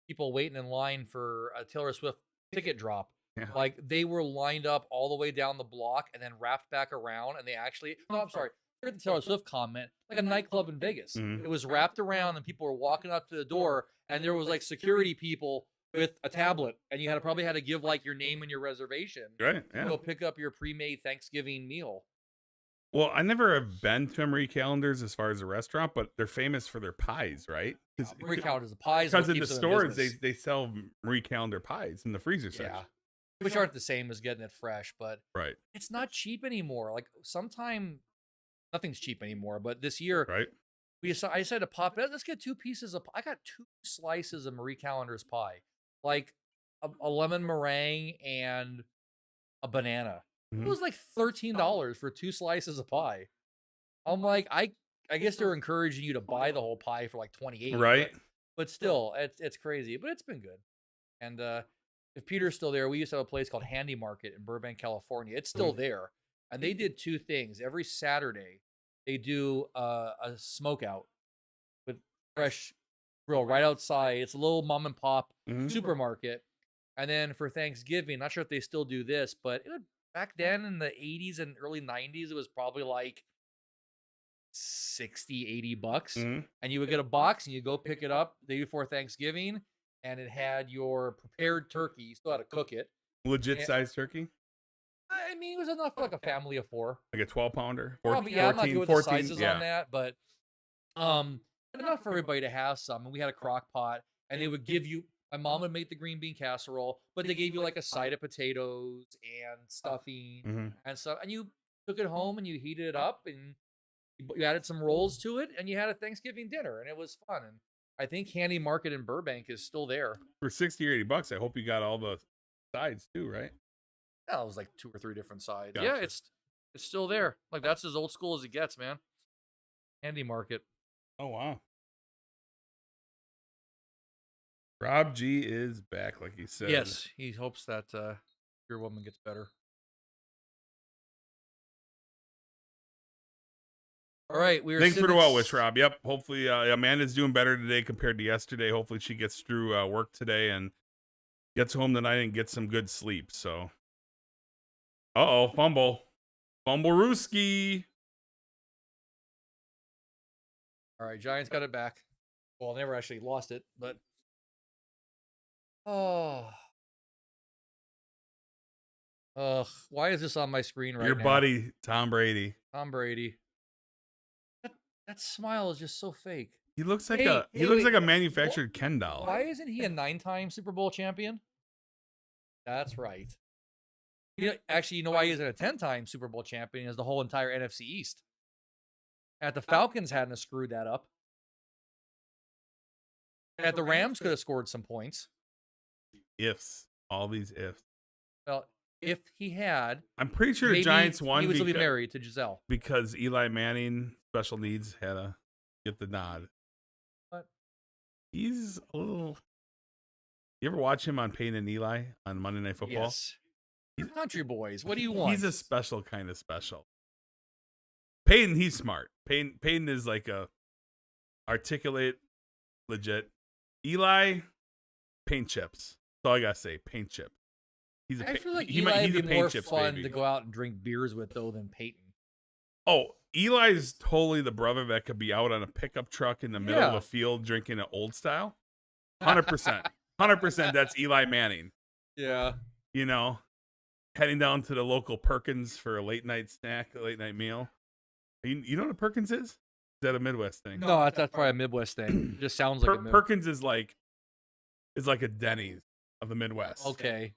people waiting in line for a Taylor Swift ticket drop. Yeah. Like they were lined up all the way down the block and then wrapped back around, and they actually I'm sorry, I heard the Taylor Swift comment, like a nightclub in Vegas. Mm-hmm. It was wrapped around and people were walking up to the door and there was like security people with a tablet, and you probably had to give like your name and your reservation. Right. Yeah. Go pick up your pre-made Thanksgiving meal. Well, I never have been to Marie Callender's as far as a restaurant, but they're famous for their pies, right? Marie Callender's, the pies. Because in the stores, they sell Marie Callender pies in the freezer section. Yeah. Which aren't the same as getting it fresh, but right. It's not cheap anymore. Like sometime, nothing's cheap anymore, but this year, right? I decided to pop it. Let's get 2 pieces of. I got 2 slices of Marie Callender's pie, like a lemon meringue and a banana. It was like $13 for 2 slices of pie. I'm like, I guess they're encouraging you to buy the whole pie for like $28, right? But still, it's crazy. But it's been good. And if Peter's still there, we used to have a place called Handy Market in Burbank, California. It's still there, and they did 2 things every Saturday. They do a smoke out with fresh grill right outside. It's a little mom and pop supermarket. And then for Thanksgiving, not sure if they still do this, but back then in the 80s and early 90s, it was probably like $60, $80. And you would get a box and you go pick it up the day before Thanksgiving, and it had your prepared turkey. You still had to cook it. Legit size turkey? I mean, it was enough for like a family of 4. Like a 12-pounder? Probably, yeah, 14, I'm not good with 14, the sizes on that, but enough for everybody to have some. And we had a crock pot, and they would give you, my mom would make the green bean casserole, but they gave you like a side of potatoes and stuffing and stuff. And you took it home and you heated it up and you added some rolls to it, and you had a Thanksgiving dinner, and it was fun. And I think Handy Market in Burbank is still there. For $60 or $80, I hope you got all the sides too, right? Yeah, it was like 2 or 3 different sides. Gotcha. Yeah, it's still there. Like that's as old school as it gets, man. Handy Market. Oh wow. Rob G is back, like he said. Yes, he hopes that your woman gets better. All right, thanks for the well wish, Rob. Yep, hopefully Amanda's doing better today compared to yesterday. Hopefully she gets through work today and gets home tonight and gets some good sleep. So, fumble. Bumblerooski. All right, Giants got it back. Well, never actually lost it, but oh, ugh, why is this on my screen right Your now? buddy, Tom Brady. Tom Brady. That smile is just so fake. He looks like Hey, he hey, looks wait, like a manufactured Ken doll. Why isn't he a 9-time Super Bowl champion? That's right. Actually, you know why he isn't a 10-time Super Bowl champion? Is the whole entire NFC East. At the Falcons hadn't have screwed that up. At the Rams could have scored some points. Ifs. All these ifs. Well, if he had, I'm pretty sure the maybe Giants won he would still be because, married to Giselle. because Eli Manning, special needs, had to get the nod. What? He's a little. You ever watch him on Payne and Eli on Monday Night Football? Yes. Country boys. What do you want? He's a special kind of special. Payton, he's smart. Payton is like a articulate, legit. Eli, paint chips. That's all I gotta say. Paint chip. He's a I feel like he's Eli a would be paint more chips fun baby. to go out and drink beers with, though, than Peyton. Oh, Eli's totally the brother that could be out on a pickup truck in the middle of Yeah. a field drinking an old style. 100%. 100% that's Eli Manning. Yeah. You know, heading down to the local Perkins for a late night snack, a late night meal. You know what a Perkins is? Is that a Midwest thing? No, that's probably a Midwest thing. It just sounds like a Perkins is like a Denny's of the Midwest. Okay.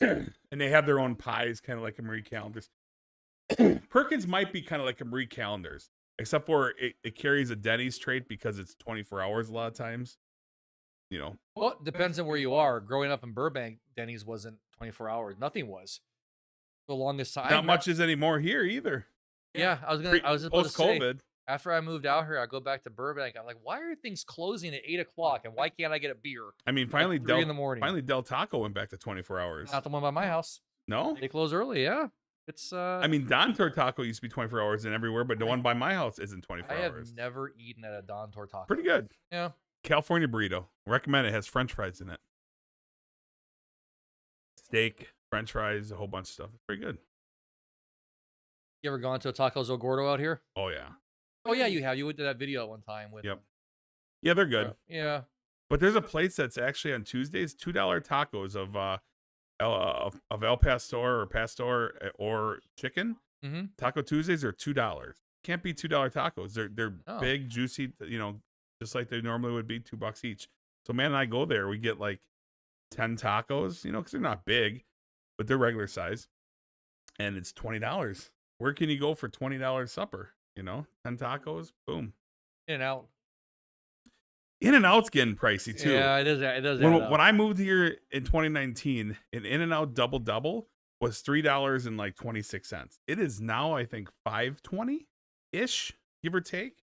And they have their own pies, kind of like a Marie Callender's. Perkins might be kind of like a Marie Callender's, except for it carries a Denny's trait because it's 24 hours a lot of times. You know. Well, it depends on where you are. Growing up in Burbank, Denny's wasn't 24 hours. Nothing was. The longest time. Not much is anymore here either. Yeah, I was just about to Post say. COVID. After I moved out here, I go back to Burbank. I'm like, why are things closing at 8 o'clock? And why can't I get a beer? I mean, finally, Like 3 in the morning. Finally, Del Taco went back to 24 hours. Not the one by my house. No, They close early. Yeah, it's. I mean, Don Taco used to be 24 hours and everywhere, but the one by my house isn't 24 I have hours. never eaten at a Don Taco. Pretty good. Yeah. California burrito. Recommend it. Has French fries in it. Steak, French fries, a whole bunch of stuff. It's pretty good. You ever gone to a Tacos El Gordo out here? Oh yeah. Oh yeah, you have. You went to that video at one time with. Yep. Yeah, they're good. Yeah. But there's a place that's actually on Tuesdays, $2 tacos of El Pastor or Pastor or chicken. Mm-hmm. Taco Tuesdays are $2. Can't be $2 tacos. They're Oh. big, juicy, just like they normally would be, $2 each. So man and I go there, we get like 10 tacos, because they're not big, but they're regular size. And it's $20. Where can you go for $20 supper? 10 tacos, boom. In and out. In-N-Out's getting pricey too. Yeah, it is. It does. When I moved here in 2019, an In-N-Out double was $3.26. It is now, I think, $5.20 ish, give or take.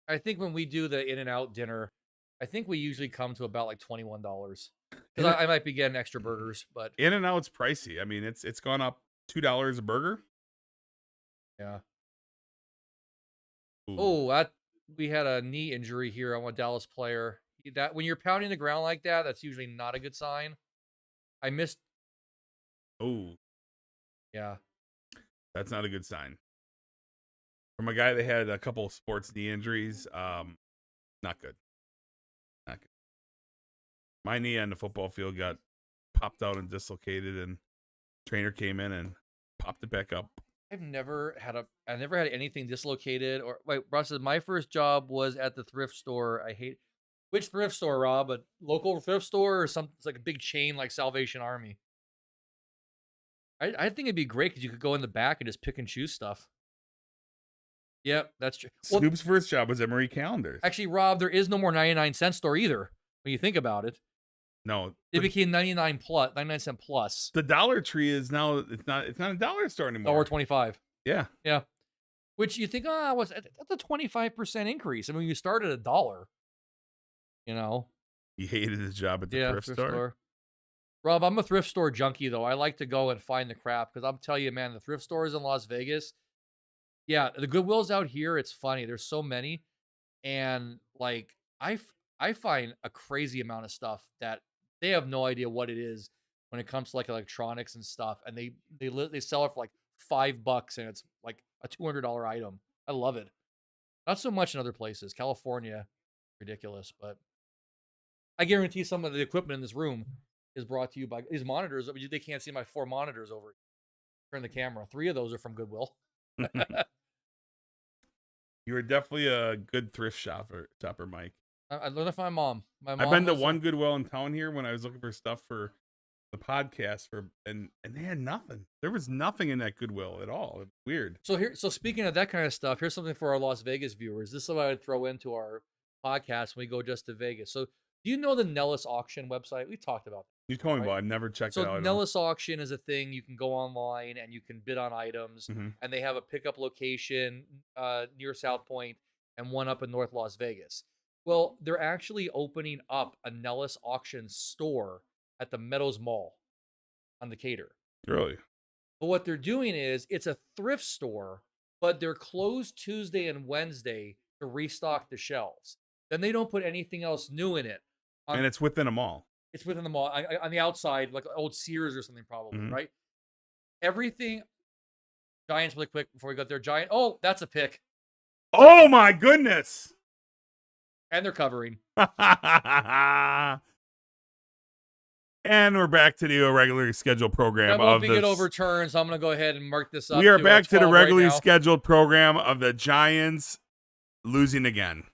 I think when we do the In and Out dinner, I think we usually come to about like $21. Because I might be getting extra burgers, but In-N-Out's pricey. I mean, it's gone up $2 a burger. yeah. Ooh. Oh, we had a knee injury here on a Dallas player. That when you're pounding the ground like that, that's usually not a good sign. I missed. Oh, Yeah. that's not a good sign. From a guy that had a couple of sports knee injuries, not good. Not good. My knee on the football field got popped out and dislocated, and trainer came in and popped it back up. I've never had anything dislocated or wait, Ross says my first job was at the thrift store. I hate which thrift store, Rob? A local thrift store or something? It's like a big chain like Salvation Army. I think it'd be great because you could go in the back and just pick and choose stuff. Yep, that's true. Well, Snoop's first job was at Marie Callender's. actually, Rob, there is no more 99-cent store either. When you think about it, No, it became 99-cent plus. the Dollar Tree is now it's not a dollar store anymore. $1.25. Yeah, Yeah. Which you think, that's a 25% increase. I mean, you started $1. he hated his job at the thrift store. Rob, I'm a thrift store junkie, though. I like to go and find the crap because I'm telling you, man, the thrift stores in Las Vegas, yeah, the Goodwills out here, it's funny. There's so many. And, like, I find a crazy amount of stuff that they have no idea what it is when it comes to, like, electronics and stuff. And they sell it for, like, $5 and it's like a $200 item. I love it. Not so much in other places. California, ridiculous, but I guarantee some of the equipment in this room is brought to you by these monitors. They can't see my 4 monitors over. Turn the camera. 3 of those are from Goodwill. You were definitely a good thrift shopper, Mike. I learned it from my mom. My mom I've been to was one Goodwill in town here when I was looking for stuff for the podcast and they had nothing. There was nothing in that Goodwill at all. It's weird. So speaking of that kind of stuff, here's something for our Las Vegas viewers. This is what I would throw into our podcast when we go just to Vegas. So do you know the Nellis auction website? We talked about that. You told me right? about it. I've never checked So it out. Nellis auction is a thing. You can go online and you can bid on items, Mhm. and they have a pickup location near South Point and one up in North Las Vegas. Well, they're actually opening up a Nellis auction store at the Meadows Mall on Decatur. Really? But what they're doing is it's a thrift store, but they're closed Tuesday and Wednesday to restock the shelves. Then they don't put anything else new in it. And it's within a mall. It's within the mall on the outside, like old Sears or something, probably, Mhm. right? Everything. Giants, really quick before we got there. Giant. Oh, that's a pick, Oh my goodness. and they're covering. And we're back to the regularly scheduled program That won't of be the good overturned, so I'm going to go ahead and mark this up. We are to, back to the 12 right regularly now. scheduled program of the Giants losing again.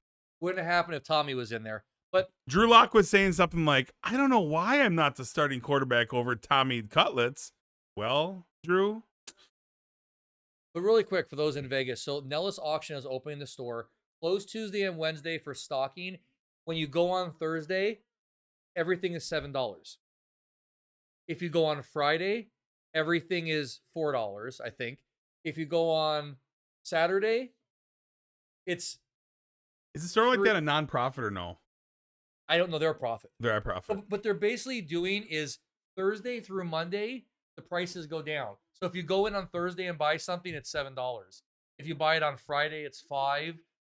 Wouldn't have happened if Tommy was in there. But Drew Lock was saying something like, I don't know why I'm not the starting quarterback over Tommy Cutlets. Well, Drew. But really quick for those in Vegas, so Nellis Auction is opening the store, closed Tuesday and Wednesday for stocking. When you go on Thursday, everything is $7. If you go on Friday, everything is $4, I think. If you go on Saturday, it's... Is the store like that a non-profit or no? I don't know their profit. They're a profit. What they're basically doing is Thursday through Monday, the prices go down. So if you go in on Thursday and buy something, it's $7. If you buy it on Friday, it's $5.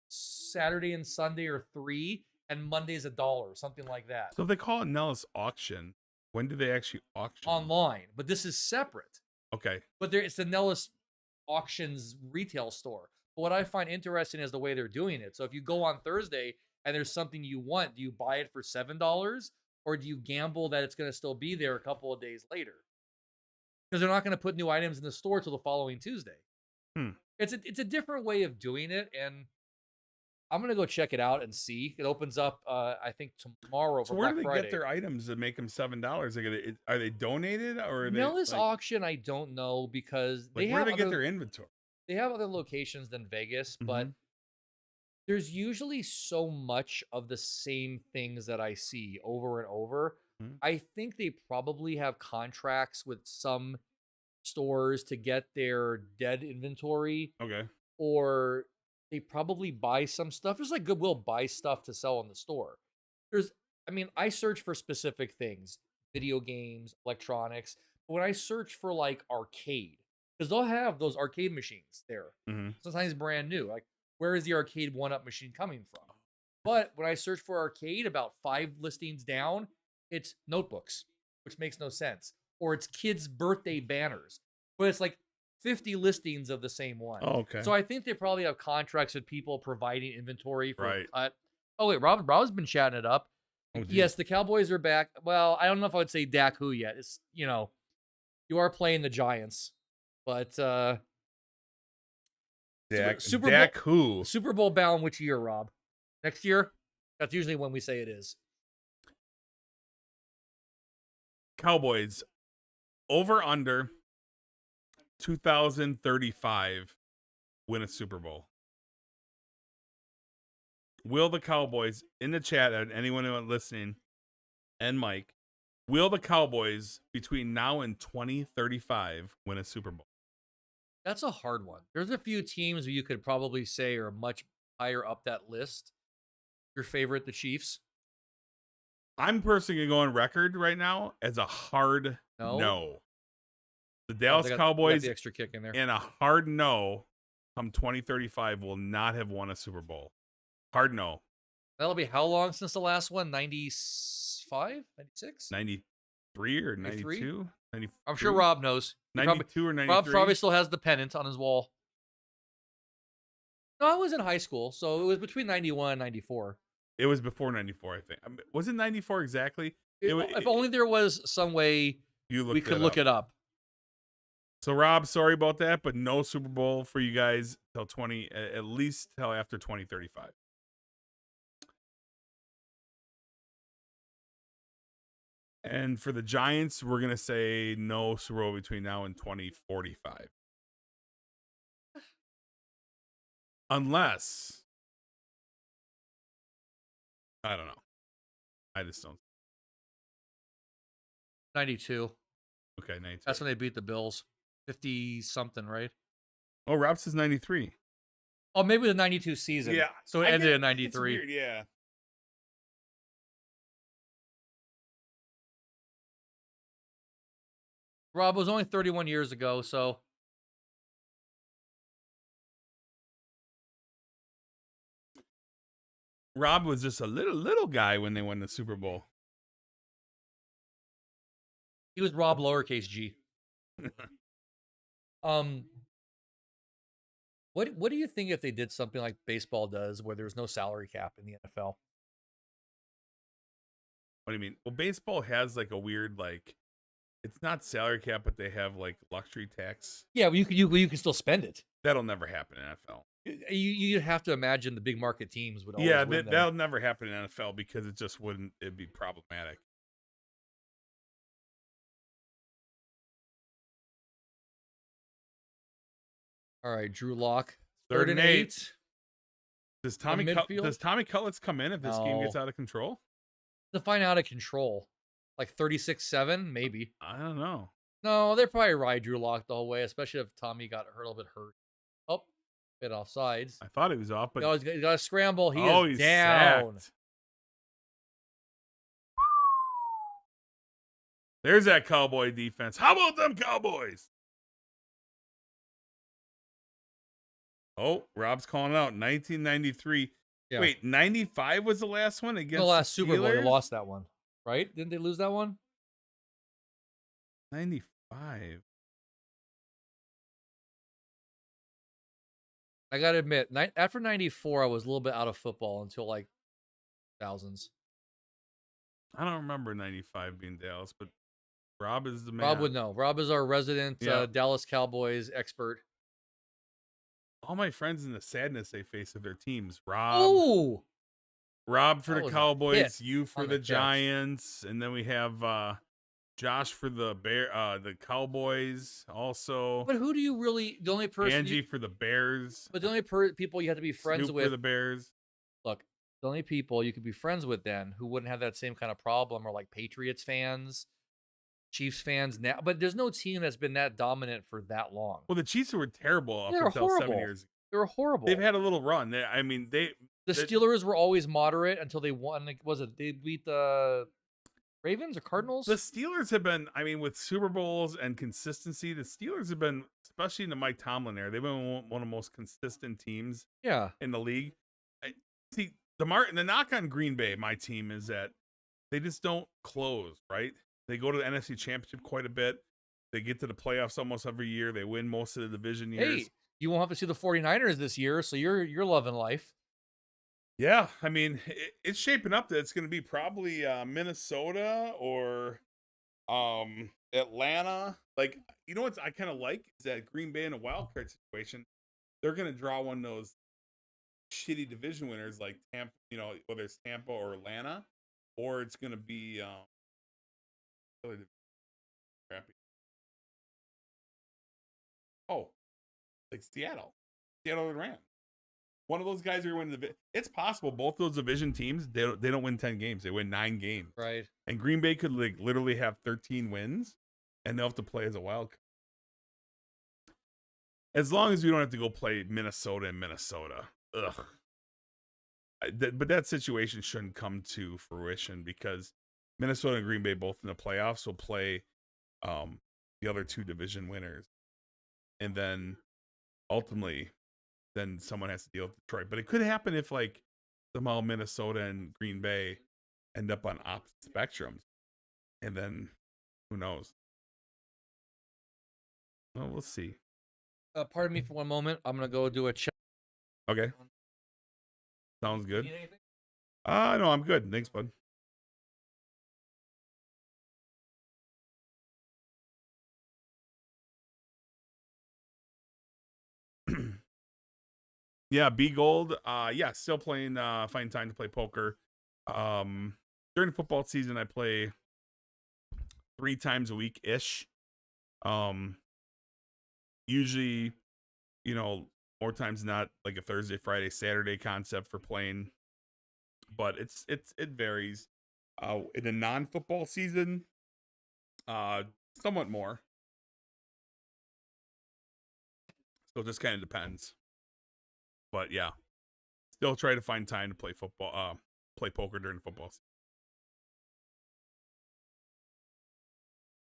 Saturday and Sunday are $3, and Monday's $1, something like that. So if they call it Nellis Auction, when do they actually auction? Online, but this is separate. Okay. But it's the Nellis Auctions retail store. But what I find interesting is the way they're doing it. So if you go on Thursday and there's something you want, do you buy it for $7 or do you gamble that it's going to still be there a couple of days later? Because they're not going to put new items in the store till the following Tuesday. It's a different way of doing it, and I'm going to go check it out and see. It opens up, I think, tomorrow So for where Black do they Friday. get their items that make them $7? Are they donated or are Nellis they Auction, I don't know, because where do they get their inventory? They have other locations than Vegas, but there's usually so much of the same things that I see over and over. I think they probably have contracts with some stores to get their dead inventory. Okay. Or they probably buy some stuff. Just like Goodwill buys stuff to sell in the store. I search for specific things, video games, electronics. But when I search for like arcade, because they'll have those arcade machines there. Sometimes brand new. Like, where is the arcade 1-up machine coming from? But when I search for arcade, about 5 listings down, it's notebooks, which makes no sense. Or it's kids' birthday banners. But it's like 50 listings of the same one. Oh, okay. So I think they probably have contracts with people providing inventory for Right. cut. Oh, wait, Rob's been chatting it up. Oh, geez. Yes, the Cowboys are back. Well, I don't know if I would say Dak who yet. It's, you are playing the Giants. But Dak who? Super Bowl bound which year, Rob? Next year? That's usually when we say it is. Cowboys over under 2035 win a Super Bowl. Will the Cowboys, in the chat, and anyone listening, and Mike, will the Cowboys between now and 2035 win a Super Bowl? That's a hard one. There's a few teams you could probably say are much higher up that list. Your favorite, the Chiefs? I'm personally going to go on record right now as a hard no. The Dallas Cowboys, the extra kick in there. and a hard no come 2035 will not have won a Super Bowl. Hard no. That'll be how long since the last one? 95? 96? 93 or 92? I'm sure Rob knows. 92 or Rob 93? probably still has the pennant on his wall. No, I was in high school, so it was between 91 and 94. It was before 94, I think. Was it 94 exactly? If only there was some way You we could look it up. So Rob, sorry about that, but no Super Bowl for you guys till at least till after 2035. And for the Giants, we're gonna say no Super Bowl between now and 2045, unless I don't know. I just don't. 92. Okay, 92. That's when they beat the Bills. 50 something, right? Oh, Rob says 93. Oh, maybe the 92 season. Yeah, So it ended in It's 93. weird, yeah. Rob was only 31 years ago, so Rob was just a little guy when they won the Super Bowl. he was Rob lowercase g. What do you think if they did something like baseball does, where there's no salary cap in the NFL? What do you mean? Well, baseball has like a weird it's not salary cap, but they have like luxury tax. Yeah, but you can still spend it. That'll never happen in NFL. You have to imagine the big market teams would always Yeah, win them. that'll never happen in NFL because it just wouldn't. It'd be problematic. All right, Drew Lock, 3rd and 8. Does Does Tommy Cullets come in if this game gets No. out of control? To find out of control, like 36-7, maybe. I don't know. No, they probably ride Drew Lock the whole way, especially if Tommy got a little bit hurt. Oh, bit offsides. I thought he was off, but He's got to scramble. He he's is down. sacked. There's that Cowboy defense. How about them Cowboys? Oh, Rob's calling out 1993. Yeah. Wait, 95 was the last one against The last Super Bowl, they Steelers? lost that one, right? Didn't they lose that one? 95. I gotta admit, after 94, I was a little bit out of football until like thousands. I don't remember 95 being Dallas, but Rob is the man. Rob would know. Rob is our resident Yeah. Dallas Cowboys expert. All my friends in the sadness they face with their teams. Rob Oh, for that the was a Cowboys, hit you for on the the catch. Giants, and then we have Josh for the the Cowboys also. but who do you really? The only person, Angie for the Bears. but the only people you have to be friends Snoop with. for the Bears. Look, the only people you could be friends with then who wouldn't have that same kind of problem are like Patriots fans, Chiefs fans now. But there's no team that's been that dominant for that long. Well, the Chiefs were terrible up They were until 7 horrible. years ago. They were horrible. They've had a little run. The Steelers were always moderate until they won. Like, they beat the Ravens or Cardinals? The Steelers have been, with Super Bowls and consistency, the Steelers have been, especially in the Mike Tomlin era, they've been one of the most consistent teams Yeah. in the league. See, the knock on Green Bay, my team, is that they just don't close, right? They go to the NFC Championship quite a bit. They get to the playoffs almost every year. They win most of the division years. Hey, you won't have to see the 49ers this year, so you're loving life. Yeah, it's shaping up that it's going to be probably Minnesota or Atlanta. Like, you know what I kind of like is that Green Bay in a wild card situation, they're going to draw one of those shitty division winners like Tampa, whether it's Tampa or Atlanta, or it's going to be really crappy. Oh, like Seattle or Rams. One of those guys are winning it's possible both those division teams they don't win 10 games. They win 9 games. Right. And Green Bay could literally have 13 wins and they'll have to play as a wild card. As long as we don't have to go play Minnesota and Minnesota. Ugh. But that situation shouldn't come to fruition because Minnesota and Green Bay both in the playoffs will play the other 2 division winners. And then ultimately then someone has to deal with Detroit. But it could happen if somehow Minnesota and Green Bay end up on opposite spectrums. And then who knows? Well, we'll see. Pardon me for one moment. I'm gonna go do a check. Okay. Sounds good. Need anything? No, I'm good. Thanks, bud. Yeah, B Gold. Yeah, still playing. Finding time to play poker. During football season, I play 3 times a week ish. Usually, more times not like a Thursday, Friday, Saturday concept for playing, but it varies. In a non-football season, somewhat more. So it just kind of depends. But yeah, still try to find time to play football, play poker during football season.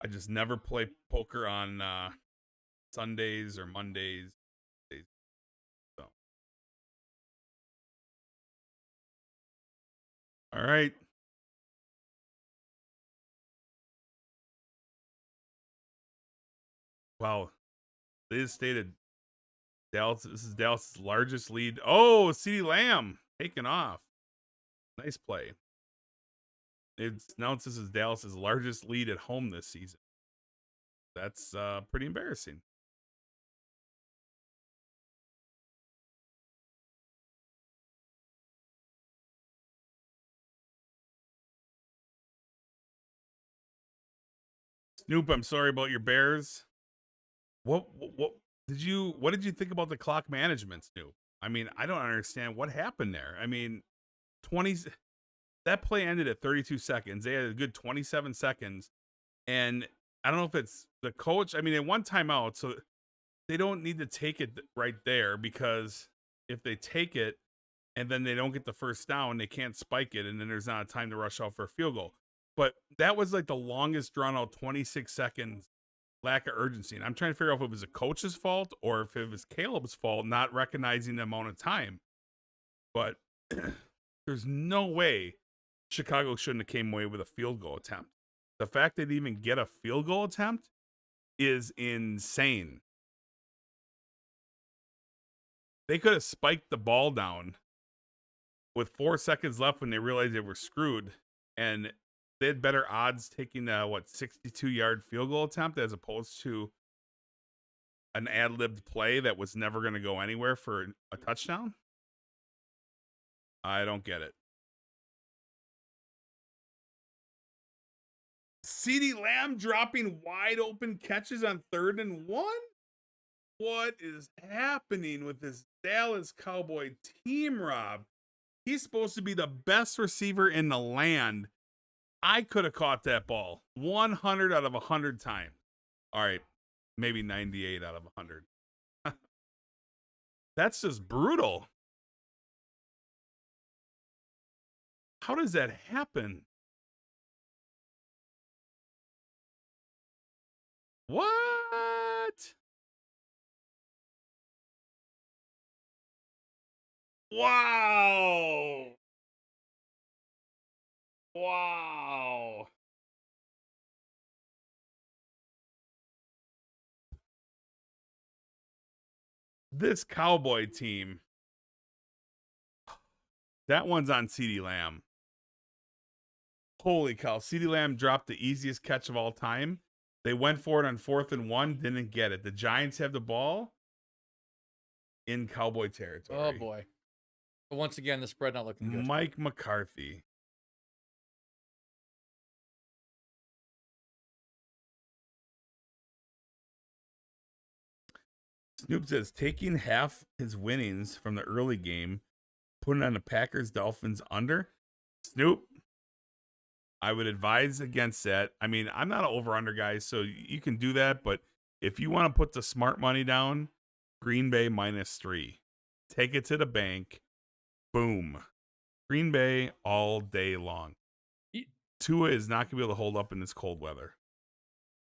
I just never play poker on Sundays or Mondays. So, all right. Wow, Liz stated Dallas. This is Dallas' largest lead. Oh, CeeDee Lamb taking off. Nice play. It's announced this is Dallas' largest lead at home this season. That's pretty embarrassing. Snoop, I'm sorry about your Bears. What did you think about the clock management, Snoop? I mean, I don't understand what happened there. I mean, 20 that play ended at 32 seconds. They had a good 27 seconds. And I don't know if it's the coach. I mean, they one timeout, so they don't need to take it right there, because if they take it and then they don't get the first down, they can't spike it, and then there's not a time to rush out for a field goal. But that was like the longest drawn out 26 seconds lack of urgency. And I'm trying to figure out if it was a coach's fault or if it was Caleb's fault not recognizing the amount of time. But there's no way Chicago shouldn't have came away with a field goal attempt. The fact they'd even get a field goal attempt is insane. They could have spiked the ball down with 4 seconds left when they realized they were screwed, and they had better odds taking a 62-yard field goal attempt as opposed to an ad-libbed play that was never going to go anywhere for a touchdown. I don't get it. CeeDee Lamb dropping wide open catches on 3rd and 1? What is happening with this Dallas Cowboy team, Rob? He's supposed to be the best receiver in the land. I could have caught that ball 100 out of 100 times. All right, maybe 98 out of 100. That's just brutal. How does that happen? What? Wow. Wow. This Cowboy team. That one's on CeeDee Lamb. Holy cow. CeeDee Lamb dropped the easiest catch of all time. They went for it on 4th and 1, didn't get it. The Giants have the ball in Cowboy territory. Oh boy. But once again, the spread not looking good. Mike McCarthy. Snoop says taking half his winnings from the early game, putting on the Packers Dolphins under. Snoop, I would advise against that. I mean, I'm not an over-under guy, so you can do that. But if you want to put the smart money down, Green Bay -3. Take it to the bank. Boom. Green Bay all day long. Tua is not going to be able to hold up in this cold weather.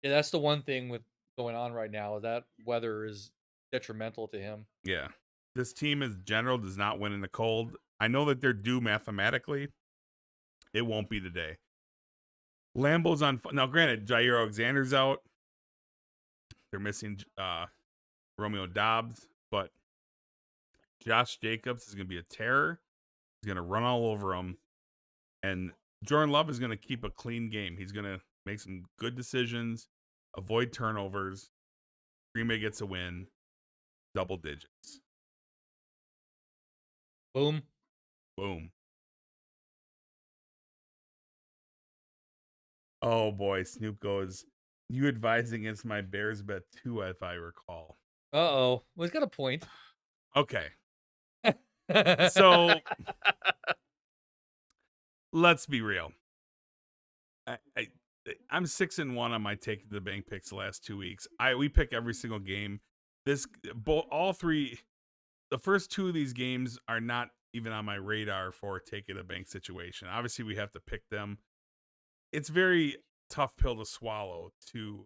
Yeah, that's the one thing with going on right now. That weather is detrimental to him. Yeah. This team in general does not win in the cold. I know that they're due mathematically. It won't be today. Lambeau's on. Now, granted, Jair Alexander's out. They're missing Romeo Dobbs, but Josh Jacobs is going to be a terror. He's going to run all over them. And Jordan Love is going to keep a clean game. He's going to make some good decisions, avoid turnovers. Green Bay gets a win, double digits. Boom. Boom. Oh boy, Snoop goes, you advised against my Bears bet too, if I recall. Uh-oh. Well, he's got a point. Okay. So let's be real. I'm 6-1 on my take the bank picks the last 2 weeks. We pick every single game. All three, the first two of these games are not even on my radar for taking a bank situation. Obviously, we have to pick them. It's very tough pill to swallow to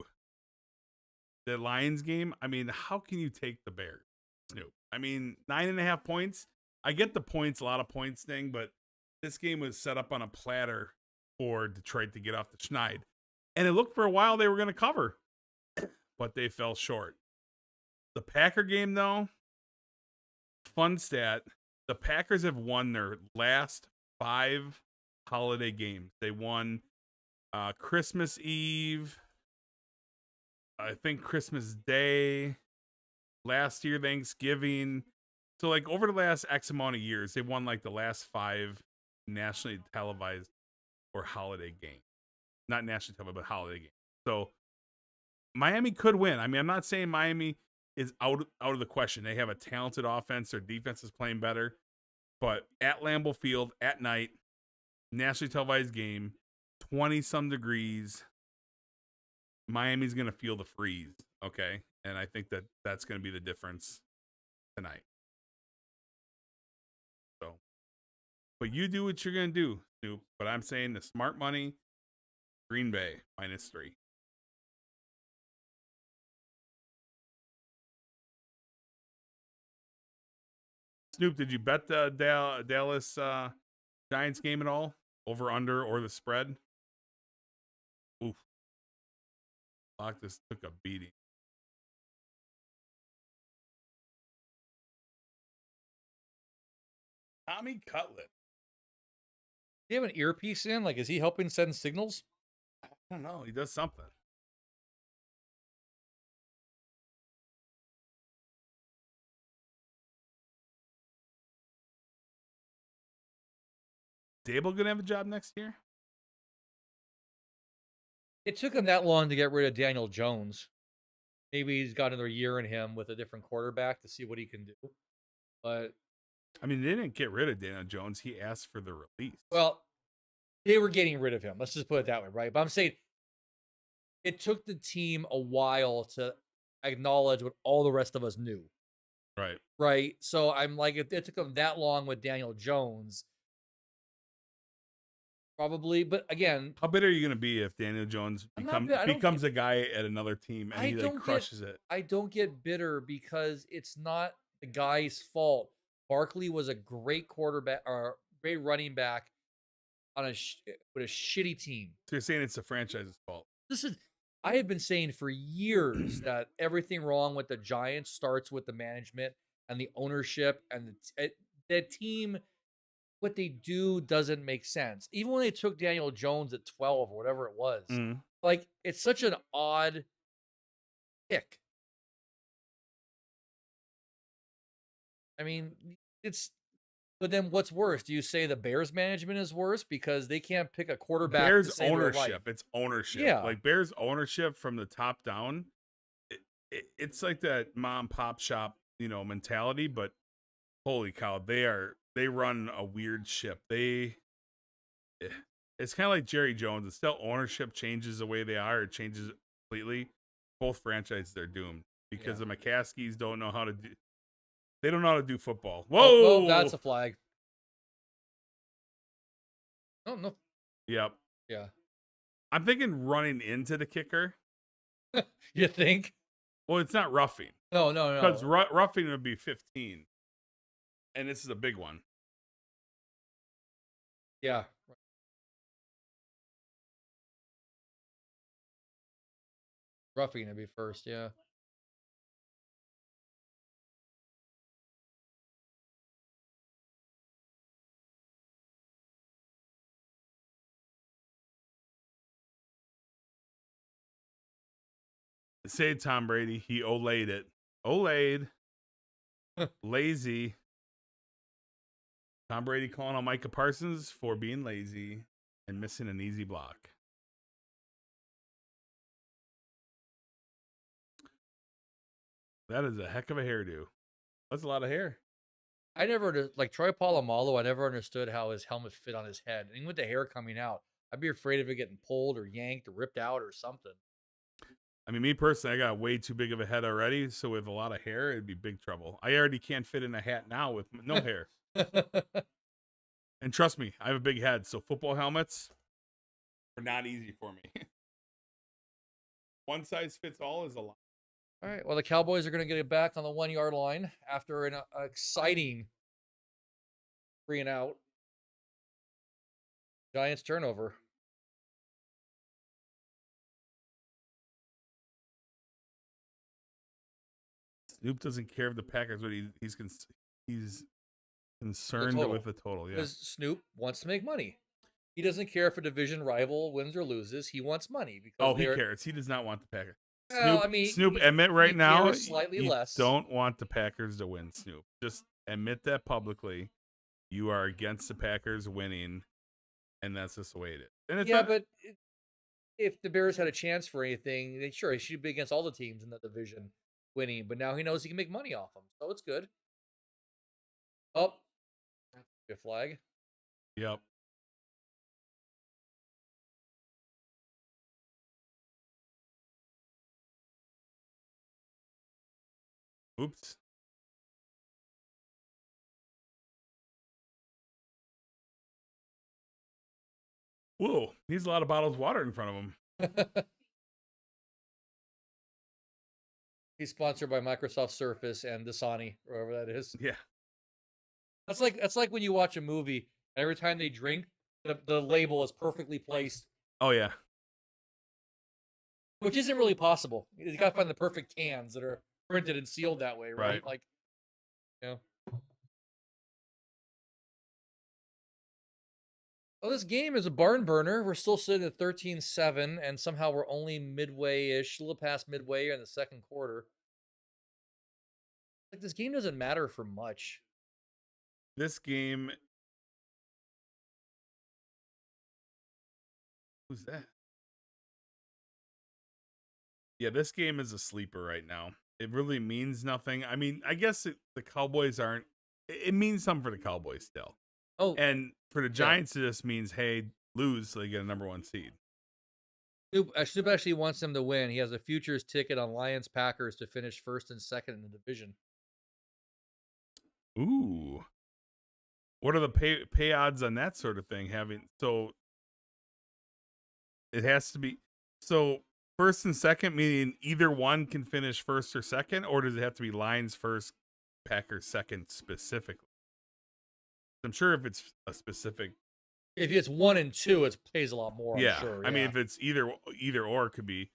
the Lions game. I mean, how can you take the Bears? Snoop. I mean, 9.5 points. I get the points, a lot of points thing, but this game was set up on a platter for Detroit to get off the schneid. And it looked for a while they were going to cover, but they fell short. The Packer game, though, fun stat. The Packers have won their last 5 holiday games. They won Christmas Eve, I think Christmas Day, last year Thanksgiving. So like over the last X amount of years, they won like the last 5 nationally televised or holiday games. Not nationally televised, but holiday games. So Miami could win. I mean, I'm not saying Miami is out of the question. They have a talented offense. Their defense is playing better. But at Lambeau Field at night, nationally televised game, 20-some degrees, Miami's going to feel the freeze, okay? And I think that's going to be the difference tonight. So, but you do what you're going to do, Snoop. But I'm saying the smart money, Green Bay, -3. Snoop, did you bet the Dallas Giants game at all? Over, under, or the spread? Oof. Lock this took a beating. Tommy Cutlet. Do you have an earpiece in? Like, is he helping send signals? I don't know. He does something. Dable gonna have a job next year? It took him that long to get rid of Daniel Jones. Maybe he's got another year in him with a different quarterback to see what he can do. But I mean, they didn't get rid of Daniel Jones. He asked for the release. well, they were getting rid of him. Let's just put it that way, right? But I'm saying it took the team a while to acknowledge what all the rest of us knew. Right. Right. So I'm like, if it took them that long with Daniel Jones, probably. But again, How bitter are you gonna be if Daniel Jones I'm not bit- I don't becomes a guy at another team and I he like don't crushes it? I don't get bitter because it's not the guy's fault. Barkley was a great quarterback or great running back on with a shitty team. So you're saying it's the franchise's fault? I have been saying for years that everything wrong with the Giants starts with the management and the ownership and the team. What they do doesn't make sense. Even when they took Daniel Jones at 12 or whatever it was, Mm. like it's such an odd pick. I mean, but then what's worse? Do you say the Bears management is worse because they can't pick a quarterback? Bears to save their life? ownership. It's ownership. Yeah. Like Bears ownership from the top down. It's like that mom pop shop, mentality. But holy cow, they run a weird ship. It's kind of like Jerry Jones. It's still ownership changes the way they are. It changes completely. Both franchises are doomed because the McCaskies don't know how to do. They don't know how to do football. Whoa, Oh, that's a flag. Oh no. Yep. Yeah. I'm thinking running into the kicker. You think? Well, it's not roughing. No. Because roughing would be 15. And this is a big one. Yeah. Roughing to be first. Yeah. Say Tom Brady. He olayed it. Olayed. Lazy. Tom Brady calling on Micah Parsons for being lazy and missing an easy block. That is a heck of a hairdo. That's a lot of hair. I never like Troy Polamalu. I never understood how his helmet fit on his head, and even with the hair coming out, I'd be afraid of it getting pulled or yanked or ripped out or something. I mean, me personally, I got way too big of a head already. So with a lot of hair, it'd be big trouble. I already can't fit in a hat now with no hair. And trust me, I have a big head. So football helmets are not easy for me. One size fits all is a lot. All right. Well, the Cowboys are going to get it back on the 1 yard line after an exciting 3 and out. Giants turnover. Snoop doesn't care if the Packers, but he's concerned total. with the total. Yeah. Because Snoop wants to make money. He doesn't care if a division rival wins or loses. He wants money because Oh, he cares. He does not want the Packers. Well, Snoop, I mean, Snoop, he- admit right he now, cares slightly you less. don't want the Packers to win. Snoop, just admit that publicly. You are against the Packers winning, and that's just the way it is. And it's Yeah, not, but if the Bears had a chance for anything, they sure he should be against all the teams in that division winning. But now he knows he can make money off them, so it's good. Oh, a flag. yep. Oops. Whoa, needs a lot of bottles of water in front of him. He's sponsored by Microsoft Surface and Dasani, or whatever that is. Yeah. That's like when you watch a movie. Every time they drink, the label is perfectly placed, Oh yeah. which isn't really possible. You got to find the perfect cans that are printed and sealed that way, right? Right. Like, you know. Well, this game is a barn burner. We're still sitting at 13-7, and somehow we're only midway-ish, a little past midway in the second quarter. Like, this game doesn't matter for much. This game. Who's that? Yeah, this game is a sleeper right now. It really means nothing. I mean, I guess the Cowboys aren't. It means something for the Cowboys still. Oh, And for the Giants, it just means, hey, lose so they get a number 1 seed. Snoop actually wants them to win. He has a futures ticket on Lions Packers to finish first and second in the division. Ooh. What are the pay odds on that sort of thing? So it has to be first and second, meaning either one can finish first or second, or does it have to be Lions first, Packers second specifically? I'm sure if it's a specific. If it's 1 and 2, it pays a lot more. Yeah, I'm sure. I mean, if it's either or, it could be,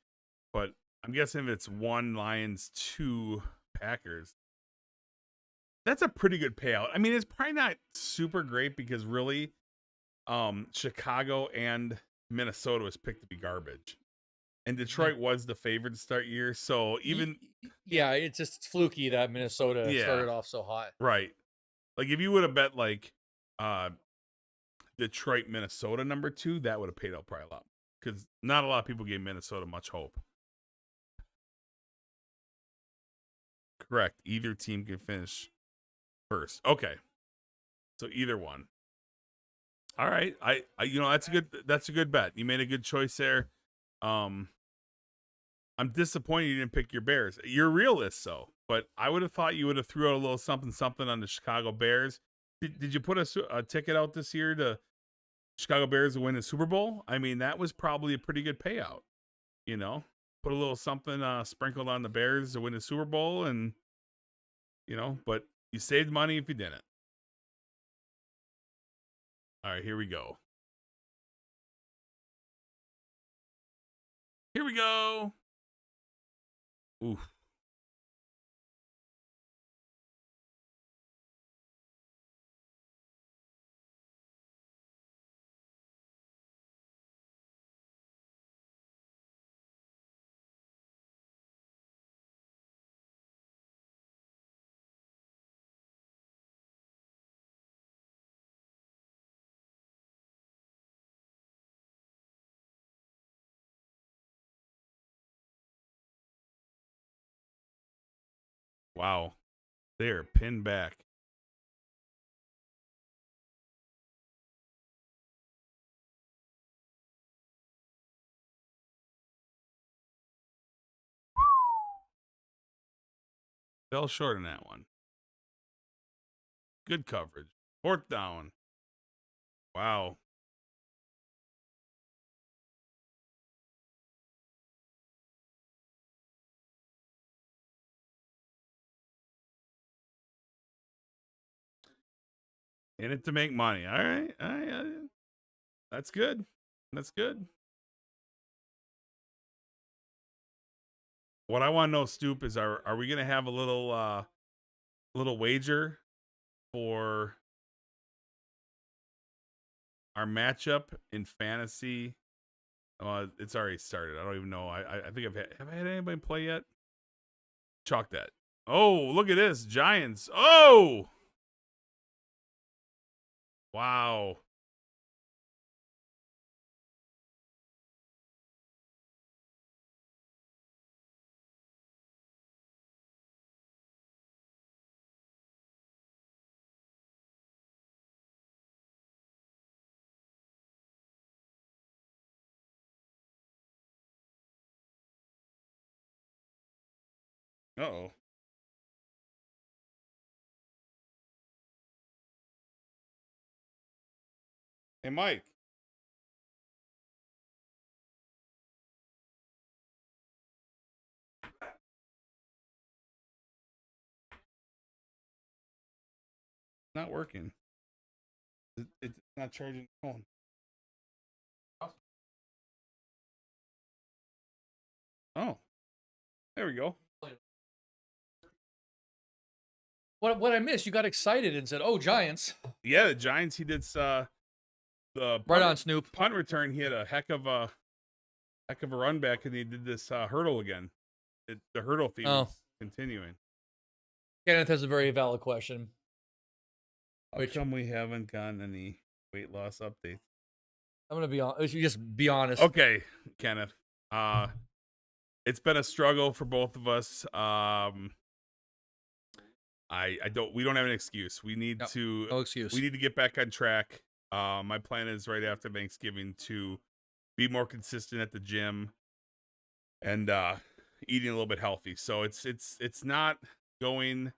but I'm guessing if it's 1 Lions, 2 Packers, that's a pretty good payout. I mean, it's probably not super great because really, Chicago and Minnesota was picked to be garbage, and Detroit was the favorite to start year. So even yeah, it's just fluky that Minnesota Yeah. started off so hot. right, like if you would have bet like Detroit, Minnesota number 2, that would have paid out probably a lot because not a lot of people gave Minnesota much hope. Correct. Either team can finish first. Okay. So either one. All right. I that's a good bet. You made a good choice there. I'm disappointed you didn't pick your Bears. You're a realist though, but I would have thought you would have threw out a little something on the Chicago Bears. Did you put a ticket out this year to Chicago Bears to win the Super Bowl? I mean, that was probably a pretty good payout. You know, put a little something sprinkled on the Bears to win the Super Bowl, and but you saved money if you didn't. All right, here we go. Here we go. Oof. Wow. They're pinned back. Fell short on that one. Good coverage. 4th down. Wow. In it to make money. All right. That's good. That's good. What I want to know, Stoop, is are we gonna have a little wager for our matchup in fantasy? It's already started. I don't even know. I think have I had anybody play yet? Chalk that. Oh, look at this. Giants. Oh! Wow. Uh-oh. Hey, Mike. Not working. It's not charging the phone. Oh. There we go. What I missed? You got excited and said, "Oh, Giants!" Yeah, the Giants. He did the Right on, Snoop. punt return. He had a heck of a run back, and he did this hurdle again. The hurdle theme is continuing. Kenneth has a very valid question. How come we haven't gotten any weight loss updates? I'm gonna be honest. Just be honest. Okay, Kenneth. It's been a struggle for both of us. We don't have an excuse. We need no excuse. We need to get back on track. My plan is right after Thanksgiving to be more consistent at the gym and eating a little bit healthy. So it's not going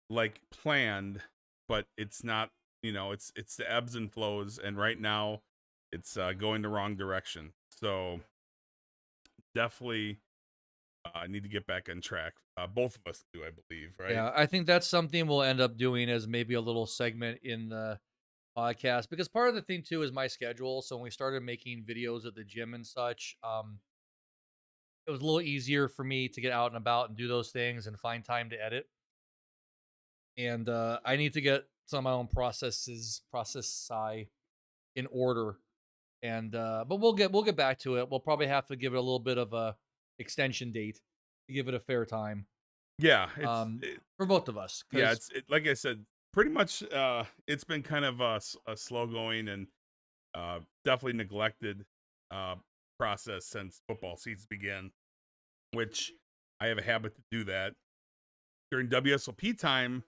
like planned, but it's not, it's the ebbs and flows, and right now it's going the wrong direction. So definitely need to get back on track. Both of us do, I believe, right? Yeah, I think that's something we'll end up doing as maybe a little segment in the podcast, because part of the thing too is my schedule. So when we started making videos at the gym and such, it was a little easier for me to get out and about and do those things and find time to edit. And I need to get some of my own process in order. And but we'll get back to it. We'll probably have to give it a little bit of a extension date to give it a fair time. Yeah, for both of us. Yeah, like I said, pretty much it's been kind of a slow going and definitely neglected process since football season began, which I have a habit to do that. During WSOP time,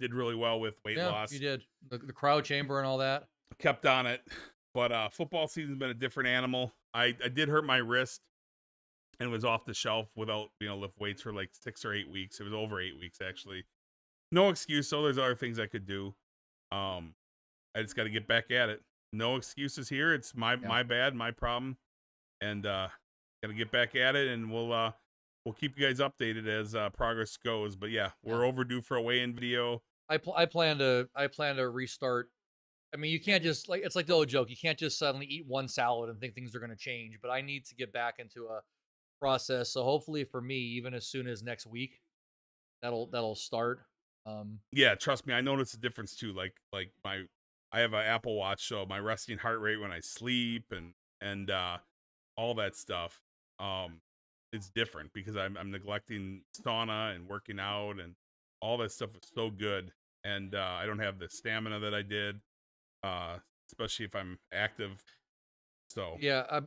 did really well with weight loss. You did. The crowd chamber and all that. Kept on it. But football season's been a different animal. I did hurt my wrist and was off the shelf without lift weights for like 6 or 8 weeks. It was over 8 weeks actually. No excuse. So there's other things I could do. I just got to get back at it. No excuses here. It's my bad, my problem, and got to get back at it. And we'll keep you guys updated as progress goes. But yeah, we're overdue for a weigh-in video. I plan to restart. I mean, you can't just it's like the old joke. You can't just suddenly eat one salad and think things are going to change. But I need to get back into a process. So hopefully for me, even as soon as next week, that'll start. Yeah, trust me, I noticed a difference too. Like I have an Apple Watch, so my resting heart rate when I sleep and all that stuff, it's different because I'm neglecting sauna and working out, and all that stuff is so good, and I don't have the stamina that I did, especially if I'm active. So Yeah,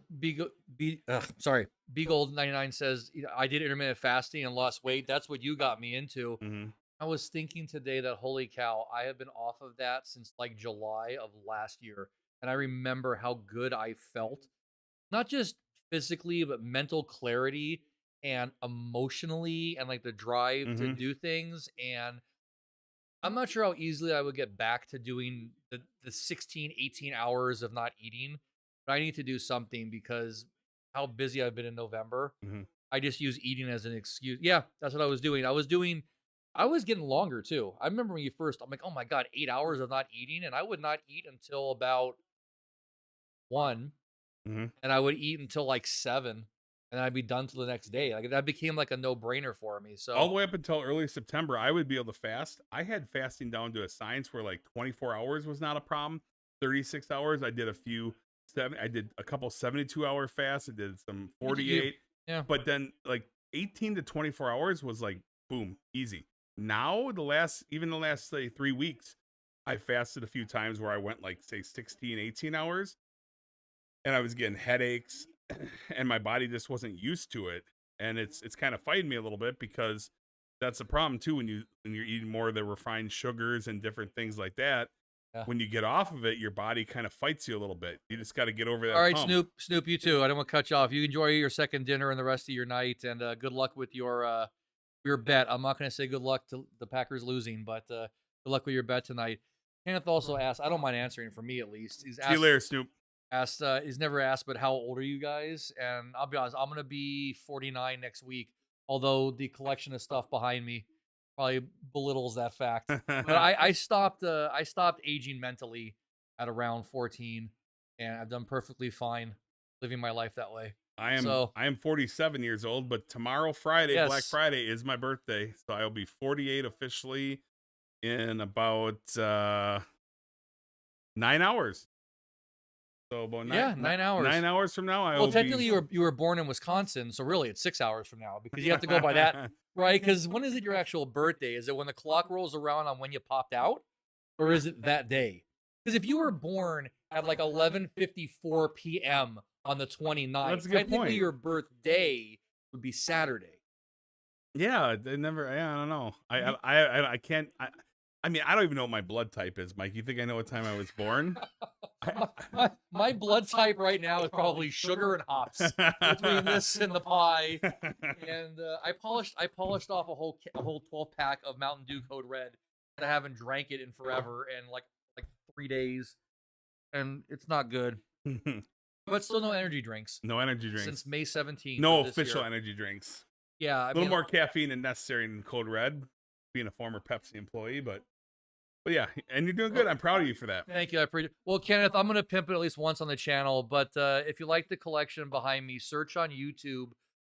sorry. Beagle 99 says I did intermittent fasting and lost weight. That's what you got me into. mhm, I was thinking today that holy cow, I have been off of that since like July of last year. And I remember how good I felt, not just physically, but mental clarity and emotionally and like the drive to mhm. do things. And I'm not sure how easily I would get back to doing the 16, 18 hours of not eating, but I need to do something because how busy I've been in November. Mhm. I just use eating as an excuse. Yeah, that's what I was doing. I was getting longer too. I remember when you first, I'm like, oh my God, 8 hours of not eating. And I would not eat until about 1, Mhm. and I would eat until like 7, and I'd be done till the next day. Like that became like a no brainer for me. All So the way up until early September, I would be able to fast. I had fasting down to a science where like 24 hours was not a problem. 36 hours. I did a couple 72-hour fasts. I did some look at you. 48. Yeah. But then like 18 to 24 hours was like boom, easy. Now even the last say 3 weeks, I fasted a few times where I went like say 16, 18 hours and I was getting headaches and my body just wasn't used to it. And it's kind of fighting me a little bit because that's a problem too when you're eating more of the refined sugars and different things like that. Yeah. When you get off of it, your body kind of fights you a little bit. You just got to get over that All right, hump. Snoop, you too. I don't want to cut you off. You enjoy your second dinner and the rest of your night, and good luck with your bet. I'm not going to say good luck to the Packers losing, but good luck with your bet tonight. Kenneth also asked. I don't mind answering for me at least. He's See you later, Snoop. he's never asked, but how old are you guys? And I'll be honest, I'm gonna be 49 next week. Although the collection of stuff behind me probably belittles that fact. But I stopped aging mentally at around 14, and I've done perfectly fine living my life that way. So I am 47 years old, but tomorrow, Friday, Black yes, Friday, is my birthday. So I'll be 48 officially in about 9 hours. So about yeah, 9 hours. 9 hours from now, I Well, will technically, be. you were born in Wisconsin, so really it's 6 hours from now because you have to go by that, right? Because when is it your actual birthday? Is it when the clock rolls around on when you popped out, or is it that day? Because if you were born at like 11:54 p.m. on the 29th, That's a good technically point. your birthday would be Saturday. Yeah, they never. Yeah, I don't know. I can't. I mean, I don't even know what my blood type is, Mike. You think I know what time I was born? My blood type right now is probably sugar and hops between this and the pie. And I polished off a whole 12 pack of Mountain Dew Code Red, and I haven't drank it in forever and like 3 days, and it's not good. But still no energy drinks No energy drinks. since May 17th. No of this official year. energy drinks. Yeah, A little more caffeine than necessary in Code Red, being a former Pepsi employee, but yeah, and you're doing good. I'm proud of you for that. Thank you. I appreciate it. Well, Kenneth, I'm going to pimp it at least once on the channel. But if you like the collection behind me, search on YouTube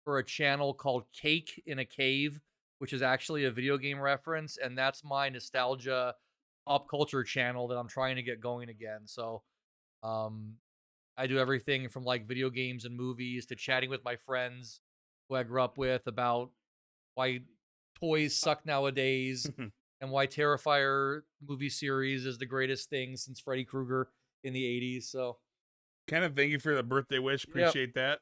for a channel called Cake in a Cave, which is actually a video game reference. And that's my nostalgia pop culture channel that I'm trying to get going again. So I do everything from like video games and movies to chatting with my friends who I grew up with about why toys suck nowadays and why Terrifier movie series is the greatest thing since Freddy Krueger in the 80s. So, Kenneth, thank you for the birthday wish. Appreciate that.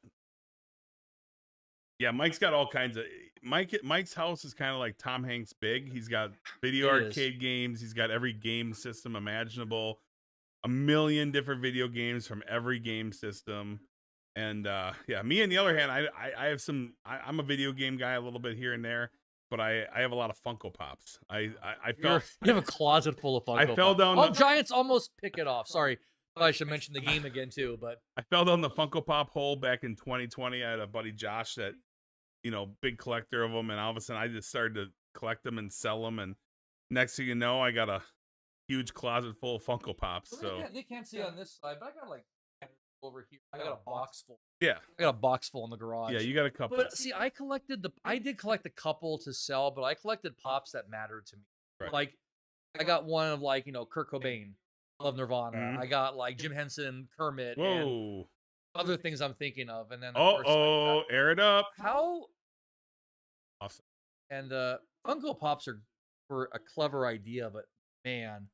Yeah, Mike's got all kinds of Mike's house is kind of like Tom Hanks big. He's got video It is. arcade games. He's got every game system imaginable. A million different video games from every game system. And yeah, me on the other hand, I have I'm a video game guy a little bit here and there, but I have a lot of Funko Pops. I felt you have a closet full of Funko I fell Pops. down Oh, the- Giants almost pick it off. Sorry. I should mention the game again too, but I fell down the Funko Pop hole back in 2020. I had a buddy Josh that, big collector of them, and all of a sudden I just started to collect them and sell them, and next thing you know, I got a huge closet full of Funko Pops. So they can't see on this side, but I got like over here. I got a box full. yeah, I got a box full in the garage. you got a couple. But see, I did collect a couple to sell, but I collected pops that mattered to me. Right. Like, I got one of like, Kurt Cobain, Love Nirvana. Mhm. I got like Jim Henson, Kermit, and Whoa! other things I'm thinking of. And then, of course, Oh, air it up! how Awesome. and Funko Pops are for a clever idea, but man,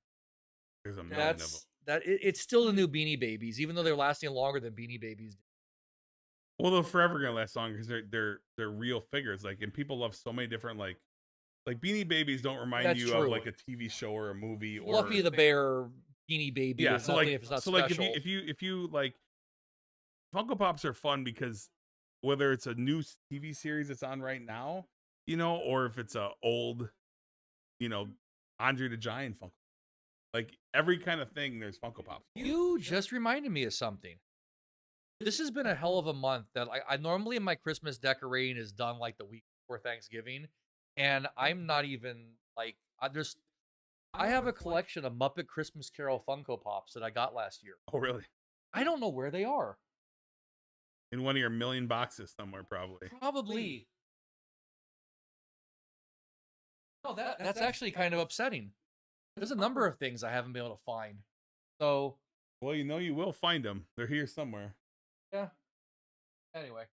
There's a million of them. it's still the new Beanie Babies, even though they're lasting longer than Beanie Babies. Well, they're forever gonna last longer because they're real figures. Like, and people love so many different like Beanie Babies don't remind That's you true. of like a TV show or a movie or Fluffy the Bear, Beanie Baby. yeah. There's So nothing like if it's not so special. like if you like Funko Pops are fun because whether it's a new TV series that's on right now, or if it's a old, Andre the Giant Funko, like every kind of thing, there's Funko Pops. You just reminded me of something. This has been a hell of a month that I normally my Christmas decorating is done like the week before Thanksgiving. And I'm not even like, I have a collection of Muppet Christmas Carol Funko Pops that I got last year. Oh, really? I don't know where they are. In one of your million boxes somewhere, probably. Probably. No, that's actually kind of upsetting. There's a number of things I haven't been able to find. So, Well, you will find them. They're here somewhere. yeah. Anyway.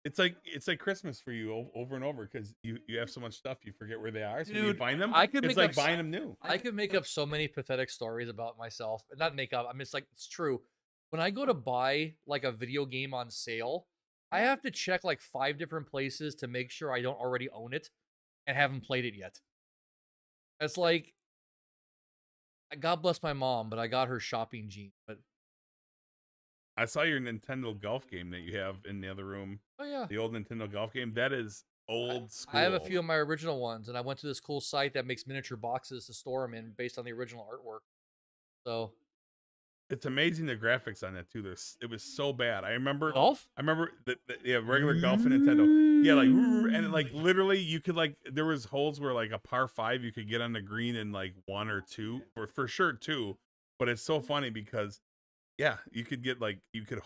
It's like Christmas for you over and over because you have so much stuff you forget where they are. So when you Dude, find them, I could it's make like up buying them new. I could make up so many pathetic stories about myself. Not make up. I mean, it's like, it's true. When I go to buy like a video game on sale, I have to check like 5 different places to make sure I don't already own it and haven't played it yet. It's like, God bless my mom, but I got her shopping gene. But I saw your Nintendo golf game that you have in the other room. oh yeah, The old Nintendo golf game. That is old school. I have a few of my original ones, and I went to this cool site that makes miniature boxes to store them in based on the original artwork. So It's amazing the graphics on that too. It was so bad. I remember golf. yeah, regular golf and Nintendo. Yeah, like and like literally you could like there was holes where like a par 5 you could get on the green in like 1 or 2 or for sure 2. But it's so funny because yeah, you could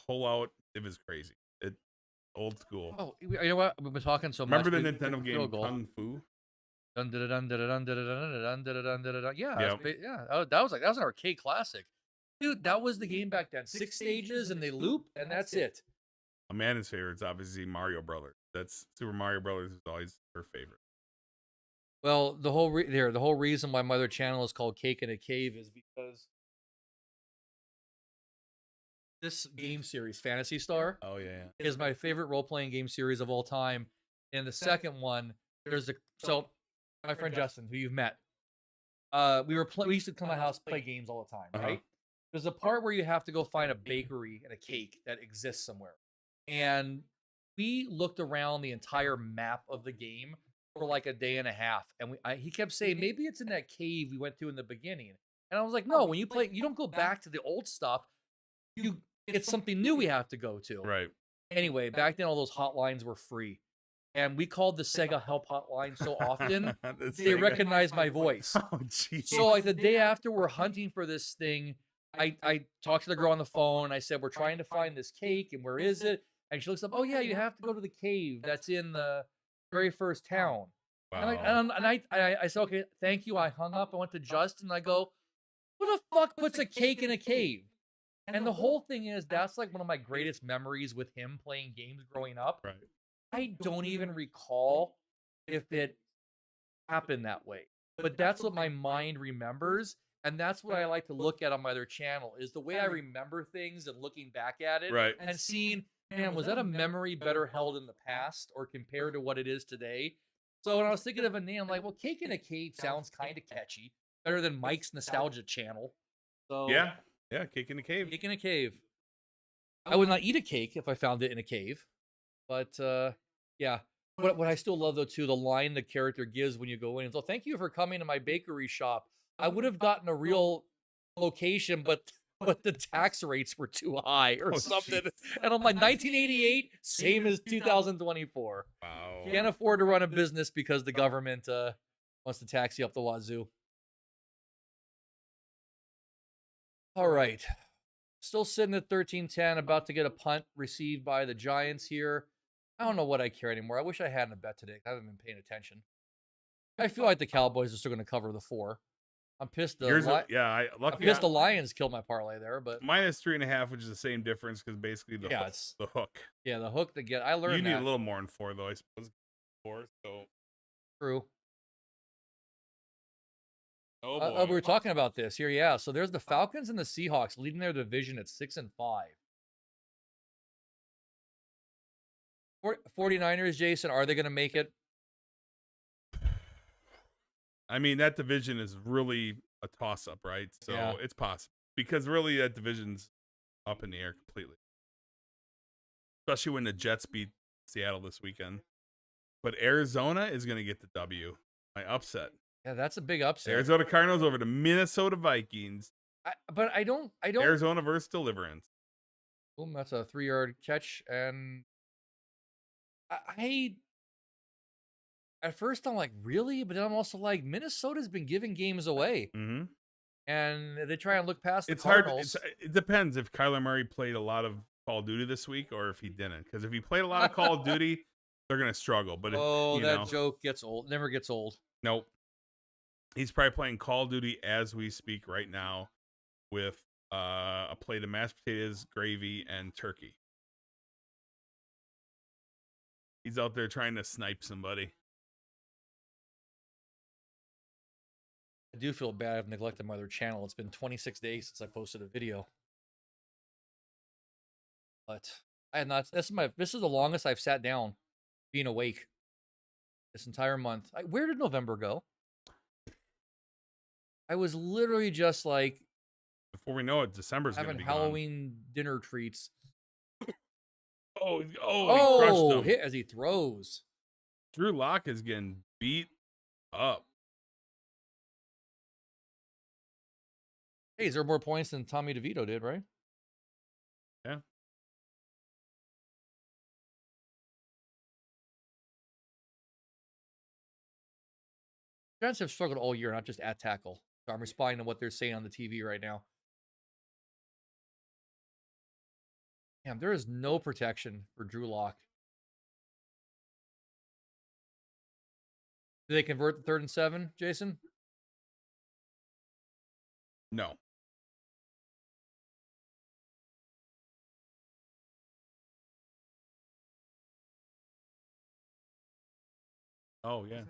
hole out. It was crazy. It old school. Oh, you know what? We've been talking so Remember much. the Nintendo game field goal. Kung Fu? Dun, dun, dun, dun, dun, dun, dun, dun, dun, dun, dun, dun, dun. Yeah, Yep. yeah. That was an arcade classic, dude. That was the game back then. 6 stages and they loop, and that's it. Amanda's favorite is obviously Mario Brothers. That's Super Mario Brothers is always her favorite. Well, the whole reason why my other channel is called Cake in a Cave is because this game series, Phantasy Star, Oh yeah. is my favorite role-playing game series of all time. And the second one, so my friend Justin, who you've met, we used to come to my house, play games all the time, Uh-huh. right? There's a part where you have to go find a bakery and a cake that exists somewhere. And we looked around the entire map of the game for like a day and a half. And he kept saying, maybe it's in that cave we went to in the beginning. And I was like, no, when you play, you don't go back to the old stuff. It's something new we have to go to. Right. Anyway, back then all those hotlines were free. And we called the Sega help hotline so often, they recognized my voice. Oh, jeez. So like the day after we're hunting for this thing, I talked to the girl on the phone. I said, we're trying to find this cake, and where is it? And she looks up, oh yeah, you have to go to the cave that's in the very first town. Wow. And I said, okay, thank you. I hung up. I went to Justin. I go, who the fuck puts a cake in a cave? And the whole thing is, that's like one of my greatest memories with him playing games growing up. Right. I don't even recall if it happened that way, but that's what my mind remembers. And that's what I like to look at on my other channel, is the way I remember things and looking back at it Right. and seeing, man, was that a memory better held in the past or compared to what it is today? So when I was thinking of a name, I'm like, well, Cake in a Cave sounds kind of catchy, better than Mike's Nostalgia Channel. So Yeah. Yeah. Cake in the Cave. Cake in a Cave. I would not eat a cake if I found it in a cave, but yeah. What I still love though too, the line the character gives when you go in. So thank you for coming to my bakery shop. I would have gotten a real location, but the tax rates were too high or Oh, something. jeez. And I'm like, 1988, same as 2024. Wow. Can't afford to run a business because the government wants to tax you up the wazoo. All right. Still sitting at 13-10, about to get a punt received by the Giants here. I don't know what I care anymore. I wish I hadn't a bet today. I haven't been paying attention. I feel like the Cowboys are still going to cover the 4. I'm pissed. I'm I'm pissed the Lions killed my parlay there, but minus 3.5, which is the same difference because basically the yeah, hook, it's the hook. yeah, the hook to get. I learned You need that. a little more than 4 though, I suppose. 4, so True. Oh We boy. were talking about this here. Yeah. So there's the Falcons and the Seahawks leading their division at 6-5. 49ers, Jason, are they going to make it? I mean, that division is really a toss up, right? So Yeah. it's possible because really that division's up in the air completely. Especially when the Jets beat Seattle this weekend. But Arizona is going to get the W. My upset. Yeah, that's a big upset. Arizona Cardinals over the Minnesota Vikings. But I don't. Arizona versus Deliverance. Boom, that's a 3-yard catch. And I at first I'm like, really? But then I'm also like, Minnesota's been giving games away. Mm-hmm. And they try and look past the It's hard. Cardinals. It depends if Kyler Murray played a lot of Call of Duty this week or if he didn't. Because if he played a lot of Call of Duty, they're going to struggle. But if, that joke gets old. Never gets old. Nope. He's probably playing Call of Duty as we speak right now with a plate of mashed potatoes, gravy, and turkey. He's out there trying to snipe somebody. I do feel bad. I've neglected my other channel. It's been 26 days since I posted a video. But I have not. This is the longest I've sat down being awake this entire month. Where did November go? I was literally just like, before we know it, December's going to having be Halloween dinner treats. He crushed Oh, him. hit as he throws. Drew Lock is getting beat up. Hey, is there more points than Tommy DeVito did, right? Yeah. Giants have struggled all year, not just at tackle. So I'm responding to what they're saying on the TV right now. Damn, there is no protection for Drew Lock. Do they convert the 3rd and 7, Jason? No. Oh, yeah.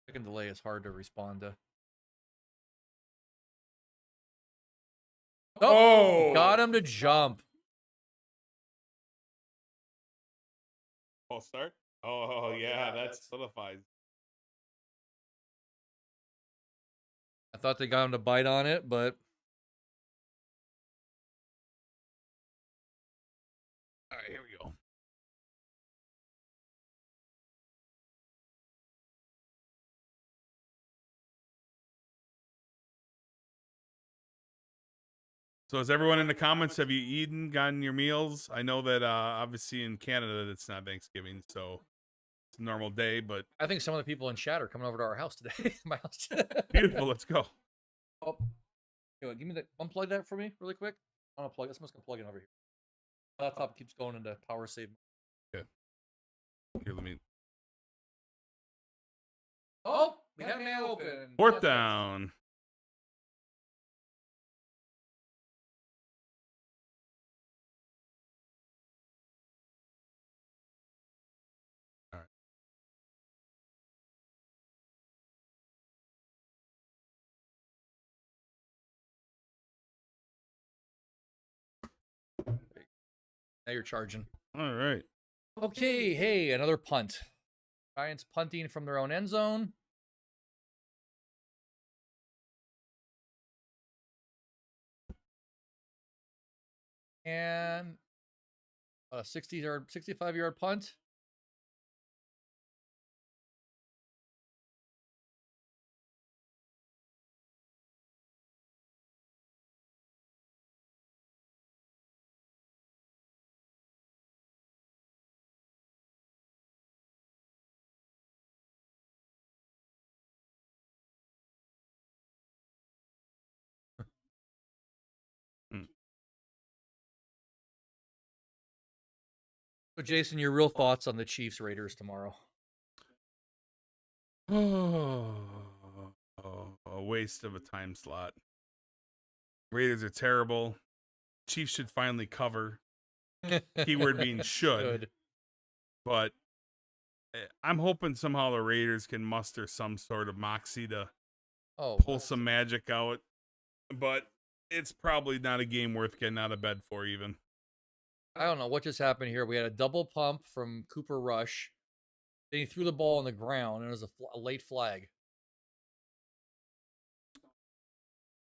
Second delay is hard to respond to. Oh, got him to jump. False start? Oh, yeah, that solidifies. I thought they got him to bite on it, but All right, here we go. So is everyone in the comments, have you eaten, gotten your meals? I know that obviously in Canada it's not Thanksgiving, so it's a normal day, but I think some of the people in chat are coming over to our house today. My house. beautiful. Let's go. Oh, here, give me that. Unplug that for me really quick. I'm gonna plug. I'm just gonna plug it over here. Laptop keeps going into power save. Here, let me. Oh, we have man open. 4th down. All right. Now you're charging. All right. Okay, hey, another punt. Giants punting from their own end zone. And a 65-yard punt. So, Jason, your real thoughts on the Chiefs Raiders tomorrow? A waste of a time slot. Raiders are terrible. Chiefs should finally cover. Keyword being should. But I'm hoping somehow the Raiders can muster some sort of moxie to Oh, pull some magic out, but it's probably not a game worth getting out of bed for even. I don't know what just happened here. We had a double pump from Cooper Rush. Then he threw the ball on the ground, and it was a late flag.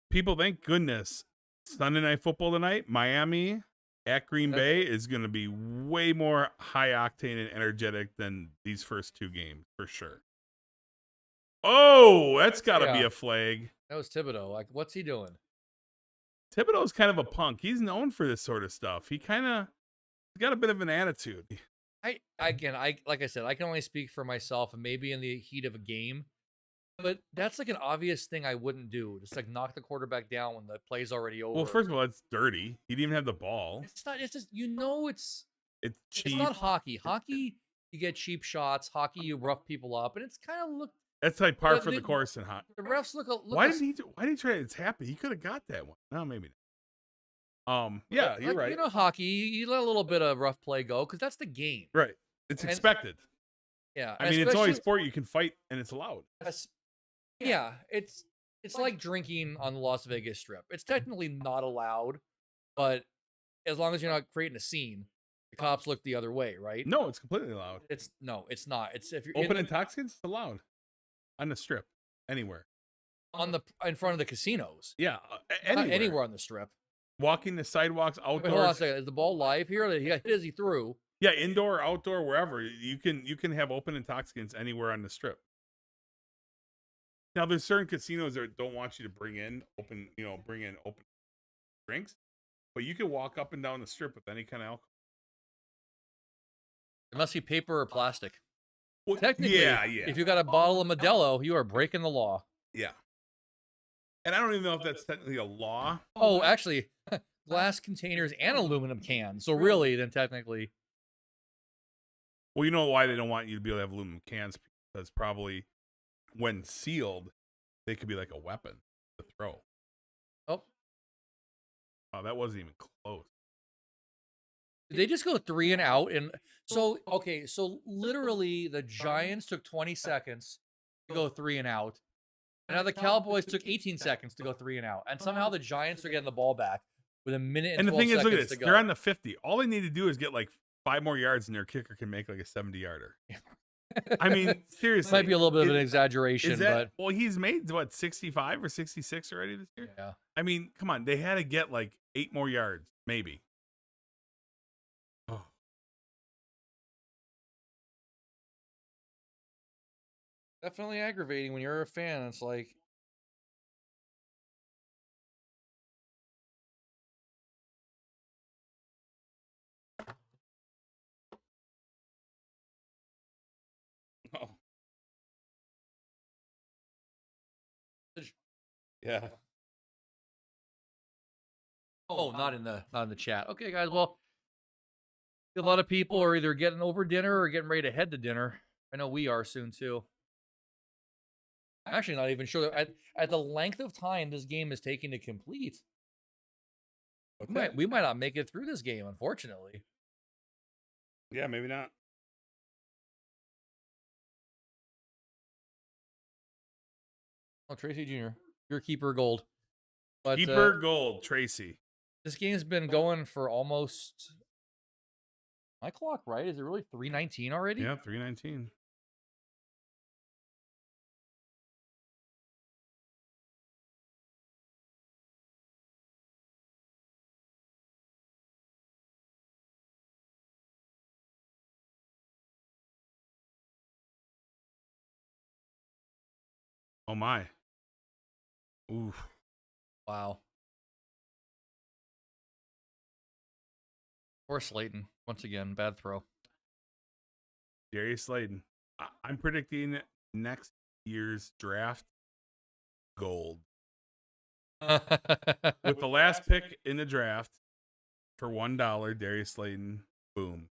People, thank goodness, Sunday Night Football tonight, Miami at Green Bay is going to be way more high octane and energetic than these first two games for sure. Oh, that's got to be a flag. That was Thibodeau. Like, what's he doing? Thibodeau's kind of a punk. He's known for this sort of stuff. He's got a bit of an attitude. Like I said, I can only speak for myself and maybe in the heat of a game. But that's like an obvious thing I wouldn't do. Just like knock the quarterback down when the play's already over. Well, first of all, it's dirty. He didn't even have the ball. It's not. It's just It's cheap. It's not hockey. Hockey, you get cheap shots. Hockey, you rough people up, and it's kind of look. That's like par for the course in hot. The refs look. Why did he try to tap it? He could have got that one. No, maybe not. Yeah, you're right. You know, hockey, you let a little bit of rough play go because that's the game. Right. It's expected. Yeah. I mean, it's always sport you can fight and it's allowed. Yeah, it's like drinking on the Las Vegas Strip. It's technically not allowed, but as long as you're not creating a scene, the cops look the other way, right? No, it's completely allowed. It's not. It's if you're open intoxicants, it's allowed on the Strip, anywhere. In front of the casinos. Yeah, anywhere on the Strip. Walking the sidewalks, outdoors. Wait, hold on a second. Is the ball live here? He got hit as he threw. Yeah, indoor, outdoor, wherever you can have open intoxicants anywhere on the Strip. Now, there's certain casinos that don't want you to bring in open drinks, but you can walk up and down the Strip with any kind of alcohol. It must be paper or plastic. Well, technically, yeah. If you got a bottle of Modelo, you are breaking the law. Yeah. And I don't even know if that's technically a law. Oh, actually, glass containers and aluminum cans. So really, then technically. Well, you know why they don't want you to be able to have aluminum cans? Because probably when sealed, they could be like a weapon to throw. Oh, that wasn't even close. Did they just go 3 and out? And so, okay, so literally the Giants took 20 seconds to go 3 and out. And now the Cowboys took 18 seconds to go 3 and out. And somehow the Giants are getting the ball back with a minute and 12 seconds to go. And the thing is, look at this. They're on the 50. All they need to do is get like 5 more yards and their kicker can make like a 70-yarder. I mean, seriously. Might be a little bit of an exaggeration, but well, he's made what, 65 or 66 already this year? Yeah. I mean, come on. They had to get like 8 more yards, maybe. Oh. Definitely aggravating when you're a fan. It's like, Oh. Yeah. oh, not in the chat. Okay, guys. Well, a lot of people are either getting over dinner or getting ready to head to dinner. I know we are soon too. I'm actually not even sure at the length of time this game is taking to complete. We might not make it through this game, unfortunately. Yeah, maybe not. Oh, Tracy Jr., your keeper gold. But, Keeper gold, Tracy. This game's been going for almost my clock, right? Is it really 3:19 already? Yeah, 3:19. Oh my. Ooh. Wow. Poor Slayton. Once again, bad throw. Darius Slayton. I'm predicting next year's draft gold. With the last pick in the draft for $1, Darius Slayton, boom.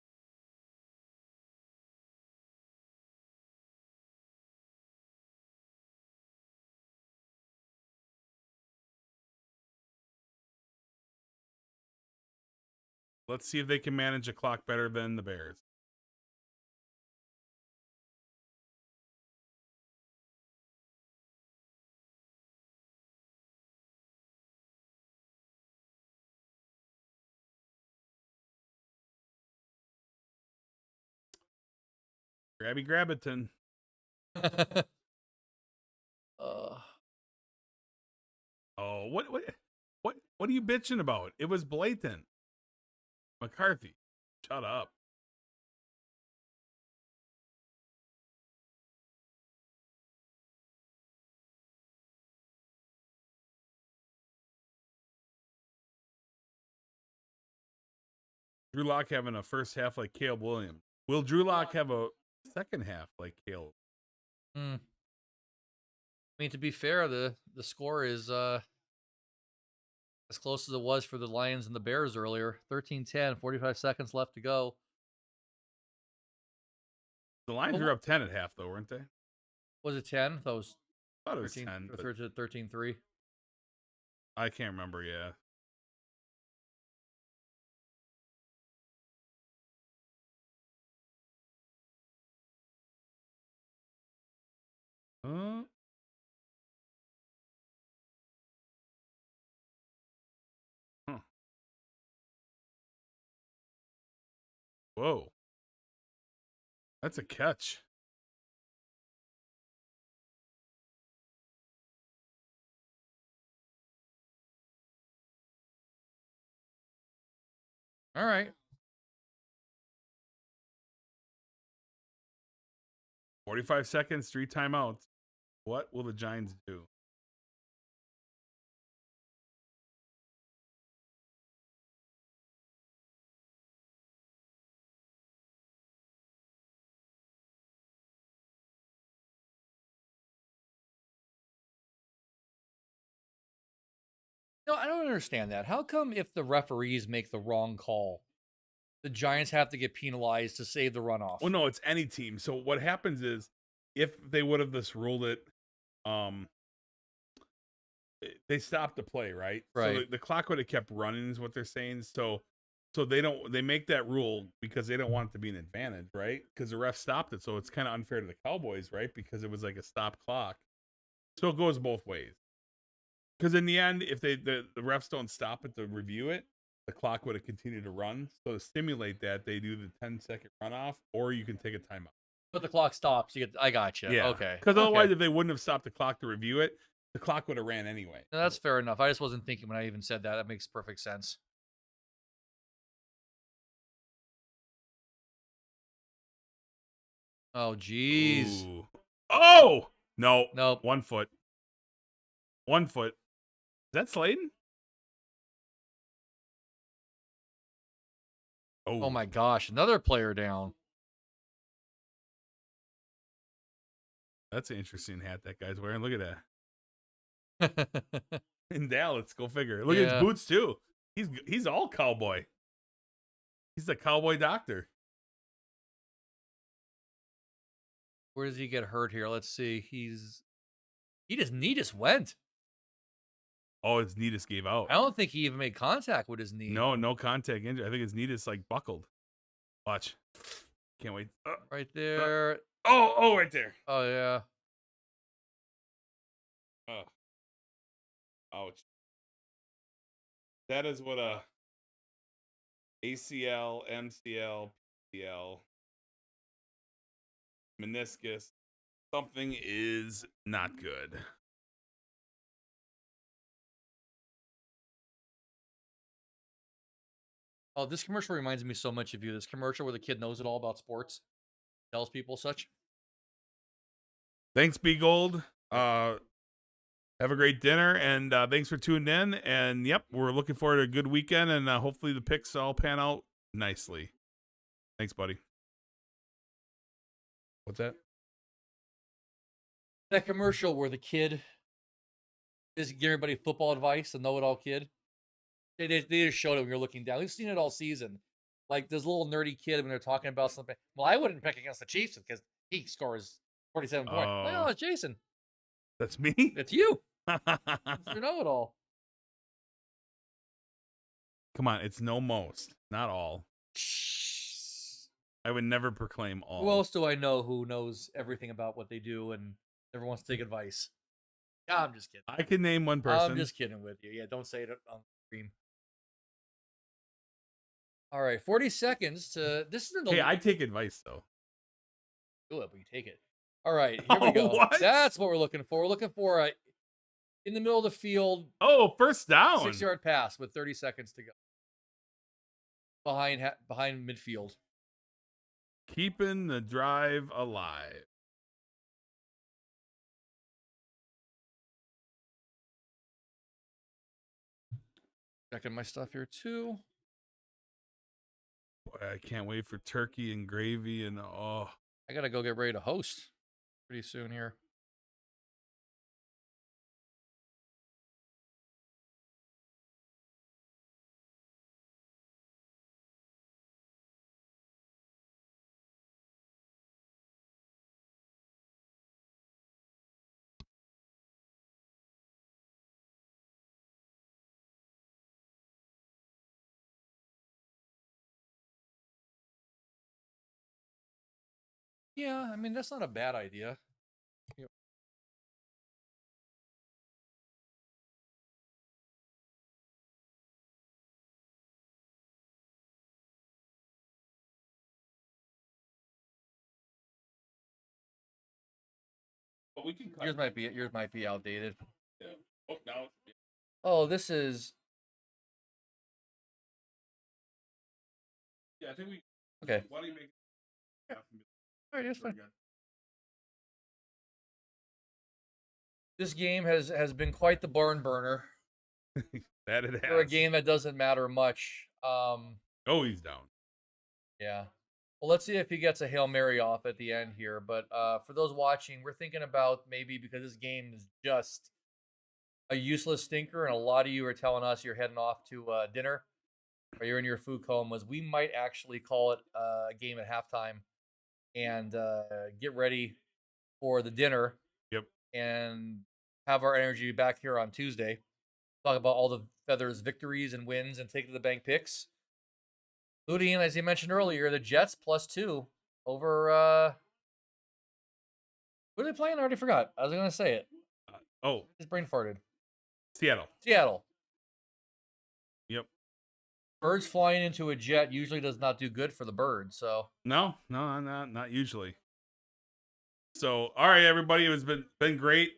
Let's see if they can manage a clock better than the Bears. Grabbiton. uh, Oh, what are you bitching about? It was blatant. McCarthy, shut up. Drew Lock having a first half like Caleb Williams. Will Drew Lock have a second half like Caleb? I mean, to be fair, the score is as close as it was for the Lions and the Bears earlier. 13-10, 45 seconds left to go. The Lions were up 10 at half, though, weren't they? Was it 10? That was I thought it was 13, 10. or But 13-3. I can't remember, yeah. Huh. Whoa. That's a catch. All right. 45 seconds, 3 timeouts. What will the Giants do? No, I don't understand that. How come if the referees make the wrong call, the Giants have to get penalized to save the runoff? Well, no, it's any team. So what happens is if they would have just ruled it, they stopped the play, right? Right. So the clock would have kept running is what they're saying. So they make that rule because they don't want it to be an advantage, right? Because the ref stopped it. So it's kind of unfair to the Cowboys, right? Because it was like a stop clock. So it goes both ways. Because in the end, if the refs don't stop it to review it, the clock would have continued to run. So to stimulate that, they do the 10-second runoff, or you can take a timeout. But the clock stops. I got you. Yeah. Okay. Because otherwise, Okay. if they wouldn't have stopped the clock to review it, the clock would have ran anyway. No, that's fair enough. I just wasn't thinking when I even said that. That makes perfect sense. Oh, jeez. Ooh. Oh! No. Nope. 1 foot. 1 foot. Is that Slayton? Oh my gosh. Another player down. That's an interesting hat that guy's wearing. Look at that. In Dallas, go figure. Look at his boots too. He's all cowboy. He's the cowboy doctor. Where does he get hurt here? Let's see. He just went. Oh, his knee just gave out. I don't think he even made contact with his knee. No contact injury. I think his knee just like buckled. Watch. Can't wait. Right there. Oh, right there. Oh yeah. Oh. Ouch. That is what a ACL, MCL, PCL, meniscus, something is not good. Oh, this commercial reminds me so much of you. This commercial where the kid knows it all about sports, tells people such. Thanks, B Gold. Have a great dinner, and thanks for tuning in. And yep, we're looking forward to a good weekend, and hopefully the picks all pan out nicely. Thanks, buddy. What's that? That commercial where the kid is giving everybody football advice, the know-it-all kid. They just showed it when you're looking down. We've seen it all season. Like this little nerdy kid when they're talking about something. Well, I wouldn't pick against the Chiefs because he scores 47 points. Well, it's Jason. That's me? It's you. You know-it-all. Come on, it's no most, not all. I would never proclaim all. Who else do I know who knows everything about what they do and never wants to take advice? I'm just kidding. I can name one person. I'm just kidding with you. Yeah, don't say it on the stream. All right, 40 seconds to... This isn't the... Hey, I take advice, though. do it, but you take it. All right, here we go. What? That's what we're looking for. We're looking for a in the middle of the field, Oh, first down. 6-yard pass with 30 seconds to go. Behind midfield. Keeping the drive alive. Checking my stuff here too. Boy, I can't wait for turkey and gravy and oh. I gotta go get ready to host pretty soon here. Yeah, I mean that's not a bad idea. But we can cut. Yours might be outdated. Yeah. Oh, now. Oh, this is Yeah, I think we. okay. Why don't you make? All right, that's fine. This game has been quite the barn burner That it has. for a game that doesn't matter much. Oh, he's down. Yeah. Well, let's see if he gets a Hail Mary off at the end here. But for those watching, we're thinking about maybe because this game is just a useless stinker, and a lot of you are telling us you're heading off to dinner or you're in your food comas, we might actually call it a game at halftime and get ready for the dinner. Yep. And have our energy back here on Tuesday. Talk about all the Feathers victories and wins and take to the bank picks. Including, as you mentioned earlier, the Jets +2 over who are they playing? I already forgot. I was gonna say it. His brain farted. Seattle. Yep. Birds flying into a jet usually does not do good for the bird. So No, not usually. So, all right, everybody, it's been great.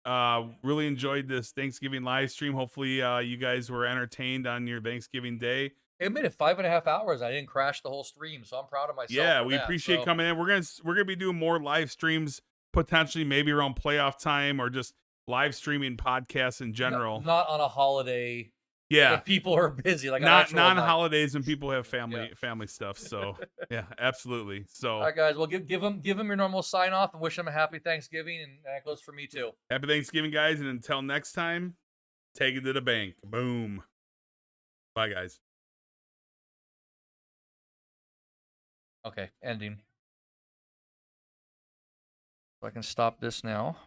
Really enjoyed this Thanksgiving live stream. Hopefully, you guys were entertained on your Thanksgiving day. it made it 5.5 hours. I didn't crash the whole stream, so I'm proud of myself. Yeah, for we that. appreciate So, coming in. We're gonna be doing more live streams potentially, maybe around playoff time or just live streaming podcasts in general. Not on a holiday. Yeah, When people are busy, like not on actual night. holidays when people have family stuff. So yeah, absolutely. So All right, guys. Well, give them your normal sign off and wish them a happy Thanksgiving, and that goes for me too. happy Thanksgiving, guys, and until next time, take it to the bank. Boom. Bye, guys. Okay, ending. So I can stop this now.